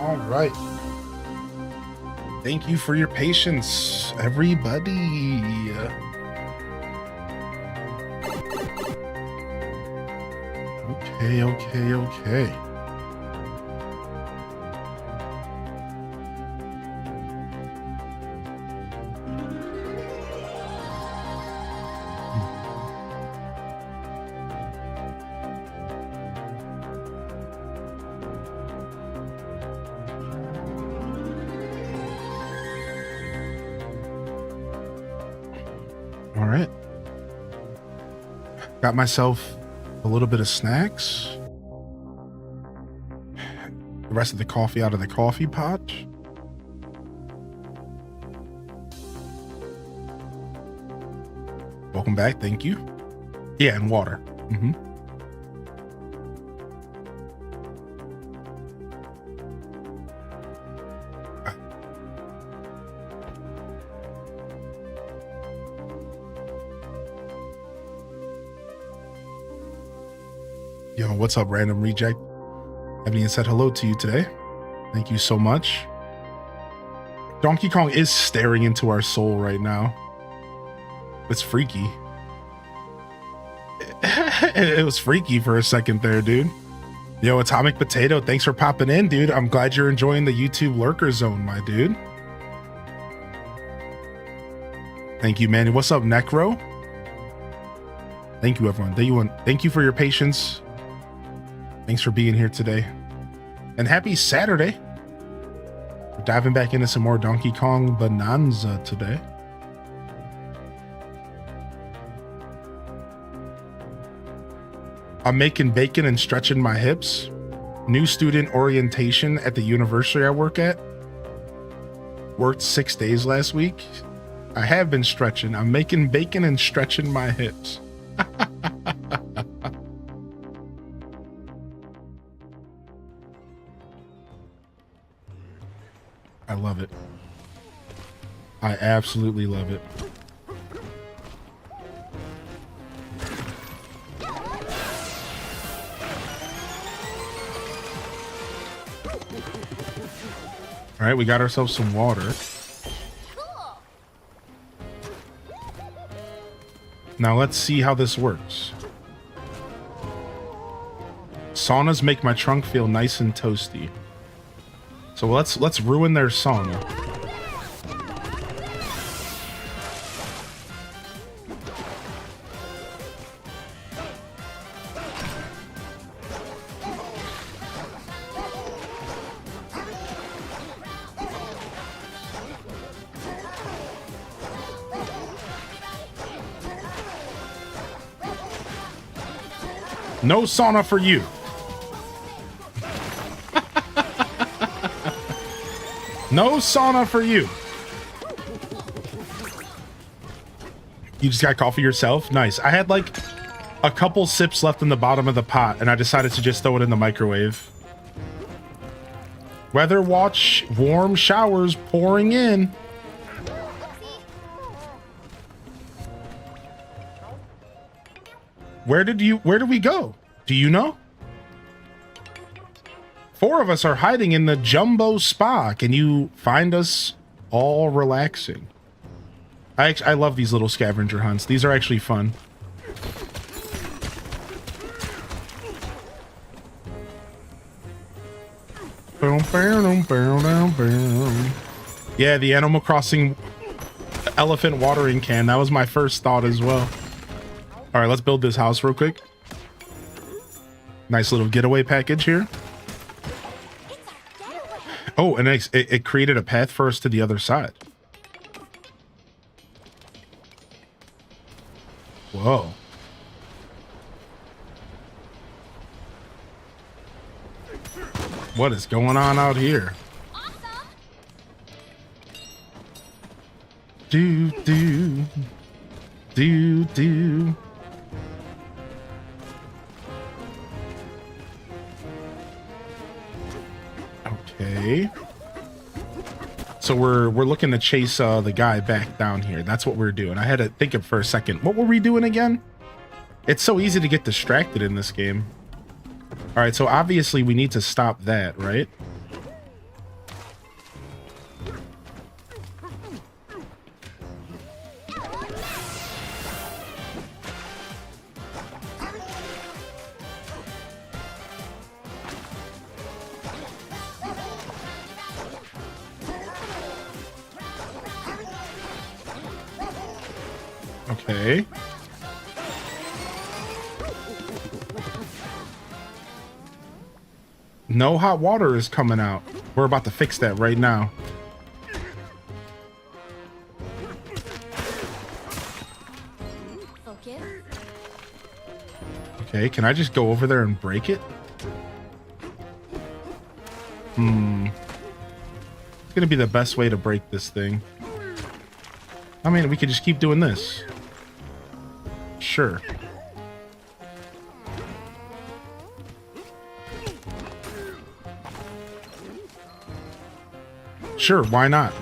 All right. Thank you for your patience, everybody. Okay. All right. Got myself a little bit of snacks. The rest of the coffee out of the coffee pot. Welcome back. Thank you. Yeah, and water. Yo, what's up, random reject? Haven't even said hello to you today. Thank you so much. Donkey Kong is staring into our soul right now. It's freaky. It was freaky for a second there, dude. Yo, Atomic Potato, thanks for popping in, dude. I'm glad you're enjoying the YouTube Lurker Zone, my dude. Thank you, man. What's up, Necro? Thank you, everyone. Thank you for your patience. Thanks for being here today. And happy Saturday. We're diving back into some more Donkey Kong Bonanza today. I'm making bacon and stretching my hips. New student orientation at the university I work at. Worked 6 days last week. I have been stretching. I'm making bacon and stretching my hips. I love it. I absolutely love it. All right, we got ourselves some water. Now let's see how this works. Saunas make my trunk feel nice and toasty. So let's ruin their sauna. No sauna for you. No sauna for you. You just got coffee yourself? Nice. I had like a couple sips left in the bottom of the pot and I decided to just throw it in the microwave. Weather watch, warm showers pouring in. Where did we go? Do you know? 4 of us are hiding in the jumbo spa. Can you find us all relaxing? I love these little scavenger hunts. These are actually fun. Yeah, the Animal Crossing elephant watering can. That was my first thought as well. All right, let's build this house real quick. Nice little getaway package here. Oh, and it created a path for us to the other side. Whoa. What is going on out here? Do. Okay. So we're looking to chase the guy back down here. That's what we're doing. I had to think of for a second. What were we doing again? It's so easy to get distracted in this game. All right, so obviously we need to stop that, right? Okay. No hot water is coming out. We're about to fix that right now. Focus. Okay, can I just go over there and break it? It's gonna be the best way to break this thing. I mean, we could just keep doing this. Sure. Sure, why not?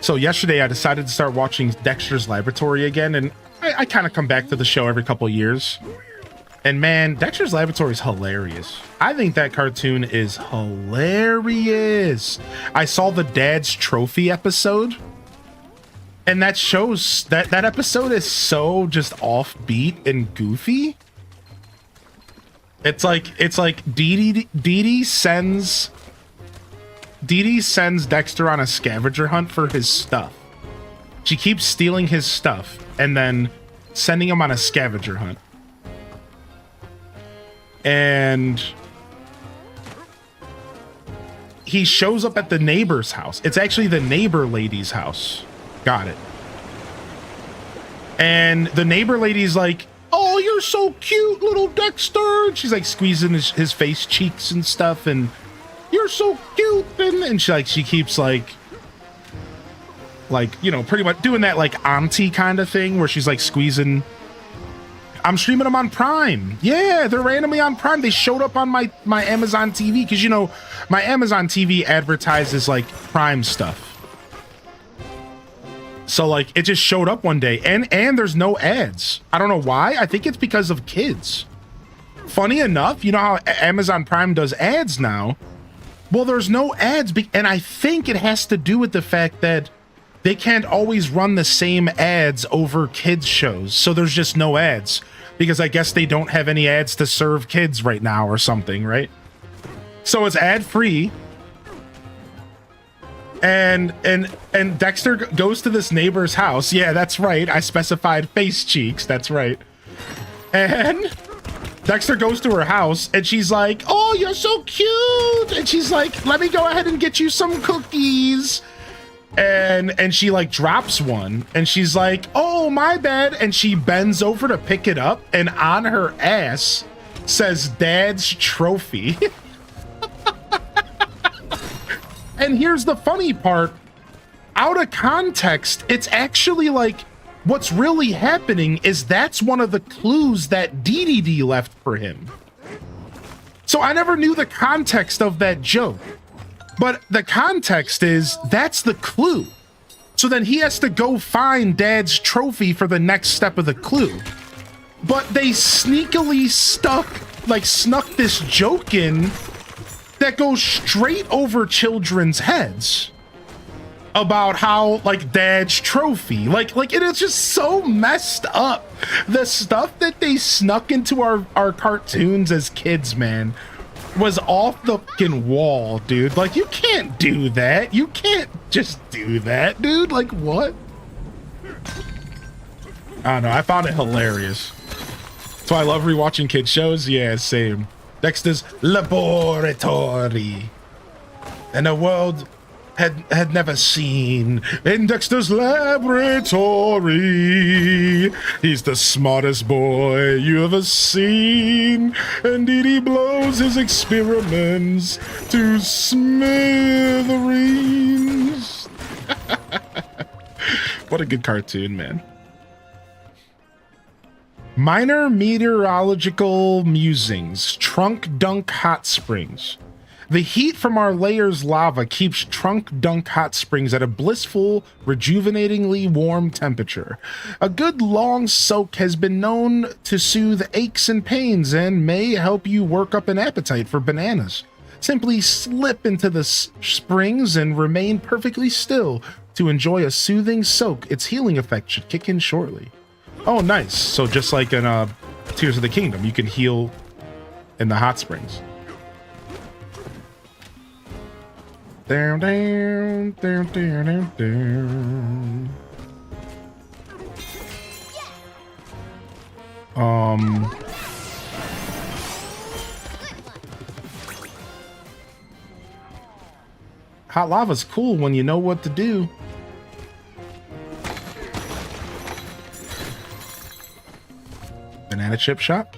So yesterday I decided to start watching Dexter's Laboratory again, and I kind of come back to the show every couple of years. And man, Dexter's Laboratory is hilarious. I think that cartoon is hilarious. I saw the Dad's Trophy episode, and that shows that episode is so just offbeat and goofy. It's like Dee Dee sends Dexter on a scavenger hunt for his stuff. She keeps stealing his stuff and then sending him on a scavenger hunt. And he shows up at the neighbor's house. It's actually the neighbor lady's house. Got it. And the neighbor lady's like, "Oh, you're so cute, little Dexter." And she's like squeezing his face cheeks and stuff, and "You're so cute," and she keeps like you know, pretty much doing that like auntie kind of thing where she's like squeezing. I'm streaming them on Prime. Yeah, they're randomly on Prime. They showed up on my Amazon TV because, you know, my Amazon TV advertises like Prime stuff. So like it just showed up one day, and there's no ads. I don't know why. I think it's because of kids. Funny enough, you know how Amazon Prime does ads now? Well, there's no ads, and I think it has to do with the fact that they can't always run the same ads over kids shows. So there's just no ads because I guess they don't have any ads to serve kids right now or something, right? So it's ad free. And Dexter goes to this neighbor's house. Yeah, that's right. I specified face cheeks. That's right. And Dexter goes to her house and she's like, "Oh, you're so cute." And she's like, "Let me go ahead and get you some cookies." And she like drops one and she's like, "Oh, my bad." And she bends over to pick it up, and on her ass says Dad's Trophy. And here's the funny part. Out of context, it's actually like what's really happening is that's one of the clues that DDD left for him. So I never knew the context of that joke. But the context is that's the clue. So then he has to go find Dad's Trophy for the next step of the clue. But they sneakily snuck this joke in that goes straight over children's heads about how like Dad's Trophy, like it is just so messed up. The stuff that they snuck into our cartoons as kids, man, was off the fucking wall, dude. Like, you can't do that. You can't just do that, dude. Like, what? I don't know. I found it hilarious. So I love rewatching kid shows. Yeah, same. Dexter's Laboratory. And a world had never seen. In Dexter's Laboratory, he's the smartest boy you ever seen. And he blows his experiments to smithereens. What a good cartoon, man. Minor meteorological musings. Trunk Dunk Hot Springs. The heat from our layer's lava keeps Trunk Dunk Hot Springs at a blissful, rejuvenatingly warm temperature. A good long soak has been known to soothe aches and pains and may help you work up an appetite for bananas. Simply slip into the springs and remain perfectly still to enjoy a soothing soak. Its healing effect should kick in shortly. Oh, nice. So just like in Tears of the Kingdom, you can heal in the hot springs. Down, down, down, down, down, down. Hot lava's cool when you know what to do. Banana chip shop.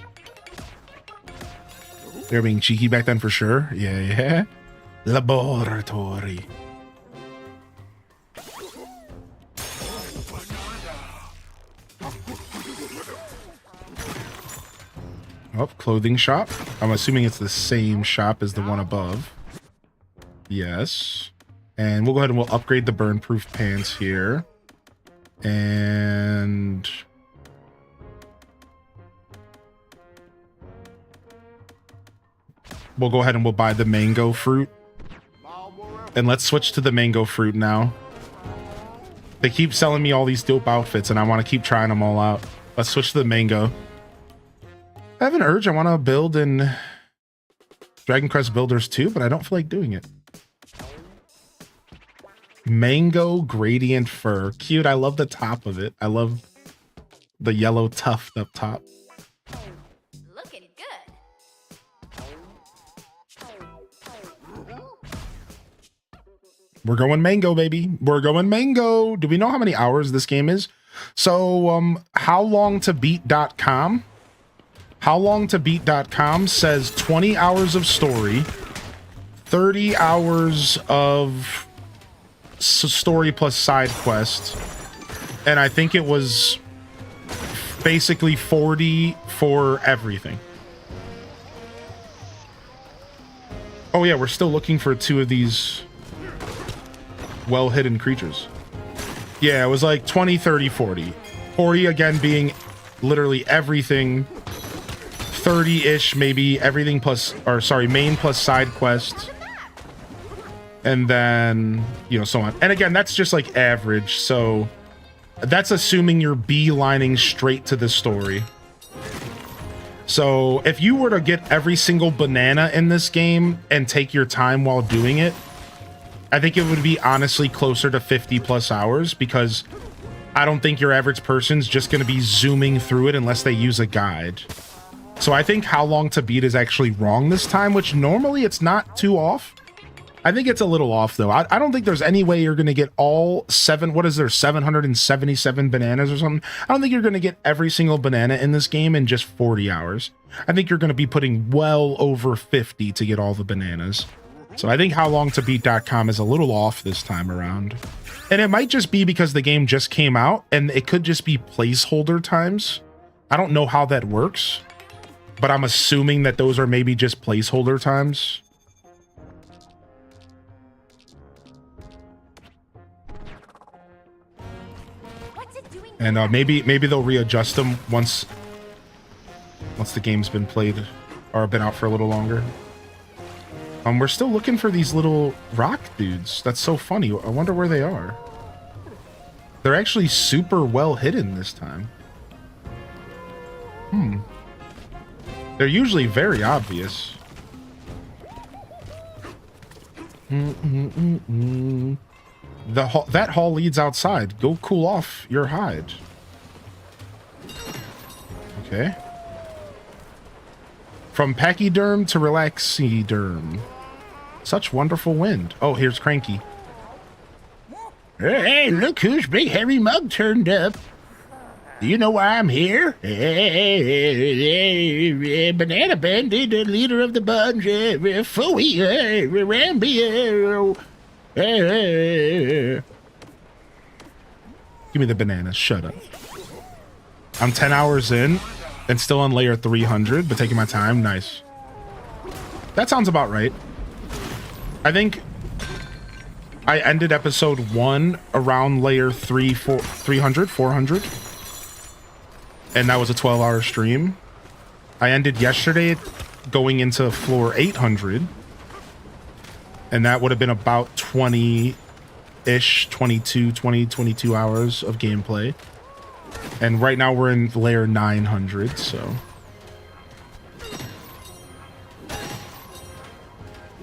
They're being cheeky back then for sure. Yeah. Laboratory. Oh, clothing shop. I'm assuming it's the same shop as the one above. Yes. And we'll go ahead and we'll upgrade the burn-proof pants here. And we'll go ahead and we'll buy the mango fruit. And let's switch to the mango fruit now. They keep selling me all these dope outfits and I want to keep trying them all out. Let's switch to the mango. I have an urge. I want to build in Dragon Crest Builders too, but I don't feel like doing it. Mango gradient fur. Cute. I love the top of it. I love the yellow tuft up top. Looking good. We're going mango, baby. We're going mango. Do we know how many hours this game is? So, howlongtobeat.com. Howlongtobeat.com says 20 hours of story, 30 hours of story plus side quest, and I think it was basically 40 for everything. Oh yeah, we're still looking for 2 of these well-hidden creatures. Yeah, it was like 20, 30, 40. 40 again being literally everything. 30-ish maybe everything plus, or sorry, main plus side quest. And then, you know, so on. And again, that's just like average. So that's assuming you're beelining straight to the story. So if you were to get every single banana in this game and take your time while doing it, I think it would be honestly closer to 50 plus hours, because I don't think your average person's just going to be zooming through it unless they use a guide. So I think How Long to Beat is actually wrong this time, which normally it's not too off. I think it's a little off though. I don't think there's any way you're going to get all 777 bananas or something. I don't think you're going to get every single banana in this game in just 40 hours. I think you're going to be putting well over 50 to get all the bananas. So I think howlongtobeat.com is a little off this time around. And it might just be because the game just came out and it could just be placeholder times. I don't know how that works, but I'm assuming that those are maybe just placeholder times. And maybe they'll readjust them once the game's been played or been out for a little longer. We're still looking for these little rock dudes. That's so funny. I wonder where they are. They're actually super well hidden this time. They're usually very obvious. That hall leads outside. Go cool off your hide. Okay. From pachyderm to relaxiderm. Such wonderful wind. Oh, here's Cranky. Hey, look whose big hairy mug turned up. Do you know why I'm here? Banana Bandit, the leader of the bunch. Fooey, Ramby. Give me the bananas. Shut up. I'm 10 hours in and still on layer 300, but taking my time. Nice. That sounds about right. I think I ended episode 1 around layer 400, and that was a 12-hour stream. I ended yesterday going into floor 800, and that would have been about 20-ish, 22 hours of gameplay. And right now we're in layer 900, so...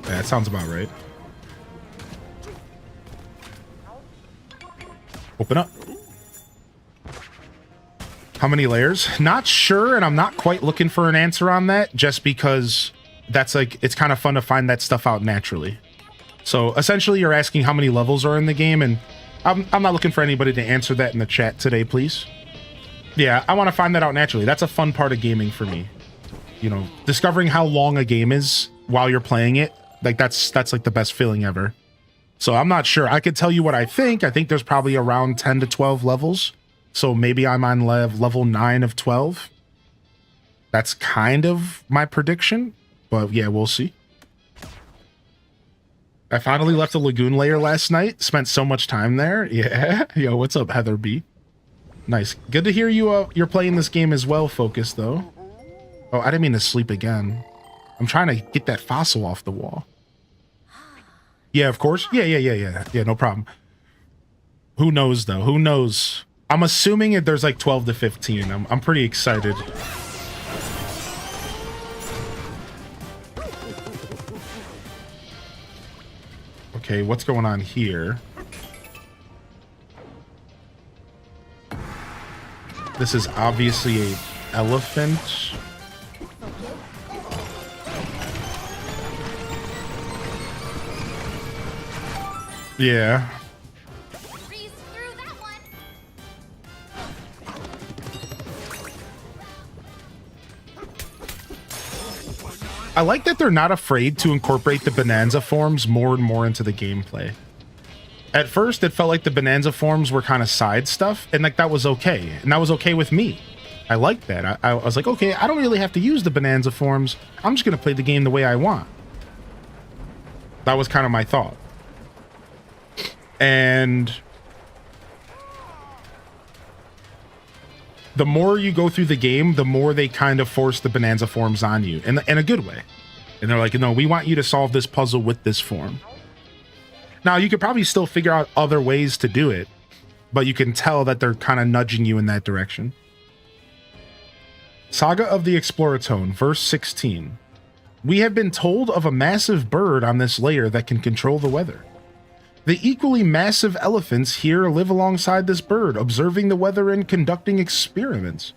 yeah, that sounds about right. Open up. How many layers? Not sure, and I'm not quite looking for an answer on that, just because that's like, it's kind of fun to find that stuff out naturally. So essentially you're asking how many levels are in the game, and I'm not looking for anybody to answer that in the chat today, please. Yeah, I want to find that out naturally. That's a fun part of gaming for me. You know, discovering how long a game is while you're playing it, like that's like the best feeling ever. So I'm not sure. I could tell you what I think. I think there's probably around 10 to 12 levels. So maybe I'm on level 9 of 12. That's kind of my prediction. But yeah, we'll see. I finally left the lagoon layer last night. Spent so much time there. Yeah. Yo, what's up, Heather B? Nice. Good to hear you. You're playing this game as well, Focus, though. Oh, I didn't mean to sleep again. I'm trying to get that fossil off the wall. Yeah, of course. Yeah, no problem. Who knows, though? Who knows? I'm assuming there's like 12 to 15. I'm pretty excited. Okay, what's going on here? This is obviously an elephant. Yeah. Breeze through that one. I like that they're not afraid to incorporate the Bonanza forms more and more into the gameplay. At first, it felt like the Bonanza forms were kind of side stuff, and like that was okay. And that was okay with me. I liked that. I was like, okay, I don't really have to use the Bonanza forms. I'm just going to play the game the way I want. That was kind of my thought. And the more you go through the game, the more they kind of force the Bonanza forms on you in a good way. And they're like, no, we want you to solve this puzzle with this form. Now, you could probably still figure out other ways to do it, but you can tell that they're kind of nudging you in that direction. Saga of the Exploratone, verse 16. We have been told of a massive bird on this layer that can control the weather. The equally massive elephants here live alongside this bird, observing the weather and conducting experiments.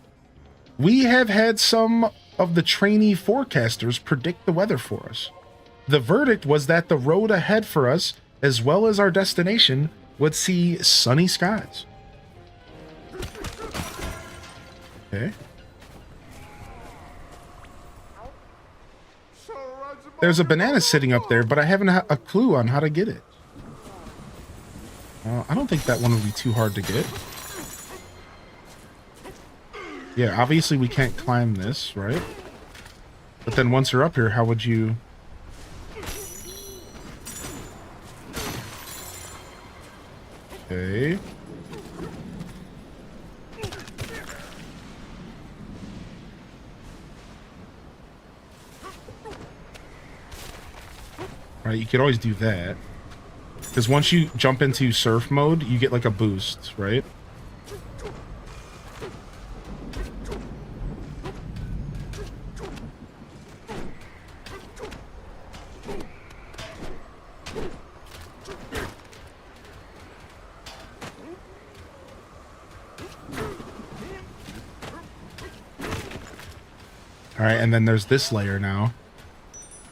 We have had some of the trainee forecasters predict the weather for us. The verdict was that the road ahead for us, as well as our destination, would see sunny skies. Okay. There's a banana sitting up there, but I haven't a clue on how to get it. I don't think that one would be too hard to get. Yeah, obviously we can't climb this, right? But then once you're up here, how would you... Okay. Right, you could always do that. Because once you jump into surf mode, you get like a boost, right? All right, and then there's this layer now.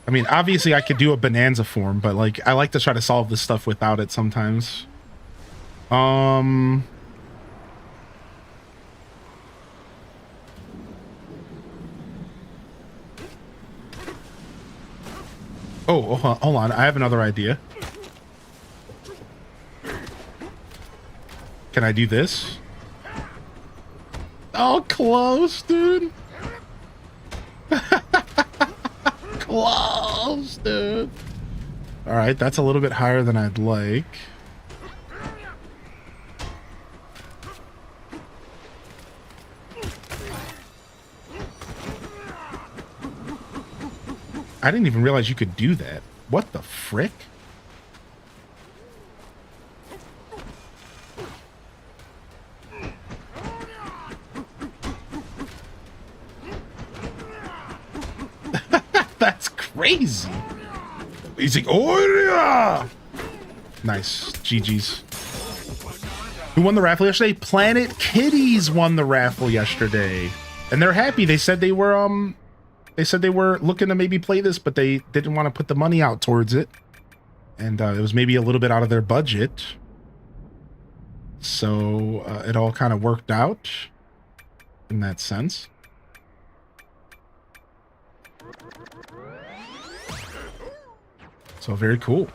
I mean, obviously I could do a Bonanza form, but like I like to try to solve this stuff without it sometimes. Oh, hold on. I have another idea. Can I do this? Oh, close, dude. Close, dude. All right, that's a little bit higher than I'd like. I didn't even realize you could do that. What the frick? That's crazy. He's like, oh yeah. Nice. GG's. Who won the raffle yesterday? Planet Kitties won the raffle yesterday. And they're happy. They said they were looking to maybe play this, but they didn't want to put the money out towards it. And it was maybe a little bit out of their budget. So it all kind of worked out in that sense. So very cool.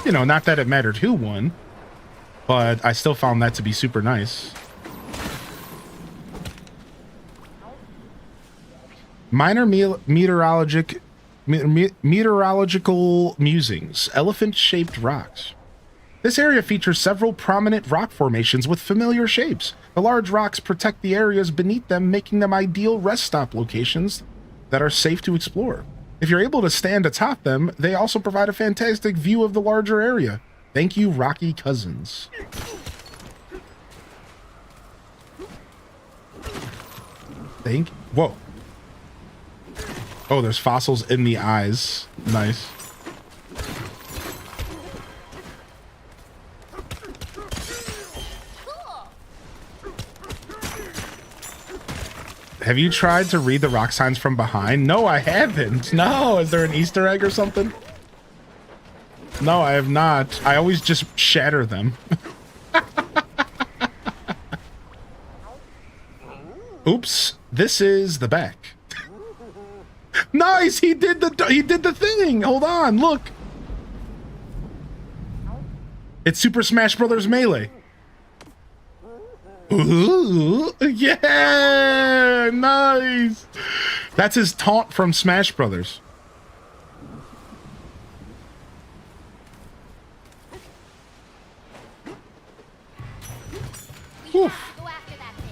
You know, not that it mattered who won, but I still found that to be super nice. Minor meteorological musings, elephant-shaped rocks. This area features several prominent rock formations with familiar shapes. The large rocks protect the areas beneath them, making them ideal rest stop locations that are safe to explore. If you're able to stand atop them, they also provide a fantastic view of the larger area. Thank you, Rocky Cousins. Whoa. Oh, there's fossils in the eyes. Nice. Have you tried to read the rock signs from behind? No, I haven't. No, is there an Easter egg or something? No, I have not. I always just shatter them. Oops, this is the back. Nice, he did the thing. Hold on, look. It's Super Smash Brothers Melee. Ooh, yeah, nice. That's his taunt from Smash Brothers. Go after that thing.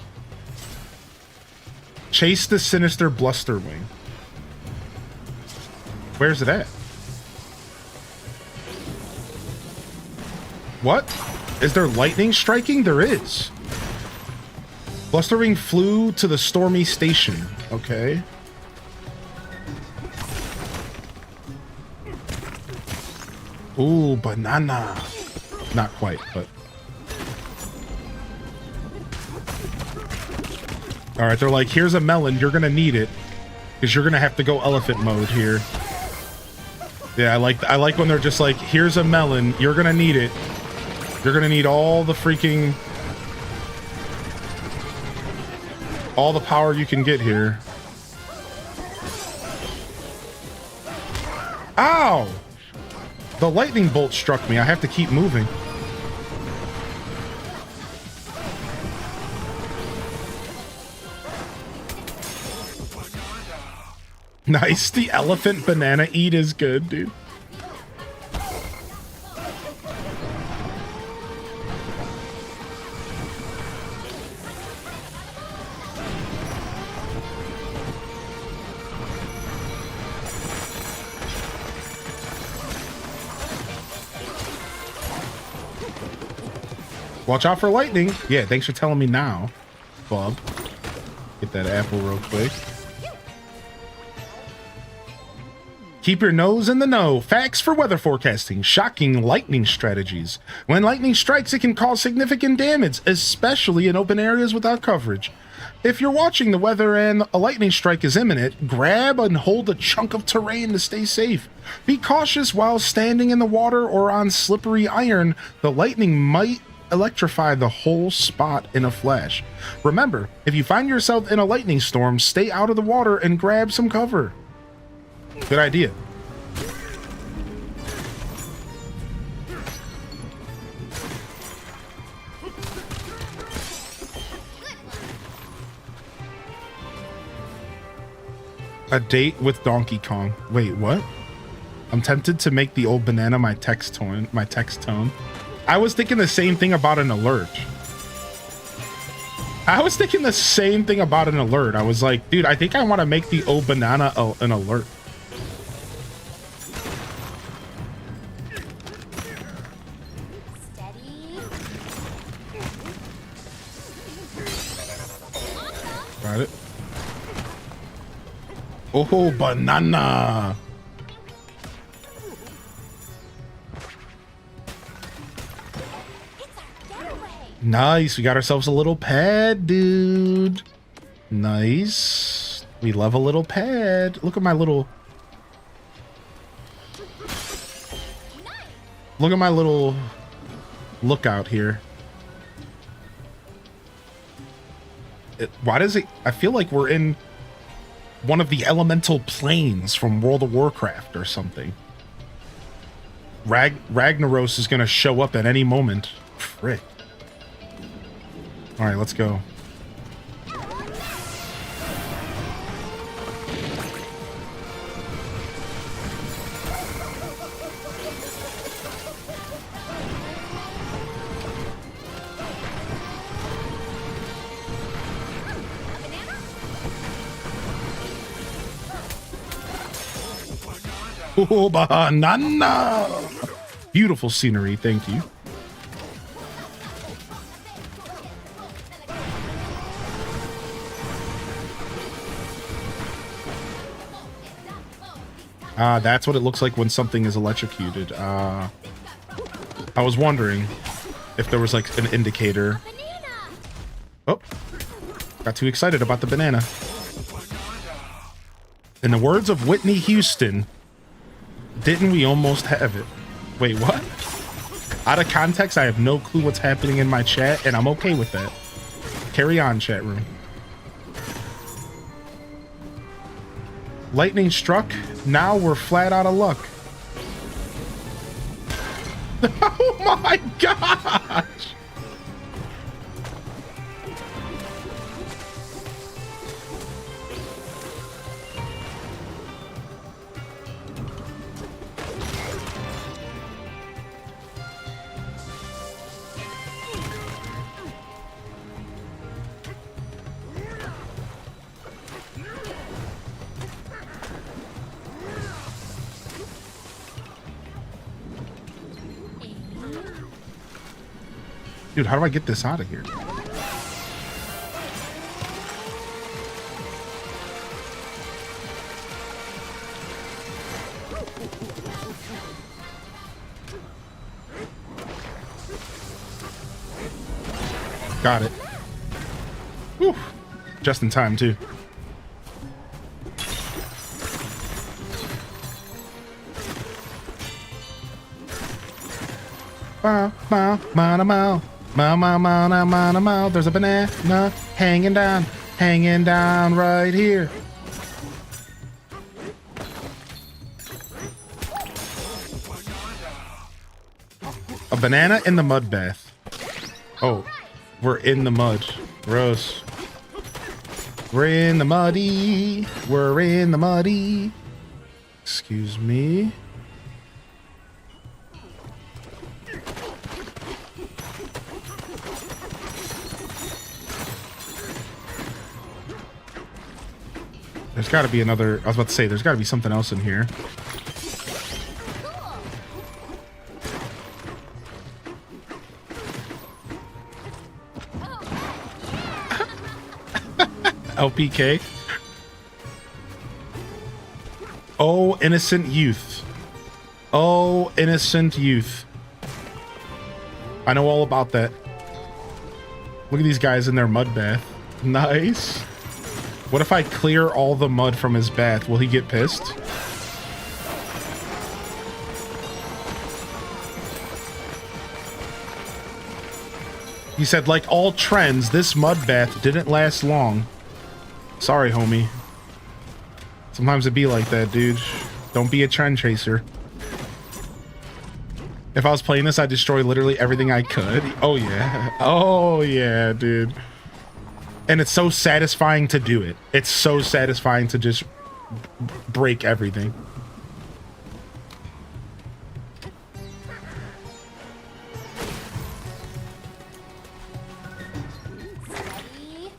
Chase the sinister Blusterwing. Where's it at? What? Is there lightning striking? There is. Blusterwing flew to the stormy station. Okay. Ooh, banana. Not quite, but... Alright, they're like, here's a melon, you're gonna need it. Because you're gonna have to go elephant mode here. Yeah, I like when they're just like, here's a melon, you're gonna need it. You're gonna need all the freaking... all the power you can get here. Ow! The lightning bolt struck me. I have to keep moving. Nice. The elephant banana eat is good, dude. Watch out for lightning. Yeah, thanks for telling me now, Bob. Get that apple real quick. Keep your nose in the know. Facts for weather forecasting. Shocking lightning strategies. When lightning strikes, it can cause significant damage, especially in open areas without coverage. If you're watching the weather and a lightning strike is imminent, grab and hold a chunk of terrain to stay safe. Be cautious while standing in the water or on slippery iron. The lightning might electrify the whole spot in a flash. Remember, if you find yourself in a lightning storm, stay out of the water and grab some cover. Good idea. A date with Donkey Kong. Wait, what? I'm tempted to make the old banana my text tone. I was thinking the same thing about an alert. I was like, dude, I think I want to make the old banana an alert. Steady. Got it. Oh, banana. It's our getaway. Nice. We got ourselves a little pad, dude. Nice. We love a little pad. Look at my little... Look at my little lookout here. Why does it... I feel like we're in one of the elemental planes from World of Warcraft or something. Ragnaros is going to show up at any moment. Frick. All right, let's go. Oh, banana! Beautiful scenery, thank you. That's what it looks like when something is electrocuted. I was wondering if there was like an indicator. Oh, got too excited about the banana. In the words of Whitney Houston, didn't we almost have it? Wait, what? Out of context, I have no clue what's happening in my chat, and I'm okay with that. Carry on, chat room. Lightning struck. Now we're flat out of luck. Oh my gosh! Dude, how do I get this out of here? Got it. Whew. Just in time, too. Bow, bow, bow, bow. Mow. There's a banana hanging down right here. A banana in the mud bath. Oh, we're in the mud. Gross. We're in the muddy. Excuse me. There's got to be another... I was about to say, there's got to be something else in here. LPK. Oh, innocent youth. Oh, innocent youth. I know all about that. Look at these guys in their mud bath. Nice. What if I clear all the mud from his bath? Will he get pissed? He said, like all trends, this mud bath didn't last long. Sorry, homie. Sometimes it be like that, dude. Don't be a trend chaser. If I was playing this, I'd destroy literally everything I could. Oh, yeah. Oh, yeah, dude. And it's so satisfying to do it. It's so satisfying to just break everything. Steady.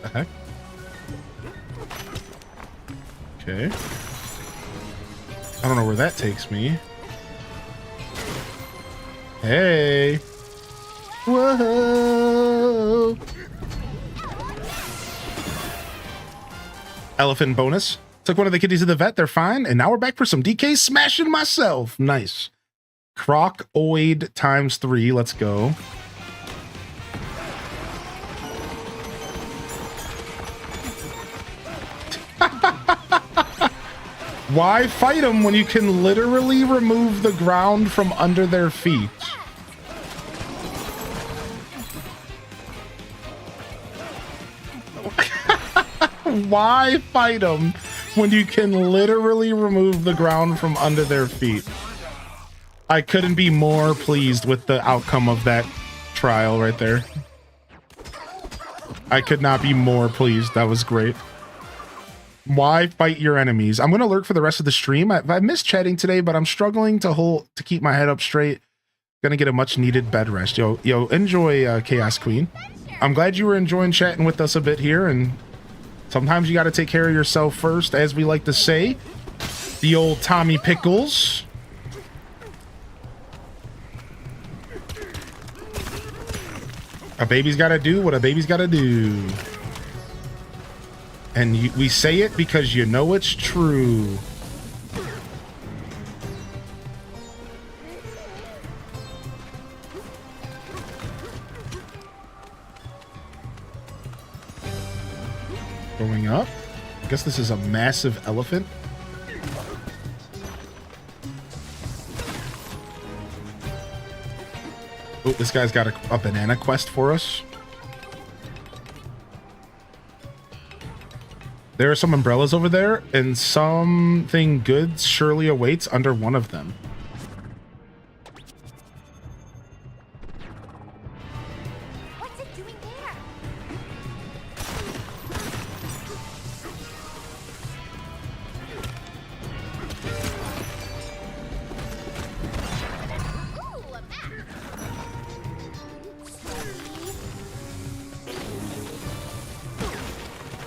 The heck? Okay. I don't know where that takes me. Hey. Whoa. Elephant bonus. Took one of the kitties to the vet. They're fine. And now we're back for some DK smashing myself. Nice. Crocoid times 3. Let's go. Why fight them when you can literally remove the ground from under their feet? Why fight them when you can literally remove the ground from under their feet? I couldn't be more pleased with the outcome of that trial right there. I could not be more pleased. That was great. Why fight your enemies? I'm going to lurk for the rest of the stream. I missed chatting today, but I'm struggling to keep my head up straight. Gonna get a much needed bed rest. Yo, enjoy Chaos Queen. I'm glad you were enjoying chatting with us a bit here, and sometimes you got to take care of yourself first, as we like to say. The old Tommy Pickles. A baby's got to do what a baby's got to do. And we say it because you know it's true. Going up. I guess this is a massive elephant. Oh, this guy's got a banana quest for us. There are some umbrellas over there, and something good surely awaits under one of them. What's it doing there? Ooh, a map. Steady.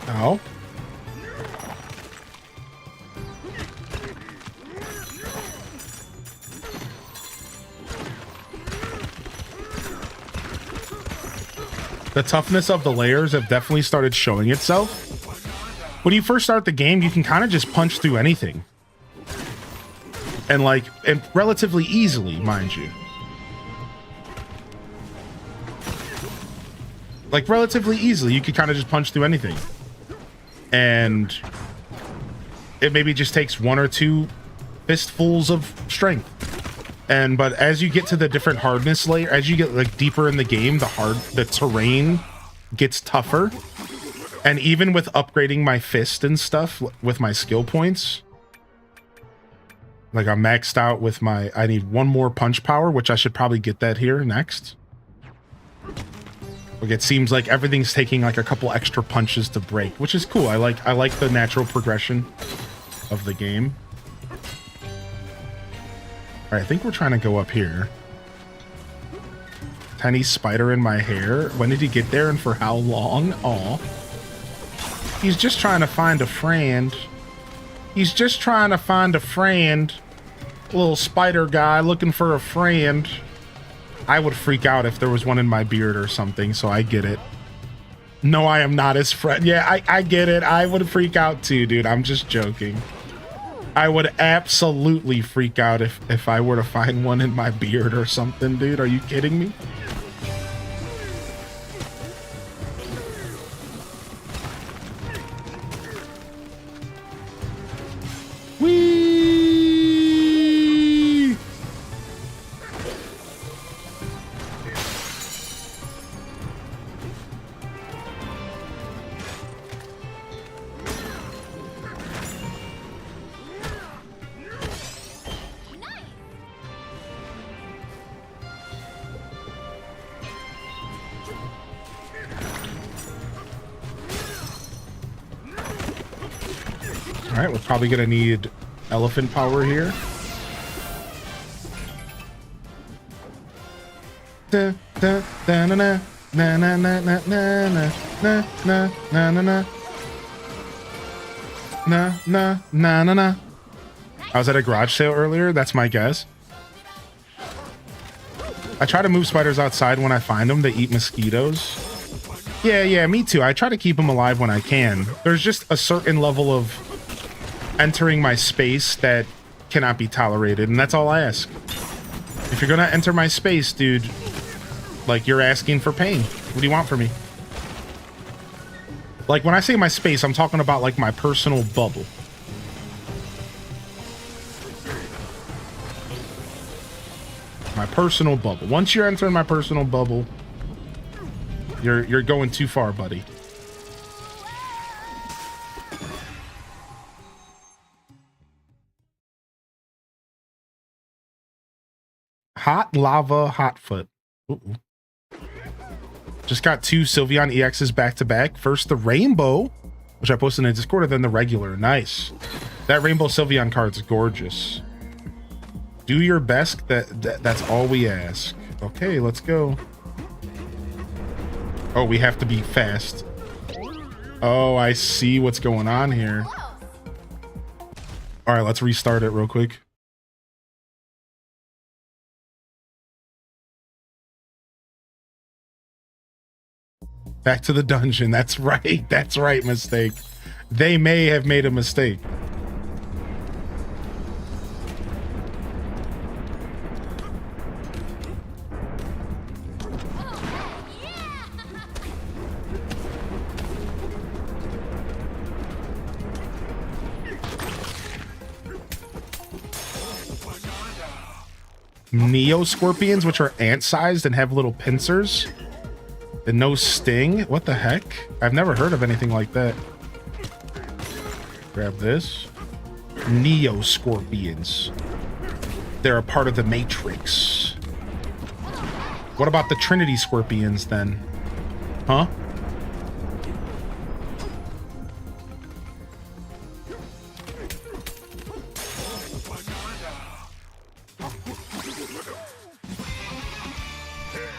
Ow. The toughness of the layers have definitely started showing itself. When you first start the game, you can kind of just punch through anything. And relatively easily, mind you. Like, relatively easily, you could kind of just punch through anything. And it maybe just takes one or two fistfuls of strength. But as you get to the different hardness layer, as you get deeper in the game, the terrain gets tougher. And even with upgrading my fist and stuff with my skill points, I'm maxed out with I need one more punch power, which I should probably get that here next. It seems like everything's taking a couple extra punches to break, which is cool. I like the natural progression of the game. All right, I think we're trying to go up here. Tiny spider in my hair. When did he get there and for how long? Aw. He's just trying to find a friend. He's just trying to find a friend. Little spider guy looking for a friend. I would freak out if there was one in my beard or something, so I get it. No, I am not his friend. Yeah, I get it. I would freak out too, dude. I'm just joking. I would absolutely freak out if I were to find one in my beard or something, dude. Are you kidding me? Whee! All right, we're probably gonna need elephant power here. Da, da, da, na, na, na, na, na, na, na, na, na, na, na, na. Na, na, na, na, na. I was at a garage sale earlier, that's my guess. I try to move spiders outside when I find them. They eat mosquitoes. Yeah, me too. I try to keep them alive when I can. There's just a certain level of entering my space that cannot be tolerated, and that's all I ask. If you're gonna enter my space, dude, like, you're asking for pain. What do you want from me? Like, when I say my space, I'm talking about, like, my personal bubble. My personal bubble. Once you're entering my personal bubble, you're going too far, buddy. Hot lava hot foot. Ooh. Just got 2 Sylveon EXs back to back. First the rainbow, which I posted in Discord, and then the regular. Nice. That rainbow Sylveon card's gorgeous. Do your best. That's all we ask. Okay, let's go. Oh, we have to be fast. Oh, I see what's going on here. All right, let's restart it real quick. Back to the dungeon. That's right. That's right, mistake. They may have made a mistake. Neo scorpions, which are ant-sized and have little pincers. And no sting? What the heck? I've never heard of anything like that. Grab this. Neo scorpions. They're a part of the Matrix. What about the Trinity scorpions then? Huh?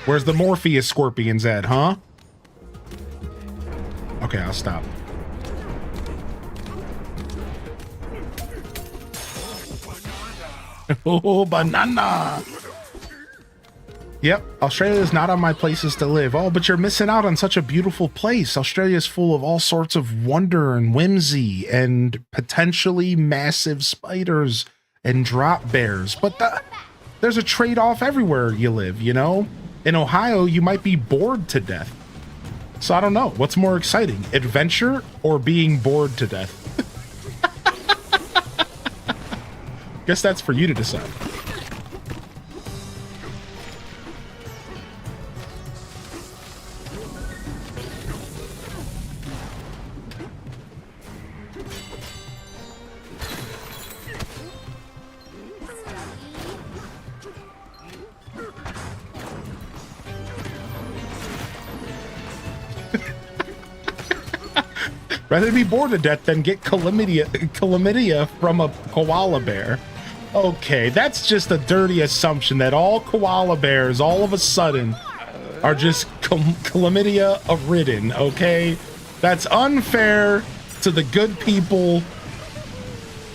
Where's the Morpheus scorpions at, huh? Okay, I'll stop. Oh, banana! Yep, Australia is not on my places to live. Oh, but you're missing out on such a beautiful place. Australia is full of all sorts of wonder and whimsy and potentially massive spiders and drop bears. But there's a trade-off everywhere you live, you know? In Ohio, you might be bored to death. So I don't know. What's more exciting, adventure or being bored to death? Guess that's for you to decide. Rather be bored to death than get chlamydia from a koala bear. Okay, that's just a dirty assumption that all koala bears all of a sudden are just chlamydia ridden, okay? That's unfair to the good people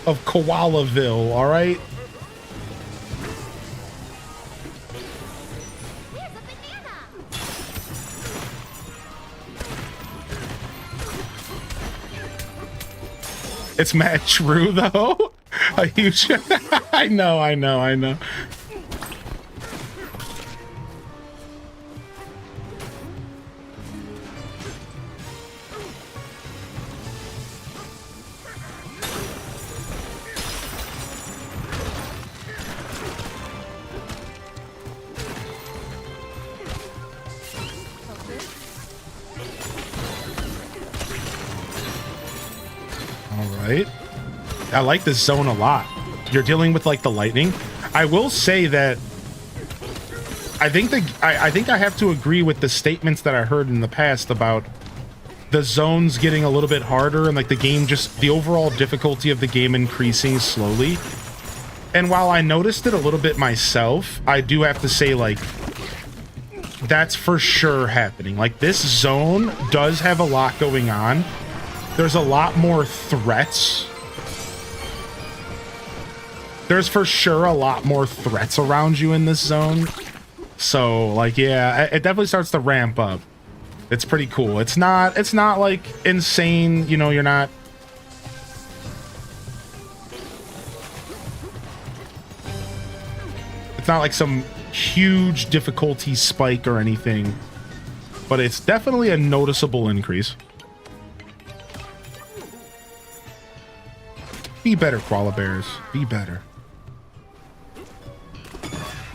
of Koalaville, all right? It's mad true, though. A huge... I know. I like this zone a lot. You're dealing with like the lightning. I will say that I think I have to agree with the statements that I heard in the past about the zones getting a little bit harder and like the game just the overall difficulty of the game increasing slowly. And while I noticed it a little bit myself, I do have to say, like, that's for sure happening. Like, this zone does have a lot going on. There's a lot more threats. There's for sure a lot more threats around you in this zone. So, like, yeah, it definitely starts to ramp up. It's pretty cool. It's not like insane, you know, you're not. It's not like some huge difficulty spike or anything, but it's definitely a noticeable increase. Be better, koala bears. Be better.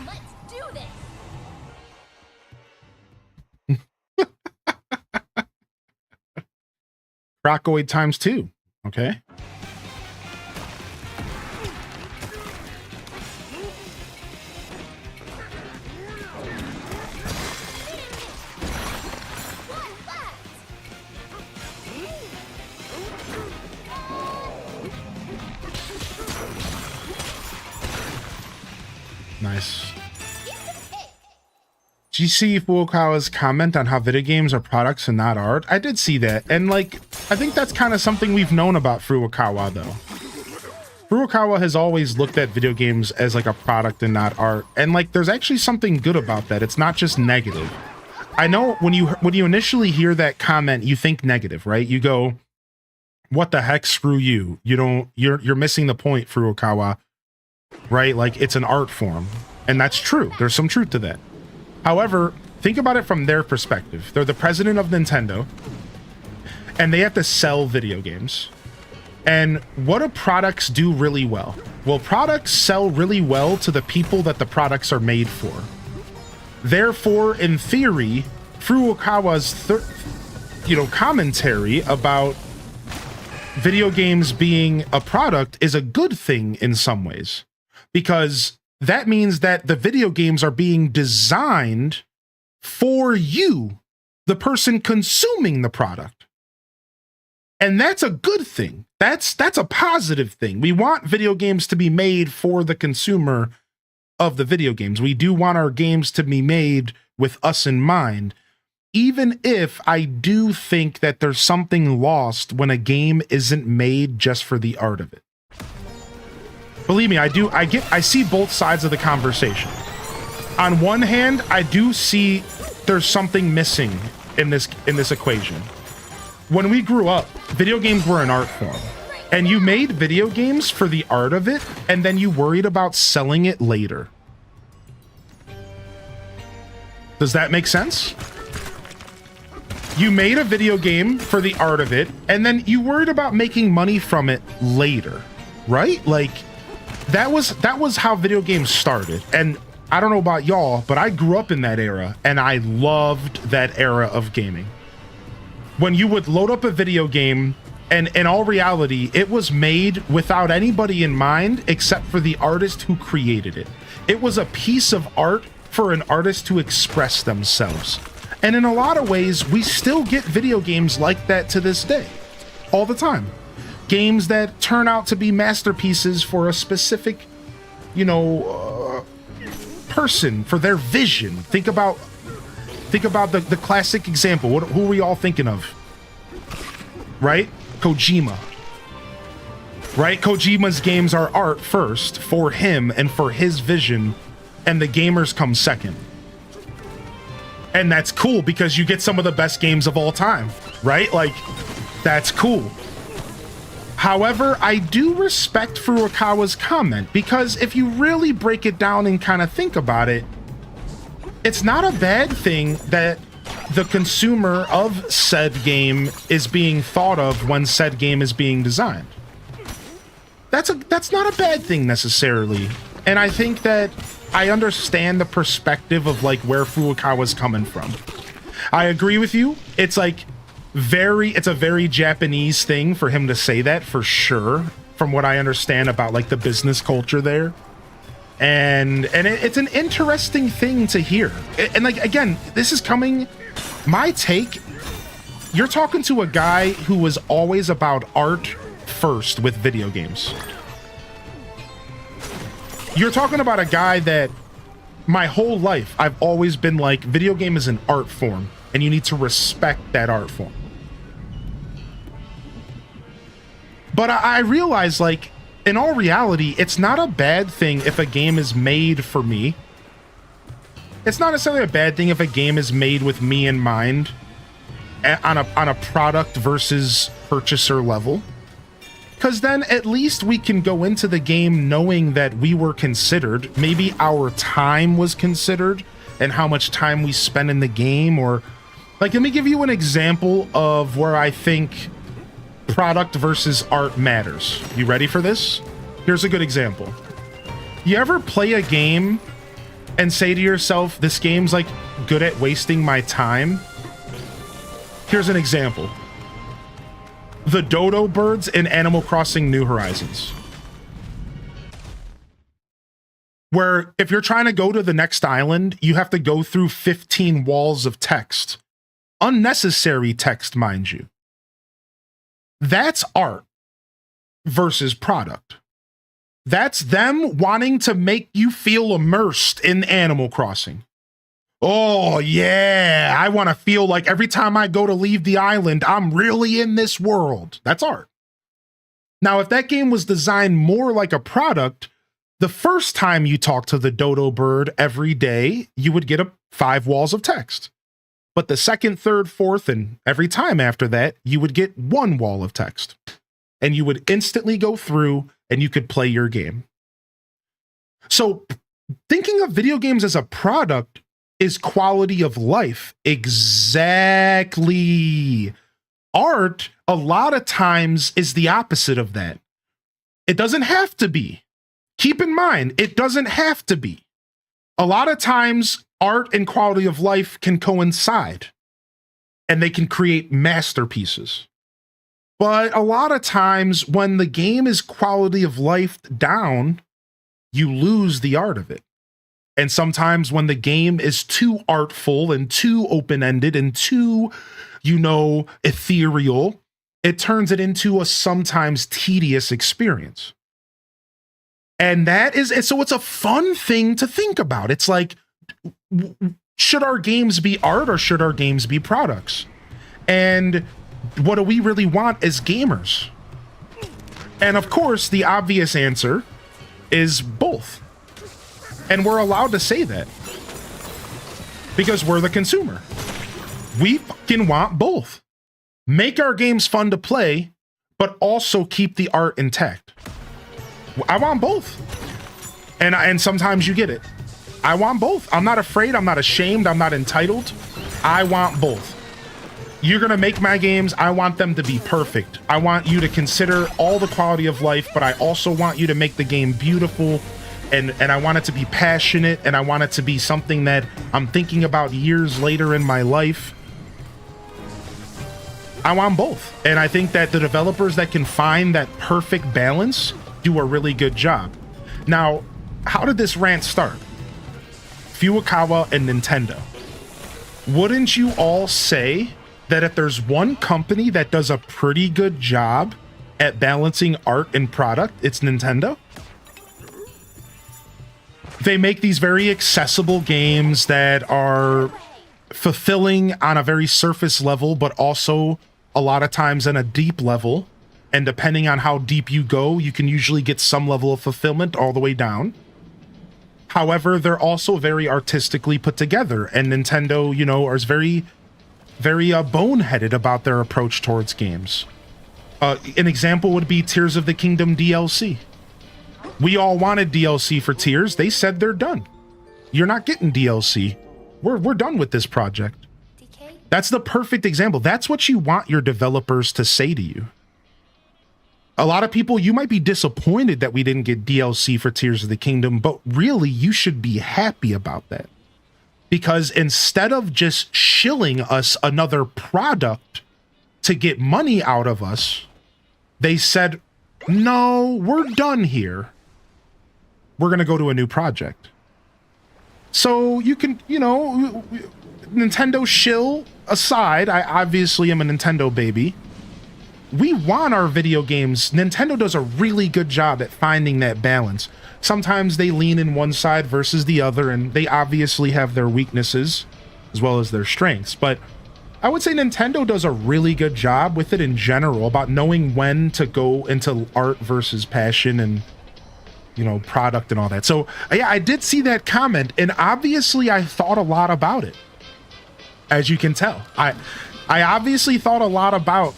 Let's do this. Rockoid times 2. Okay. Nice. Did you see Furukawa's comment on how video games are products and not art? I did see that, and like, I think that's kind of something we've known about Furukawa, though. Furukawa has always looked at video games as like a product and not art, and like, there's actually something good about that. It's not just negative. I know when you initially hear that comment, you think negative, right? You go, "What the heck? Screw you! You're missing the point, Furukawa." Right? Like, it's an art form, and that's true. There's some truth to that. However, think about it from their perspective. They're the president of Nintendo, and they have to sell video games. And what do products do really well? Well, products sell really well to the people that the products are made for. Therefore, in theory, Furukawa's commentary about video games being a product is a good thing in some ways. Because that means that the video games are being designed for you, the person consuming the product. And that's a good thing. That's a positive thing. We want video games to be made for the consumer of the video games. We do want our games to be made with us in mind, even if I do think that there's something lost when a game isn't made just for the art of it. Believe me, I see both sides of the conversation. On one hand, I do see there's something missing in this equation. When we grew up, video games were an art form, and you made video games for the art of it, and then you worried about selling it later. Does that make sense? You made a video game for the art of it, and then you worried about making money from it later, right? Like, that was how video games started. And I don't know about y'all, but I grew up in that era, and I loved that era of gaming. When you would load up a video game, and in all reality, it was made without anybody in mind except for the artist who created it. It was a piece of art for an artist to express themselves. And in a lot of ways, we still get video games like that to this day, all the time. Games that turn out to be masterpieces for a specific, person, for their vision. Think about the classic example. Who are we all thinking of? Right? Kojima. Right? Kojima's games are art first for him and for his vision, and the gamers come second. And that's cool because you get some of the best games of all time, right? Like, that's cool. However, I do respect Furukawa's comment, because if you really break it down and kind of think about it, it's not a bad thing that the consumer of said game is being thought of when said game is being designed. That's not a bad thing necessarily. And I think that I understand the perspective of like where Furukawa's coming from. I agree with you. It's like it's a very Japanese thing for him to say that, for sure, from what I understand about like the business culture there. And it's an interesting thing to hear. And like, again, this is coming, my take, you're talking to a guy who was always about art first with video games. You're talking about a guy that my whole life I've always been like, video game is an art form and you need to respect that art form. But I realize, like, in all reality, it's not a bad thing if a game is made for me. It's not necessarily a bad thing if a game is made with me in mind on a product versus purchaser level. Because then at least we can go into the game knowing that we were considered. Maybe our time was considered and how much time we spend in the game. Or, like, let me give you an example of where I think product versus art matters. You ready for this? Here's a good example. You ever play a game and say to yourself, this game's like good at wasting my time? Here's an example. The dodo birds in Animal Crossing New Horizons. Where if you're trying to go to the next island, you have to go through 15 walls of text. Unnecessary text, mind you. That's art versus product. That's them wanting to make you feel immersed in Animal Crossing. Oh, yeah, I want to feel like every time I go to leave the island, I'm really in this world. That's art. Now, if that game was designed more like a product, the first time you talk to the dodo bird every day, you would get 5 walls of text. But the second, third, fourth, and every time after that, you would get 1 wall of text. And you would instantly go through and you could play your game. So thinking of video games as a product is quality of life. Exactly. Art, a lot of times, is the opposite of that. It doesn't have to be. Keep in mind, it doesn't have to be. A lot of times, art and quality of life can coincide, and they can create masterpieces. But a lot of times, when the game is quality of life down, you lose the art of it. And sometimes when the game is too artful and too open-ended and too, ethereal, it turns it into a sometimes tedious experience. And so it's a fun thing to think about. It's like, should our games be art or should our games be products? And what do we really want as gamers? And of course, the obvious answer is both. And we're allowed to say that because we're the consumer. We fucking want both. Make our games fun to play, but also keep the art intact. I want both. And sometimes you get it. I want both. I'm not afraid. I'm not ashamed. I'm not entitled. I want both. You're going to make my games. I want them to be perfect. I want you to consider all the quality of life, but I also want you to make the game beautiful. And I want it to be passionate, and I want it to be something that I'm thinking about years later in my life. I want both. And I think that the developers that can find that perfect balance do a really good job. Now, how did this rant start? Furukawa and Nintendo. Wouldn't you all say that if there's one company that does a pretty good job at balancing art and product, it's Nintendo? They make these very accessible games that are fulfilling on a very surface level, but also a lot of times on a deep level. And depending on how deep you go, you can usually get some level of fulfillment all the way down. However, they're also very artistically put together. And Nintendo, is very, very boneheaded about their approach towards games. An example would be Tears of the Kingdom DLC. We all wanted DLC for Tears. They said they're done. You're not getting DLC. We're done with this project. That's the perfect example. That's what you want your developers to say to you. A lot of people, you might be disappointed that we didn't get DLC for Tears of the Kingdom, but really you should be happy about that. Because instead of just shilling us another product to get money out of us, they said, no, we're done here. We're going to go to a new project. So you can, Nintendo shill aside, I obviously am a Nintendo baby. We want our video games. Nintendo does a really good job at finding that balance. Sometimes they lean in one side versus the other, and they obviously have their weaknesses as well as their strengths. But I would say Nintendo does a really good job with it in general about knowing when to go into art versus passion and, you know, product and all that. So yeah, I did see that comment, and obviously I thought a lot about it. As you can tell, I obviously thought a lot about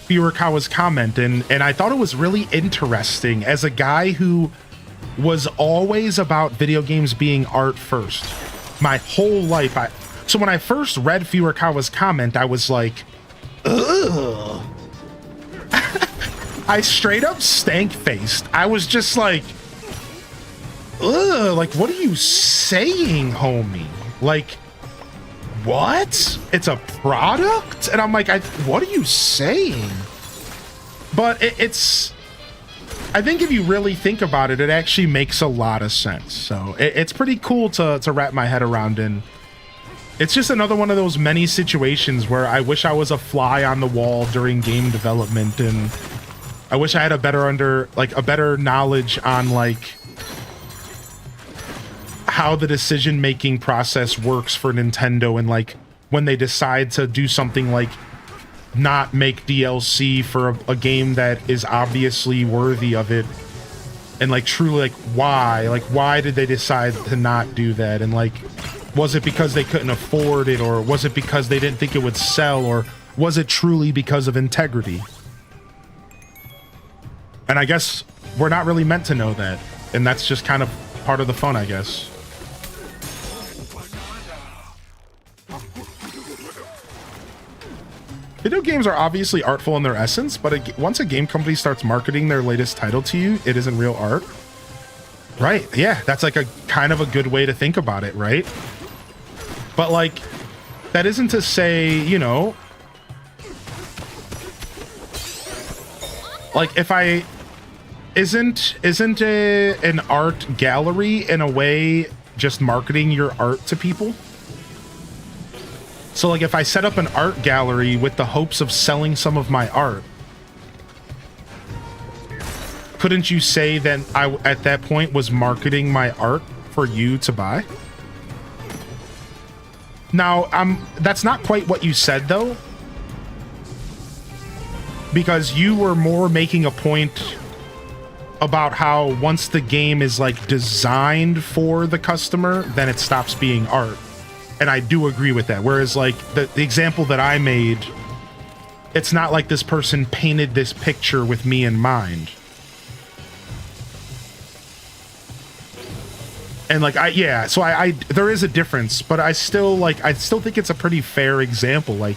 Furukawa's comment, and I thought it was really interesting as a guy who was always about video games being art first my whole life. So when I first read Furukawa's comment, I was like, ugh. I straight up stank faced. I was just like, ugh, like, what are you saying, homie? Like, what? It's a product? And I'm like, what are you saying? But it's, I think if you really think about it, it actually makes a lot of sense. So it's pretty cool to wrap my head around. And it's just another one of those many situations where I wish I was a fly on the wall during game development, and I wish I had a better knowledge on like how the decision-making process works for Nintendo, and like when they decide to do something like not make DLC for a game that is obviously worthy of it, and like truly like why did they decide to not do that? And like, was it because they couldn't afford it, or was it because they didn't think it would sell, or was it truly because of integrity? And I guess we're not really meant to know that, and that's just kind of part of the fun, I guess. Video games are obviously artful in their essence, but once a game company starts marketing their latest title to you, it isn't real art. Right, yeah, that's like a kind of a good way to think about it, right? But like, that isn't to say, you know, like if I isn't an art gallery in a way just marketing your art to people? So like if I set up an art gallery with the hopes of selling some of my art, couldn't you say that I at that point was marketing my art for you to buy? Now, that's not quite what you said though, because you were more making a point about how once the game is like designed for the customer, then it stops being art. And I do agree with that. Whereas like the example that I made, it's not like this person painted this picture with me in mind. And like, so there is a difference, but I still think it's a pretty fair example. Like,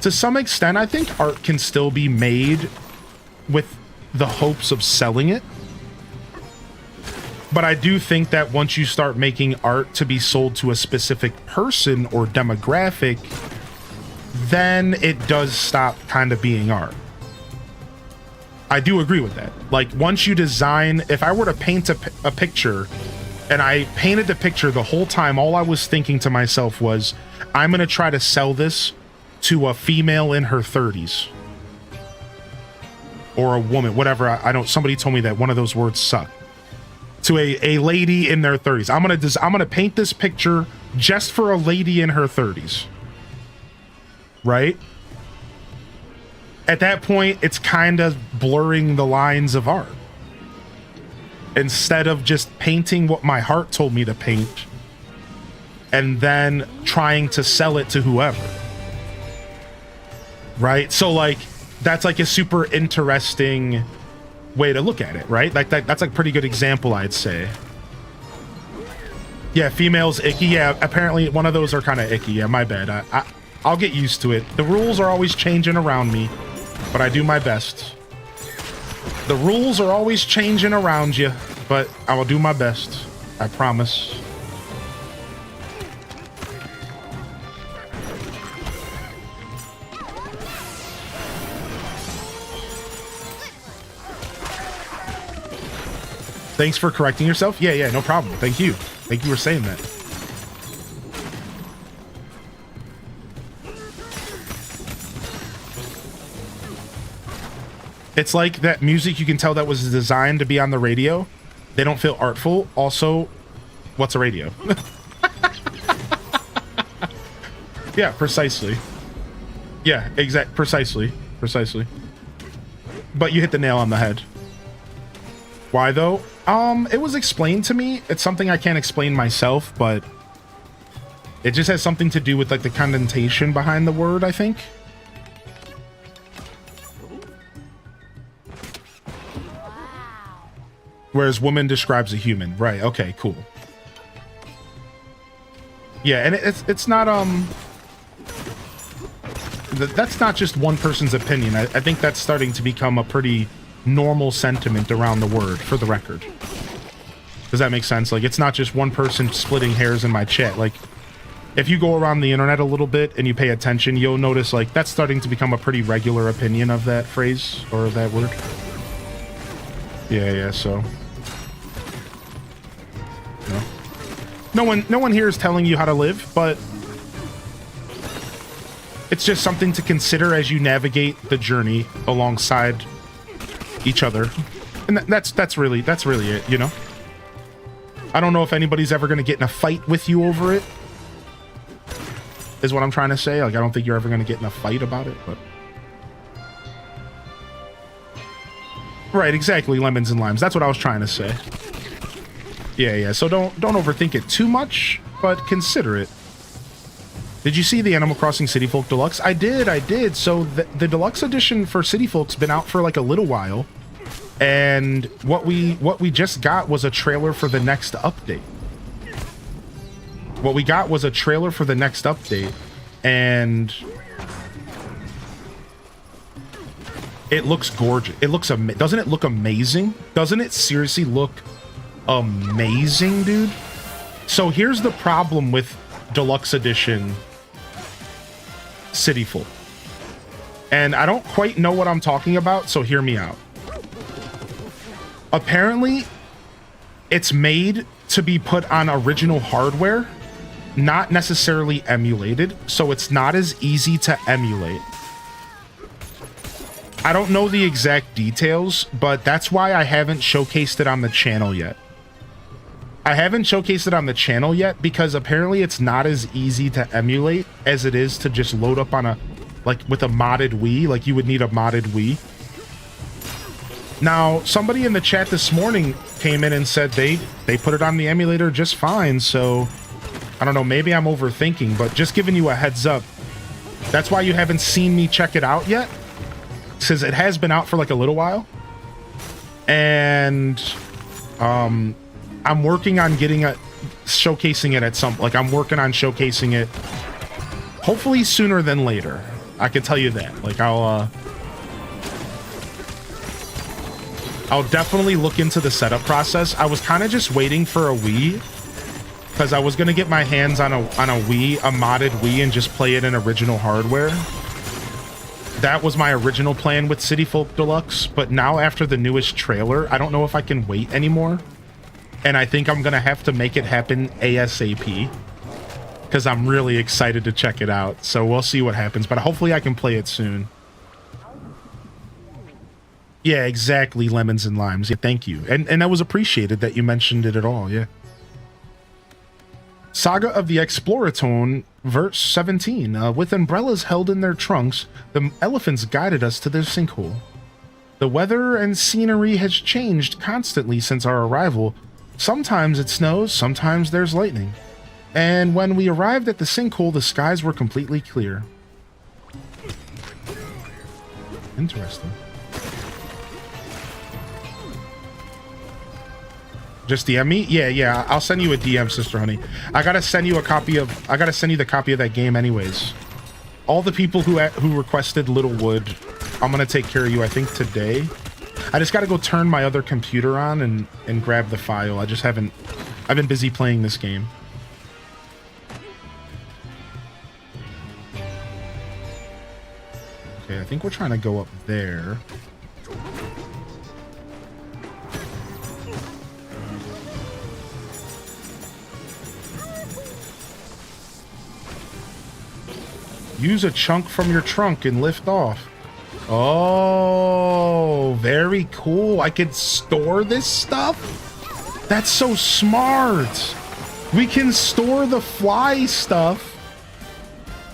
to some extent, I think art can still be made with the hopes of selling it. But I do think that once you start making art to be sold to a specific person or demographic, then it does stop kind of being art. I do agree with that. Like, once you design, if I were to paint a picture, and I painted the picture the whole time, all I was thinking to myself was, I'm going to try to sell this to a female in her 30s. Or a woman, whatever. I don't, somebody told me that one of those words suck. To a lady in their 30s. I'm gonna paint this picture just for a lady in her 30s. Right? At that point, it's kind of blurring the lines of art. Instead of just painting what my heart told me to paint and then trying to sell it to whoever. Right? So like, that's like a super interesting way to look at it, right? Like that's like a pretty good example, I'd say. Yeah, females icky. Yeah, apparently one of those are kind of icky. Yeah, my bad. I'll get used to it. The rules are always changing around me, but I do my best. The rules are always changing around you, but I will do my best. I promise. Thanks for correcting yourself. Yeah, no problem. Thank you. Thank you for saying that. It's like that music you can tell that was designed to be on the radio. They don't feel artful. Also, what's a radio? Yeah, precisely. Yeah, precisely. But you hit the nail on the head. Why though? It was explained to me. It's something I can't explain myself, but it just has something to do with like the connotation behind the word, I think. Whereas woman describes a human. Right, okay, cool. Yeah, and it's not, that's not just one person's opinion. I think that's starting to become a pretty normal sentiment around the word, for the record. Does that make sense? Like, it's not just one person splitting hairs in my chat. Like, if you go around the internet a little bit and you pay attention, you'll notice, like, that's starting to become a pretty regular opinion of that phrase, or that word. Yeah, so... No one here is telling you how to live, but it's just something to consider as you navigate the journey alongside each other. And that's really it, you know? I don't know if anybody's ever going to get in a fight with you over it, is what I'm trying to say. Like, I don't think you're ever going to get in a fight about it, but... Right, exactly, lemons and limes. That's what I was trying to say. Yeah, so don't overthink it too much, but consider it. Did you see the Animal Crossing City Folk Deluxe? I did. So the Deluxe Edition for City Folk's been out for like a little while. And what we just got was a trailer for the next update. And it looks gorgeous. Doesn't it look amazing? Doesn't it seriously look amazing, dude? So here's the problem with Deluxe Edition City Folk. And I don't quite know what I'm talking about, so hear me out. Apparently, it's made to be put on original hardware, not necessarily emulated, so it's not as easy to emulate. I don't know the exact details, but that's why I haven't showcased it on the channel yet. Because apparently it's not as easy to emulate as it is to just load up on a, like, with a modded Wii. Like, you would need a modded Wii. Now, somebody in the chat this morning came in and said they put it on the emulator just fine, so I don't know, maybe I'm overthinking, but just giving you a heads up. That's why you haven't seen me check it out yet, since it has been out for like a little while. And I'm working on showcasing it at some, like, I'm working on showcasing it hopefully sooner than later. I can tell you that. Like, I'll definitely look into the setup process. I was kind of just waiting for a Wii, because I was going to get my hands on a Wii, a modded Wii, and just play it in original hardware. That was my original plan with City Folk Deluxe, but now after the newest trailer, I don't know if I can wait anymore. And I think I'm going to have to make it happen ASAP, because I'm really excited to check it out. So we'll see what happens, but hopefully I can play it soon. Yeah, exactly, lemons and limes. Yeah, thank you. And that was appreciated that you mentioned it at all, yeah. Saga of the Exploratone, verse 17. With umbrellas held in their trunks, the elephants guided us to their sinkhole. The weather and scenery has changed constantly since our arrival. Sometimes it snows, sometimes there's lightning. And when we arrived at the sinkhole, the skies were completely clear. Interesting. Just DM me? Yeah, I'll send you a DM, Sister Honey. I gotta send you the copy of that game anyways. All the people who requested Littlewood, I'm gonna take care of you, I think, today. I just gotta go turn my other computer on and grab the file. I've been busy playing this game. Okay, I think we're trying to go up there. Use a chunk from your trunk and lift off. Oh, very cool. I could store this stuff? That's so smart. We can store the fly stuff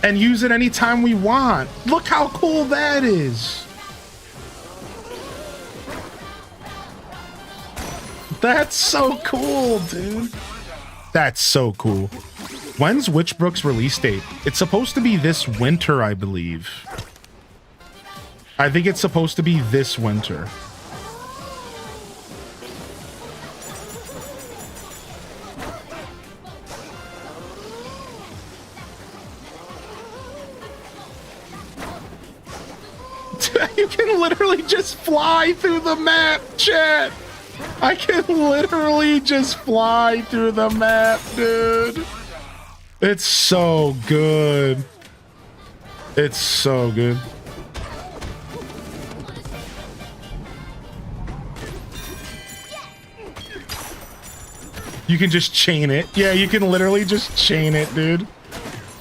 and use it anytime we want. Look how cool that is. That's so cool, dude. That's so cool. When's Witchbrook's release date? It's supposed to be this winter, I believe. I think it's supposed to be this winter. You can literally just fly through the map, chat. I can literally just fly through the map, dude. It's so good. It's so good. You can just chain it. Yeah, you can literally just chain it, dude.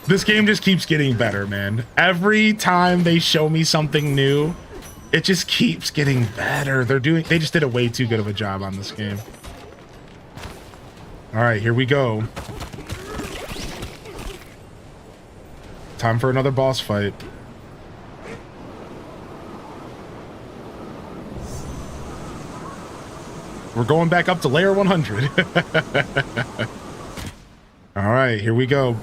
This game just keeps getting better, man. Every time they show me something new, it just keeps getting better. They just did a way too good of a job on this game. All right, here we go. Time for another boss fight. We're going back up to layer 100. All right, here we go.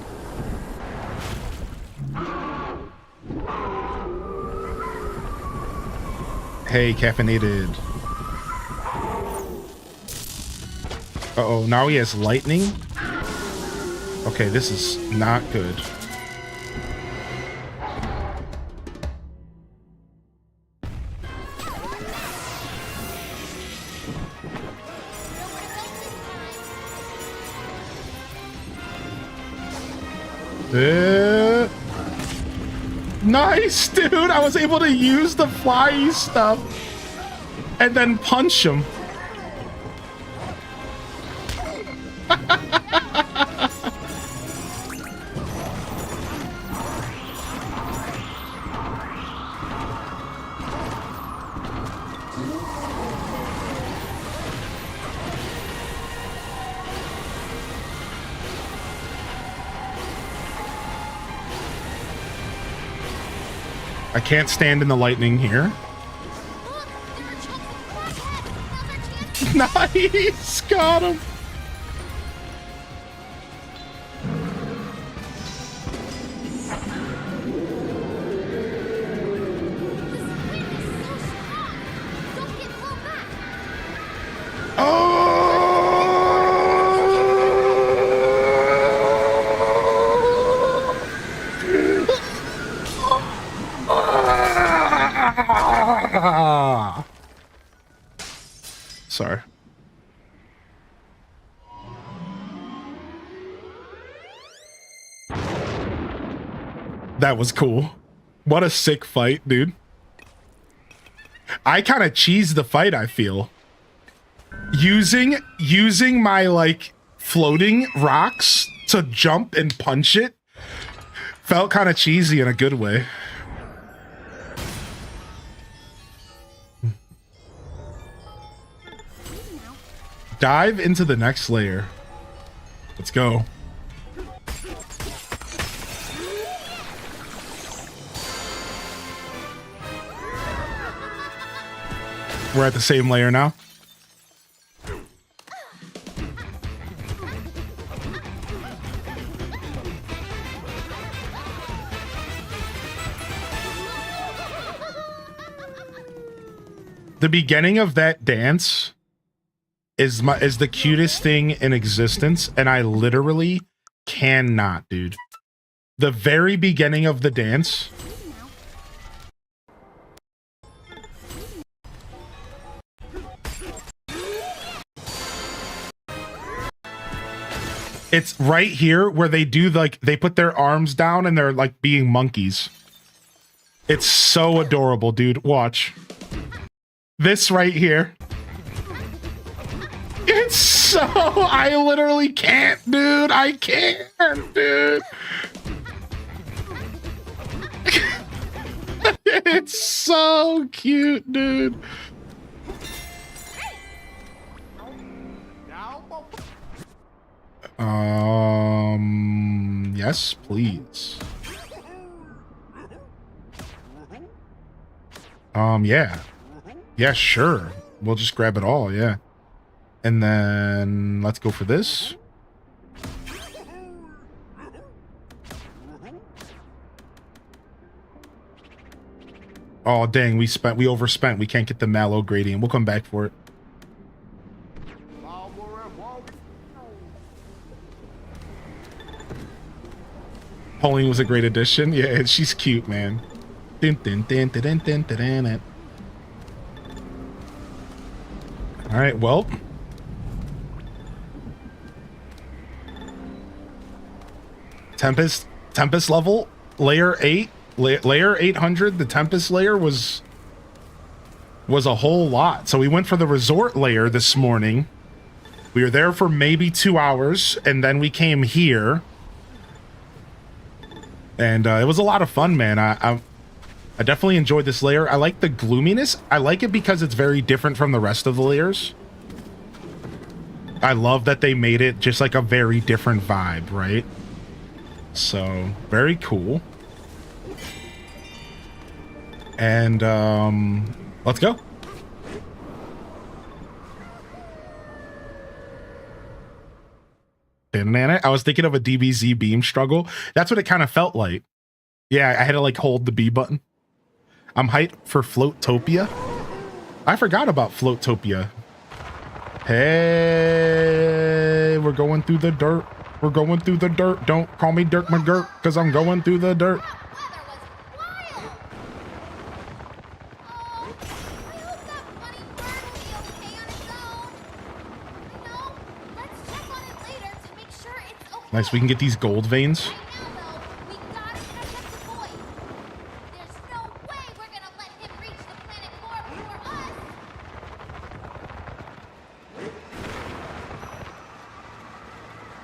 Hey, caffeinated. Uh-oh, now he has lightning. Okay, this is not good. Nice, dude. I was able to use the fly stuff and then punch him. I can't stand in the lightning here. Nice! Got him! Sorry. That was cool. What a sick fight, dude. I kind of cheesed the fight, I feel. Using my, like, floating rocks to jump and punch it felt kind of cheesy in a good way. Dive into the next layer. Let's go. We're at the same layer now. The beginning of that dance is the cutest thing in existence, and I literally cannot, dude. The very beginning of the dance. It's right here where they do, like, they put their arms down and they're like being monkeys. It's so adorable, dude. Watch. This right here. It's so... I literally can't, dude. I can't, dude. It's so cute, dude. Yes, please. Yeah. Yeah, sure. We'll just grab it all, yeah. And then let's go for this. Oh, dang, we overspent. We can't get the mallow gradient. We'll come back for it. Pauline was a great addition. Yeah, she's cute, man. Dun, dun, dun, dun, dun, dun, dun, dun, dun. All right, well. Tempest level, layer 8, layer 800, the Tempest layer was a whole lot. So we went for the resort layer this morning. We were there for maybe 2 hours, and then we came here. And it was a lot of fun, man. I definitely enjoyed this layer. I like the gloominess. I like it because it's very different from the rest of the layers. I love that they made it just like a very different vibe, right? So, very cool. And, let's go. I was thinking of a DBZ beam struggle. That's what it kind of felt like. Yeah, I had to like hold the B button. I'm hyped for Floatopia. I forgot about Floatopia. Hey, we're going through the dirt. We're going through the dirt. Don't call me Dirk McGirt, because I'm going through the dirt. Nice, we can get these gold veins.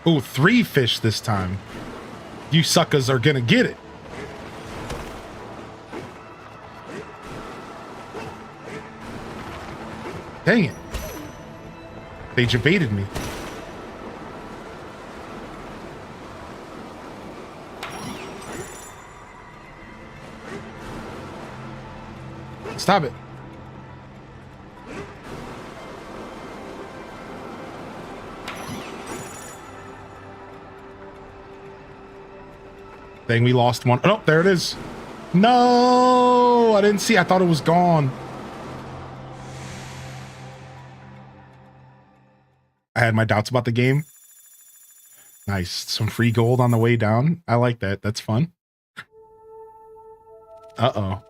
Ooh, 3 fish this time. You suckers are gonna get it. Dang it. They jebaited me. Stop it. Dang, we lost one. Oh, there it is. No, I didn't see. I thought it was gone. I had my doubts about the game. Nice. Some free gold on the way down. I like that. That's fun. Uh-oh.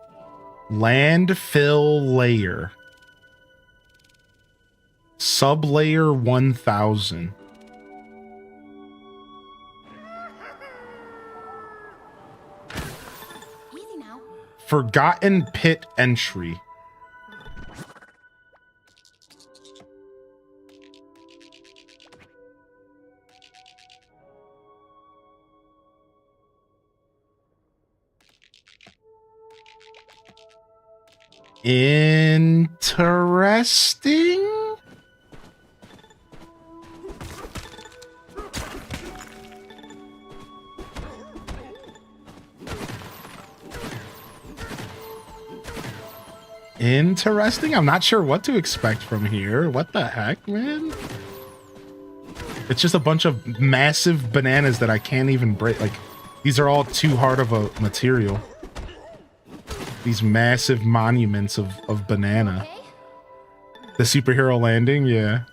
Landfill layer. Sublayer 1000. Easy now. Forgotten pit entry. Interesting. Interesting. I'm not sure what to expect from here. What the heck, man? It's just a bunch of massive bananas that I can't even break. Like, these are all too hard of a material. These massive monuments of banana. The superhero landing, yeah.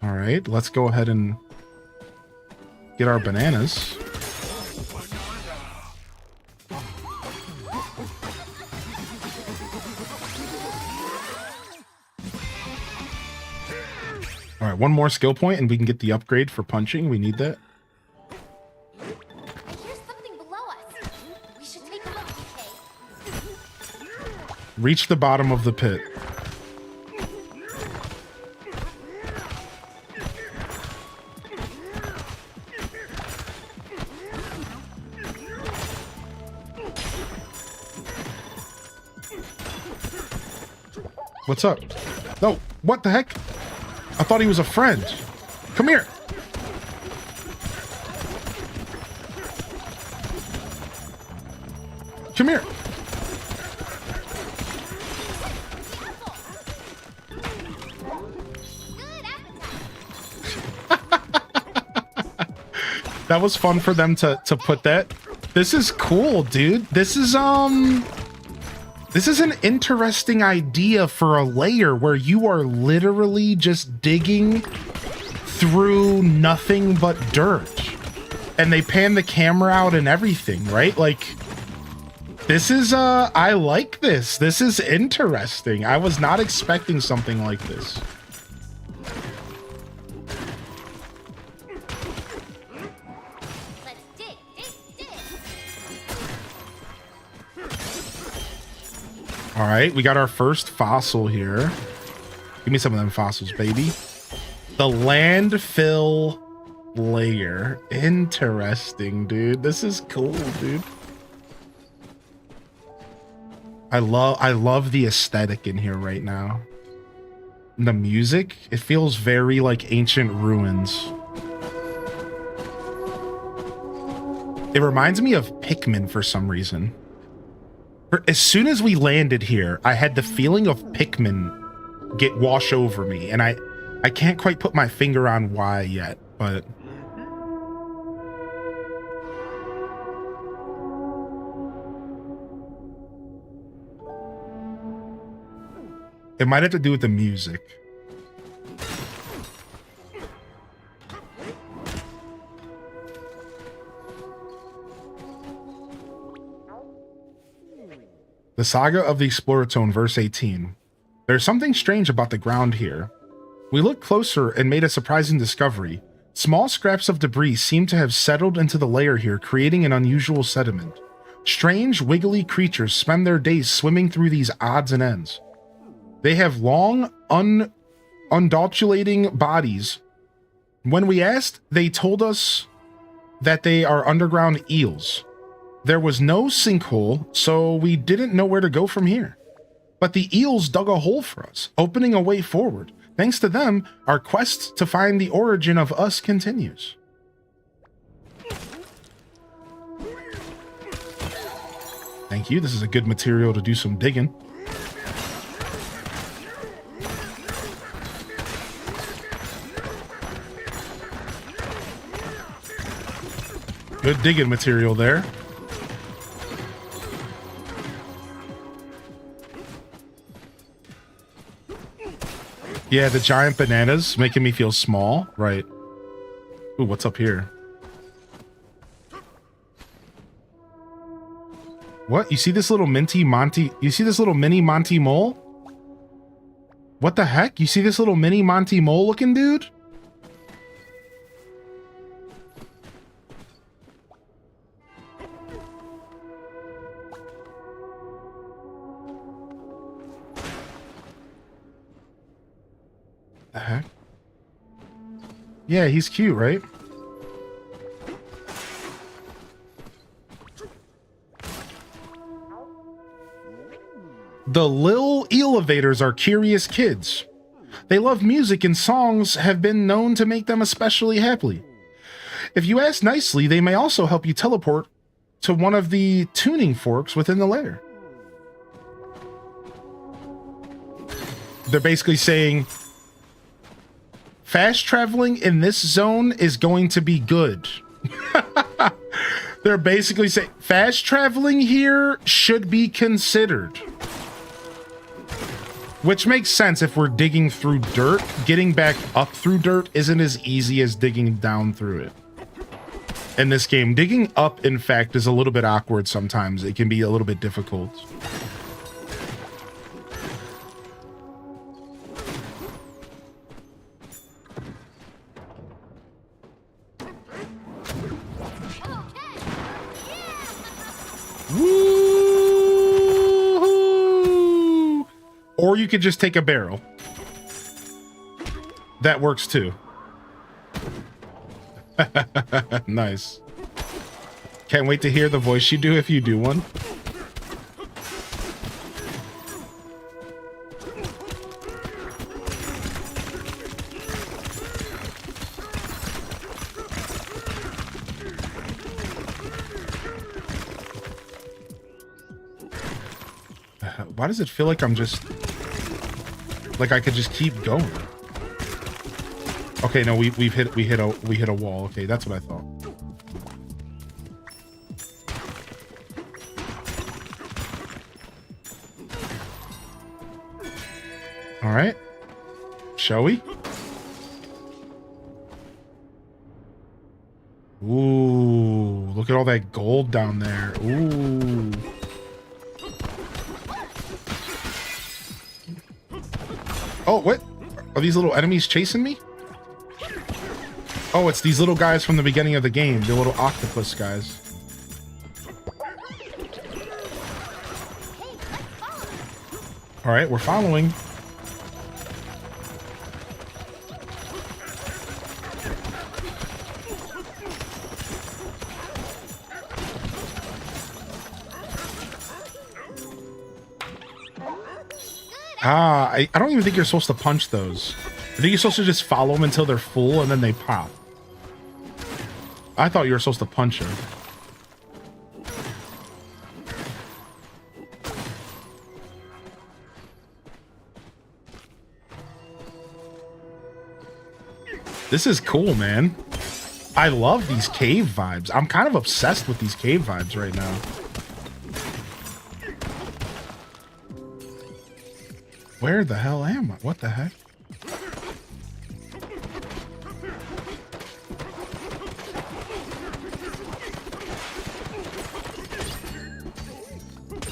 All right, let's go ahead and get our bananas. All right, one more skill point and we can get the upgrade for punching. We need that. Reach the bottom of the pit. What's up? No, what the heck? I thought he was a friend. Come here. Come here. That was fun for them to put that. This is cool, dude. This is an interesting idea for a layer where you are literally just digging through nothing but dirt. And they pan the camera out and everything, right? Like, this is, I like this. This is interesting. I was not expecting something like this. Let's dig. All right, we got our first fossil here. Give me some of them fossils, baby. The landfill layer. Interesting, dude. This is cool, dude. I love the aesthetic in here right now. The music, it feels very like ancient ruins. It reminds me of Pikmin for some reason. As soon as we landed here, I had the feeling of Pikmin wash over me, and I can't quite put my finger on why yet, but it might have to do with the music. The Saga of the Exploratone, verse 18. There's something strange about the ground here. We looked closer and made a surprising discovery. Small scraps of debris seem to have settled into the layer here, creating an unusual sediment. Strange, wiggly creatures spend their days swimming through these odds and ends. They have long, undulating bodies. When we asked, they told us that they are underground eels. There was no sinkhole, so we didn't know where to go from here. But the eels dug a hole for us, opening a way forward. Thanks to them, our quest to find the origin of us continues. Thank you. This is a good material to do some digging. Good digging material there. Yeah, the giant bananas making me feel small. Right. Ooh, what's up here? What? You see this little you see this little mini Monty mole? What the heck? You see this little mini Monty mole looking dude? The heck? Yeah, he's cute, right? The Lil Elevators are curious kids. They love music, and songs have been known to make them especially happy. If you ask nicely, they may also help you teleport to one of the tuning forks within the layer. They're basically saying fast traveling in this zone is going to be good. They're basically saying fast traveling here should be considered. Which makes sense if we're digging through dirt. Getting back up through dirt isn't as easy as digging down through it. In this game, digging up, in fact, is a little bit awkward sometimes. It can be a little bit difficult. Woo! Or you could just take a barrel. That works too. Nice. Can't wait to hear the voice you do if you do one. Why does it feel like I'm just... Like I could just keep going? Okay, no, we hit a wall. Okay, that's what I thought. All right. Shall we? Ooh, look at all that gold down there. Ooh. Oh, what? Are these little enemies chasing me? Oh, it's these little guys from the beginning of the game. The little octopus guys. All right, we're following. I don't even think you're supposed to punch those. I think you're supposed to just follow them until they're full and then they pop. I thought you were supposed to punch them. This is cool, man. I love these cave vibes. I'm kind of obsessed with these cave vibes right now. Where the hell am I? What the heck?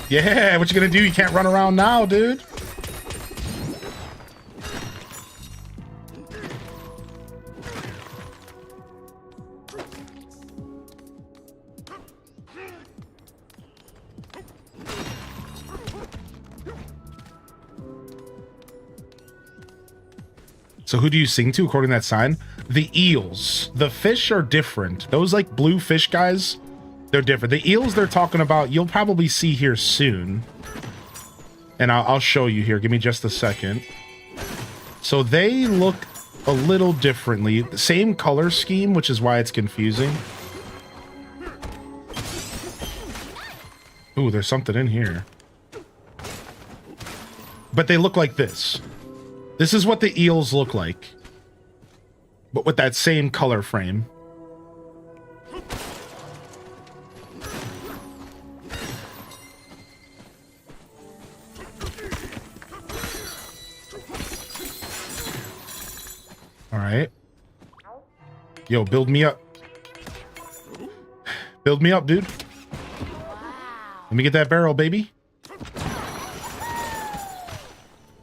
Yeah, what you gonna do? You can't run around now, dude. So who do you sing to according to that sign? The eels. The fish are different. Those like blue fish guys, they're different. The eels they're talking about, you'll probably see here soon. And I'll show you here. Give me just a second. So they look a little differently. The same color scheme, which is why it's confusing. Ooh, there's something in here. But they look like this. This is what the eels look like, but with that same color frame. All right. Yo, build me up. Build me up, dude. Let me get that barrel, baby.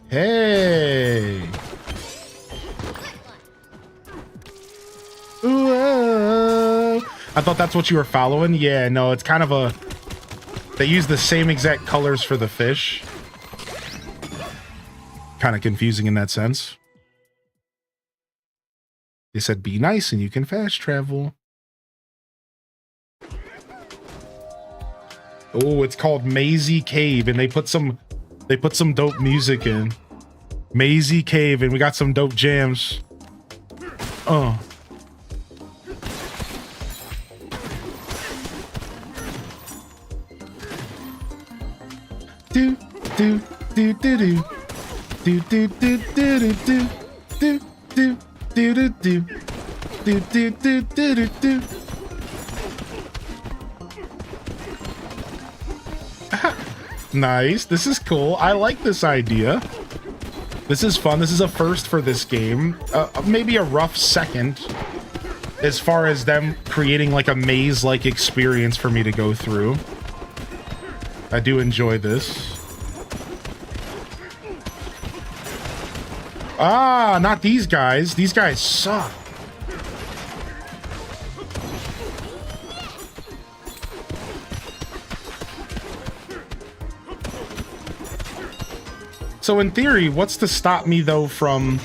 Hey! Ooh, I thought that's what you were following. Yeah, no, it's kind of a... They use the same exact colors for the fish. Kind of confusing in that sense. They said be nice and you can fast travel. Oh, it's called Mazy Cave, and they put some dope music in. Mazy Cave, and we got some dope jams. Do do do do do do do do do do do do do do do do do do do do. Nice. This is cool. I like this idea. This is fun. This is a first for this game. Maybe a rough second as far as them creating like a maze-like experience for me to go through. I do enjoy this. Ah, not these guys. These guys suck. So in theory, what's to stop me though from,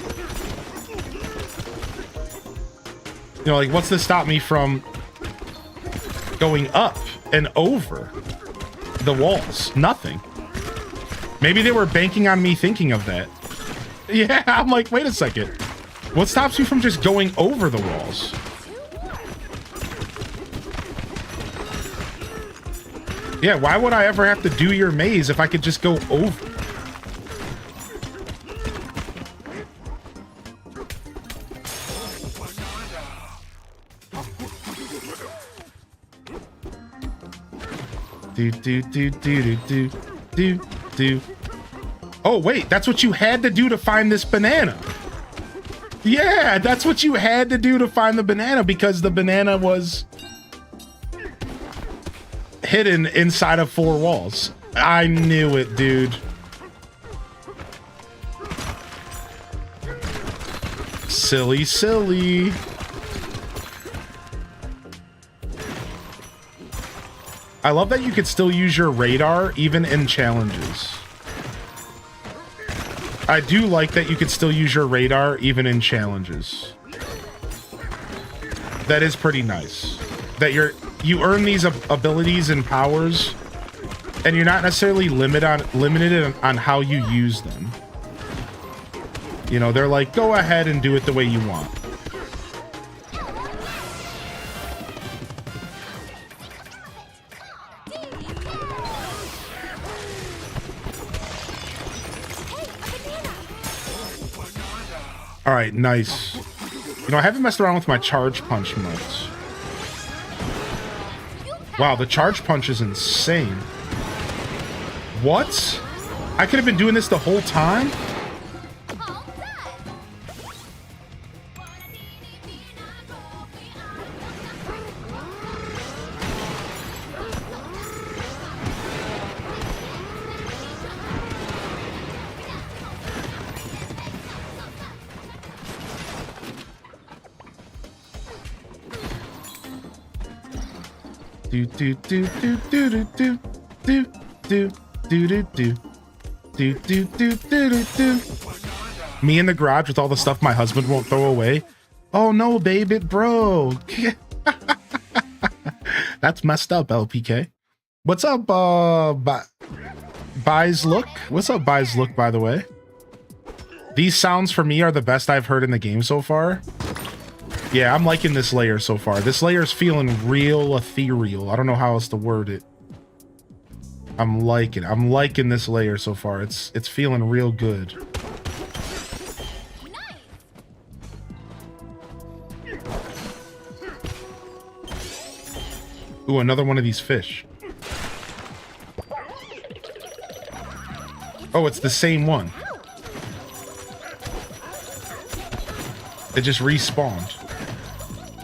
you know, like what's to stop me from going up and over the walls? Nothing. Maybe they were banking on me thinking of that. Yeah, I'm like, wait a second. What stops you from just going over the walls? Yeah, why would I ever have to do your maze if I could just go over? Do. Oh, wait, that's what you had to do to find this banana. Yeah, that's what you had to do to find the banana, because the banana was hidden inside of 4 walls. I knew it, dude. Silly, silly. I love that you could still use your radar even in challenges. I do like that you could still use your radar even in challenges. That is pretty nice. That you earn these abilities and powers, and you're not necessarily limited on how you use them. You know, they're like, go ahead and do it the way you want. All right, nice. You know, I haven't messed around with my charge punch much. Wow, the charge punch is insane. What? I could have been doing this the whole time? Me in the garage with all the stuff my husband won't throw away. Oh no, babe, it broke. That's messed up, LPK. What's up, Buys Look? What's up, Buys Look, by the way? These sounds for me are the best I've heard in the game so far. Yeah, I'm liking this layer so far. This layer's feeling real ethereal. I don't know how else to word it. I'm liking this layer so far. It's feeling real good. Ooh, another one of these fish. Oh, it's the same one. It just respawned.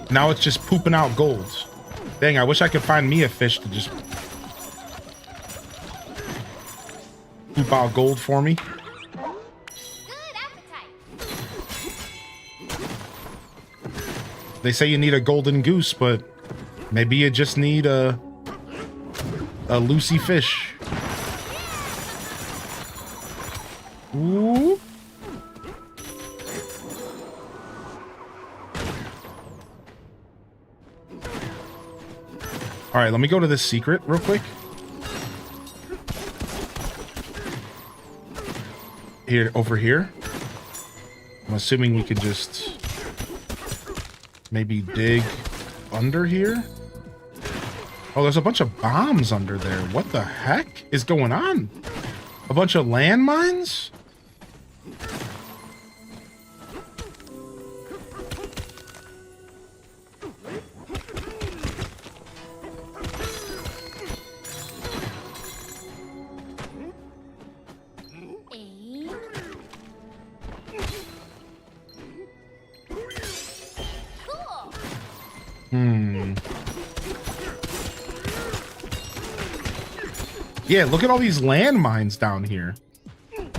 Now it's just pooping out golds. Dang, I wish I could find me a fish to just poop out gold for me. Good appetite. They say you need a golden goose, but maybe you just need a Lucy fish. Ooh. All right, let me go to this secret real quick. Here, over here. I'm assuming we can just maybe dig under here. Oh, there's a bunch of bombs under there. What the heck is going on? A bunch of landmines? Yeah, look at all these landmines down here. There's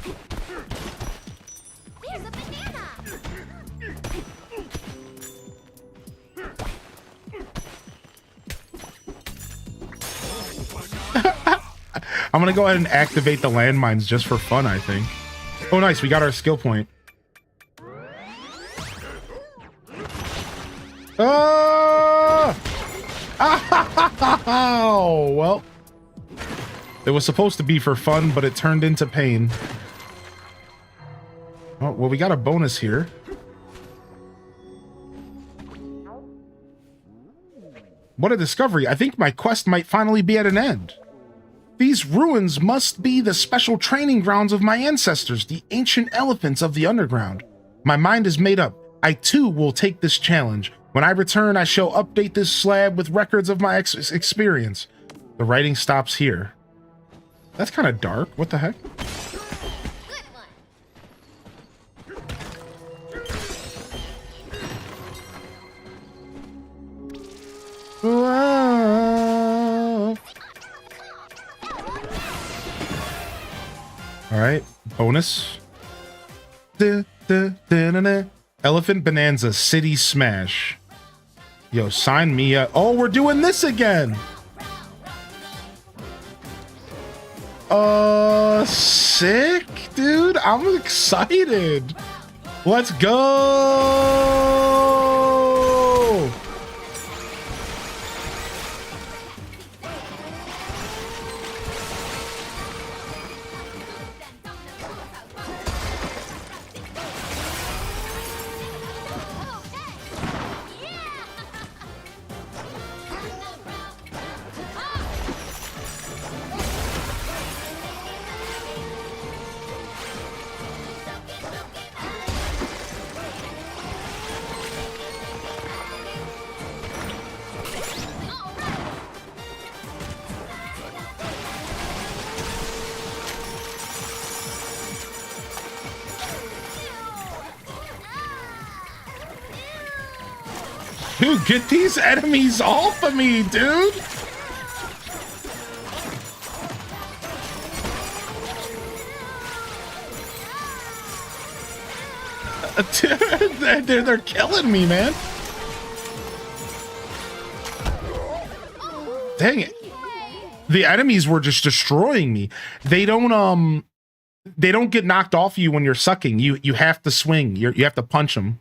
a banana. I'm gonna go ahead and activate the landmines just for fun, I think. Oh, nice. We got our skill point. Oh! Oh, well. It was supposed to be for fun, but it turned into pain. Oh, well, we got a bonus here. What a discovery. I think my quest might finally be at an end. These ruins must be the special training grounds of my ancestors, the ancient elephants of the underground. My mind is made up. I too will take this challenge. When I return, I shall update this slab with records of my experience. The writing stops here. That's kind of dark. What the heck? Good one. Whoa. All right, bonus. Elephant Bonanza City Smash. Yo, sign me up. Oh, we're doing this again. Sick, dude. I'm excited. Let's go. Dude, get these enemies off of me, dude! Dude, they're killing me, man. Dang it. The enemies were just destroying me. They don't get knocked off you when you're sucking. You have to swing. You have to punch them.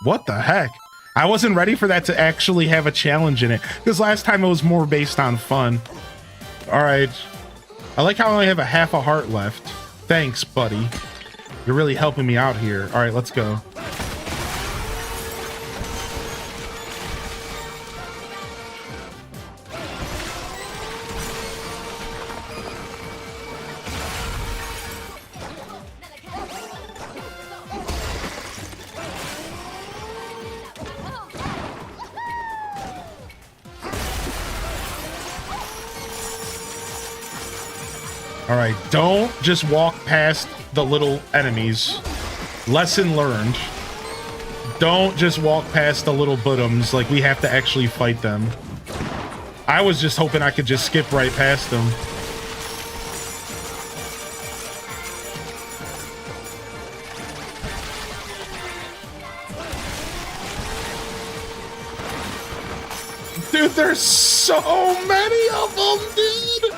What the heck? I wasn't ready for that to actually have a challenge in it, because last time it was more based on fun. All right. I like how I only have a half a heart left. Thanks, buddy. You're really helping me out here. All right, let's go. All right, don't just walk past the little enemies. Lesson learned. Don't just walk past the little bottoms. Like, we have to actually fight them. I was just hoping I could just skip right past them. Dude, there's so many of them, dude!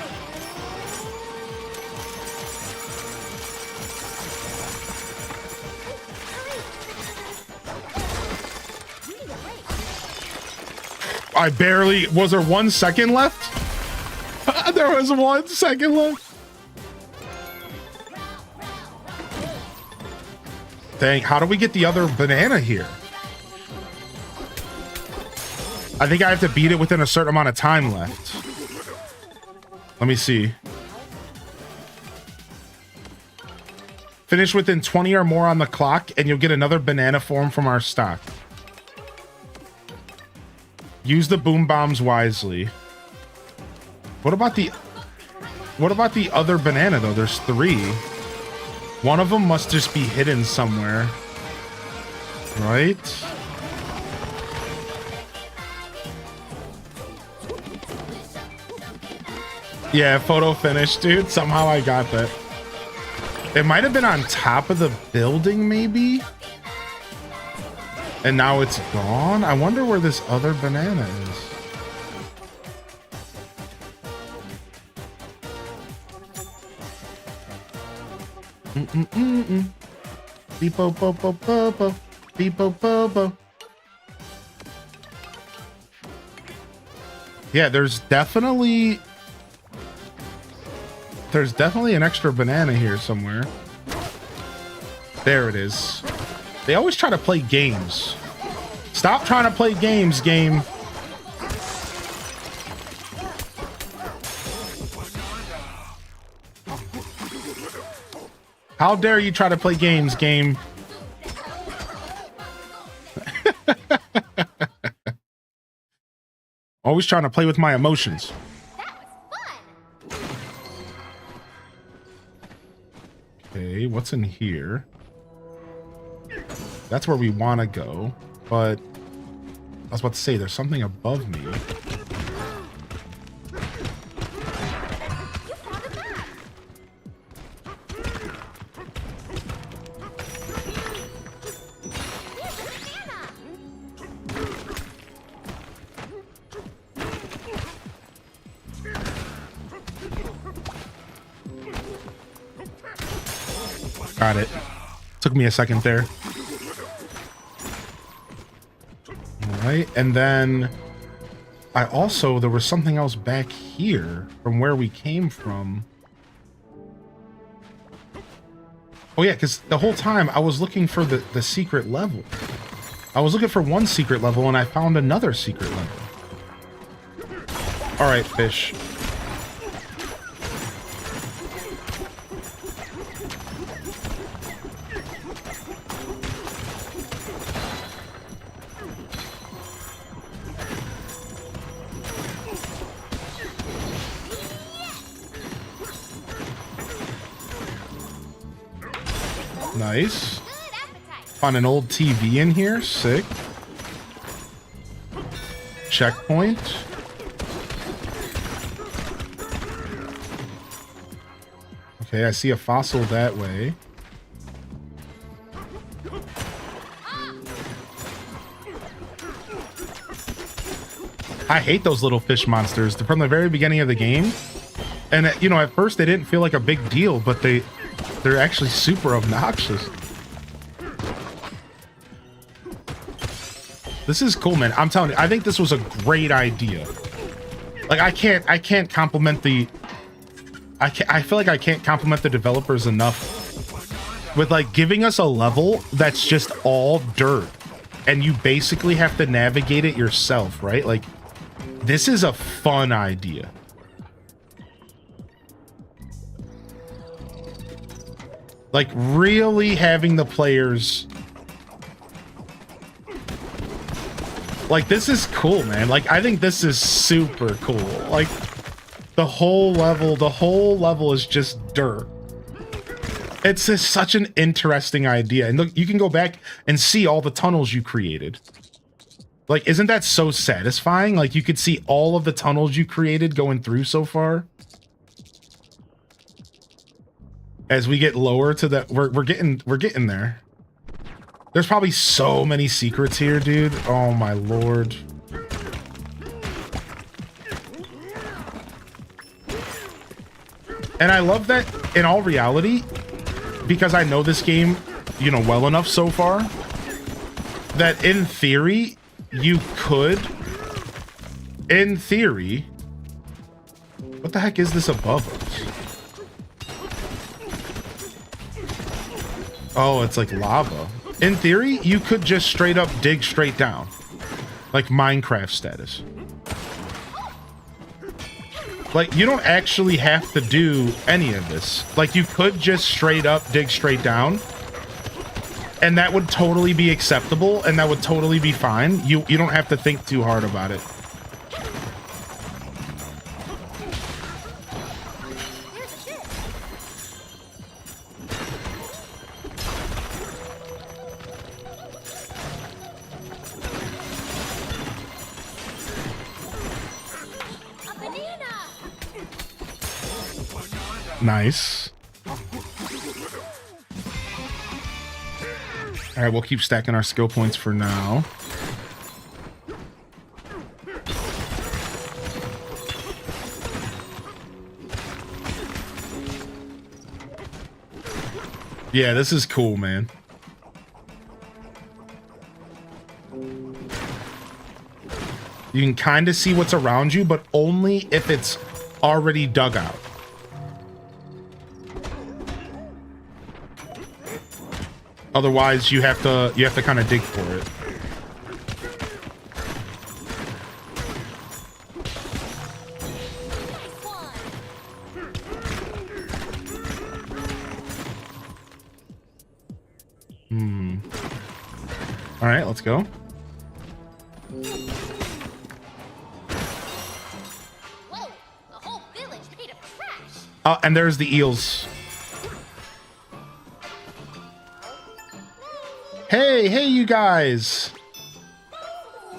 I barely... Was there 1 second left? There was 1 second left. Dang, how do we get the other banana here? I think I have to beat it within a certain amount of time left. Let me see. Finish within 20 or more on the clock, and you'll get another banana form from our stock. Use the boom bombs wisely. What about the other banana though? There's 3. One of them must just be hidden somewhere. Right? Yeah, photo finish, dude. Somehow I got that. It might have been on top of the building, maybe? And now it's gone? I wonder where this other banana is. Beep-bo, bo, bo, bo, bo. Beep-bo, bo, bo. Yeah, there's definitely an extra banana here somewhere. There it is. They always try to play games. Stop trying to play games, game. How dare you try to play games, game? Always trying to play with my emotions. Okay, what's in here? That's where we want to go, but I was about to say there's something above me. Got it. Took me a second there. All right, and then there was something else back here from where we came from. Oh yeah, because the whole time I was looking for the secret level. I was looking for one secret level and I found another secret level. All right, fish. Nice. Find an old TV in here. Sick. Checkpoint. Okay, I see a fossil that way. I hate those little fish monsters from the very beginning of the game. And, you know, at first they didn't feel like a big deal, but they're actually super obnoxious. This is cool, man. I'm telling you, I think this was a great idea. Like, I can't compliment the... I feel like I can't compliment the developers enough with, like, giving us a level that's just all dirt. And you basically have to navigate it yourself, right? Like, this is a fun idea. Like, really having the players... Like, this is cool, man. Like, I think this is super cool. Like, the whole level is just dirt. It's just such an interesting idea. And look, you can go back and see all the tunnels you created. Like, isn't that so satisfying? Like, you could see all of the tunnels you created going through so far. As we get lower to the... We're getting there. There's probably so many secrets here, dude. Oh, my lord. And I love that, in all reality, because I know this game, you know, well enough so far, that in theory, you could... In theory... What the heck is this above us? Oh, it's like lava. In theory, you could just straight up dig straight down. Like Minecraft status. Like, you don't actually have to do any of this. Like, you could just straight up dig straight down. And that would totally be acceptable, and that would totally be fine. You don't have to think too hard about it. Nice. All right, we'll keep stacking our skill points for now. Yeah, this is cool, man. You can kind of see what's around you, but only if it's already dug out. Otherwise, you have to kind of dig for it. All right, let's go. Whoa, the whole village made of trash. Oh, and there's the eels. Hey, you guys.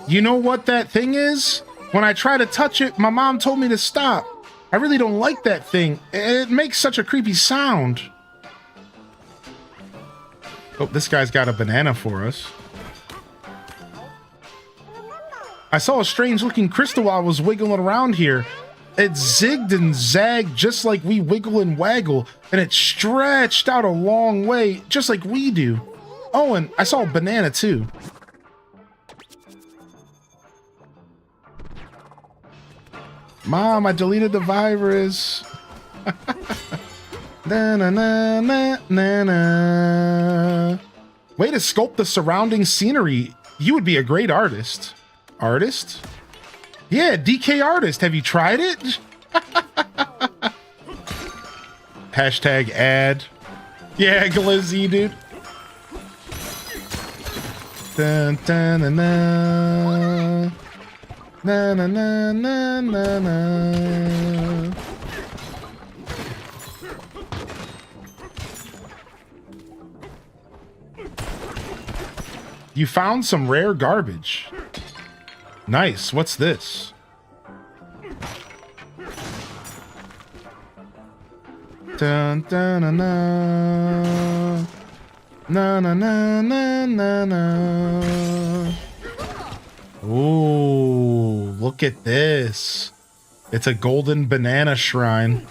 You know what that thing is? When I try to touch it, my mom told me to stop. I really don't like that thing. It makes such a creepy sound. Oh, this guy's got a banana for us. I saw a strange looking crystal while I was wiggling around here. It zigged and zagged just like we wiggle and waggle, and it stretched out a long way, just like we do. Oh, and I saw a banana too. Mom, I deleted the virus. Na, na, na, na, na, na. Way to sculpt the surrounding scenery. You would be a great artist. Artist? Yeah, DK artist. Have you tried it? Hashtag ad. Yeah, Glizzy, dude. Dun, dun, na, na. Na, na, na, na, na, na. You found some rare garbage. Nice. What's this? Dun, dun, na, na. Na, na, na, na, na, na. Ooh, look at this. It's a golden banana shrine.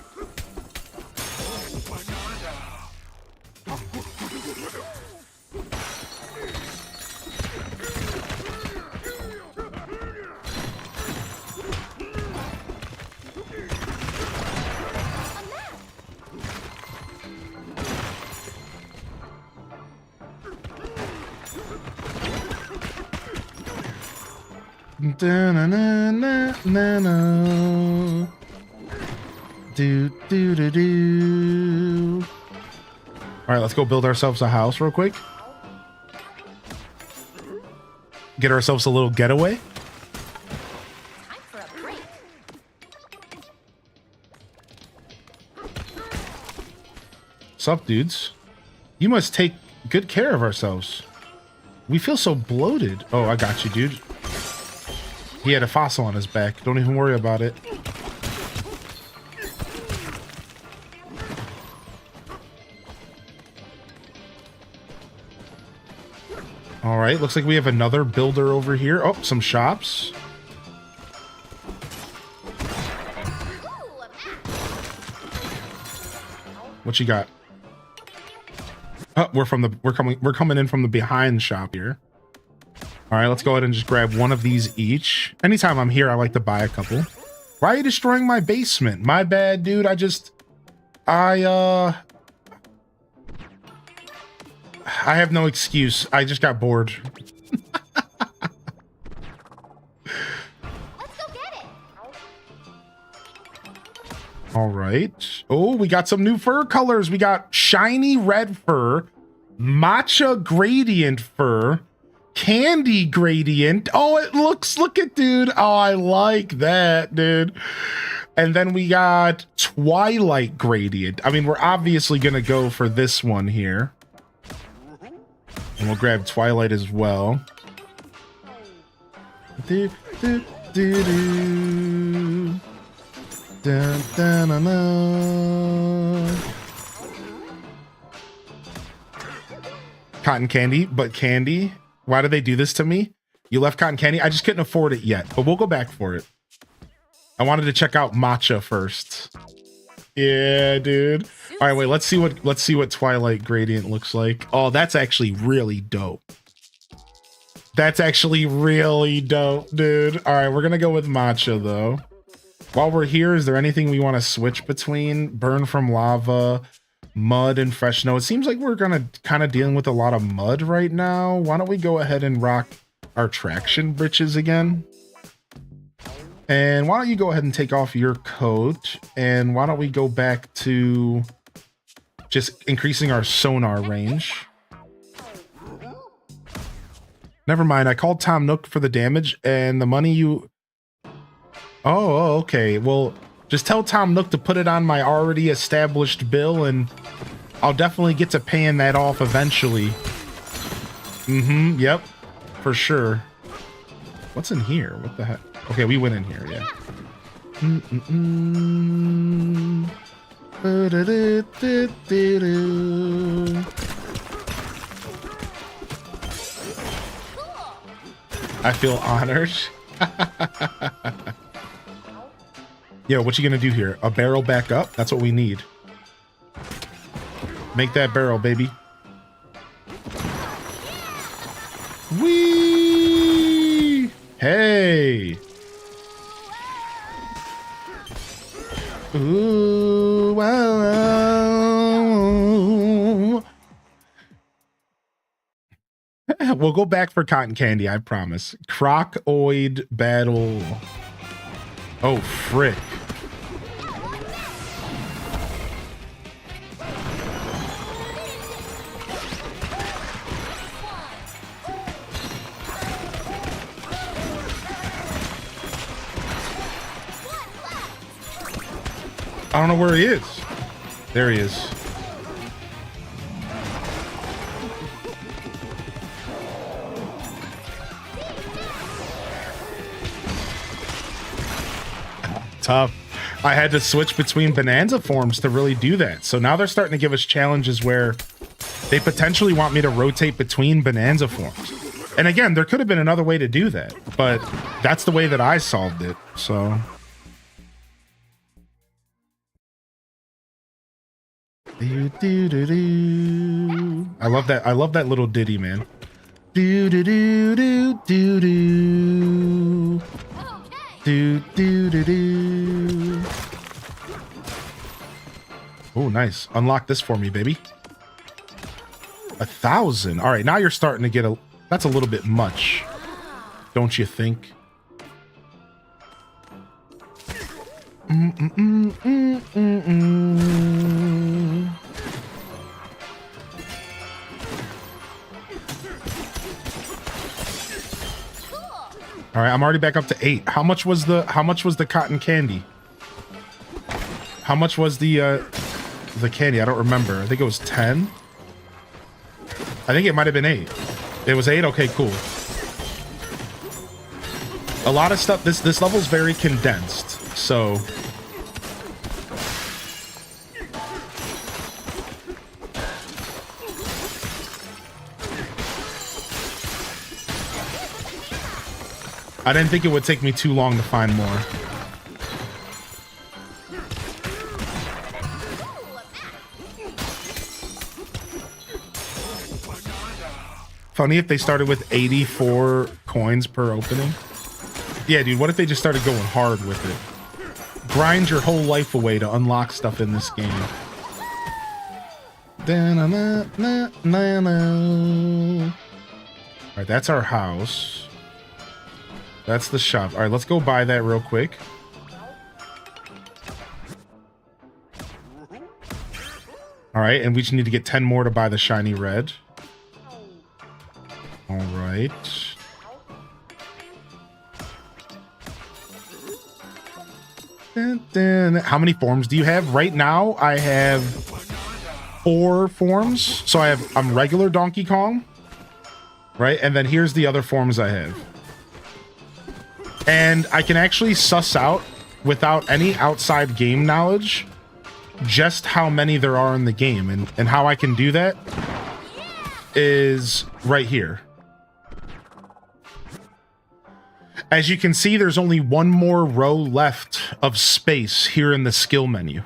Da-na-na-na-na-na. Do do do do. All right, let's go build ourselves a house real quick. Get ourselves a little getaway. Time for a break. Sup, dudes? You must take good care of ourselves. We feel so bloated. Oh, I got you, dude. He had a fossil on his back. Don't even worry about it. All right, looks like we have another builder over here. Oh, some shops. What you got? Oh, we're coming in from the behind shop here. All right, let's go ahead and just grab one of these each. Anytime I'm here, I like to buy a couple. Why are you destroying my basement? My bad, dude. I have no excuse. I just got bored. Let's go get it. All right. Oh, we got some new fur colors. We got shiny red fur, matcha gradient fur, candy gradient. Oh, look at, dude. Oh, I like that, dude. And then we got twilight gradient. I mean, we're obviously going to go for this one here. And we'll grab twilight as well. Do, do, do, do. Dun, dun, dun, dun. Cotton candy, but candy. Why did they do this to me? You left cotton candy? I just couldn't afford it yet, but we'll go back for it. I wanted to check out matcha first. Yeah, dude. All right, wait, let's see what twilight gradient looks like. Oh, that's actually really dope. That's actually really dope, dude. All right, we're gonna go with matcha though. While we're here, is there anything we want to switch between? Burn from lava, mud, and fresh snow. It seems like we're gonna kind of dealing with a lot of mud right now. Why don't we go ahead and rock our traction breeches again? And why don't you go ahead and take off your coat? And why don't we go back to just increasing our sonar range? Never mind. I called Tom Nook for the damage and the money you... Oh, okay. Well, just tell Tom Nook to put it on my already established bill and I'll definitely get to paying that off eventually. Mm-hmm. Yep. For sure. What's in here? What the heck? Okay, we went in here, yeah. I feel honored. Yo, what you gonna do here? A barrel back up? That's what we need. Make that barrel, baby. Whee! Hey! Ooh, wow. We'll go back for cotton candy, I promise. Crocoid battle. Oh, frick. I don't know where he is. There he is. Tough. I had to switch between Bonanza forms to really do that. So now they're starting to give us challenges where they potentially want me to rotate between Bonanza forms. And again, there could have been another way to do that, but that's the way that I solved it. So... I love that. I love that little ditty, man. Do do do do do do. Do do do do. Oh, nice. Unlock this for me, baby. 1,000. All right, now you're starting to get a... That's a little bit much, don't you think? All right, I'm already back up to 8. How much was the cotton candy? How much was the candy? I don't remember. I think it was 10. I think it might have been 8. It was 8. Okay, cool. A lot of stuff. This level's very condensed, so I didn't think it would take me too long to find more. Funny if they started with 84 coins per opening. Yeah, dude, what if they just started going hard with it? Grind your whole life away to unlock stuff in this game. Alright, that's our house. That's the shop. Alright, let's go buy that real quick. Alright, and we just need to get 10 more to buy the shiny red. Alright. How many forms do you have? Right now, I have 4 forms. So I'm regular Donkey Kong. Right? And then here's the other forms I have. And I can actually suss out, without any outside game knowledge, just how many there are in the game. And how I can do that is right here. As you can see, there's only one more row left of space here in the skill menu.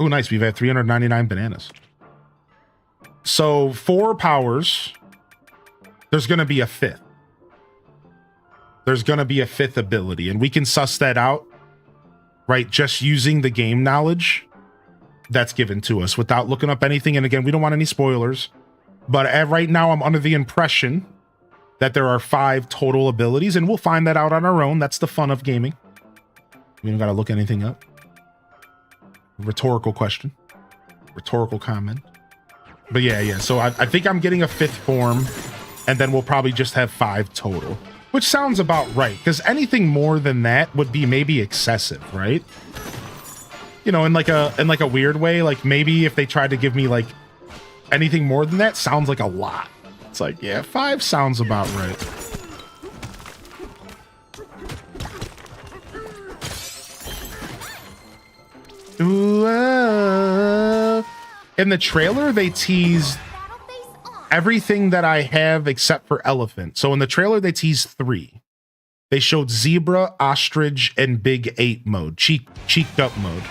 Oh, nice. We've had 399 bananas. So 4 powers... There's going to be a 5th. There's going to be a 5th ability, and we can suss that out, right, just using the game knowledge that's given to us without looking up anything. And again, we don't want any spoilers, but right now I'm under the impression that there are 5 total abilities, and we'll find that out on our own. That's the fun of gaming. We don't got to look anything up. Rhetorical question. Rhetorical comment. But yeah. So I think I'm getting a 5th form, and then we'll probably just have 5 total, which sounds about right. Because anything more than that would be maybe excessive, right? You know, in like a weird way. Like maybe if they tried to give me like anything more than that, sounds like a lot. It's like, yeah, 5 sounds about right. Ooh, in the trailer, they teased everything that I have except for elephant. So in the trailer, they teased 3. They showed zebra, ostrich, and big 8 mode, cheeked up mode.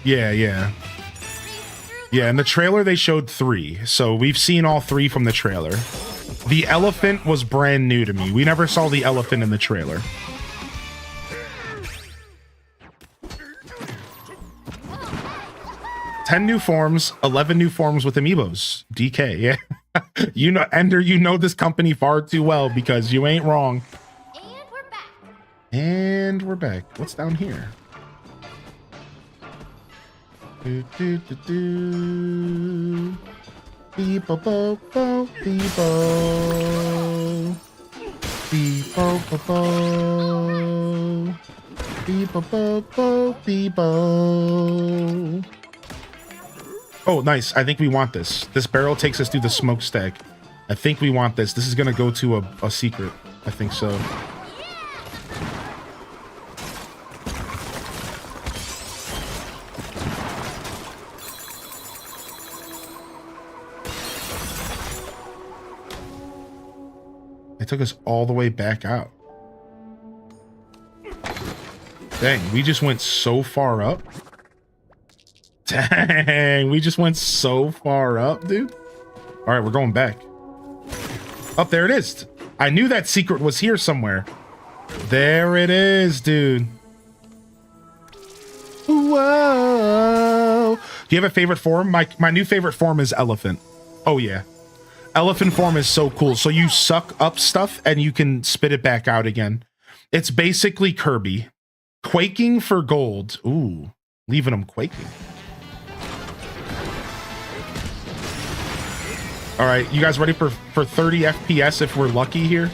Yeah. In the trailer, they showed 3. So we've seen all 3 from the trailer. The elephant was brand new to me. We never saw the elephant in the trailer. "10 new forms, 11 new forms with amiibos." DK, yeah. You know, Ender, you know this company far too well because you ain't wrong. And we're back. What's down here? Beep-bo-bo-bo, beep-bo. Beep-bo-bo-bo. Beep-bo-bo-bo, beep-bo. Oh, nice. I think we want this. This barrel takes us through the smokestack. I think we want this. This is going to go to a secret. I think so. It took us all the way back out. Dang, we just went so far up. Dang, we just went so far up, dude. All right, we're going back. Up there it is. I knew that secret was here somewhere. There it is, dude. Whoa. Do you have a favorite form? My new favorite form is elephant. Oh, yeah. Elephant form is so cool. So you suck up stuff and you can spit it back out again. It's basically Kirby. Quaking for gold. Ooh, leaving them quaking. All right, you guys ready for 30 FPS if we're lucky here?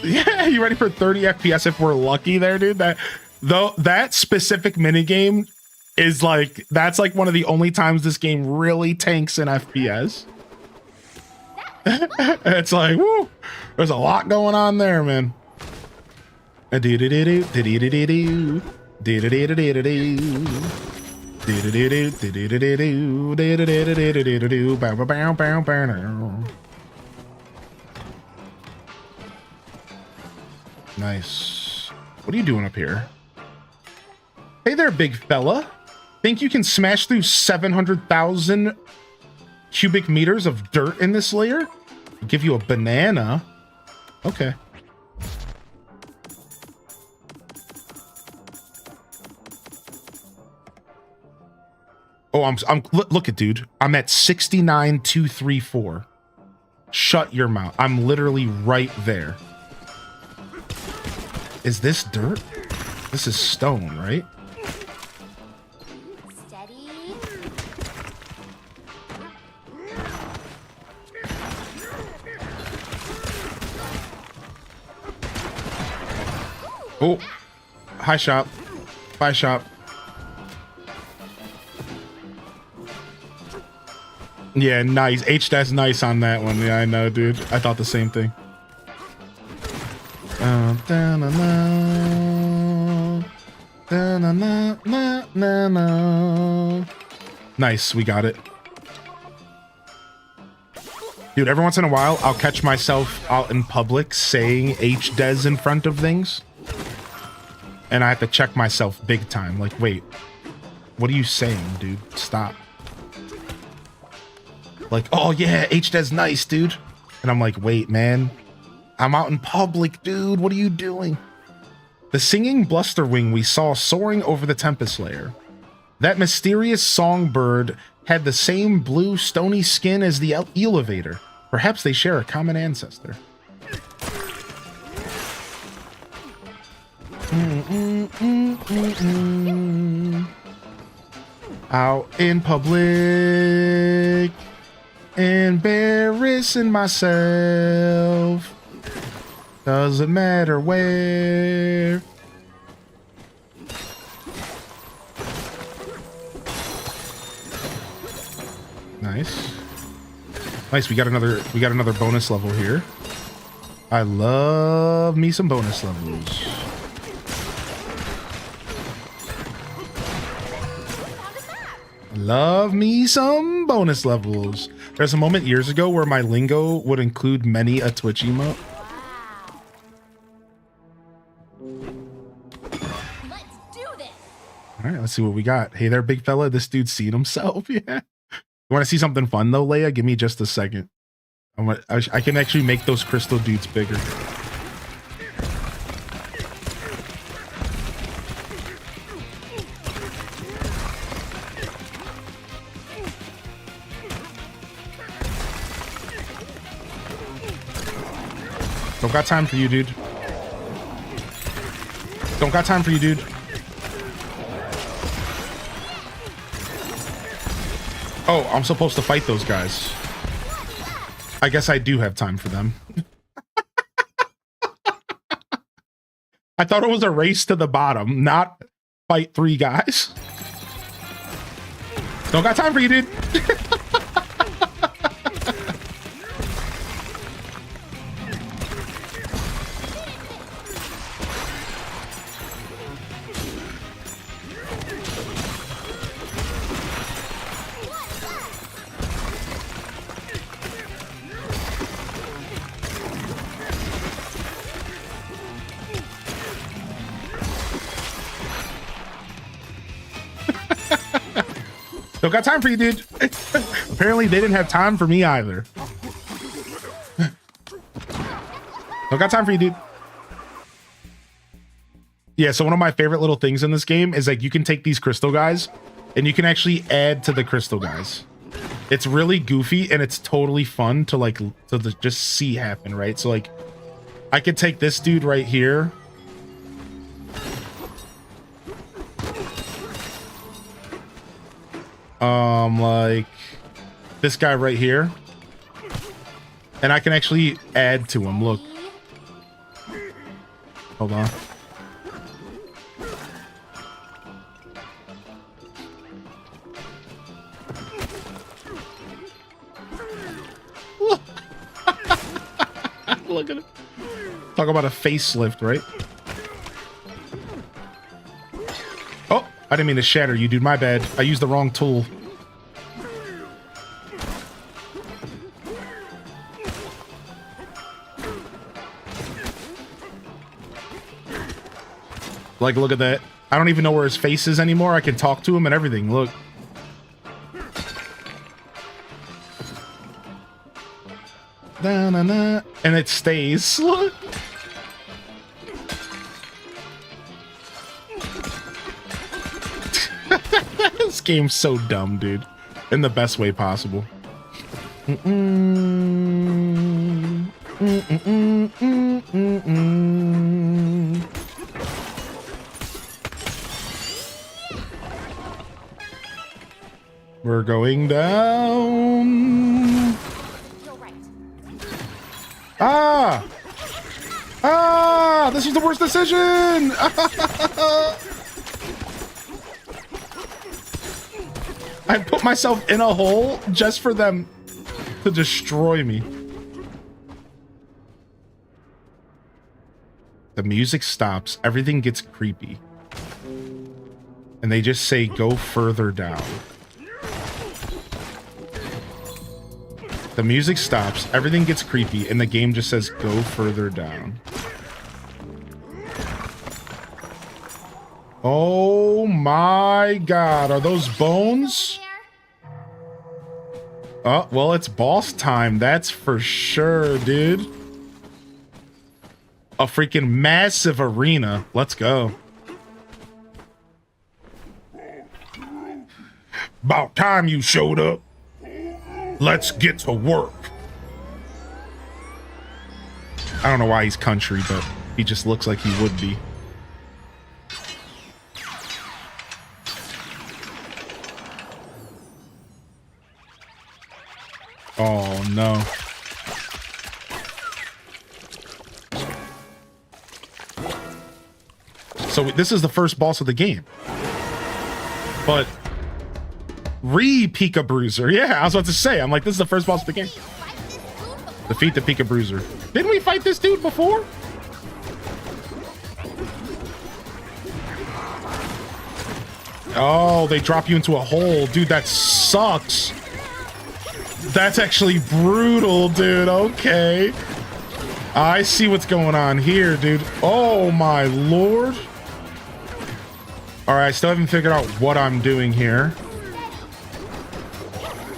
Yeah, you ready for 30 FPS if we're lucky there, dude? That specific minigame is like, that's like one of the only times this game really tanks in FPS. It's like, woo, there's a lot going on there, man. Nice. What are you doing up here? Hey there, big fella. Think you can smash through 700,000 cubic meters of dirt in this layer? I'll give you a banana. Okay. Oh, look at, dude. I'm at 69,234. Shut your mouth. I'm literally right there. Is this dirt? This is stone, right? Steady. Oh, hi shop. Bye shop. Yeah, nice. That's nice on that one. Yeah, I know, dude. I thought the same thing. Nice, we got it. Dude, every once in a while, I'll catch myself out in public saying HDES in front of things. And I have to check myself big time. Like, wait, what are you saying, dude? Stop. like, oh yeah, HD's nice, dude. And I'm like, wait, man, I'm out in public, dude. What are you doing? The singing blusterwing we saw soaring over the Tempest layer. That mysterious songbird had the same blue stony skin as the elevator. Perhaps they share a common ancestor. Out in public, embarrassing myself. Doesn't matter where. Nice. Nice, we got another bonus level here. I love me some bonus levels. Love me some bonus levels. There's a moment years ago where my lingo would include many a Twitch emote. Let's do this. All right, let's see what we got. Hey there, big fella. This dude's seen himself. Yeah. You want to see something fun though, Leia? Give me just a second. I can actually make those crystal dudes bigger. Don't got time for you, dude. Don't got time for you, dude. Oh, I'm supposed to fight those guys. I guess I do have time for them. I thought it was a race to the bottom, not fight 3 guys. Don't got time for you, dude. Don't got time for you, dude. Apparently they didn't have time for me either. Don't got time for you, dude. Yeah, so one of my favorite little things in this game is like you can take these crystal guys and you can actually add to the crystal guys. It's really goofy and it's totally fun to like just see happen, right? So like I could take this dude right here. Like this guy right here, and I can actually add to him. Look, hold on. Look at it. Talk about a facelift, right? Oh, I didn't mean to shatter you, dude. My bad. I used the wrong tool. Like, look at that. I don't even know where his face is anymore. I can talk to him and everything. Look. Da-na-na. And it stays. Look. This game's so dumb, dude. In the best way possible. We're going down. You're right. Ah! Ah! This was the worst decision! I put myself in a hole just for them to destroy me. The music stops. Everything gets creepy. And they just say, go further down. The music stops, everything gets creepy, and the game just says, go further down. Oh my god, are those bones? Oh, well, it's boss time. That's for sure, dude. A freaking massive arena. Let's go. About time you showed up. Let's get to work. I don't know why he's country, but he just looks like he would be. Oh, no. So this is the first boss of the game. But Pika Bruiser. Yeah, I was about to say. I'm like, this is the first boss of the game. Defeat the Pika Bruiser. Didn't we fight this dude before? Oh, they drop you into a hole. Dude, that sucks. That's actually brutal, dude. Okay. I see what's going on here, dude. Oh, my lord. All right, I still haven't figured out what I'm doing here.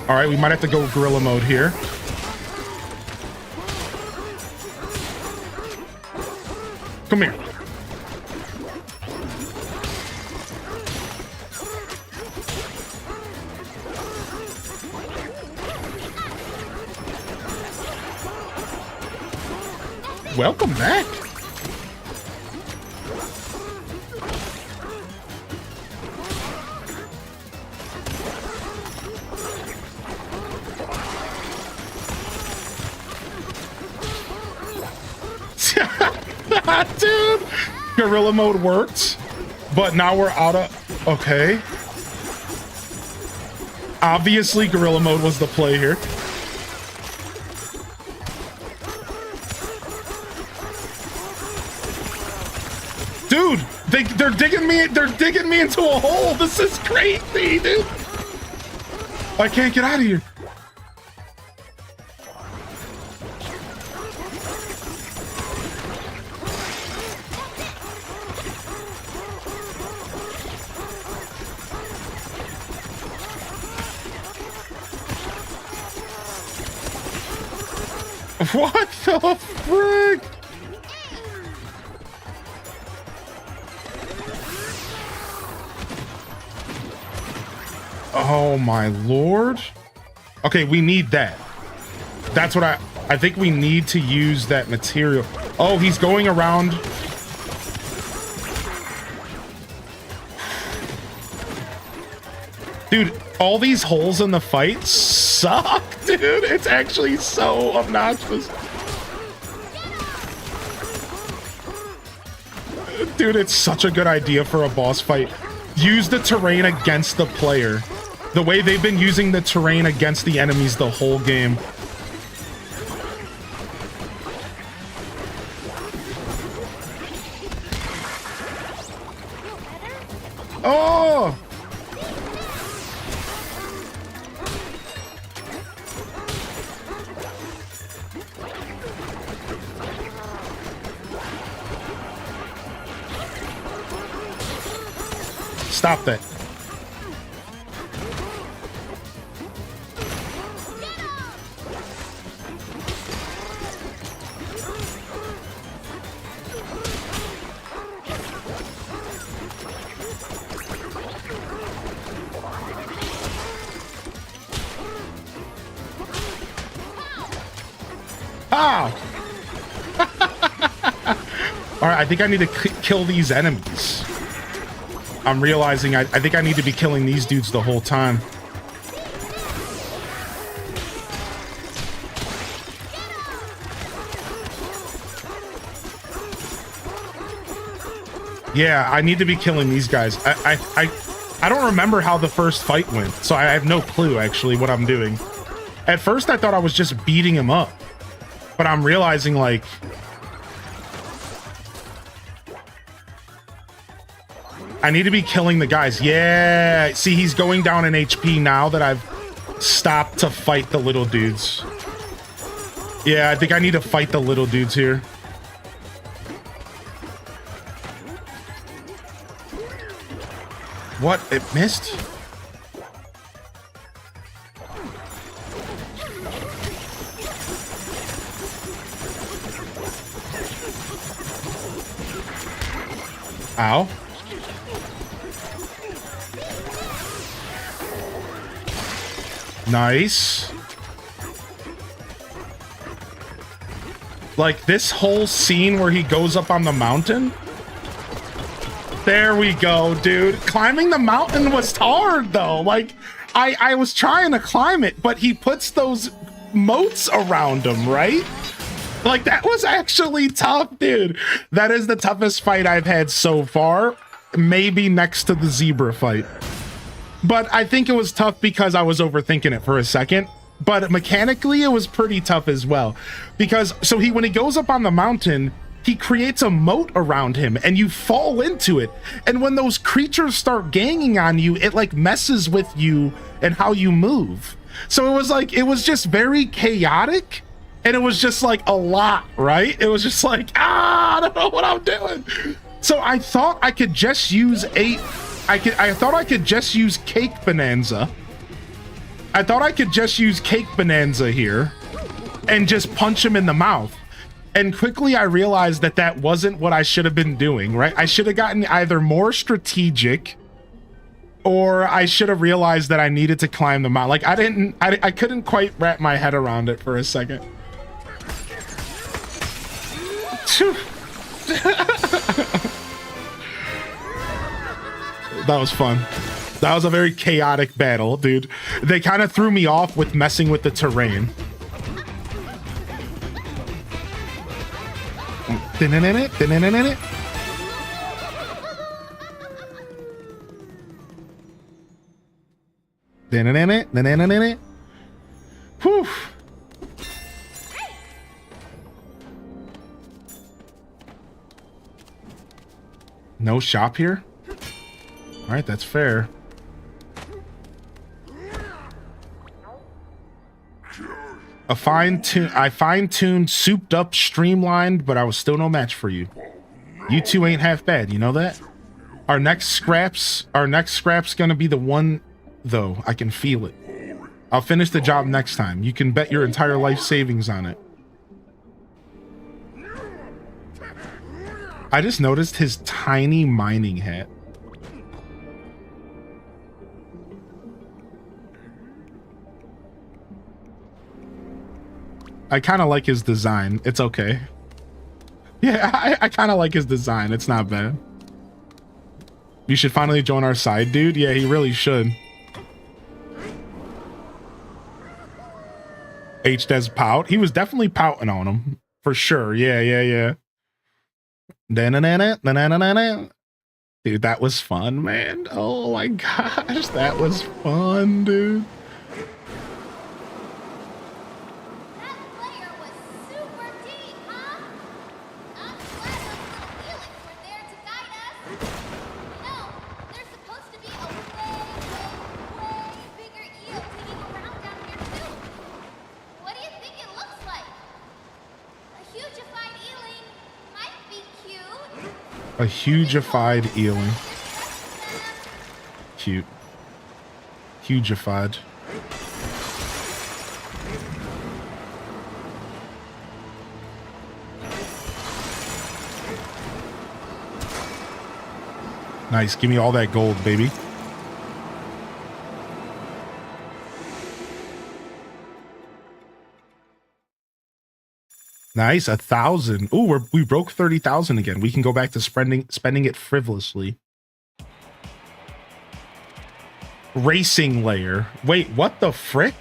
All right, we might have to go gorilla mode here. Come here. Welcome back. Dude, gorilla mode worked, but now we're out of... Okay. Obviously, gorilla mode was the play here. Dude, they're digging me into a hole. This is crazy, dude. I can't get out of here. What the frick? Oh my lord. Okay, we need that. That's what I think we need to use that material. Oh, he's going around. Dude, all these holes in the fight suck, dude. It's actually so obnoxious. Dude, it's such a good idea for a boss fight. Use the terrain against the player. The way they've been using the terrain against the enemies the whole game. Oh! Stop that. Ah! All right, I think I need to kill these enemies. I'm realizing I think I need to be killing these dudes the whole time. Yeah, I need to be killing these guys. I don't remember how the first fight went, so I have no clue actually what I'm doing. At first I thought I was just beating him up, but I'm realizing like I need to be killing the guys. Yeah, see, he's going down in HP now that I've stopped to fight the little dudes. Yeah, I think I need to fight the little dudes here. What? It missed? Ow. Nice. Like this whole scene where he goes up on the mountain. There we go, dude. Climbing the mountain was hard though. Like I was trying to climb it, but he puts those moats around him, right? Like that was actually tough, dude. That is the toughest fight I've had so far. Maybe next to the zebra fight. But I think it was tough because I was overthinking it for a second. But mechanically, it was pretty tough as well. Because, so when he goes up on the mountain, he creates a moat around him and you fall into it. And when those creatures start ganging on you, it like messes with you and how you move. So it was like, it was just very chaotic. And it was just like a lot, right? It was just like, I don't know what I'm doing. So I thought I could just use I thought I could just use Cake Bonanza. I thought I could just use Cake Bonanza here and just punch him in the mouth. And quickly I realized that that wasn't what I should have been doing, right? I should have gotten either more strategic or I should have realized that I needed to climb the mountain. Like I couldn't quite wrap my head around it for a second. That was fun. That was a very chaotic battle, dude. They kind of threw me off with messing with the terrain. Whew. No shop here? All right, that's fair. I fine-tuned, souped up, streamlined, but I was still no match for you. You two ain't half bad, you know that? Our next scrap's gonna be the one, though. I can feel it. I'll finish the job next time. You can bet your entire life savings on it. I just noticed his tiny mining hat. I kind of like his design. It's okay. Yeah, I kind of like his design. It's not bad. You should finally join our side, dude. Yeah, he really should. H-Des pout. He was definitely pouting on him. For sure. Yeah. Dude, that was fun, man. Oh my gosh, that was fun, dude. That player was super deep, huh? I'm glad those little feelings were there to guide us. You know, there's supposed to be a way bigger eel digging around down here too. What do you think it looks like? A hugified ealing might be cute. A hugified ealing. Cute. Hugified. Nice. Give me all that gold, baby. Nice, 1,000. Ooh, we broke 30,000 again. We can go back to spending it frivolously. Racing layer. Wait, what the frick?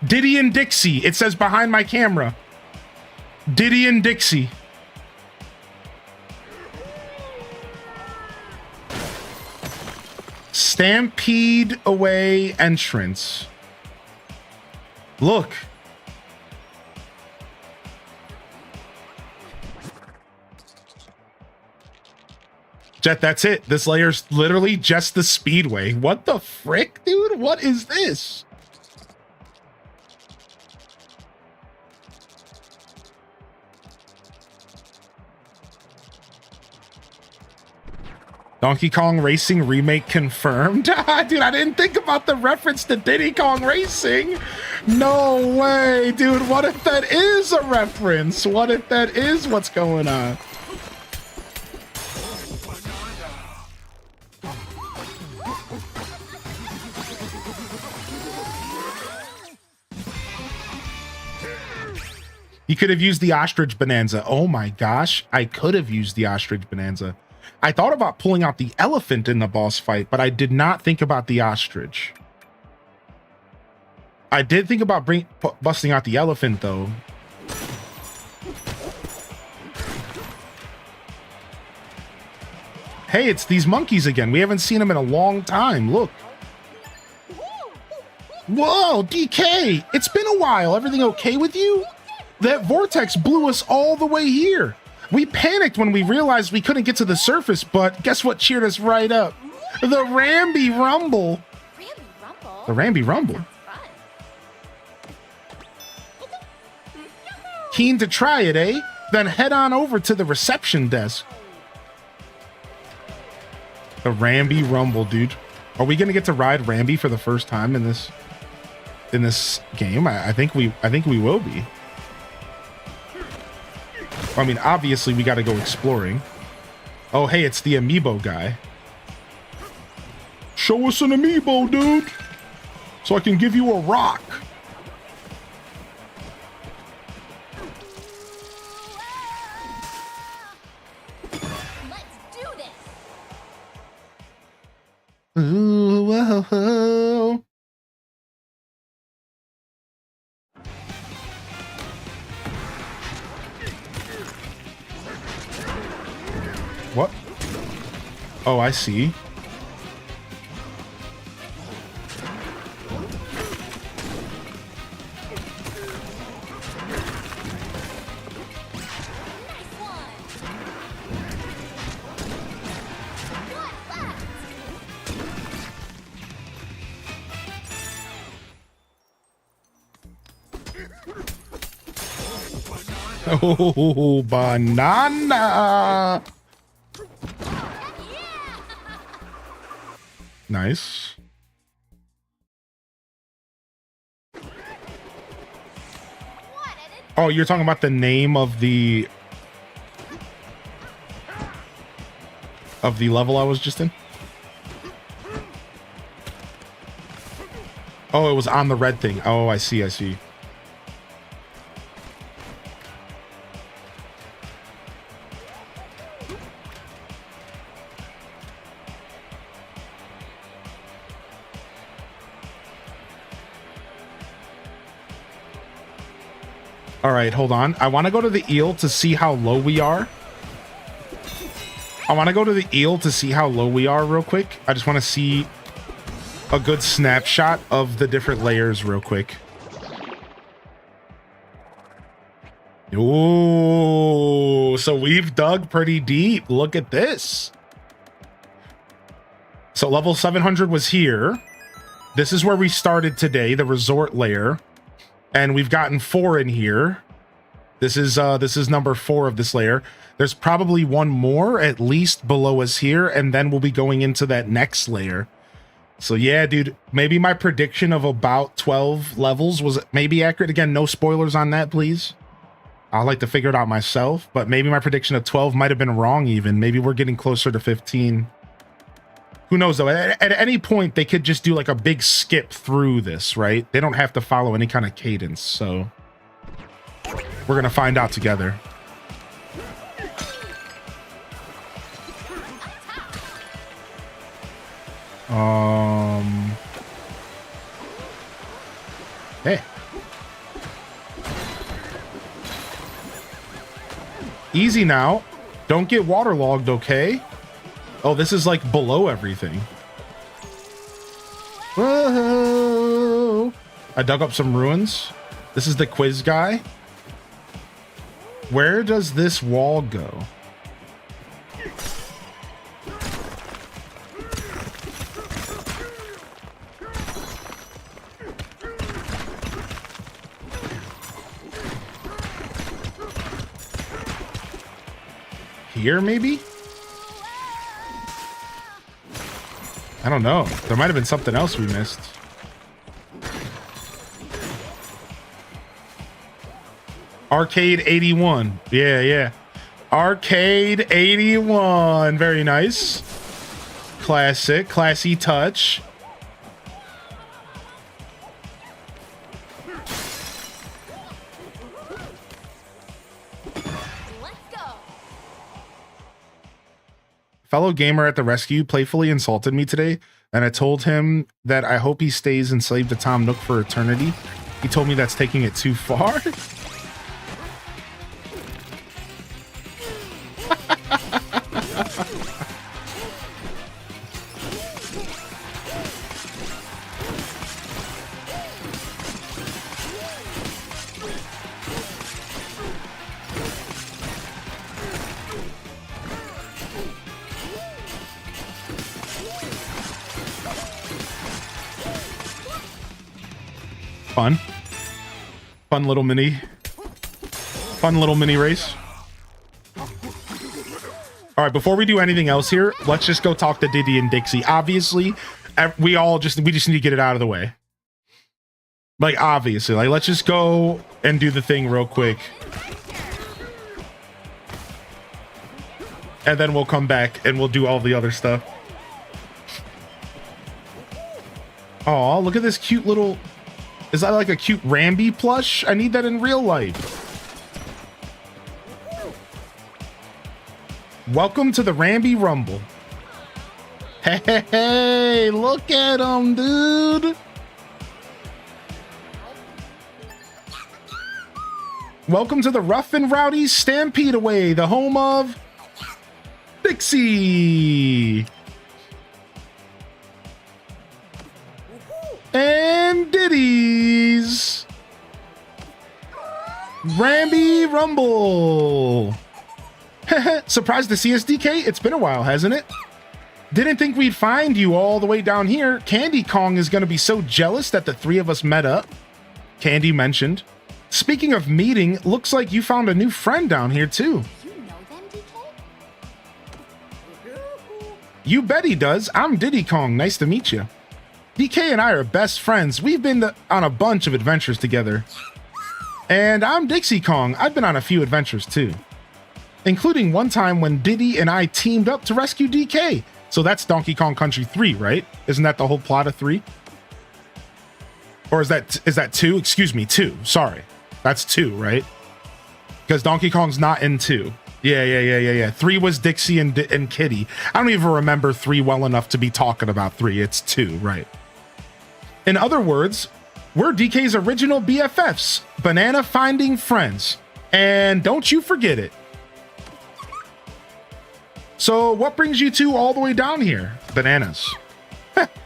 Diddy and Dixie. It says behind my camera. Diddy and Dixie. Stampede away entrance. Look. Jet, that's it. This layer's literally just the speedway. What the frick, dude? What is this? Donkey Kong Racing remake confirmed. Dude, I didn't think about the reference to Diddy Kong Racing. No way, dude. What if that is a reference? What if that is what's going on? You could have used the ostrich bonanza. Oh my gosh, I could have used the ostrich bonanza. I thought about pulling out the elephant in the boss fight, but I did not think about the ostrich. I did think about busting out the elephant though. Hey, it's these monkeys again. We haven't seen them in a long time. Look. Whoa, DK, it's been a while. Everything okay with you? That vortex blew us all the way here. We panicked when we realized we couldn't get to the surface, but guess what cheered us right up? The Ramby Rumble. Ramby Rumble? The Ramby Rumble. Keen to try it, eh? Then head on over to the reception desk. The Ramby Rumble, dude. Are we gonna get to ride Ramby for the first time in this game? I think we will be. I mean, obviously we got to go exploring. Oh, hey, it's the amiibo guy. Show us an amiibo, dude, so I can give you a rock. Let's do this. Ooh, whoa, whoa. What? Oh, I see. Oh, banana. Nice. Oh, you're talking about the name of the level I was just in? Oh, it was on the red thing. Oh, I see, I see. All right, hold on. I want to go to the eel to see how low we are. I want to go to the eel to see how low we are real quick. I just want to see a good snapshot of the different layers real quick. Ooh, so we've dug pretty deep. Look at this. So level 700 was here. This is where we started today, the resort layer. And we've gotten 4 in here. This is number 4 of this layer. There's probably one more at least below us here, and then we'll be going into that next layer. So yeah, dude, maybe my prediction of about 12 levels was maybe accurate. Again, no spoilers on that, please. I'll like to figure it out myself, but maybe my prediction of 12 might have been wrong even. Maybe we're getting closer to 15. Who knows though? At any point, they could just do like a big skip through this, right? They don't have to follow any kind of cadence, so we're gonna find out together. Hey. Easy now. Don't get waterlogged, okay? Oh, this is like below everything. Whoa. I dug up some ruins. This is the quiz guy. Where does this wall go? Here, maybe? I don't know. There might have been something else we missed. Arcade 81. Yeah, yeah. Arcade 81. Very nice. Classic. Classy touch. Fellow gamer at the rescue playfully insulted me today, and I told him that I hope he stays enslaved to Tom Nook for eternity. He told me that's taking it too far. Fun. Fun little mini race. All right, before we do anything else here, let's just go talk to Diddy and Dixie. Obviously, we just need to get it out of the way. Like, obviously, like, let's just go and do the thing real quick. And then we'll come back and we'll do all the other stuff. Oh, look at this cute little... Is that like a cute Rambi plush? I need that in real life. Welcome to the Rambi Rumble. Hey, look at him, dude. Welcome to the Rough and Rowdy Stampede Away, the home of Dixie. And Diddy's Rambi Rumble. Surprised to see us, DK? It's been a while, hasn't it? Didn't think we'd find you all the way down here. Candy Kong is going to be so jealous that the three of us met up. Candy mentioned. Speaking of meeting, looks like you found a new friend down here, too. You know them, DK? You bet he does. I'm Diddy Kong. Nice to meet you. DK and I are best friends. We've been on a bunch of adventures together. And I'm Dixie Kong. I've been on a few adventures too. Including one time when Diddy and I teamed up to rescue DK. So that's Donkey Kong Country 3, right? Isn't that the whole plot of 3? Or is that 2? Excuse me, 2. Sorry. That's 2, right? Because Donkey Kong's not in 2. Yeah. 3 was Dixie and Kitty. I don't even remember 3 well enough to be talking about 3. It's 2, right? In other words, we're DK's original BFFs, banana finding friends. And don't you forget it. So what brings you two all the way down here? Bananas.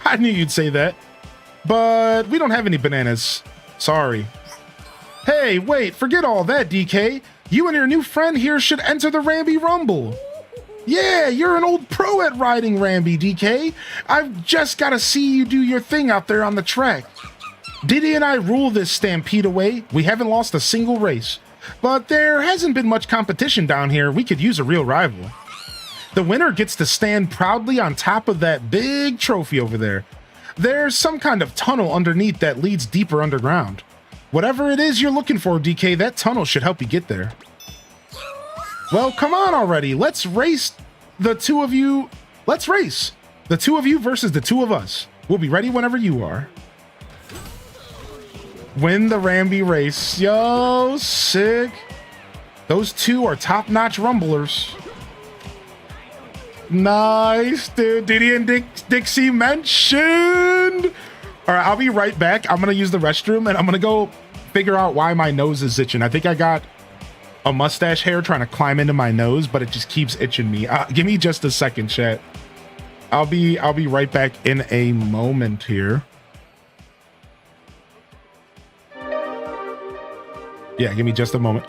I knew you'd say that. But we don't have any bananas. Sorry. Hey, wait, forget all that, DK. You and your new friend here should enter the Rambi Rumble. Yeah, you're an old pro at riding Rambi, DK. I've just got to see you do your thing out there on the track. Diddy and I rule this stampede away. We haven't lost a single race. But there hasn't been much competition down here. We could use a real rival. The winner gets to stand proudly on top of that big trophy over there. There's some kind of tunnel underneath that leads deeper underground. Whatever it is you're looking for, DK, that tunnel should help you get there. Well, come on already. Let's race the two of you. Let's race. The two of you versus the two of us. We'll be ready whenever you are. Win the Rambi race. Yo, sick. Those two are top-notch rumblers. Nice, dude. Diddy and Dixie mentioned. All right, I'll be right back. I'm going to use the restroom, and I'm going to go figure out why my nose is itching. I think I got a mustache hair trying to climb into my nose, but it just keeps itching me. Give me just a second, chat. I'll be right back in a moment here. Yeah, give me just a moment.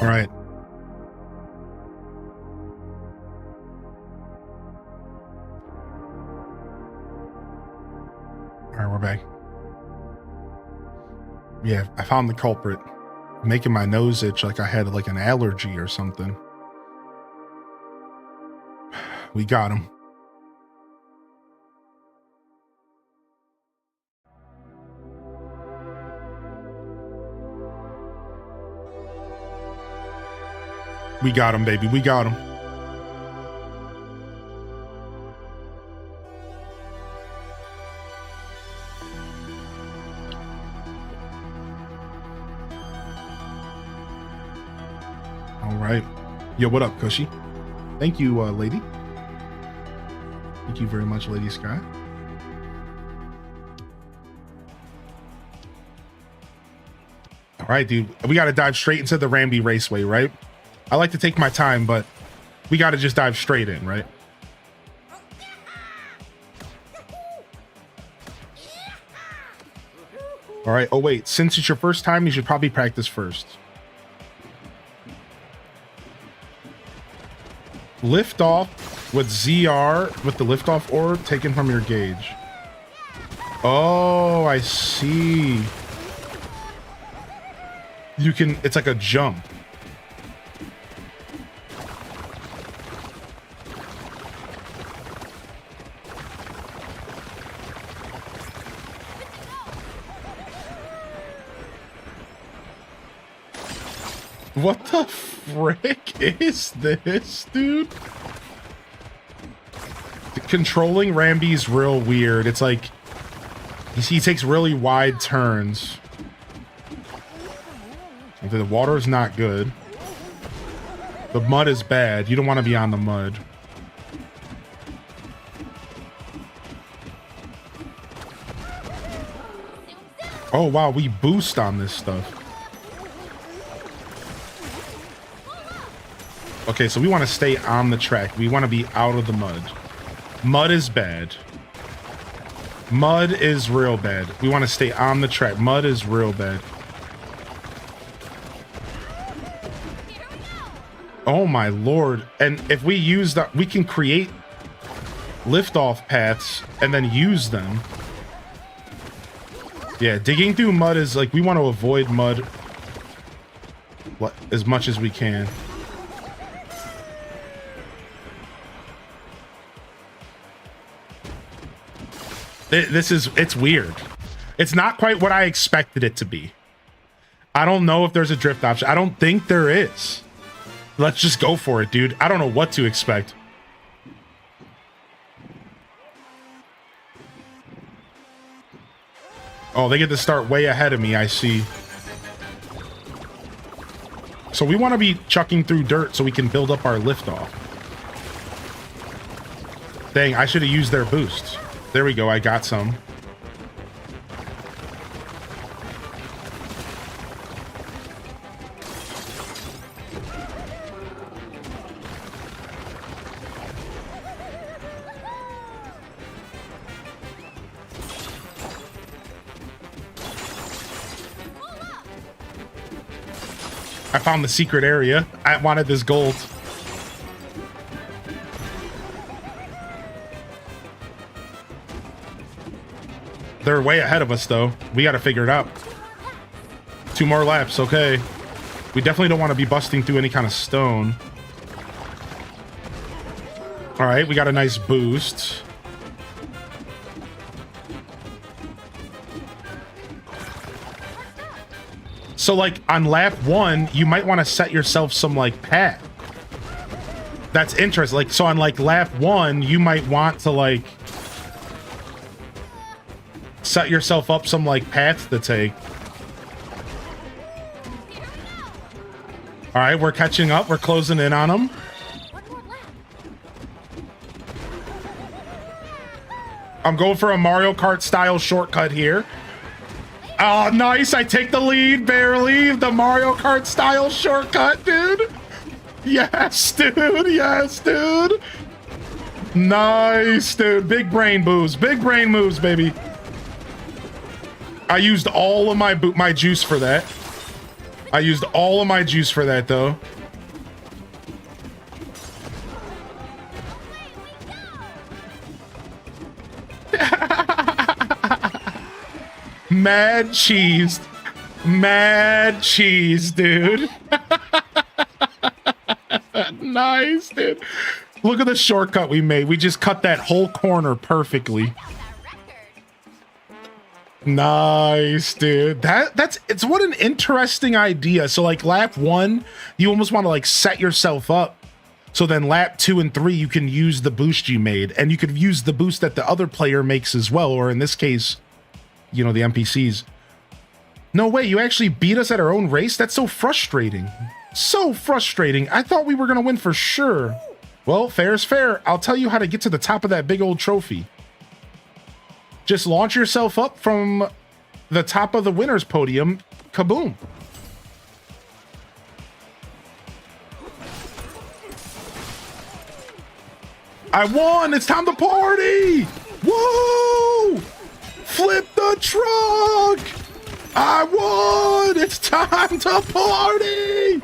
All right. All right, we're back. Yeah, I found the culprit. Making my nose itch like I had like an allergy or something. We got him. We got him, baby. We got him. All right. Yo, what up, Cushy? Thank you, lady. Thank you very much, Lady Sky. All right, dude. We got to dive straight into the Ramby Raceway, right? I like to take my time, but we got to just dive straight in, right? All right. Oh, wait. Since it's your first time, you should probably practice first. Lift off with ZR with the liftoff orb taken from your gauge. Oh, I see. You can, it's like a jump. What the frick is this, dude? Controlling Ramby's real weird. It's like he takes really wide turns. The water is not good. The mud is bad. You don't want to be on the mud. Oh wow, we boost on this stuff. Okay, so we want to stay on the track. We want to be out of the mud. Mud is bad. Mud is real bad. We want to stay on the track. Mud is real bad. Oh my lord. And if we use that, we can create liftoff paths and then use them. Yeah, digging through mud is like, we want to avoid mud as much as we can. It's weird. It's not quite what I expected it to be. I don't know if there's a drift option. I don't think there is. Let's just go for it, dude. I don't know what to expect. Oh, they get to start way ahead of me, I see. So we want to be chucking through dirt so we can build up our liftoff. Dang, I should have used their boost. There we go, I got some. I found the secret area. I wanted this gold. They're way ahead of us, though. We got to figure it out. 2 more laps, okay. We definitely don't want to be busting through any kind of stone. All right, we got a nice boost. So, like, on lap 1, you might want to set yourself some, like, path. That's interesting. Like, so on, like, lap 1, you might want to, like, set yourself up some, like, paths to take. All right, we're catching up. We're closing in on them. I'm going for a Mario Kart style shortcut here. Oh, nice. I take the lead, barely. The Mario Kart style shortcut, dude. Yes, dude. Yes, dude. Nice, dude. Big brain moves. Big brain moves, baby. I used all of my juice for that. I used all of my juice for that, though. Mad cheese. Mad cheese, dude. Nice, dude. Look at the shortcut we made. We just cut that whole corner perfectly. Nice, dude. It's what an interesting idea. So like lap 1, you almost want to like set yourself up. So then lap 2 and 3, you can use the boost you made, and you could use the boost that the other player makes as well. Or in this case, you know, the NPCs. No way, you actually beat us at our own race? That's so frustrating. So frustrating. I thought we were going to win for sure. Well, fair's fair. I'll tell you how to get to the top of that big old trophy. Just launch yourself up from the top of the winner's podium. Kaboom. I won. It's time to party. Woo! Flip the truck. I won. It's time to party.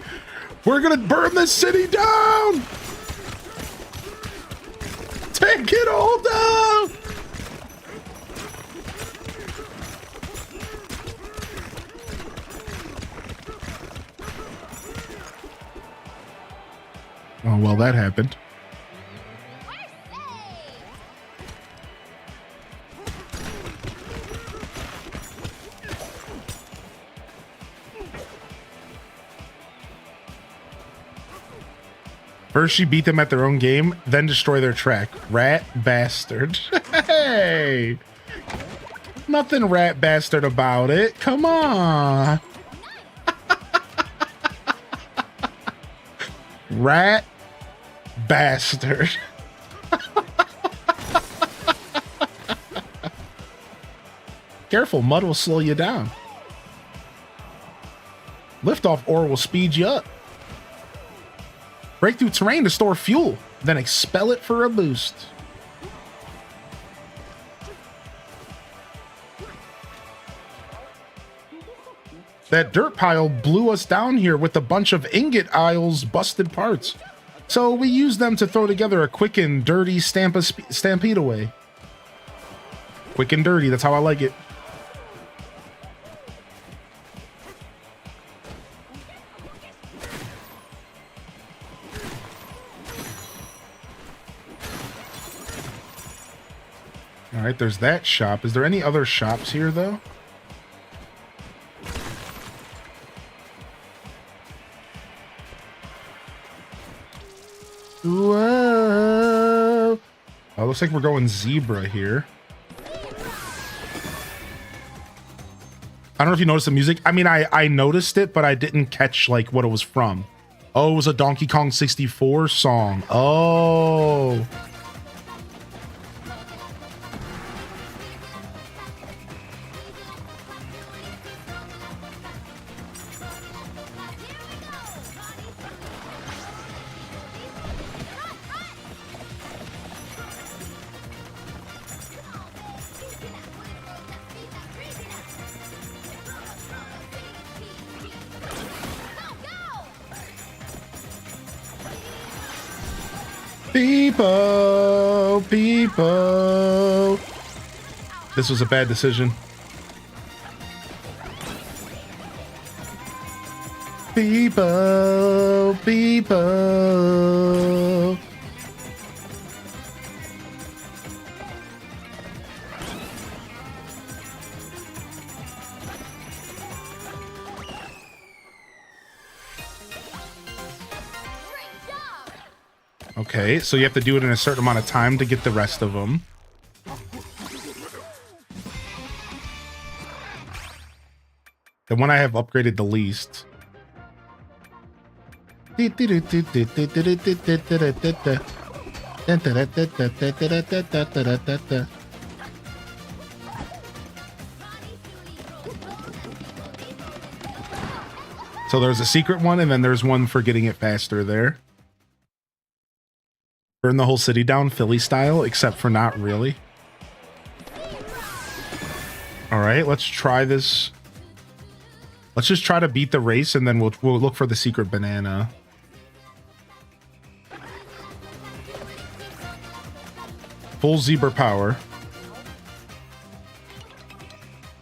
We're going to burn this city down. Take it all down. Oh, well, that happened. First, she beat them at their own game, then destroy their track. Rat bastard. Hey! Nothing rat bastard about it. Come on. Rat bastard. Careful, mud will slow you down. Liftoff ore will speed you up. Break through terrain to store fuel, then expel it for a boost. That dirt pile blew us down here with a bunch of ingot aisles busted parts. So we used them to throw together a quick and dirty stampede away. Quick and dirty, that's how I like it. All right, there's that shop. Is there any other shops here, though? Whoa! Oh, looks like we're going zebra here. I don't know if you noticed the music. I mean, I noticed it, but I didn't catch, like, what it was from. Oh, it was a Donkey Kong 64 song. Oh. People. This was a bad decision. People. Okay, so you have to do it in a certain amount of time to get the rest of them. The one I have upgraded the least. So there's a secret one, and then there's one for getting it faster there. Burn the whole city down Philly style, except for not really. All right, let's try this Let's just try to beat the race, and then we'll look for the secret banana. Full zebra power.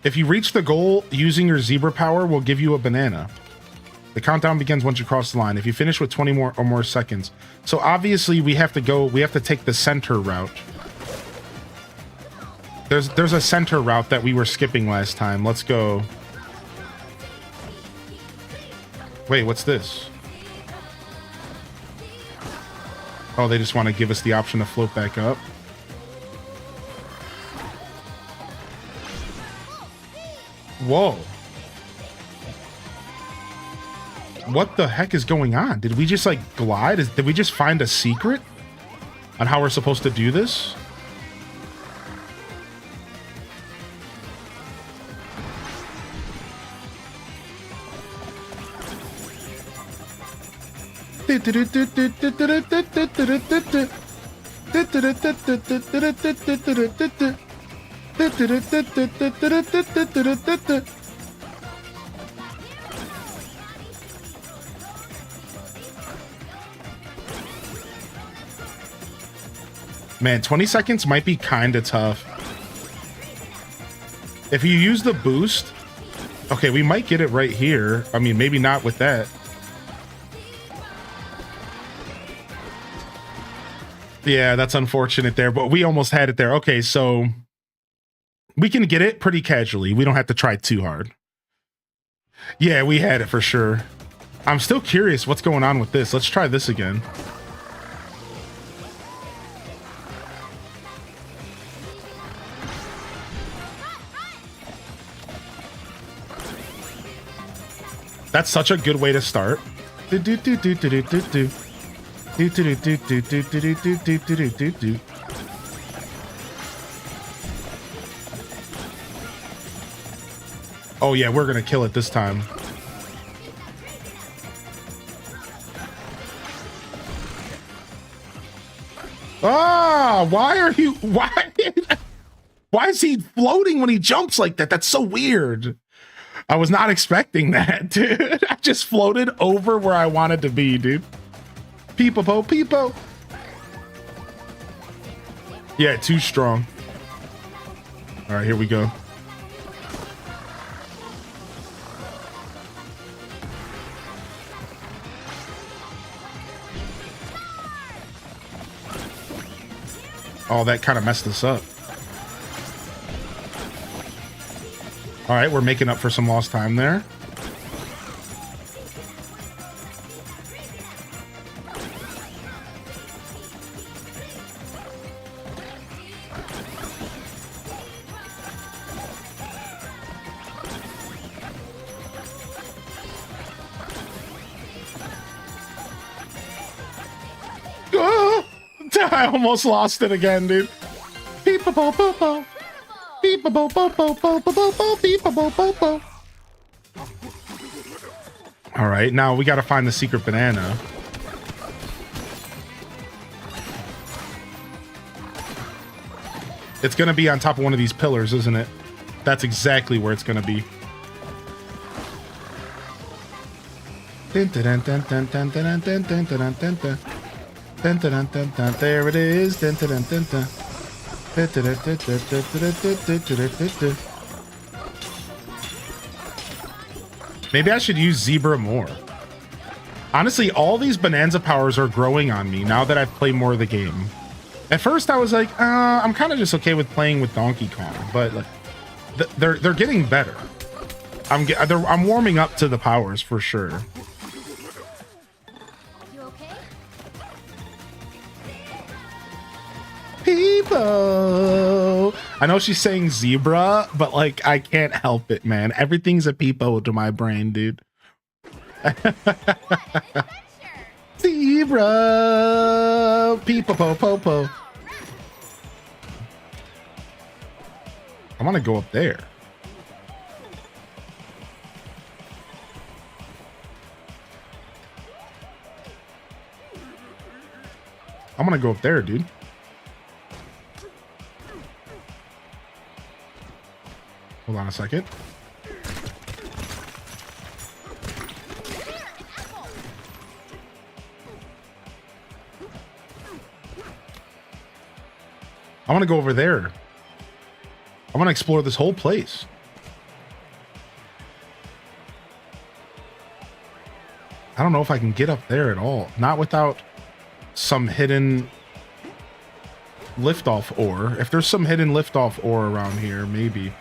If you reach the goal using your zebra power, will give you a banana. The countdown begins once you cross the line. If you finish with 20 more seconds. So obviously we have to take the center route. There's a center route that we were skipping last time. Let's go. Wait, what's this? Oh, they just want to give us the option to float back up. Whoa. What the heck is going on? Did we just like glide? Did we just find a secret on how we're supposed to do this? Man, 20 seconds might be kind of tough. If you use the boost, okay, we might get it right here. I mean, maybe not with that. Yeah, that's unfortunate there, but we almost had it there. Okay, so we can get it pretty casually. We don't have to try too hard. Yeah, we had it for sure. I'm still curious what's going on with this. Let's try this again. That's such a good way to start. Oh yeah, we're gonna kill it this time. Ah, why are you? Why? Why is he floating when he jumps like that? That's so weird. I was not expecting that, dude. I just floated over where I wanted to be, dude. Peepo, peepo. Yeah, too strong. All right, here we go. Oh, that kind of messed us up. All right, we're making up for some lost time there. Oh, I almost lost it again, dude. Peep-a-bo-bo-bo. All right, now we got to find the secret banana. It's going to be on top of one of these pillars, isn't it? That's exactly where it's going to be. There it is. Maybe I should use zebra more. Honestly, all these bonanza powers are growing on me now that I've played more of the game. At first I was like, I'm kind of just okay with playing with Donkey Kong, but like, they're getting better. I'm warming up to the powers for sure. Peepo. I know she's saying zebra, but like I can't help it, man. Everything's a peepo to my brain, dude. Zebra. Peepo po po. I want to go up there. I'm gonna go up there, dude. Hold on a second. I want to go over there. I want to explore this whole place. I don't know if I can get up there at all. Not without some hidden liftoff ore. If there's some hidden liftoff ore around here, maybe.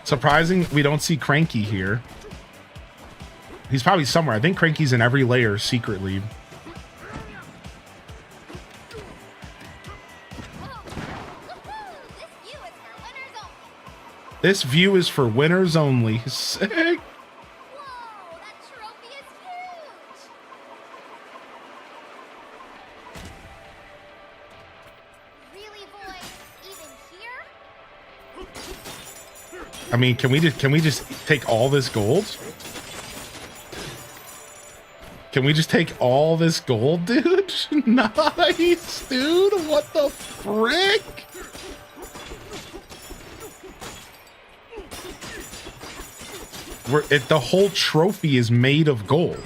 Surprising we don't see Cranky here. He's probably somewhere. I think Cranky's in every layer secretly. This view is for winners only. Sick. Whoa, that trophy is huge. Really, boys? Even here? I mean, can we just take all this gold? Can we just take all this gold, dude? Nice, dude. What the frick? The whole trophy is made of gold.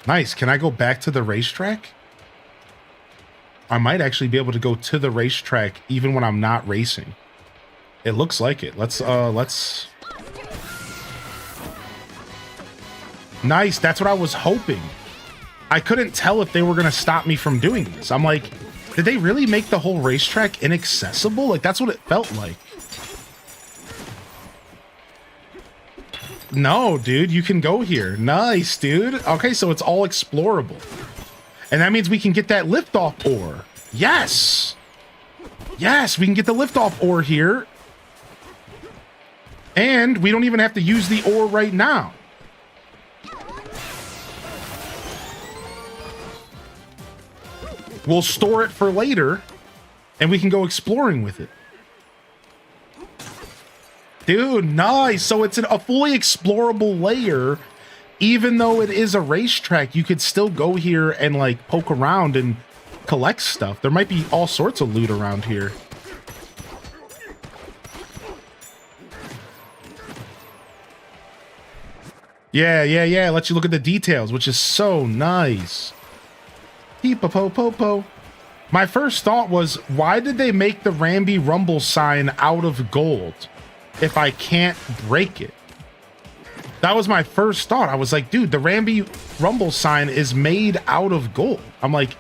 Nice. Can I go back to the racetrack? I might actually be able to go to the racetrack even when I'm not racing. It looks like it. Let's Nice. That's what I was hoping. I couldn't tell if they were going to stop me from doing this. I'm like, did they really make the whole racetrack inaccessible? Like, that's what it felt like. No, dude, you can go here. Nice, dude. Okay, so it's all explorable. And that means we can get that liftoff ore. Yes. Yes, we can get the liftoff ore here. And we don't even have to use the ore right now. We'll store it for later, and we can go exploring with it. Dude, nice. So it's a fully explorable layer. Even though it is a racetrack, you could still go here and like poke around and collect stuff. There might be all sorts of loot around here. Yeah. Let you look at the details, which is so nice. Peep-a-po-po-po. My first thought was, why did they make the Ramby Rumble sign out of gold if I can't break it? That was my first thought. I was like, dude, the Ramby Rumble sign is made out of gold. I'm like,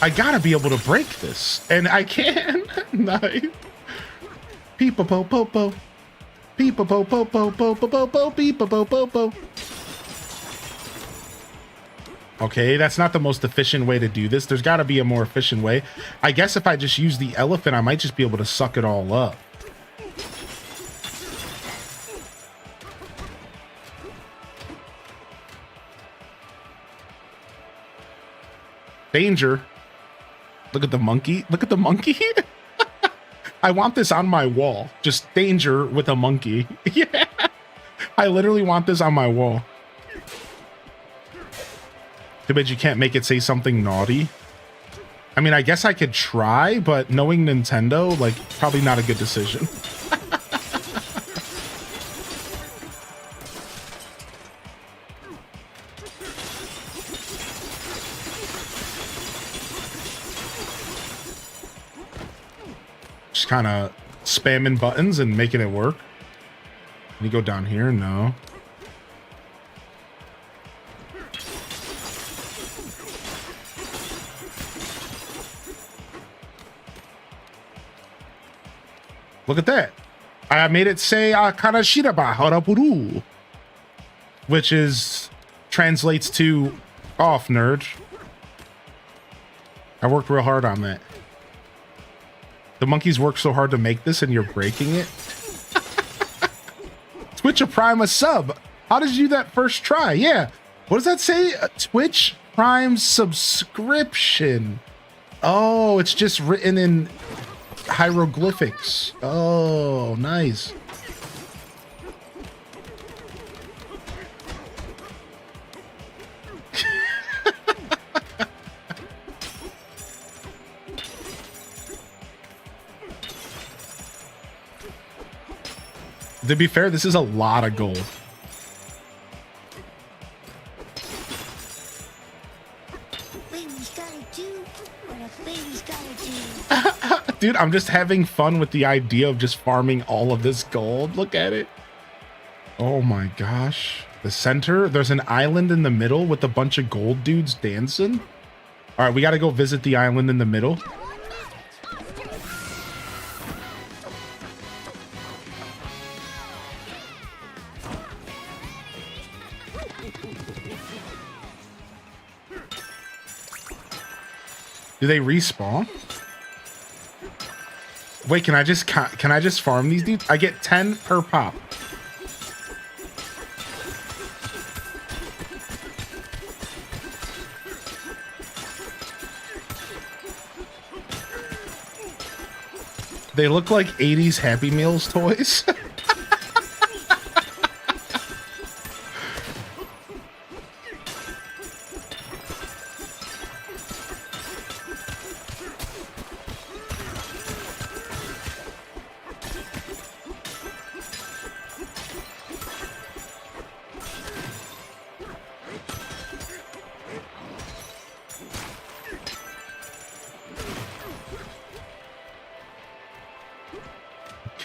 I gotta be able to break this. And I can. Nice. Peep-a-po-po-po. Peep-a-po-po-po-po-po-po-po. Peep-a-po-po-po-po. Okay, that's not the most efficient way to do this. There's got to be a more efficient way. I guess if I just use the elephant, I might just be able to suck it all up. Danger. Look at the monkey. Look at the monkey. I want this on my wall. Just danger with a monkey. Yeah. I literally want this on my wall. Too bad you can't make it say something naughty. I mean, I guess I could try, but knowing Nintendo, like, probably not a good decision. Just kind of spamming buttons and making it work. Can you go down here? No. Look at that. I made it say Kanashiraba Harapuru, which translates to off, nerd. I worked real hard on that. The monkeys work so hard to make this and you're breaking it. Twitch a Prime a sub. How did you do that first try? Yeah. What does that say? A Twitch Prime subscription. Oh, it's just written in hieroglyphics. Oh, nice. To be fair, this is a lot of gold. Baby's gotta do what a baby's gotta do. Dude, I'm just having fun with the idea of just farming all of this gold. Look at it. Oh my gosh. The center, there's an island in the middle with a bunch of gold dudes dancing. All right, we got to go visit the island in the middle. Do they respawn? Wait, can I just farm these dudes? I get 10 per pop. They look like 80s Happy Meals toys.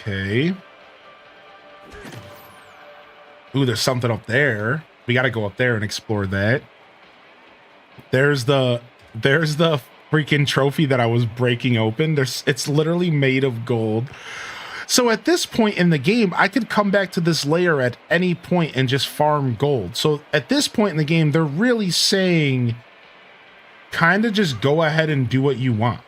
Okay. Ooh, there's something up there. We got to go up there and explore that. There's the freaking trophy that I was breaking open. It's literally made of gold. So at this point in the game, I could come back to this layer at any point and just farm gold. So at this point in the game, they're really saying kind of just go ahead and do what you want.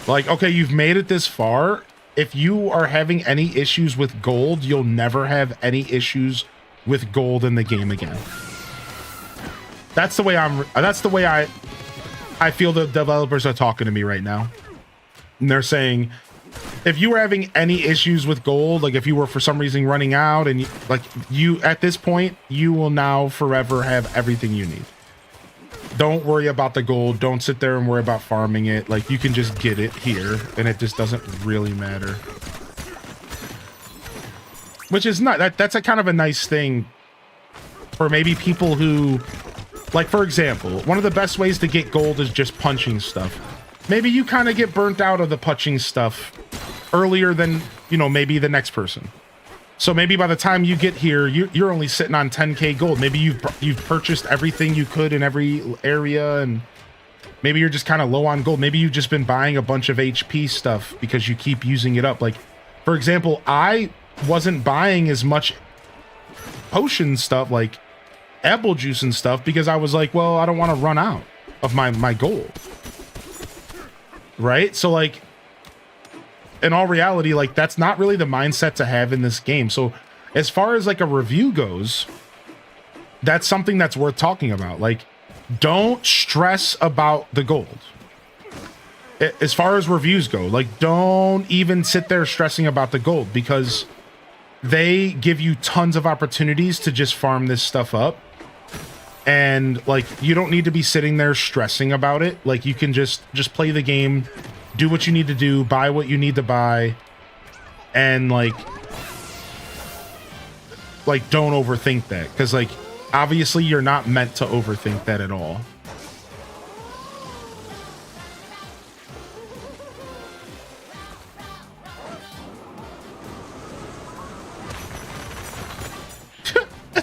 Like, okay, you've made it this far. If you are having any issues with gold, you'll never have any issues with gold in the game again. That's the way I feel the developers are talking to me right now. And they're saying, if you were having any issues with gold, like if you were for some reason running out and you at this point, you will now forever have everything you need. Don't worry about the gold. Don't sit there and worry about farming it. Like, you can just get it here, and it just doesn't really matter. Which is not... That's a kind of a nice thing for maybe people who... Like, for example, one of the best ways to get gold is just punching stuff. Maybe you kind of get burnt out of the punching stuff earlier than, you know, maybe the next person. So maybe by the time you get here, you're only sitting on 10k gold. Maybe you've purchased everything you could in every area, and maybe you're just kind of low on gold. Maybe you've just been buying a bunch of HP stuff because you keep using it up. Like, for example, I wasn't buying as much potion stuff, like apple juice and stuff, because I was like, well, I don't want to run out of my gold. Right? So, like, in all reality, like, that's not really the mindset to have in this game. So as far as like a review goes, that's something that's worth talking about. Like, don't stress about the gold. As far as reviews go, like, don't even sit there stressing about the gold, because they give you tons of opportunities to just farm this stuff up. And like, you don't need to be sitting there stressing about it. Like, you can just play the game, do what you need to do, buy what you need to buy, and like don't overthink that, because like obviously you're not meant to overthink that at all.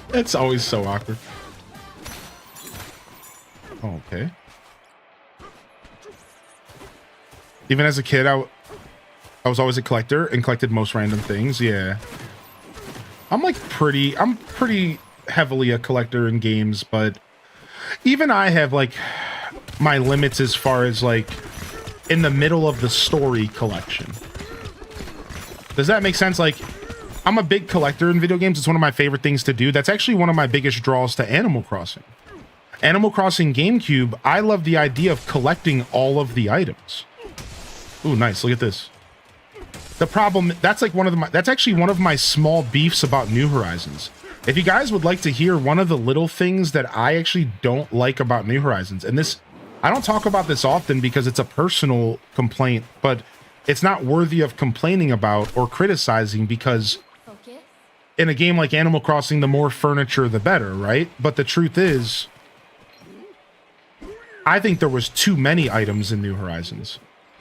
That's always so awkward. Okay. Even as a kid, I was always a collector and collected most random things. Yeah. I'm pretty heavily a collector in games, but even I have like my limits as far as like in the middle of the story collection. Does that make sense? Like, I'm a big collector in video games. It's one of my favorite things to do. That's actually one of my biggest draws to Animal Crossing. Animal Crossing GameCube, I love the idea of collecting all of the items. Ooh, nice. Look at this. The problem, that's like that's actually one of my small beefs about New Horizons. If you guys would like to hear one of the little things that I actually don't like about New Horizons, and this, I don't talk about this often because it's a personal complaint, but it's not worthy of complaining about or criticizing because in a game like Animal Crossing, the more furniture, the better, right? But the truth is, I think there was too many items in New Horizons.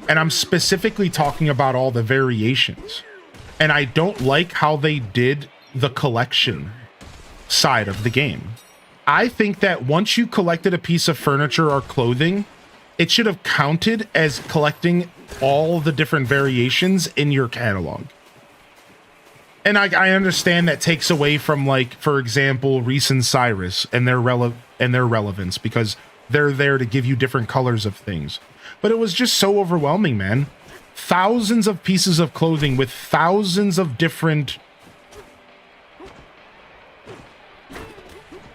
And I'm specifically talking about all the variations. And I don't like how they did the collection side of the game. I think that once you collected a piece of furniture or clothing, it should have counted as collecting all the different variations in your catalog. And I understand that takes away from, like, for example, Reese and Cyrus and their relevance, because they're there to give you different colors of things. But it was just so overwhelming, man. Thousands of pieces of clothing with thousands of different,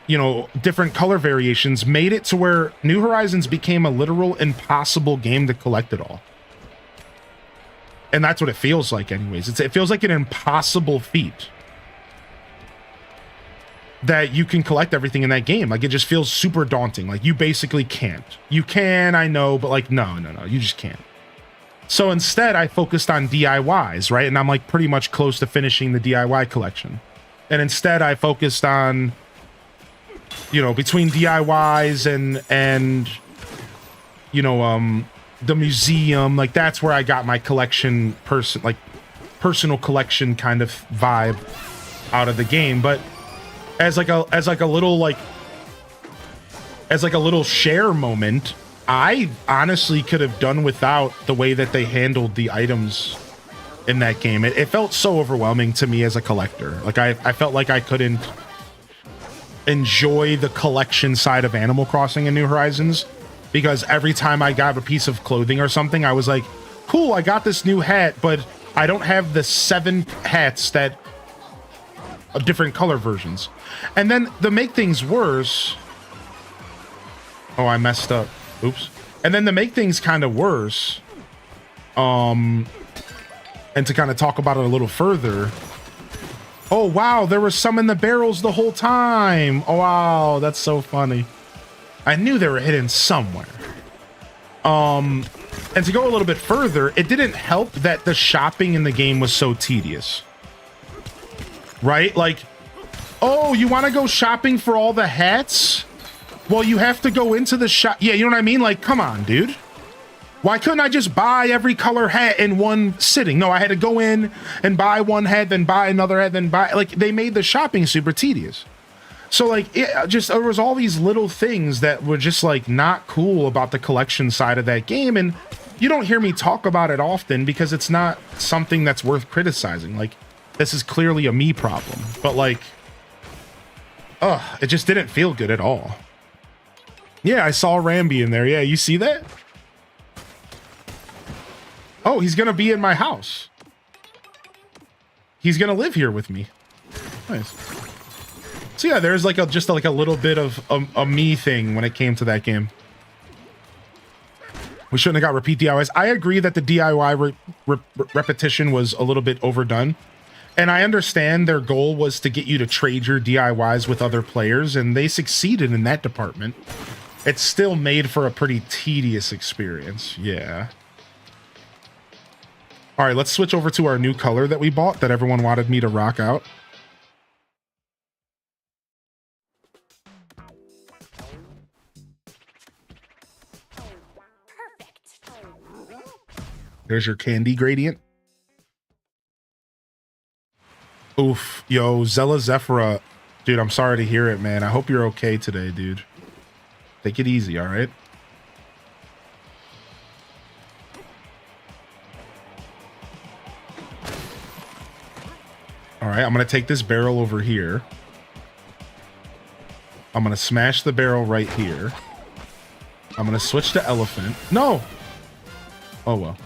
you know, different color variations made it to where New Horizons became a literal impossible game to collect it all. And that's what it feels like anyways. It feels like an impossible feat that you can collect everything in that game. Like, it just feels super daunting. Like, you basically can't. You can, I know, but like, no, you just can't. So instead, I focused on DIYs, right? And I'm like pretty much close to finishing the DIY collection. And instead, I focused on, you know, between DIYs and you know, the museum, like that's where I got my collection personal collection kind of vibe out of the game. But as like a little share moment, I honestly could have done without the way that they handled the items in that game. It felt so overwhelming to me as a collector. Like I felt like I couldn't enjoy the collection side of Animal Crossing in New Horizons, because every time I got a piece of clothing or something, I was like, cool, I got this new hat, but I don't have the 7 hats that of different color versions. And then to make things worse, oh, I messed up. Oops. And then to make things kind of worse, and to kind of talk about it a little further, oh wow, there were some in the barrels the whole time. Oh wow, that's so funny. I knew they were hidden somewhere. And to go a little bit further, it didn't help that the shopping in the game was so tedious. Right? Like, oh, you want to go shopping for all the hats? Well, you have to go into the shop. Yeah, you know what I mean? Like, come on, dude. Why couldn't I just buy every color hat in one sitting? No, I had to go in and buy one hat, then buy another hat, then buy... Like, they made the shopping super tedious. So, like, there was all these little things that were just, like, not cool about the collection side of that game, and you don't hear me talk about it often because it's not something that's worth criticizing. Like, this is clearly a me problem, but, like, it just didn't feel good at all. Yeah, I saw Ramby in there. Yeah, you see that? Oh, he's gonna be in my house. He's gonna live here with me. Nice. So yeah, there's like just a little bit of a me thing when it came to that game. We shouldn't have got repeat DIYs. I agree that the DIY repetition was a little bit overdone. And I understand their goal was to get you to trade your DIYs with other players, and they succeeded in that department. It's still made for a pretty tedious experience. Yeah. All right, let's switch over to our new color that we bought that everyone wanted me to rock out. There's your candy gradient. Oof. Yo, Zella Zephyrah. Dude, I'm sorry to hear it, man. I hope you're okay today, dude. Take it easy, all right? All right, I'm going to take this barrel over here. I'm going to smash the barrel right here. I'm going to switch to elephant. No! Oh, well.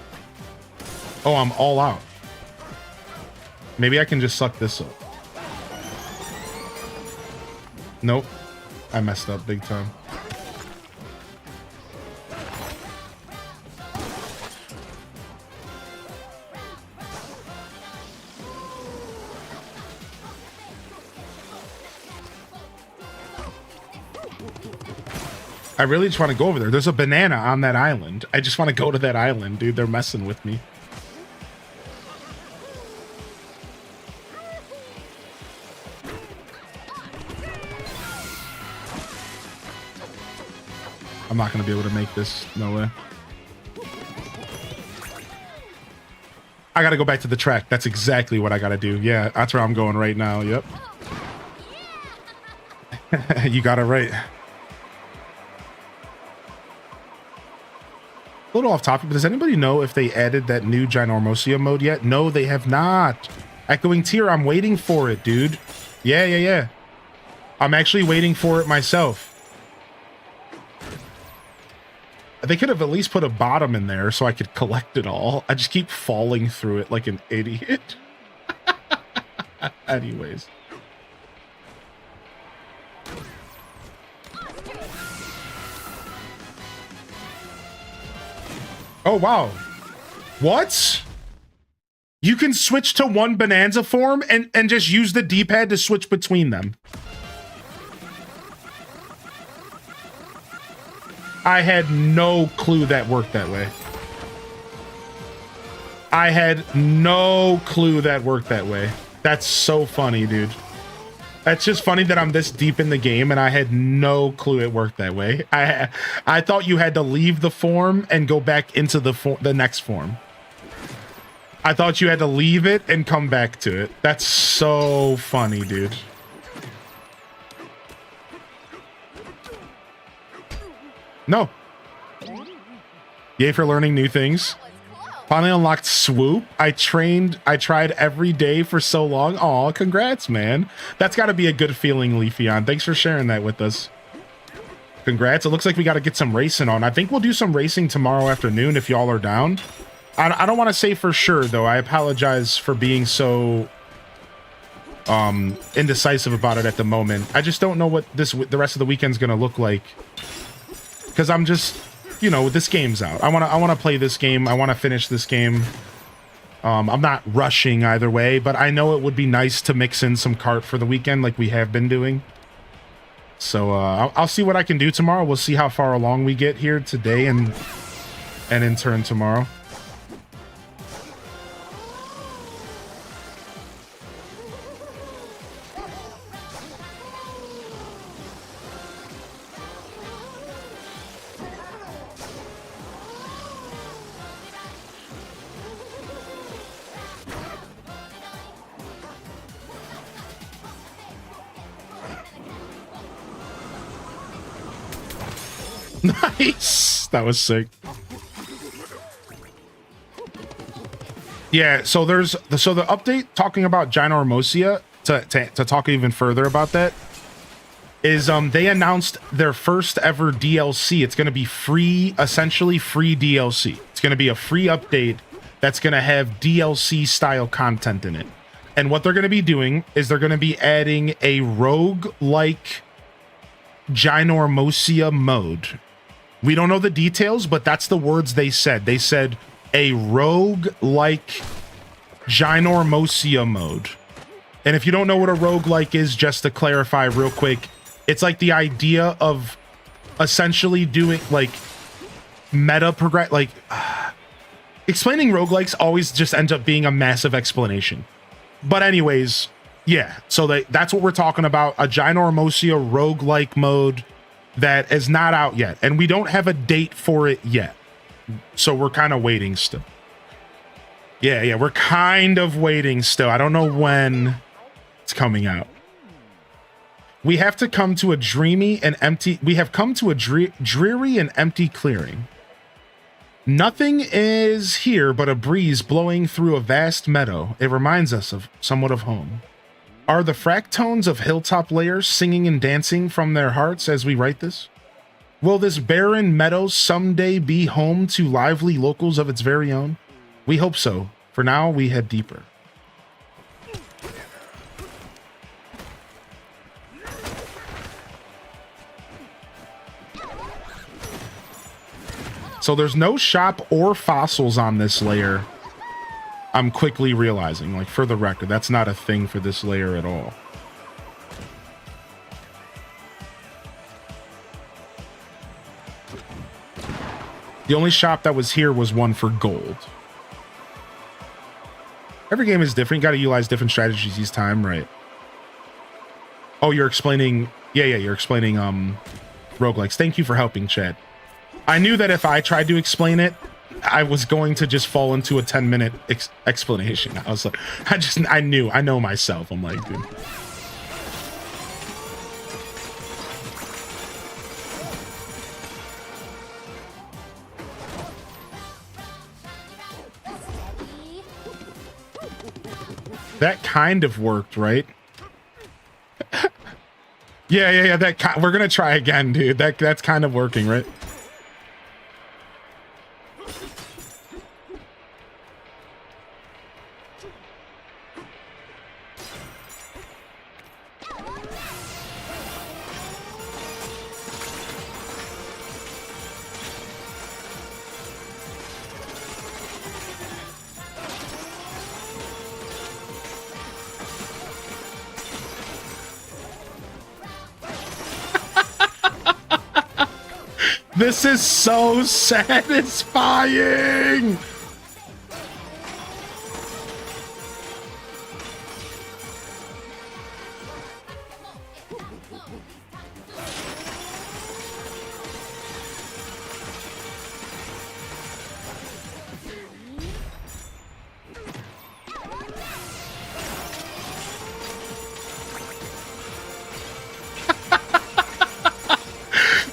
Oh, I'm all out. Maybe I can just suck this up. Nope. I messed up big time. I really just want to go over there. There's a banana on that island. I just want to go to that island, dude. They're messing with me. I'm not going to be able to make this. No way. I got to go back to the track. That's exactly what I got to do. Yeah, that's where I'm going right now. Yep. You got it right. A little off topic, but does anybody know if they added that new Ginormosia mode yet? No, they have not. Echoing Tear, I'm waiting for it, dude. Yeah. I'm actually waiting for it myself. They could have at least put a bottom in there so I could collect it all. I just keep falling through it like an idiot. Anyways. Oh, wow. What? You can switch to one Bonanza form and just use the D-pad to switch between them. I had no clue that worked that way. I had no clue that worked that way. That's so funny, dude. That's just funny that I'm this deep in the game and I had no clue it worked that way. I thought you had to leave the form and go back into the next form. I thought you had to leave it and come back to it. That's so funny, dude. No. Yay for learning new things. Finally unlocked Swoop. I tried every day for so long. Aw, congrats, man. That's got to be a good feeling, Leafeon. Thanks for sharing that with us. Congrats. It looks like we got to get some racing on. I think we'll do some racing tomorrow afternoon if y'all are down. I don't want to say for sure, though. I apologize for being so indecisive about it at the moment. I just don't know what the rest of the weekend's going to look like. Because I'm just... You know, this game's out. I want to play this game. I want to finish this game. I'm not rushing either way, but I know it would be nice to mix in some kart for the weekend like we have been doing. So I'll see what I can do tomorrow. We'll see how far along we get here today and in turn tomorrow. Nice. That was sick. Yeah, so the update talking about Ginormosia to talk even further about that is they announced their first ever DLC. It's going to be free, essentially free DLC. It's going to be a free update that's going to have DLC style content in it. And what they're going to be doing is they're going to be adding a rogue-like Ginormosia mode. We don't know the details, but that's the words they said. They said a rogue-like Ginormosia mode. And if you don't know what a rogue-like is, just to clarify real quick, it's like the idea of essentially doing like meta progress, like explaining roguelikes always just ends up being a massive explanation. But anyways, yeah, so that's what we're talking about, a Ginormosia roguelike mode that is not out yet, and we don't have a date for it yet. So we're kind of waiting still. Yeah, we're kind of waiting still. I don't know when it's coming out. We have to come to a dreary and empty clearing. Nothing is here but a breeze blowing through a vast meadow. It reminds us of somewhat of home. Are the fractones of hilltop layers singing and dancing from their hearts as we write this? Will this barren meadow someday be home to lively locals of its very own? We hope so. For now, we head deeper. So there's no shop or fossils on this layer. I'm quickly realizing, like, for the record, that's not a thing for this layer at all. The only shop that was here was one for gold. Every game is different. You got to utilize different strategies each time, right? Oh, you're explaining... Yeah, you're explaining roguelikes. Thank you for helping, Chad. I knew that if I tried to explain it, I was going to just fall into a 10-minute explanation. I was like, I know myself. I'm like, dude. That kind of worked, right? Yeah. We're gonna try again, dude. That's kind of working, right? This is so satisfying!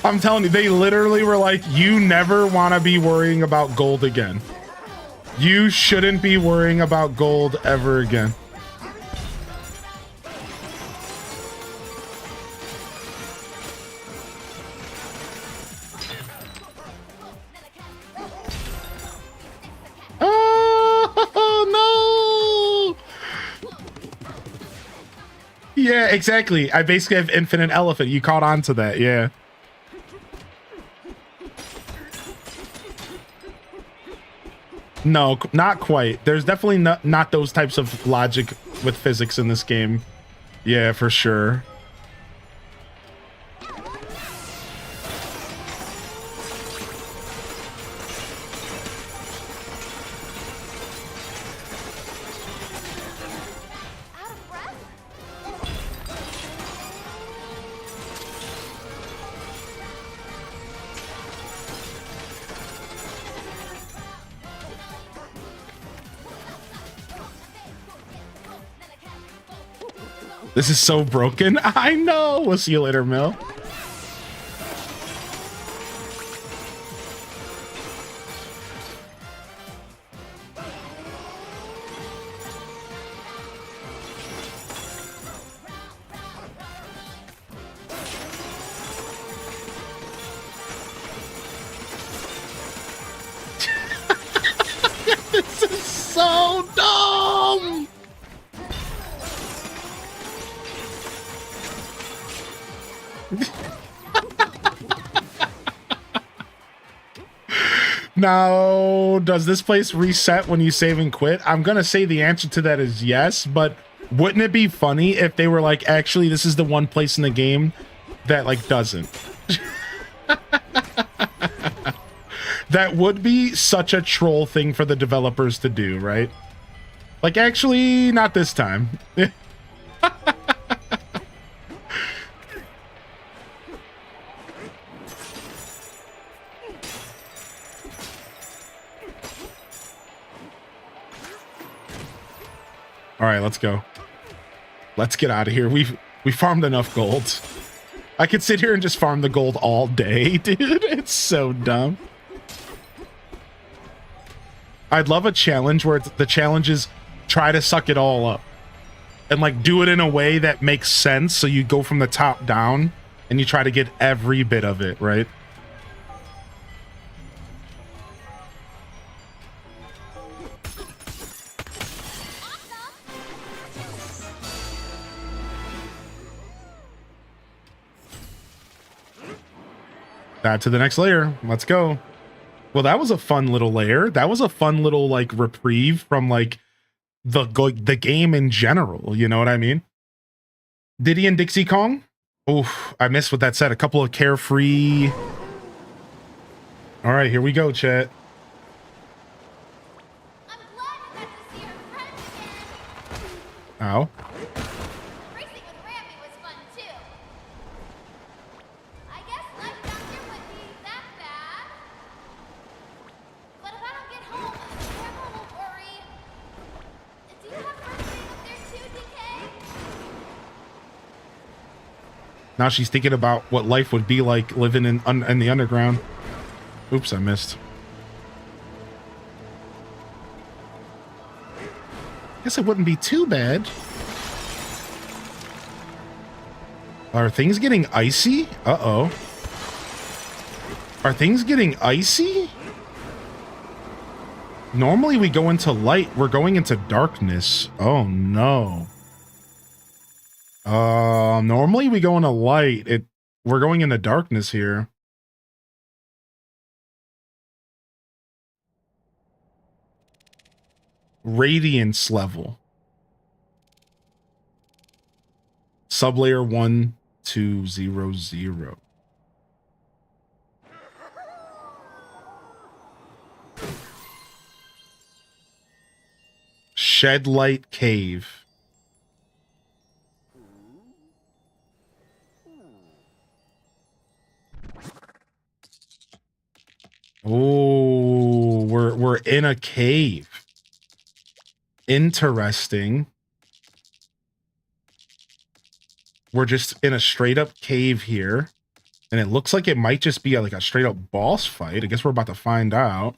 I'm telling you, they literally were like, you never want to be worrying about gold again. You shouldn't be worrying about gold ever again. Oh, no! Yeah, exactly. I basically have infinite elephant. You caught on to that, yeah. No, not quite. There's definitely not those types of logic with physics in this game. Yeah, for sure. This is so broken. I know. We'll see you later, Mel. This is so dumb. Now, does this place reset when you save and quit? I'm gonna say the answer to that is yes, but wouldn't it be funny if they were like, actually, this is the one place in the game that like doesn't? That would be such a troll thing for the developers to do, right? Like, actually, not this time. All right, let's go. Let's get out of here. We farmed enough gold. I could sit here and just farm the gold all day, dude. It's so dumb. I'd love a challenge where the challenge is try to suck it all up. And like do it in a way that makes sense. So you go from the top down and you try to get every bit of it, right? To the next layer. Let's go. Well, that was a fun little layer. That was a fun little like reprieve from like the game in general. You know what I mean? Diddy and Dixie Kong. Oh, I missed what that said. A couple of carefree. All right, here we go, chat. I'm glad you got to see your friends again. Ow. Racing with Rammy was fun too. I guess life down here wouldn't be that bad. But if I don't get home, Grandma will worry. Do you have friends staying up there too, DK? Now she's thinking about what life would be like living in the underground. Oops, I missed. Guess it wouldn't be too bad. Are things getting icy? Uh-oh. Are things getting icy? Normally we go into light. We're going into darkness. Oh, no. Normally we go into light. We're going into darkness here. Radiance level. Sublayer 1200. Shedlight Cave. Oh, we're in a cave. Interesting. We're just in a straight up cave here. And it looks like it might just be like a straight up boss fight. I guess we're about to find out.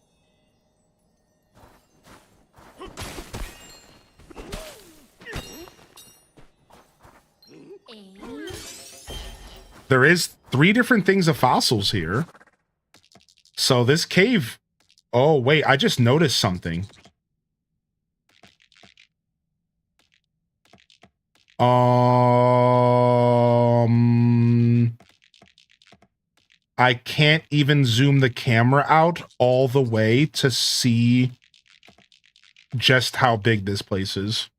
There is 3 different things of fossils here. So this cave... Oh, wait, I just noticed something. I can't even zoom the camera out all the way to see just how big this place is.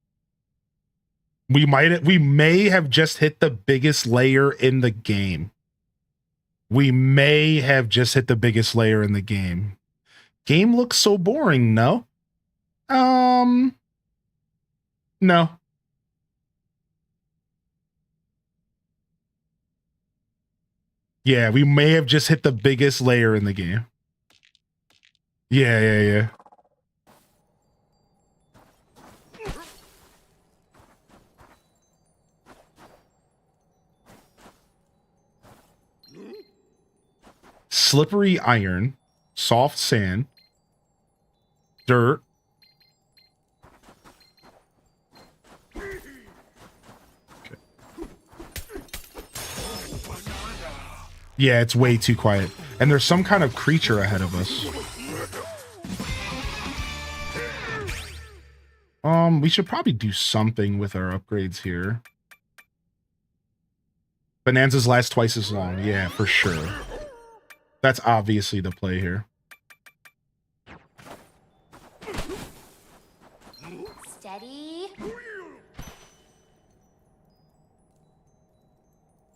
We may have just hit the biggest layer in the game. We may have just hit the biggest layer in the game. Game looks so boring, no? No. Yeah, we may have just hit the biggest layer in the game. Yeah. Slippery iron, soft sand, dirt. Yeah, it's way too quiet. And there's some kind of creature ahead of us. We should probably do something with our upgrades here. Bonanzas last twice as long. Yeah, for sure. That's obviously the play here. Steady.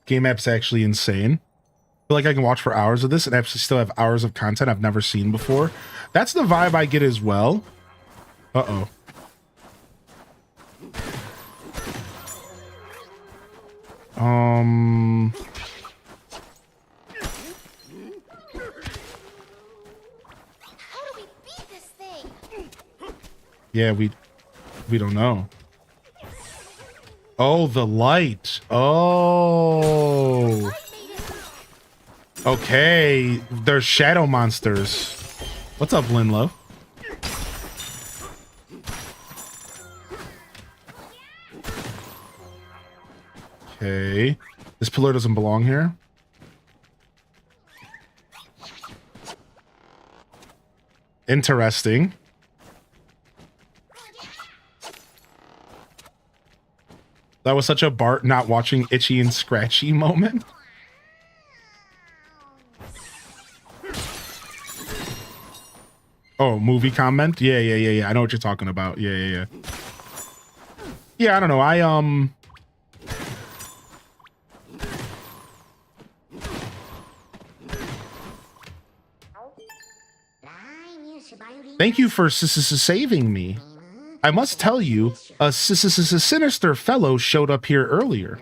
Game app's actually insane. I feel like I can watch for hours of this and actually still have hours of content I've never seen before. That's the vibe I get as well. Uh-oh. How do we beat this thing? Yeah, we don't know. Oh, the light. Oh. Okay, there's shadow monsters. What's up, Linlow? Okay. This pillar doesn't belong here. Interesting. That was such a Bart not watching Itchy and Scratchy moment. Oh, movie comment? Yeah. I know what you're talking about. Yeah. Yeah, I don't know. Thank you for saving me. I must tell you, a sinister fellow showed up here earlier.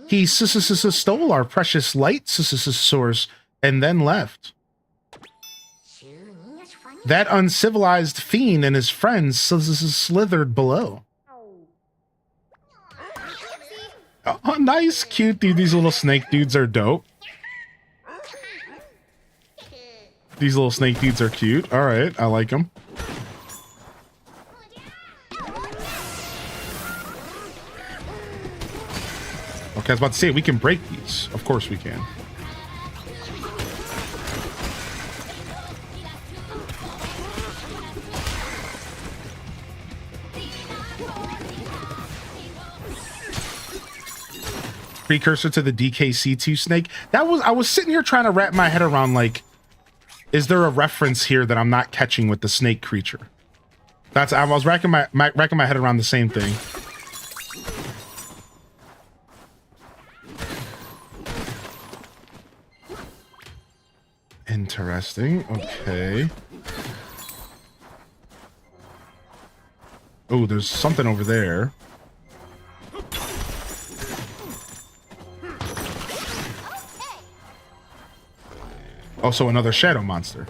He stole our precious light source and then left. That uncivilized fiend and his friends slithered below. Oh, nice, cute, dude. These little snake dudes are dope. These little snake dudes are cute. All right, I like them. Okay, I was about to say, we can break these. Of course we can. Precursor to the DKC2 snake. I was sitting here trying to wrap my head around, like, is there a reference here that I'm not catching with the snake creature? I was racking my head around the same thing. Interesting. Okay. Oh, there's something over there. Also another shadow monster.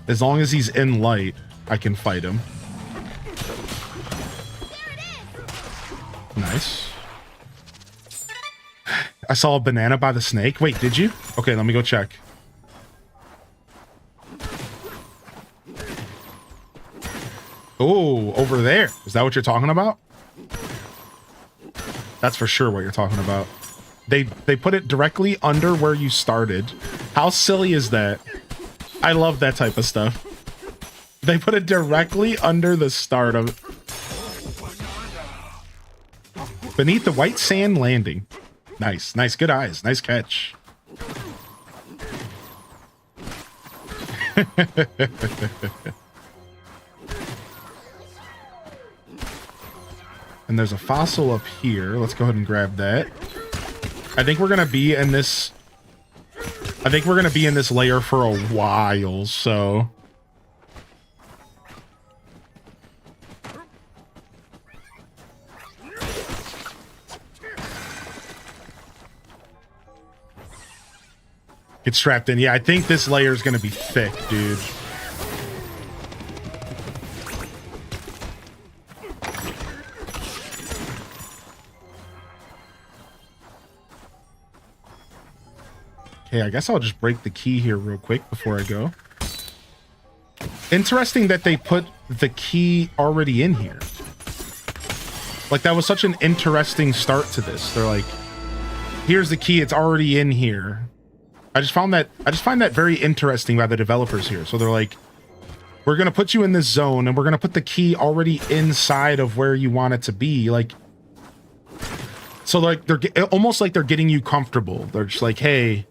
As long as he's in light, I can fight him. Nice. I saw a banana by the snake. Wait, did you? Okay, let me go check. Oh, over there. Is that what you're talking about? That's for sure what you're talking about. They put it directly under where you started. How silly is that? I love that type of stuff. They put it directly under the start of... Beneath the white sand landing. Nice. Nice. Good eyes. Nice catch. And there's a fossil up here. Let's go ahead and grab that. I think we're going to be in this... layer for a while, so... Get strapped in. Yeah, I think this layer is going to be thick, dude. Okay, I guess I'll just break the key here real quick before I go. Interesting that they put the key already in here. Like, that was such an interesting start to this. They're like, here's the key, it's already in here. I just find that very interesting by the developers here. So they're like, we're going to put you in this zone and we're going to put the key already inside of where you want it to be. Like, so like they're almost like they're getting you comfortable. They're just like, hey,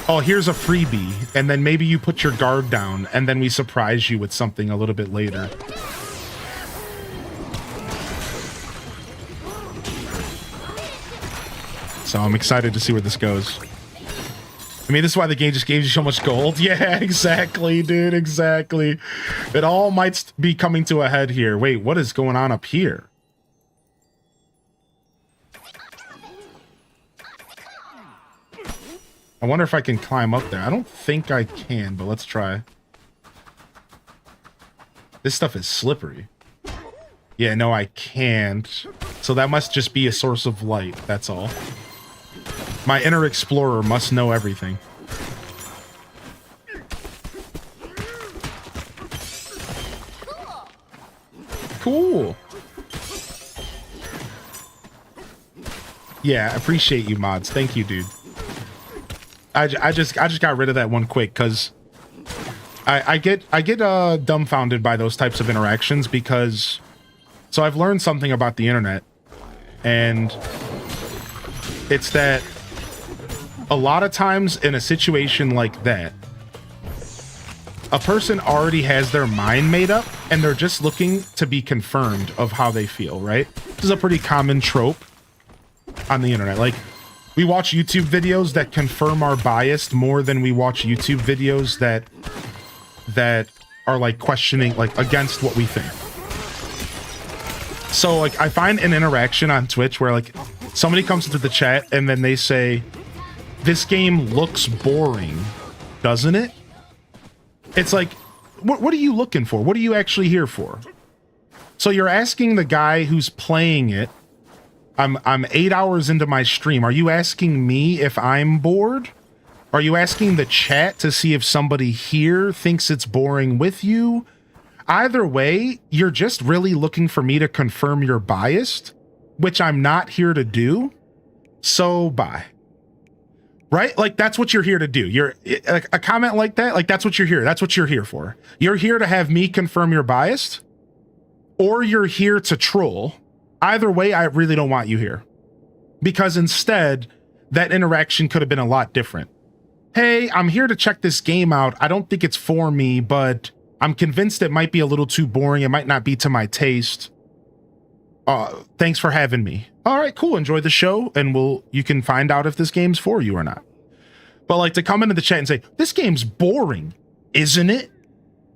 oh, here's a freebie. And then maybe you put your guard down and then we surprise you with something a little bit later. So I'm excited to see where this goes. I mean, this is why the game just gave you so much gold. Yeah, exactly, dude, exactly. It all might be coming to a head here. Wait, what is going on up here? I wonder if I can climb up there. I don't think I can, but let's try. This stuff is slippery. Yeah, no, I can't. So that must just be a source of light, that's all. My inner explorer must know everything. Cool. Yeah, appreciate you, mods. Thank you, dude. I just got rid of that one quick because I get dumbfounded by those types of interactions because so I've learned something about the internet, and it's that a lot of times in a situation like that, a person already has their mind made up and they're just looking to be confirmed of how they feel, right? This is a pretty common trope on the internet. Like, we watch YouTube videos that confirm our bias more than we watch YouTube videos that are like questioning, like against what we think. So like I find an interaction on Twitch where like somebody comes into the chat and then they say, "This game looks boring, doesn't it?" It's like, what are you looking for? What are you actually here for? So you're asking the guy who's playing it, I'm 8 hours into my stream. Are you asking me if I'm bored? Are you asking the chat to see if somebody here thinks it's boring with you? Either way, you're just really looking for me to confirm you're biased, which I'm not here to do. So bye. Right? Like, that's what you're here to do. You're like a comment like that. Like, that's what you're here. That's what you're here for. You're here to have me confirm you're biased, or you're here to troll. Either way, I really don't want you here, because instead that interaction could have been a lot different. Hey, I'm here to check this game out. I don't think it's for me, but I'm convinced it might be a little too boring. It might not be to my taste. Thanks for having me. All right, cool. Enjoy the show, and you can find out if this game's for you or not. But like, to come into the chat and say, "This game's boring, isn't it?"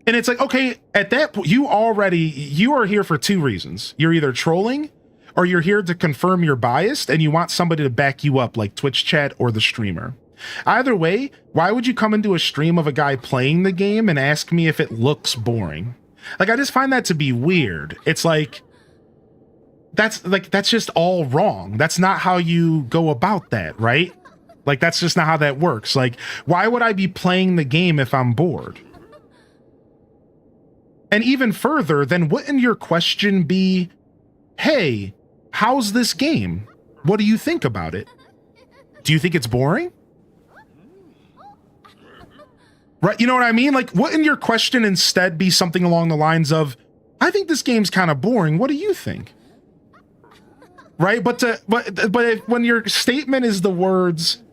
And it's like, okay, at that point, you are here for two reasons. You're either trolling, or you're here to confirm you're biased and you want somebody to back you up, like Twitch chat or the streamer. Either way, why would you come into a stream of a guy playing the game and ask me if it looks boring? Like, I just find that to be weird. It's like, that's just all wrong. That's not how you go about that, right? Like, that's just not how that works. Like, why would I be playing the game if I'm bored? And even further, then wouldn't your question be, "Hey, how's this game? What do you think about it? Do you think it's boring?" Right? You know what I mean? Like, wouldn't your question instead be something along the lines of, "I think this game's kind of boring. What do you think?" Right? But when your statement is the words,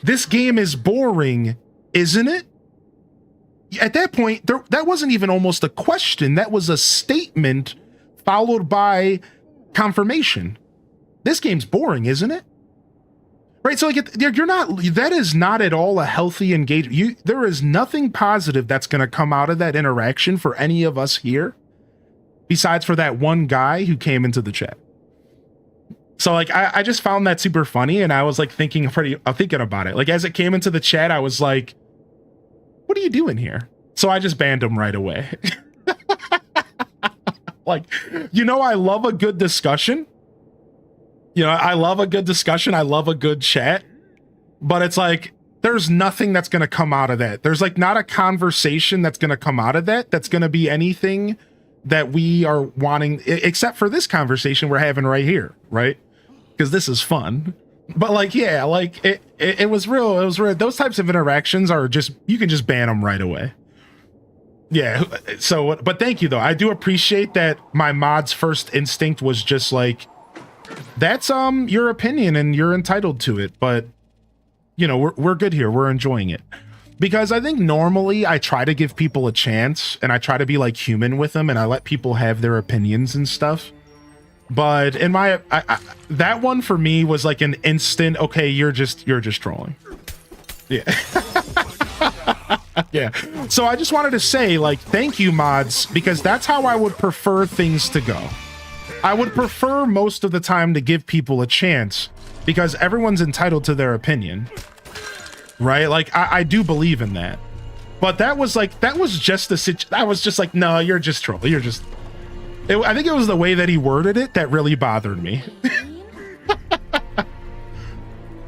"This game is boring, isn't it?" At that point, that wasn't even almost a question. That was a statement followed by confirmation. "This game's boring, isn't it?" Right? So like, you're not, that is not at all a healthy engagement. There is nothing positive that's going to come out of that interaction for any of us here, besides for that one guy who came into the chat. So like, I just found that super funny, and I was like thinking about it. Like, as it came into the chat, I was like, "What are you doing here?" So I just banned him right away. Like, I love a good discussion. I love a good discussion. I love a good chat. But it's like, there's nothing that's going to come out of that. There's like not a conversation that's going to come out of that that's going to be anything that we are wanting, except for this conversation we're having right here, right? Because this is fun. But like, yeah, like it was real. It was real. Those types of interactions are just, you can just ban them right away. Yeah. So, but thank you though. I do appreciate that my mod's first instinct was just like, that's your opinion and you're entitled to it. But we're good here. We're enjoying it. Because I think normally I try to give people a chance and I try to be like human with them and I let people have their opinions and stuff. But in that one for me was like an instant, okay, you're just trolling. Yeah. Yeah. So I just wanted to say, like, thank you, mods, because that's how I would prefer things to go. I would prefer most of the time to give people a chance because everyone's entitled to their opinion. Right? Like, I do believe in that. But that was just like, no, you're just trolling. I think it was the way that he worded it that really bothered me.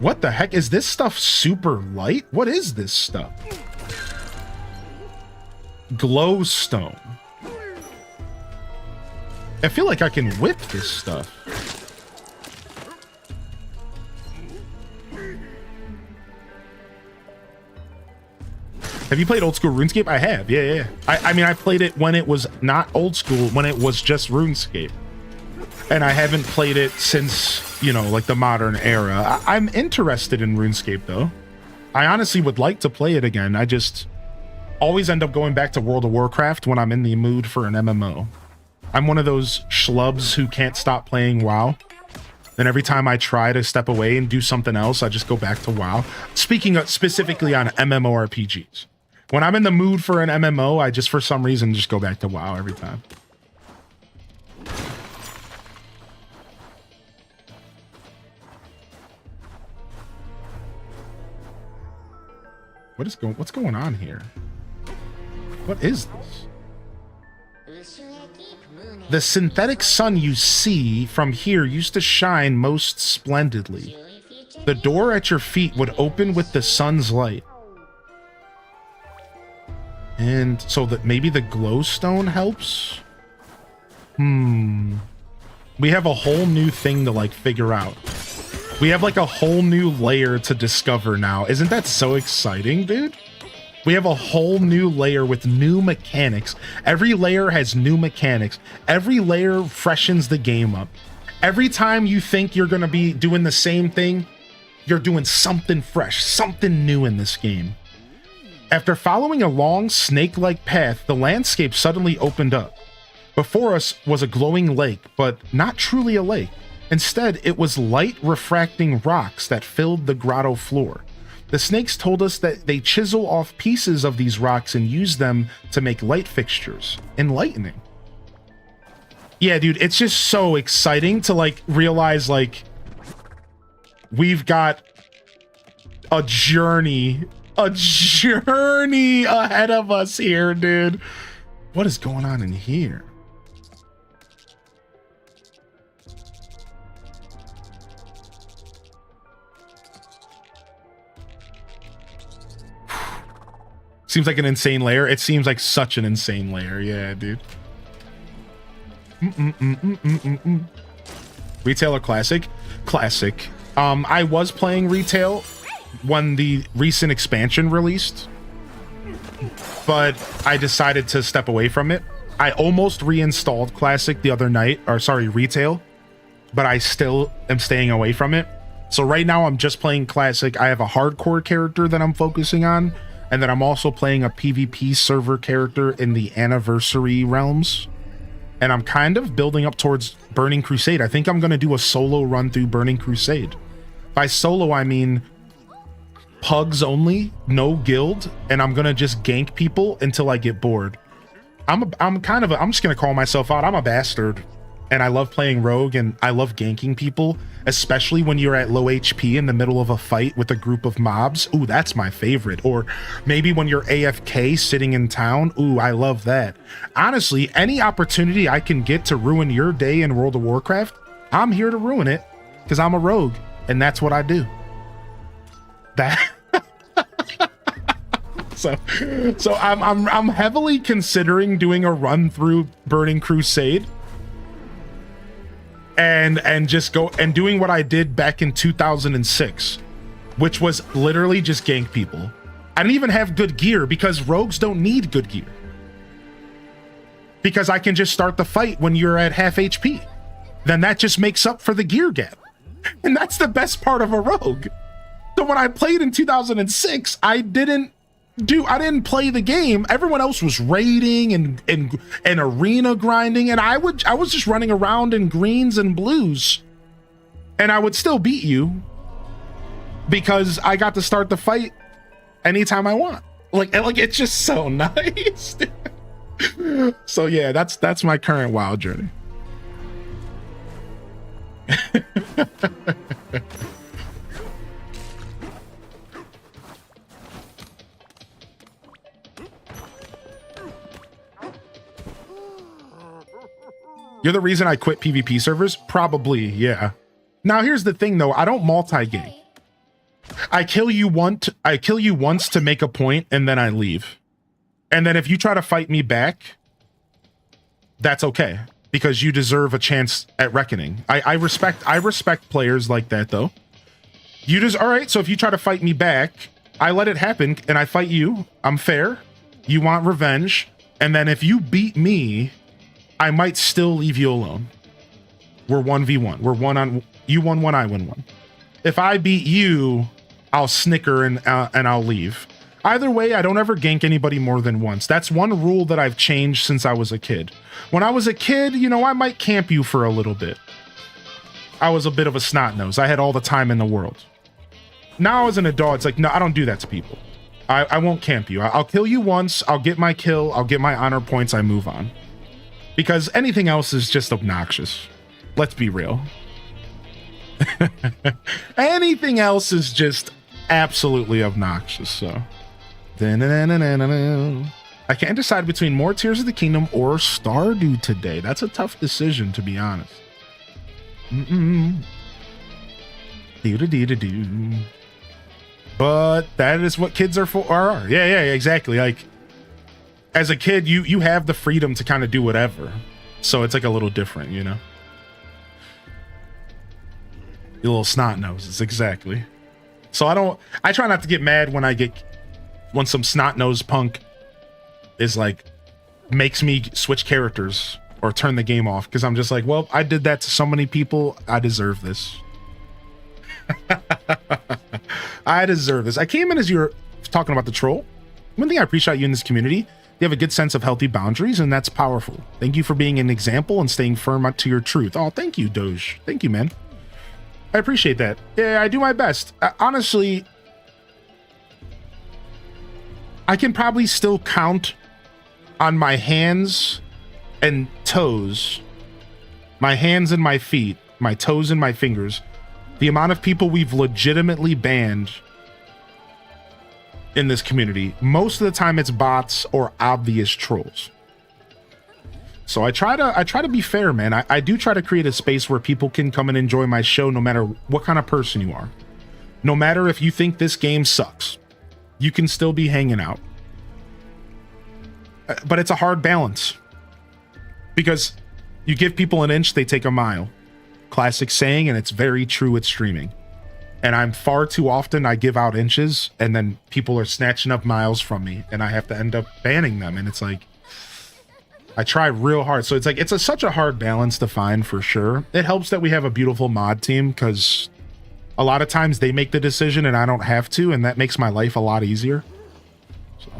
What the heck? Is this stuff super light? What is this stuff? Glowstone. I feel like I can whip this stuff. Have you played old school RuneScape? I have, yeah. I mean, I played it when it was not old school, when it was just RuneScape. and I haven't played it since, you know, like the modern era. I'm interested in RuneScape though. I honestly would like to play it again. I just always end up going back to World of Warcraft when I'm in the mood for an MMO. I'm one of those schlubs who can't stop playing WoW. And every time I try to step away and do something else, I just go back to WoW. Speaking of specifically on MMORPGs. When I'm in the mood for an MMO, I just, for some reason, just go back to WoW every time. What's going on here? What is this? The synthetic sun you see from here used to shine most splendidly. The door at your feet would open with the sun's light. And so that maybe the glowstone helps? We have a whole new thing to like figure out. We have like a whole new layer to discover now. Isn't that so exciting, dude? We have a whole new layer with new mechanics. Every layer has new mechanics. Every layer freshens the game up. Every time you think you're going to be doing the same thing, you're doing something fresh, something new in this game. After following a long snake-like path, the landscape suddenly opened up. Before us was a glowing lake, but not truly a lake. Instead, it was light refracting rocks that filled the grotto floor. The snakes told us that they chisel off pieces of these rocks and use them to make light fixtures. Enlightening. Yeah, dude, it's just so exciting to like realize like we've got a journey ahead of us here, dude. What is going on in here? Seems like an insane layer. It seems like such an insane layer. Yeah, dude. Retail or classic? Classic. I was playing retail when the recent expansion released, but I decided to step away from it. I almost reinstalled classic the other night, or sorry, retail, but I still am staying away from it. So right now I'm just playing classic. I have a hardcore character that I'm focusing on. And then I'm also playing a PvP server character in the Anniversary realms. And I'm kind of building up towards Burning Crusade. I think I'm going to do a solo run through Burning Crusade. By solo, I mean pugs only, no guild, and I'm going to just gank people until I get bored. I'm just going to call myself out. I'm a bastard. And I love playing rogue and I love ganking people, especially when you're at low HP in the middle of a fight with a group of mobs. Ooh, that's my favorite. Or maybe when you're AFK sitting in town. Ooh, I love that. Honestly, any opportunity I can get to ruin your day in World of Warcraft, I'm here to ruin it because I'm a rogue and that's what I do. That so I'm heavily considering doing a run through Burning Crusade. And just go and doing what I did back in 2006, which was literally just gank people. I didn't even have good gear because rogues don't need good gear. Because I can just start the fight when you're at half HP. Then that just makes up for the gear gap. And that's the best part of a rogue. So when I played in 2006, I didn't play the game. Everyone else was raiding and arena grinding, and I was just running around in greens and blues, and I would still beat you because I got to start the fight anytime I want. Like it's just so nice. So yeah, that's my current WoW journey. You're the reason I quit PvP servers? Probably, yeah. Now here's the thing though, I don't multi-game. I kill you once to make a point and then I leave. And then if you try to fight me back, that's okay because you deserve a chance at reckoning. I respect players like that though. All right, so if you try to fight me back, I let it happen and I fight you. I'm fair. You want revenge. And then if you beat me, I might still leave you alone. we're 1v1. We're one on, you won one, I win one. If I beat you, I'll snicker and I'll leave. Either way, I don't ever gank anybody more than once. That's one rule that I've changed since I was a kid. When I was a kid, you know, I might camp you for a little bit. I was a bit of a snot nose. I had all the time in the world. Now as an adult, it's like, no, I don't do that to people. I won't camp you. I'll kill you once. I'll get my kill. I'll get my honor points. I move on. Because anything else is just obnoxious. Let's be real. Anything else is just absolutely obnoxious, so. I can't decide between more Tears of the Kingdom or Stardew today. That's a tough decision, to be honest. But that is what kids are for. Yeah, exactly. Like, as a kid, you have the freedom to kind of do whatever. So it's like a little different, you know? You little snot noses, exactly. So I try not to get mad when some snot nosed punk is like, makes me switch characters or turn the game off. Cause I'm just like, well, I did that to so many people. I deserve this. I deserve this. I came in as you were talking about the troll. One thing I appreciate you in this community, you have a good sense of healthy boundaries, and that's powerful. Thank you for being an example and staying firm to your truth. Oh, thank you, Doge. Thank you, man. I appreciate that. Yeah, I do my best. Honestly, I can probably still count on my hands and toes, my hands and my feet, my toes and my fingers, the amount of people we've legitimately banned in this community. Most of the time it's bots or obvious trolls. So I try to be fair, man. I do try to create a space where people can come and enjoy my show no matter what kind of person you are. No matter if you think this game sucks, you can still be hanging out. But it's a hard balance. Because you give people an inch, they take a mile. Classic saying, and it's very true with streaming. And I'm far too often, I give out inches, and then people are snatching up miles from me, and I have to end up banning them. And it's like, I try real hard. So it's like, such a hard balance to find for sure. It helps that we have a beautiful mod team, because a lot of times they make the decision and I don't have to, and that makes my life a lot easier. So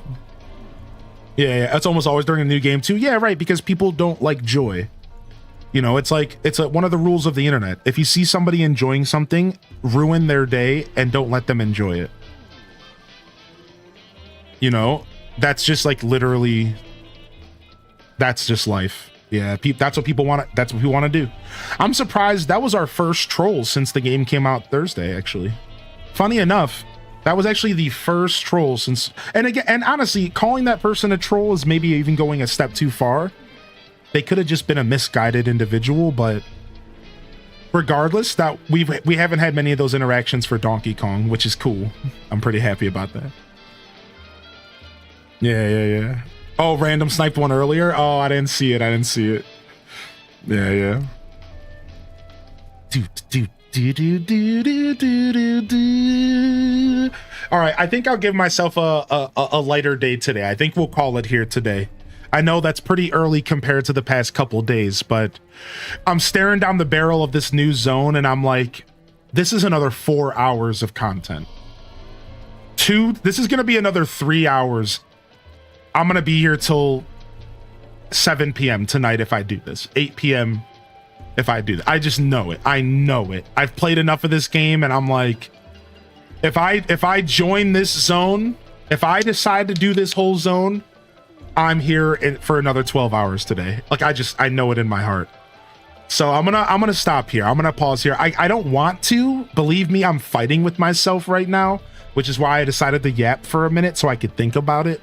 yeah, it's almost always during a new game too. Yeah, right, because people don't like joy. You know, it's like, one of the rules of the internet. If you see somebody enjoying something, ruin their day and don't let them enjoy it. You know, that's just like literally, that's just life. Yeah, that's what people want. That's what we want to do. I'm surprised that was our first troll since the game came out Thursday, actually. Funny enough, that was actually the first troll since, and again, and honestly, calling that person a troll is maybe even going a step too far. They could have just been a misguided individual, but regardless, that we haven't had many of those interactions for Donkey Kong, which is cool. I'm pretty happy about that. Yeah. Oh, random sniped one earlier. Oh, I didn't see it. Yeah. All right, I think I'll give myself a lighter day today. I think we'll call it here today. I know that's pretty early compared to the past couple days, but I'm staring down the barrel of this new zone and I'm like, this is another 4 hours of content. This is going to be another 3 hours. I'm going to be here till 7 p.m. tonight if I do this. 8 p.m. if I do that. I just know it. I know it. I've played enough of this game and I'm like, if I join this zone, if I decide to do this whole zone, I'm here for another 12 hours today. Like, I know it in my heart. So I'm gonna stop here. I'm gonna pause here. I don't want to. Believe me, I'm fighting with myself right now, which is why I decided to yap for a minute so I could think about it.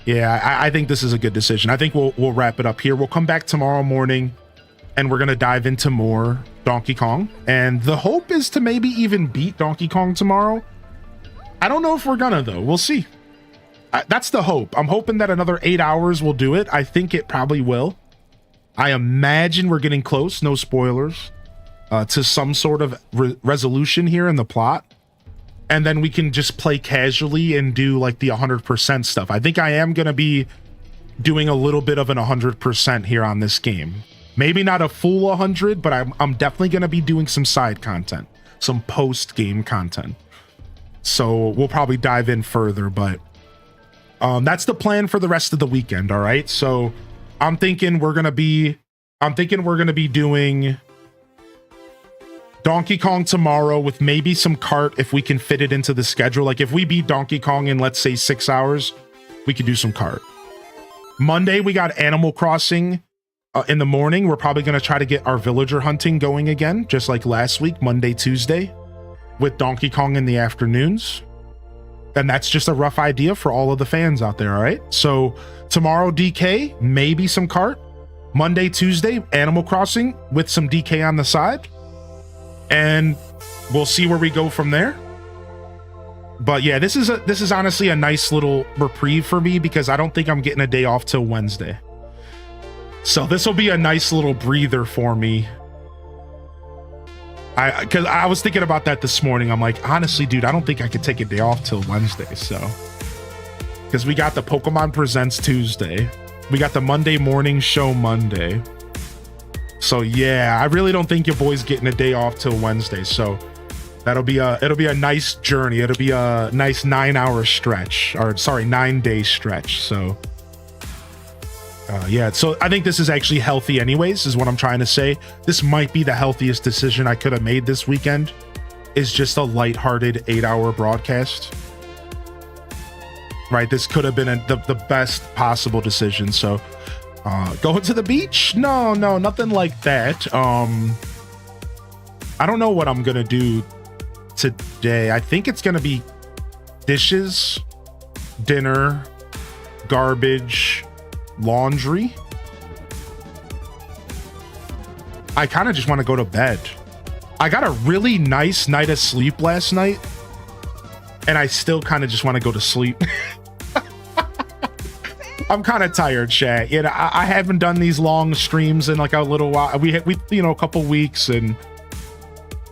Yeah, I think this is a good decision. I think we'll wrap it up here. We'll come back tomorrow morning and we're gonna dive into more Donkey Kong. And the hope is to maybe even beat Donkey Kong tomorrow. I don't know if we're gonna though. We'll see. That's the hope. I'm hoping that another 8 hours will do it. I think it probably will. I imagine we're getting close, no spoilers, to some sort of resolution here in the plot. And then we can just play casually and do like the 100% stuff. I think I am going to be doing a little bit of an 100% here on this game. Maybe not a full 100, but I'm definitely going to be doing some side content, some post-game content. So we'll probably dive in further, but that's the plan for the rest of the weekend, all right? So I'm thinking we're going to be doing Donkey Kong tomorrow with maybe some kart if we can fit it into the schedule. Like if we beat Donkey Kong in, let's say, 6 hours, we could do some kart. Monday, we got Animal Crossing in the morning. We're probably going to try to get our villager hunting going again, just like last week, Monday, Tuesday, with Donkey Kong in the afternoons. And that's just a rough idea for all of the fans out there, all right? So tomorrow, DK, maybe some kart. Monday, Tuesday, Animal Crossing with some DK on the side. And we'll see where we go from there. But yeah, this is honestly a nice little reprieve for me because I don't think I'm getting a day off till Wednesday. So this will be a nice little breather for me. Because I was thinking about that this morning. I'm like, honestly, dude, I don't think I could take a day off till Wednesday. So, because we got the Pokemon Presents Tuesday, we got the Monday morning show Monday. So yeah, I really don't think your boy's getting a day off till Wednesday. So it'll be a nice journey. It'll be a nice 9-hour stretch, or sorry, 9-day stretch. So yeah, so I think this is actually healthy anyways, is what I'm trying to say. This might be the healthiest decision I could have made this weekend, is just a lighthearted 8-hour broadcast. Right, this could have been the best possible decision. So going to the beach? No, nothing like that. I don't know what I'm gonna do today. I think it's gonna be dishes, dinner, garbage, laundry. I kind of just want to go to bed. I got a really nice night of sleep last night, and I still kind of just want to go to sleep. I'm kind of tired, chat. You know, I haven't done these long streams in like a little while. We a couple weeks, and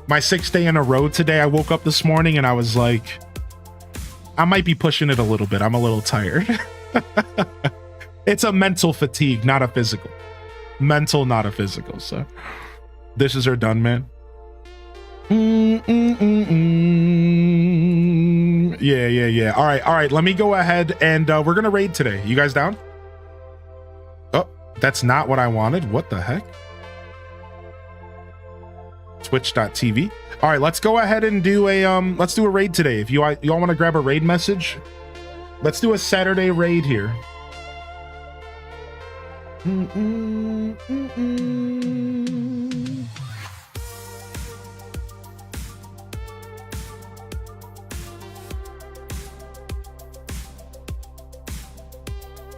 my 6th day in a row today. I woke up this morning and I was like, I might be pushing it a little bit. I'm a little tired. It's a mental fatigue, not a physical. Mental, not a physical. So dishes are done, man. Yeah. All right. Let me go ahead and we're gonna raid today. You guys down? Oh, that's not what I wanted. What the heck? Twitch.tv. All right, let's go ahead and do a raid today. If y'all want to grab a raid message, let's do a Saturday raid here.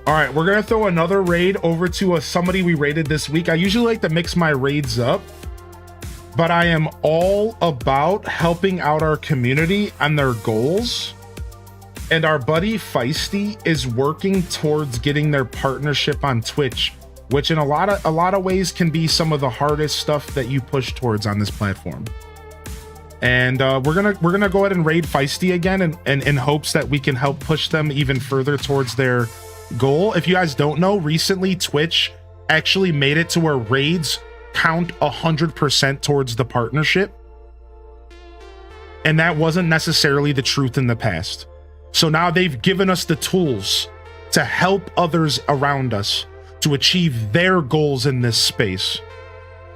All right, we're gonna throw another raid over to somebody we raided this week. I usually like to mix my raids up, but I am all about helping out our community and their goals. And our buddy Feisty is working towards getting their partnership on Twitch, which in a lot of ways can be some of the hardest stuff that you push towards on this platform. And we're gonna go ahead and raid Feisty again, and in hopes that we can help push them even further towards their goal. If you guys don't know, recently Twitch actually made it to where raids count 100% towards the partnership, and that wasn't necessarily the truth in the past. So now they've given us the tools to help others around us to achieve their goals in this space.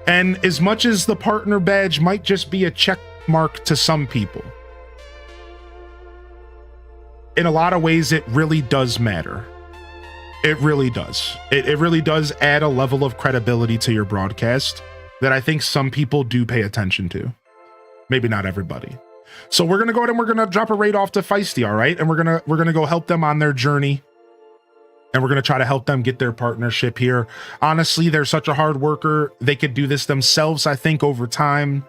And as much as the partner badge might just be a check mark to some people, in a lot of ways it really does matter. It really does. It really does add a level of credibility to your broadcast that I think some people do pay attention to. Maybe not everybody. So we're gonna go ahead and we're gonna drop a raid off to Feisty, all right? And we're gonna go help them on their journey, and we're gonna try to help them get their partnership here. Honestly, they're such a hard worker. They could do this themselves, I think, over time.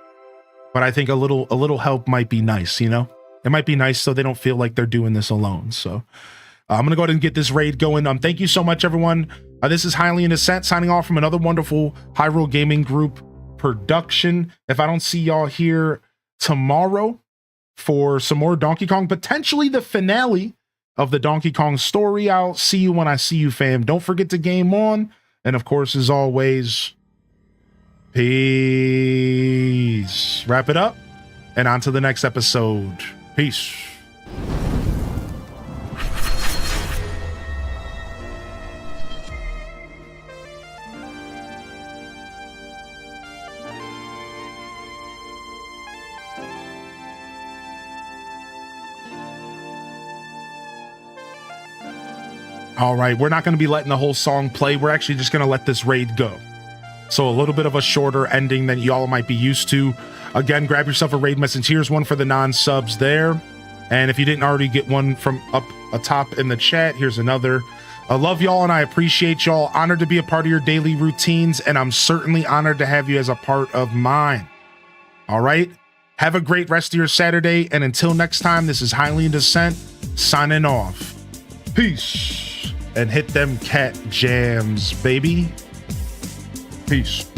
But I think a little help might be nice, you know? It might be nice so they don't feel like they're doing this alone. So I'm going to go ahead and get this raid going. Thank you so much, everyone. This is Highly in Descent signing off from another wonderful Hyrule Gaming Group production. If I don't see y'all here tomorrow for some more Donkey Kong, potentially the finale of the Donkey Kong story, I'll see you when I see you, fam. Don't forget to game on. And of course, as always, Peace. Wrap it up and on to the next episode. Peace. All right, we're not going to be letting the whole song play. We're actually just going to let this raid go. So a little bit of a shorter ending than y'all might be used to. Again, grab yourself a raid message. Here's one for the non-subs there. And if you didn't already get one from up atop in the chat, here's another. I love y'all and I appreciate y'all. Honored to be a part of your daily routines, and I'm certainly honored to have you as a part of mine. All right, have a great rest of your Saturday, and until next time, this is Highly in Descent, signing off. Peace. And hit them cat jams, baby. Peace.